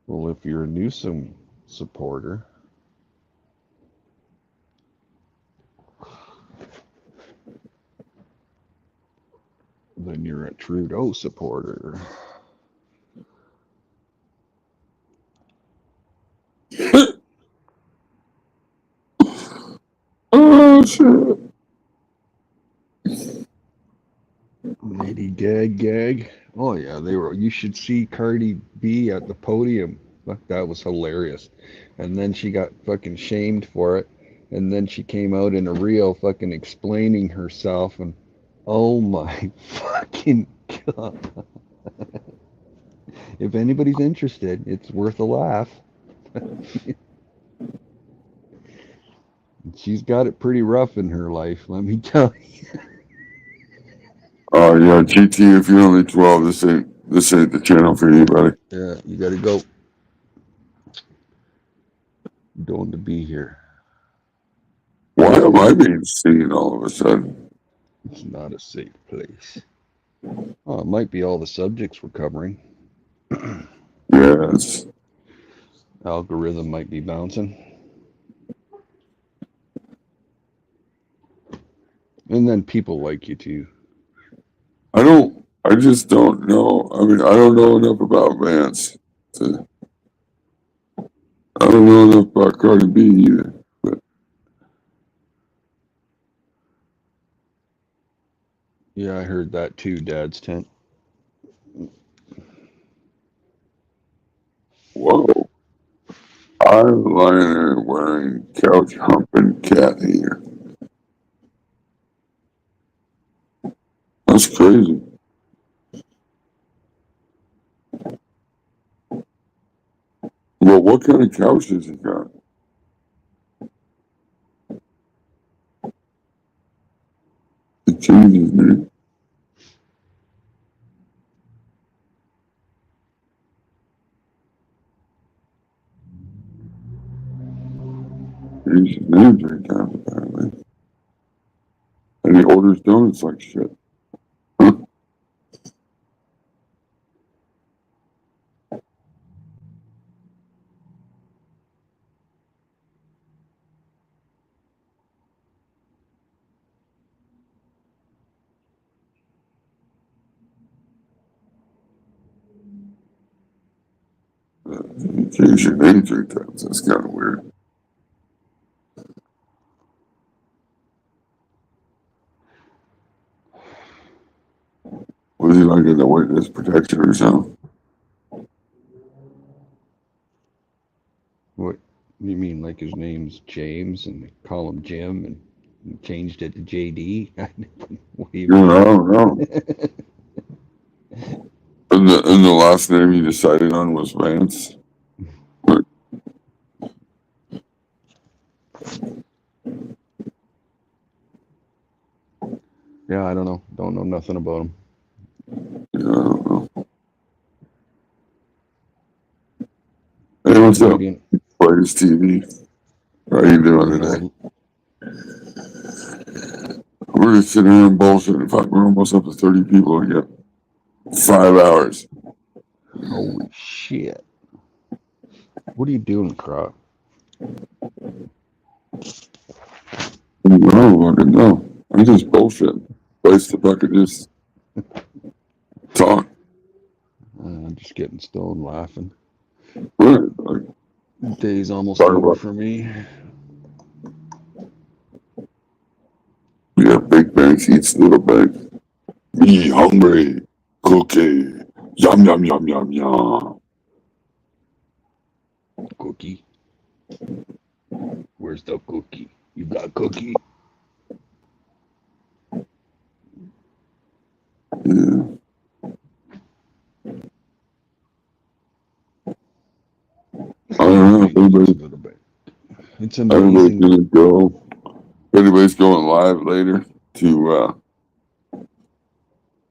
Well, if you're a Newsom supporter, then you're a Trudeau supporter. Oh shit! Lady Gag. Oh yeah, they were. You should see Cardi B at the podium. Fuck, that was hilarious. And then she got fucking shamed for it. And then she came out in a reel fucking explaining herself. And oh my fucking god! If anybody's interested, it's worth a laugh. She's got it pretty rough in her life, let me tell you. Oh yeah, GT. If you're only 12, this ain't the channel for you, buddy. Yeah, you gotta go. Don't want to be here. Why am I being seen all of a sudden? It's not a safe place. Oh, it might be all the subjects we're covering. Yes. Algorithm might be bouncing. And then people like you too. I just don't know. I mean, I don't know enough about Vance. I don't know enough about Cardi B either. But Yeah, I heard that too, Dad's tent. whoa, eyeliner wearing couch humping cat hater. That's crazy. Well, what kind of couch has he got? It changes, man. He's his name's right down, apparently. And he orders donuts like shit. Huh? He changed your name 3 times. That's kind of weird. Was he like in the witness protection or something? What you mean, like his name's James and they call him Jim and he changed it to JD? What do you I mean? don't know. And the last name he decided on was Vance. Yeah, I don't know. Don't know nothing about him. Yeah, I don't know. Hey, what's up? Canadian. Players TV. How you doing today? We're just sitting here and bullshitting. In fact, we're almost up to 30 people again. 5 hours. Holy shit. What are you doing, Croc? I don't fucking know. I'm just bullshitting. Place to fucking just talk. I'm just getting stoned laughing. Right. Like, Day's almost talk over about, for me. yeah, big banks eats little banks. Me hungry. Cookie. Yum, yum, yum, yum, yum. Cookie. Where's the cookie? You got cookie? Yeah. I don't know. It's Everybody's amazing. gonna go. Everybody's going live later to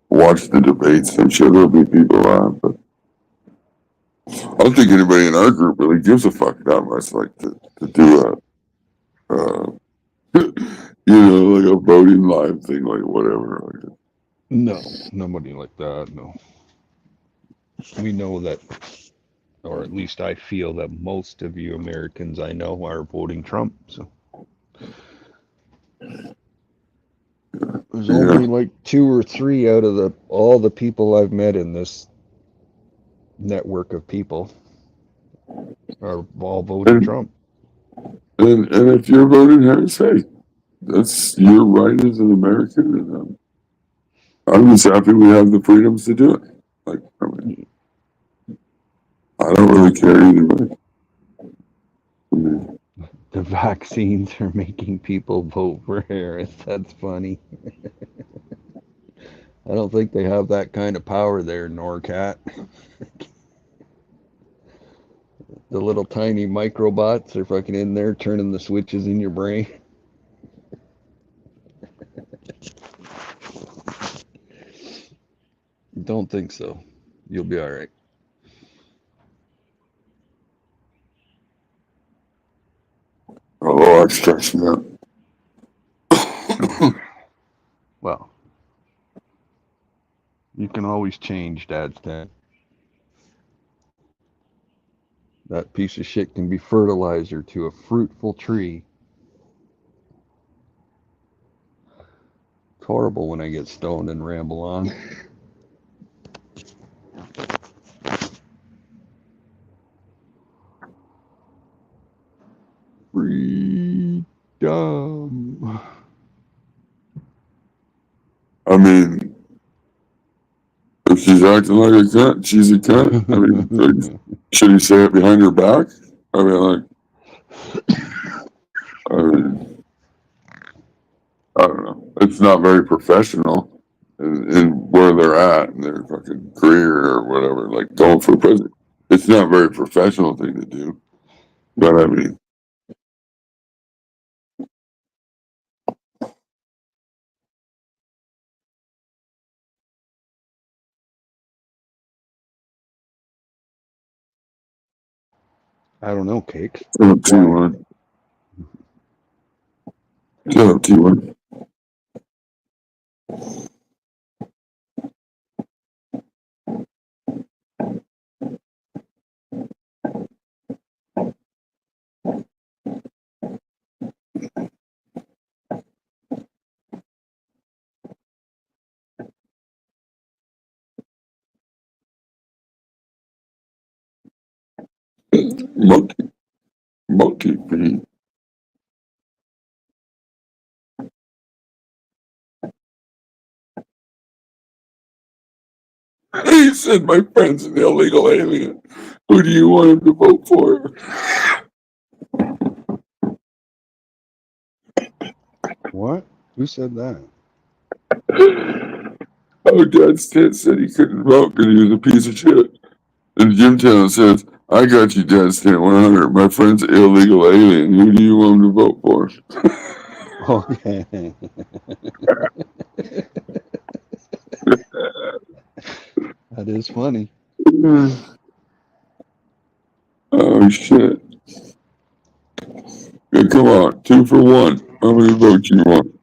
watch the debates. I'm sure there'll be people on, but I don't think anybody in our group really gives a fuck that much, like to do like a voting live thing, like whatever. Like, No, nobody like that. No, we know that, or at least I feel that most of you Americans I know are voting Trump. So there's only yeah. like 2 or 3 out of all the people I've met in this network of people are all voting And, Trump. and if you're voting Harris, hey, that's your right as an American, and I'm just happy we have the freedoms to do it. Like, I mean, I don't really care either way. I mean, The vaccines are making people vote for Harris. That's funny. I don't think they have that kind of power there, Norcat. The little tiny microbots are fucking in there turning the switches in your brain. Don't think so. You'll be all right. a little extraction that. Well, you can always change, Dad's dad. That piece of shit can be fertilizer to a fruitful tree. It's horrible when I get stoned and ramble on. Freedom. I mean, if she's acting like a cunt, she's a cunt. I mean, like, should he say it behind her back? I mean, like, I mean, I don't know. It's not very professional in where they're at in their fucking career or whatever, like going for president. It's not a very professional thing to do. But I mean, I don't know, Cakes. shut up, Why? T1. Shut up, T1. Monkey. Monkey feet. He said, my friend's an illegal alien. Who do you want him to vote for? What? Who said that? Oh, Dad's tent said he couldn't vote because he was a piece of shit. And Jimtown says, I got you, Dad's tent 100. My friend's an illegal alien. Who do you want him to vote for? Okay. That is funny. Oh, shit. Yeah, come on. 2 for 1. How many votes you want?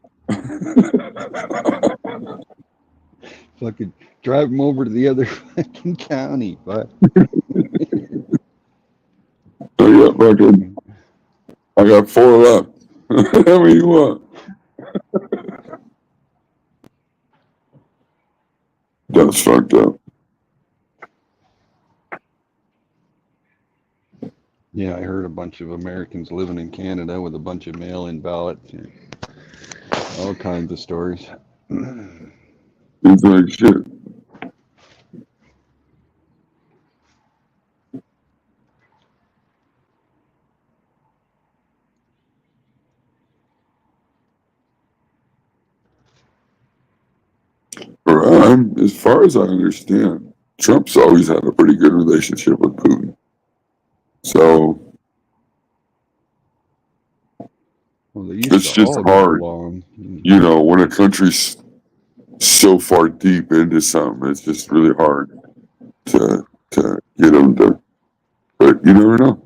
Fucking drive him over to the other fucking county. But Oh, yeah, fucking. I got 4 left. How many you want? That's fucked up. yeah, I heard a bunch of Americans living in Canada with a bunch of mail-in ballots. All kinds of stories. It's like shit. As far as I understand, Trump's always had a pretty good relationship with Putin. So Well, they used it's to just all get hard, along. when a country's so far deep into something, it's just really hard to get them to But you never know.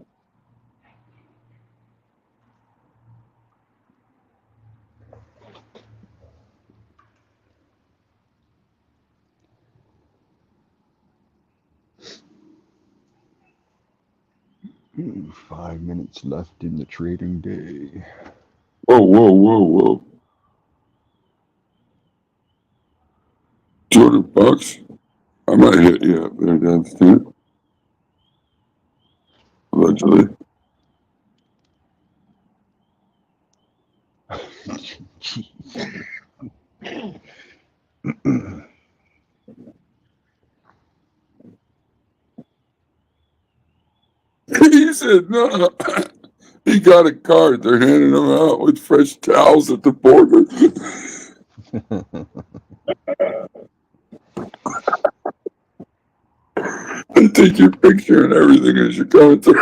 Ooh, 5 minutes left in the trading day. Whoa, whoa, whoa, whoa. $200? I might hit you up there, Dance too. Allegedly. He said no. He got a card. They're handing them out with fresh towels at the border. They take your picture and everything as you're coming through.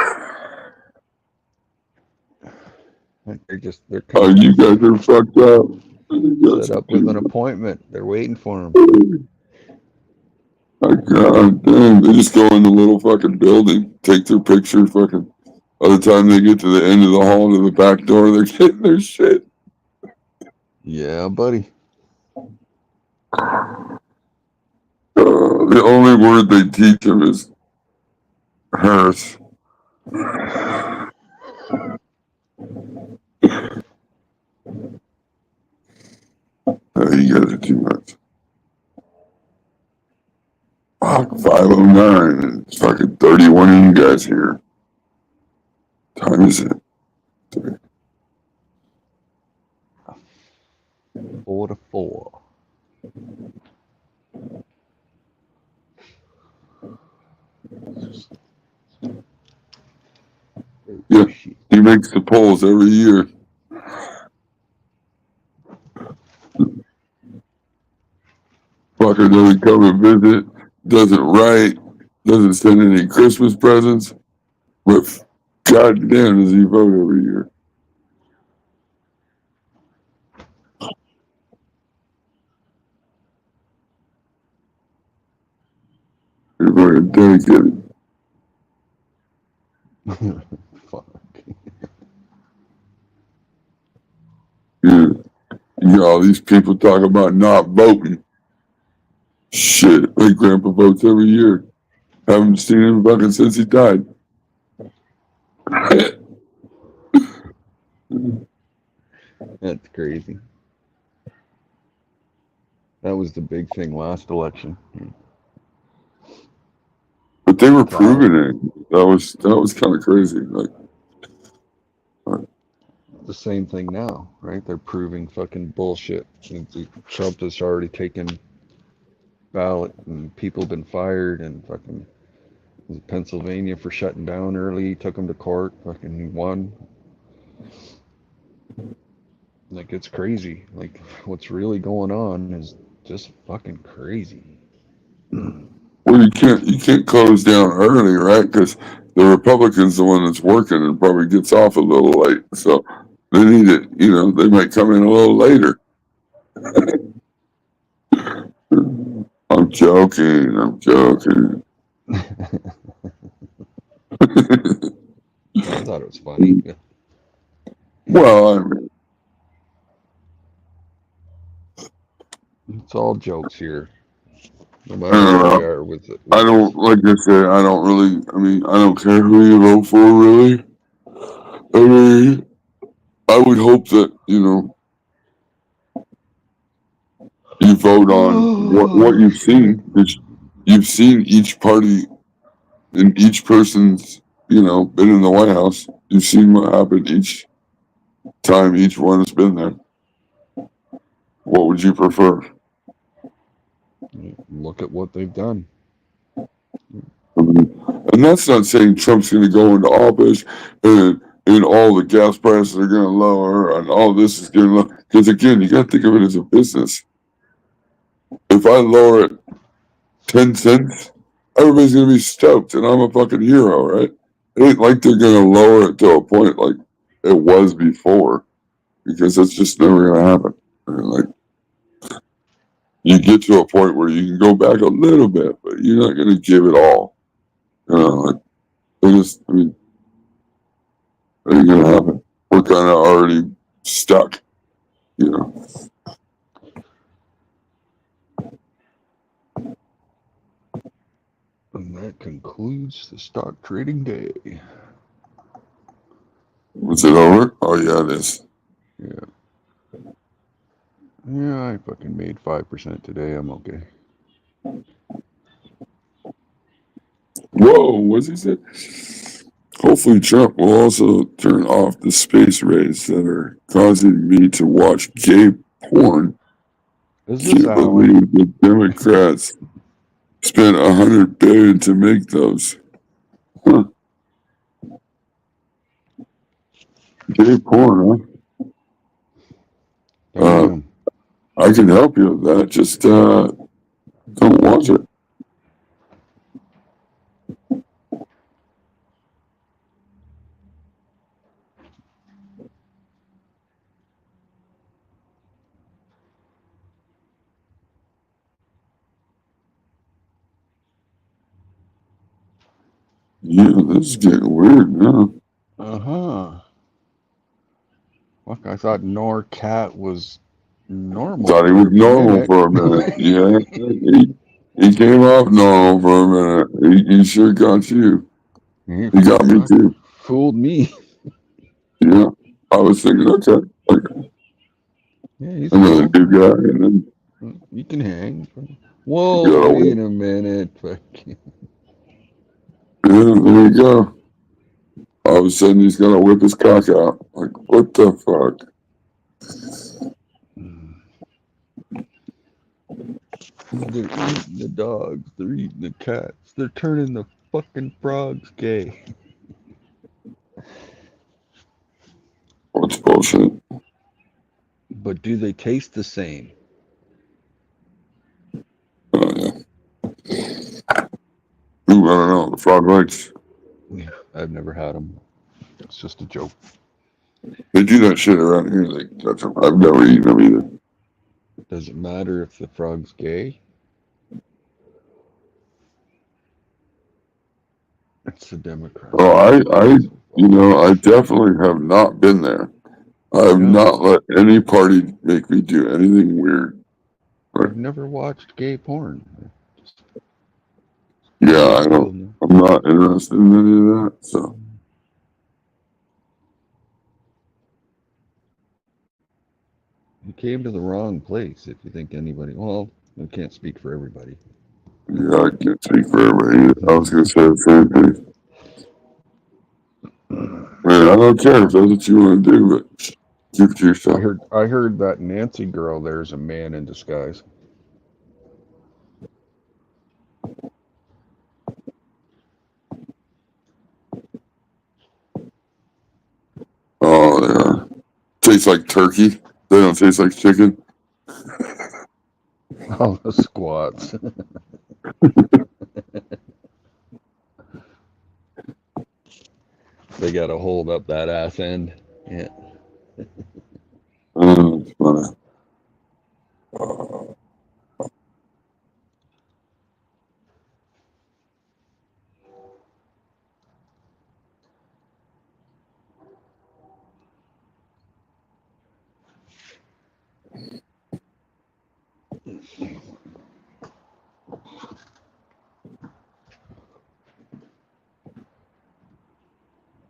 They're Oh, coming you guys are fucked up. set up with an appointment. They're waiting for him. Oh, God damn. They just go in the little fucking building, take their picture, fucking. By the time they get to the end of the hall to the back door, they're getting their shit. Yeah, buddy. The only word they teach them is Harris. You guys are too much. Fuck, 5:09. It's fucking 31 of you guys here. Time is it? 4 to 4. Yeah, he makes the polls every year. Fucker doesn't come and visit, doesn't write, doesn't send any Christmas presents, but goddamn does he vote every year. You're very dedicated. Fuck. You got all these people talking about not voting. Shit, my grandpa votes every year. Haven't seen him fucking since he died. That's crazy. That was the big thing last election. But they were proving it. That was kind of crazy. Like, the same thing now, right? They're proving fucking bullshit. Trump has already taken ballot and people have been fired and fucking Pennsylvania for shutting down early, took him to court, fucking won. Like, it's crazy. Like, what's really going on is just fucking crazy. well, you can't close down early, right? Because the Republican's the one that's working and probably gets off a little late. So they need it. You know, they might come in a little later. I'm joking. I'm joking. I thought it was funny. Well, I mean, It's all jokes here. No matter where we are with it. I don't, like I said, I don't really, I mean, I don't care who you vote for, really. I mean, I would hope that, you know, you vote on what you've seen, because you've seen each party and each person's, you know, been in the White House. You've seen what happened each time each one has been there. What would you prefer? Look at what they've done. I mean, and that's not saying Trump's going to go into office and all the gas prices are going to lower and all this is going to lower. Because again, you got to think of it as a business. If I lower it 10 cents, everybody's going to be stoked and I'm a fucking hero, right? It ain't like they're going to lower it to a point like it was before, because that's just never going to happen. I mean, like, you get to a point where you can go back a little bit, but you're not going to give it all. You know, like, I mean, it ain't gonna happen. We're kind of already stuck, you know. And that concludes the stock trading day. Was it over? Oh yeah, it is. Yeah. Yeah, I fucking made 5% today. I'm okay. Whoa, what's he say? Hopefully Trump will also turn off the space rays that are causing me to watch gay porn. Is this Can't Alan? believe the Democrats spent $100 billion to make those. Huh. Gay porn, huh? Damn. I can help you with that. Just don't watch it. Yeah, this is getting weird now. Uh-huh. Fuck, I thought Norcat was normal Thought he for was a normal minute. for a minute. Yeah, he came off normal for a minute. He sure got you. He He got me fucking too. fooled me. Yeah, I was thinking, okay, like Yeah, he's another cool. new guy, and then You can hang. you Whoa, gotta, wait a minute. Fuck. yeah, there you go. All of a sudden, he's gonna whip his cock out. Like, what the fuck? They're eating the dogs. They're eating the cats. They're turning the fucking frogs gay. What's bullshit? But do they taste the same? Oh yeah. Ooh, I don't know. The frog legs. Yeah, I've never had them. It's just a joke. They do that shit around here. They touch them. I've never eaten them either. Does it matter if the frog's gay? It's the Democrats. Oh, I definitely have not been there. I have Yeah, not let any party make me do anything weird. Right. I've never watched gay porn. Just Yeah, not I don't. feeling I'm not interested in any of that. So You came to the wrong place if you think anybody. Well, I can't speak for everybody. yeah, I can't speak for everybody. I was gonna say the same thing. Man, I don't care if that's what you want to do, but keep it to yourself. I heard that Nancy girl there's a man in disguise. Oh, they are. Tastes like turkey. They don't taste like chicken. All the squats. They gotta hold up that ass end. Yeah. It's funny.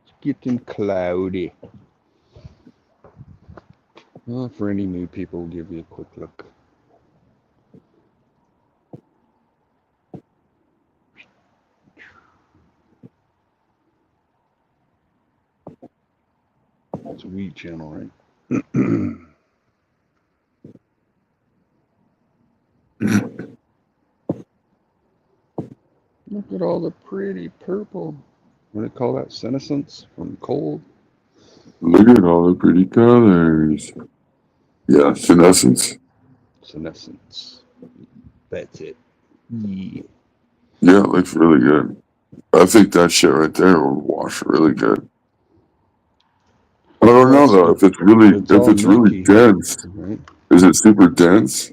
It's getting cloudy. Well, for any new people, we'll give you a quick look. It's a weed channel, right? Look at all the pretty purple. What do they call that? Senescence from cold? Look at all the pretty colors. Yeah, senescence. Senescence. That's it. Yeah. Yeah, it looks really good. I think that shit right there will wash really good. I don't know Well, though if all it's really milky, dense. right? Is it super dense?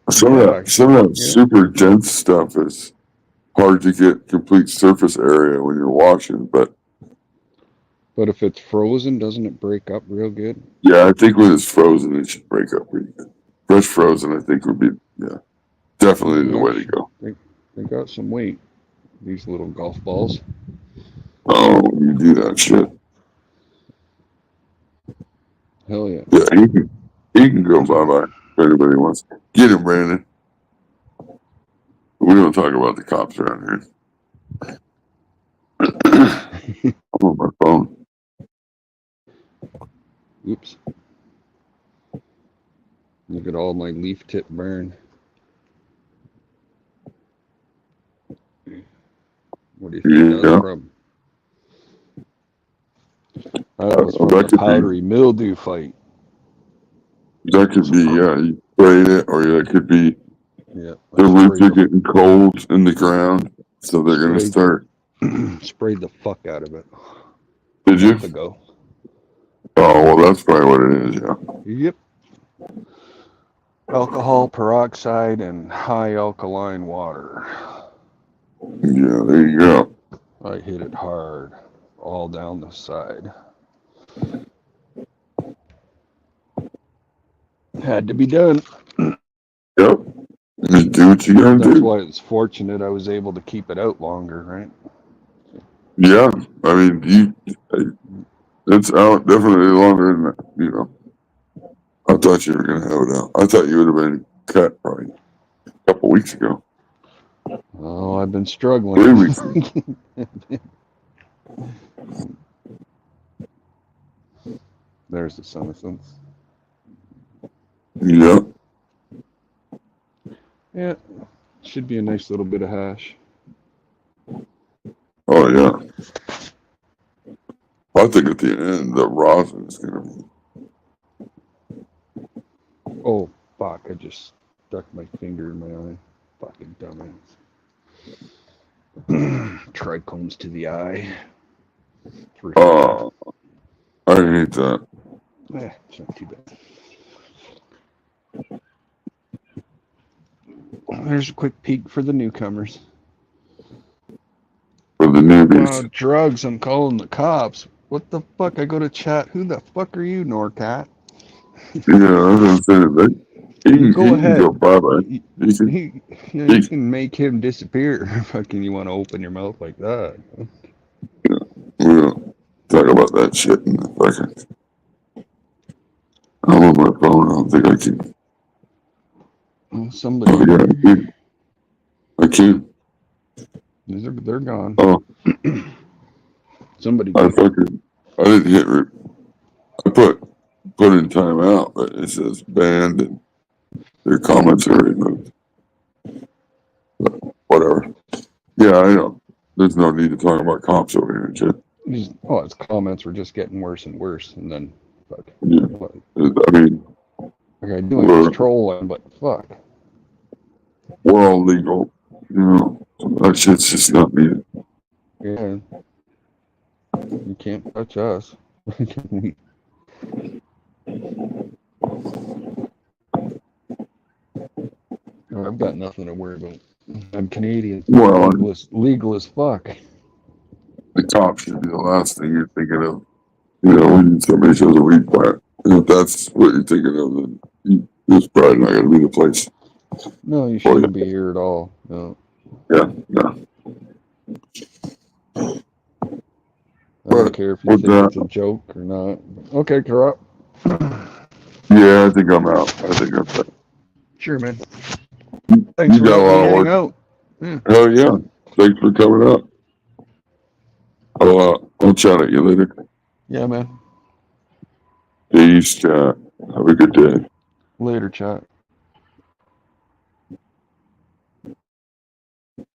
Some of Yeah, that yeah. super dense stuff is hard to get complete surface area when you're washing. But if it's frozen, doesn't it break up real good? yeah, I think when it's frozen, it should break up pretty good. Fresh frozen, I think would be definitely the way to go. They got some weight. These little golf balls. Oh, you do that shit. Hell yeah. Yeah, he can go bye-bye if anybody wants. Get him, Brandon. We don't talk about the cops around here. I'm on my phone. Oops. Look at all my leaf tip burn. What do you think that's from? That was from the powdery mildew fight. That could be, you sprayed it, or that could be the roots are getting cold in the ground, so they're going to start. Sprayed the fuck out of it. Did you? Ago. Oh, well, that's probably what it is, yeah. Yep. Alcohol peroxide and high alkaline water. Yeah, there you go. I hit it hard, all down the side. Had to be done. Yep. Just do what you gotta do. That's why it's fortunate I was able to keep it out longer, right? Yeah, I mean, it's out definitely longer than that, you know. I thought you were gonna have it out. I thought you would have been cut probably a couple weeks ago. Oh, I've been struggling. 3 weeks ago. There's the senescence. Yeah. Yeah, should be a nice little bit of hash. Oh, yeah. I think at the end, the rosin is going to be. Oh, fuck. I just stuck my finger in my eye. Fucking dumbass. Trichomes to the eye. Oh, I hate that. It's not too bad. There's a quick peek for the newcomers. For the newbies. Drugs, I'm calling the cops. What the fuck? I go to chat. Who the fuck are you, Norcat? Yeah, I was saying that. He go ahead. Can go bye-bye. You can make him disappear. Fucking, you want to open your mouth like that? Yeah, we'll talk about that shit in a second. I'm on my phone. I don't think I can. Somebody. Oh, yeah, I can. They're gone. Oh. Somebody. I didn't hit. I put in timeout, but it says banned and their comments are removed. But whatever. Yeah, I know. There's no need to talk about cops over here and shit. His comments were just getting worse and worse, and then fuck. Yeah. I mean, okay, doing this trolling, but fuck. We're all legal. You know, that shit's just not needed. Yeah. You can't touch us. I've got nothing to worry about. I'm Canadian. Well, legal as fuck. The cops should be the last thing you're thinking of. You know, when somebody shows a weed plant. And if that's what you're thinking of, then it's probably not going to be the place. No, you shouldn't be here at all. No. Yeah, no. I don't care if you think it's a joke or not. Okay, corrupt. Yeah, I think I'm out. I think I'm out. Sure, man. Thanks for letting me hang out. Yeah. Hell yeah. Thanks for coming up. I'll chat at you later. Yeah, man. Peace, chat. Have a good day. Later, chat.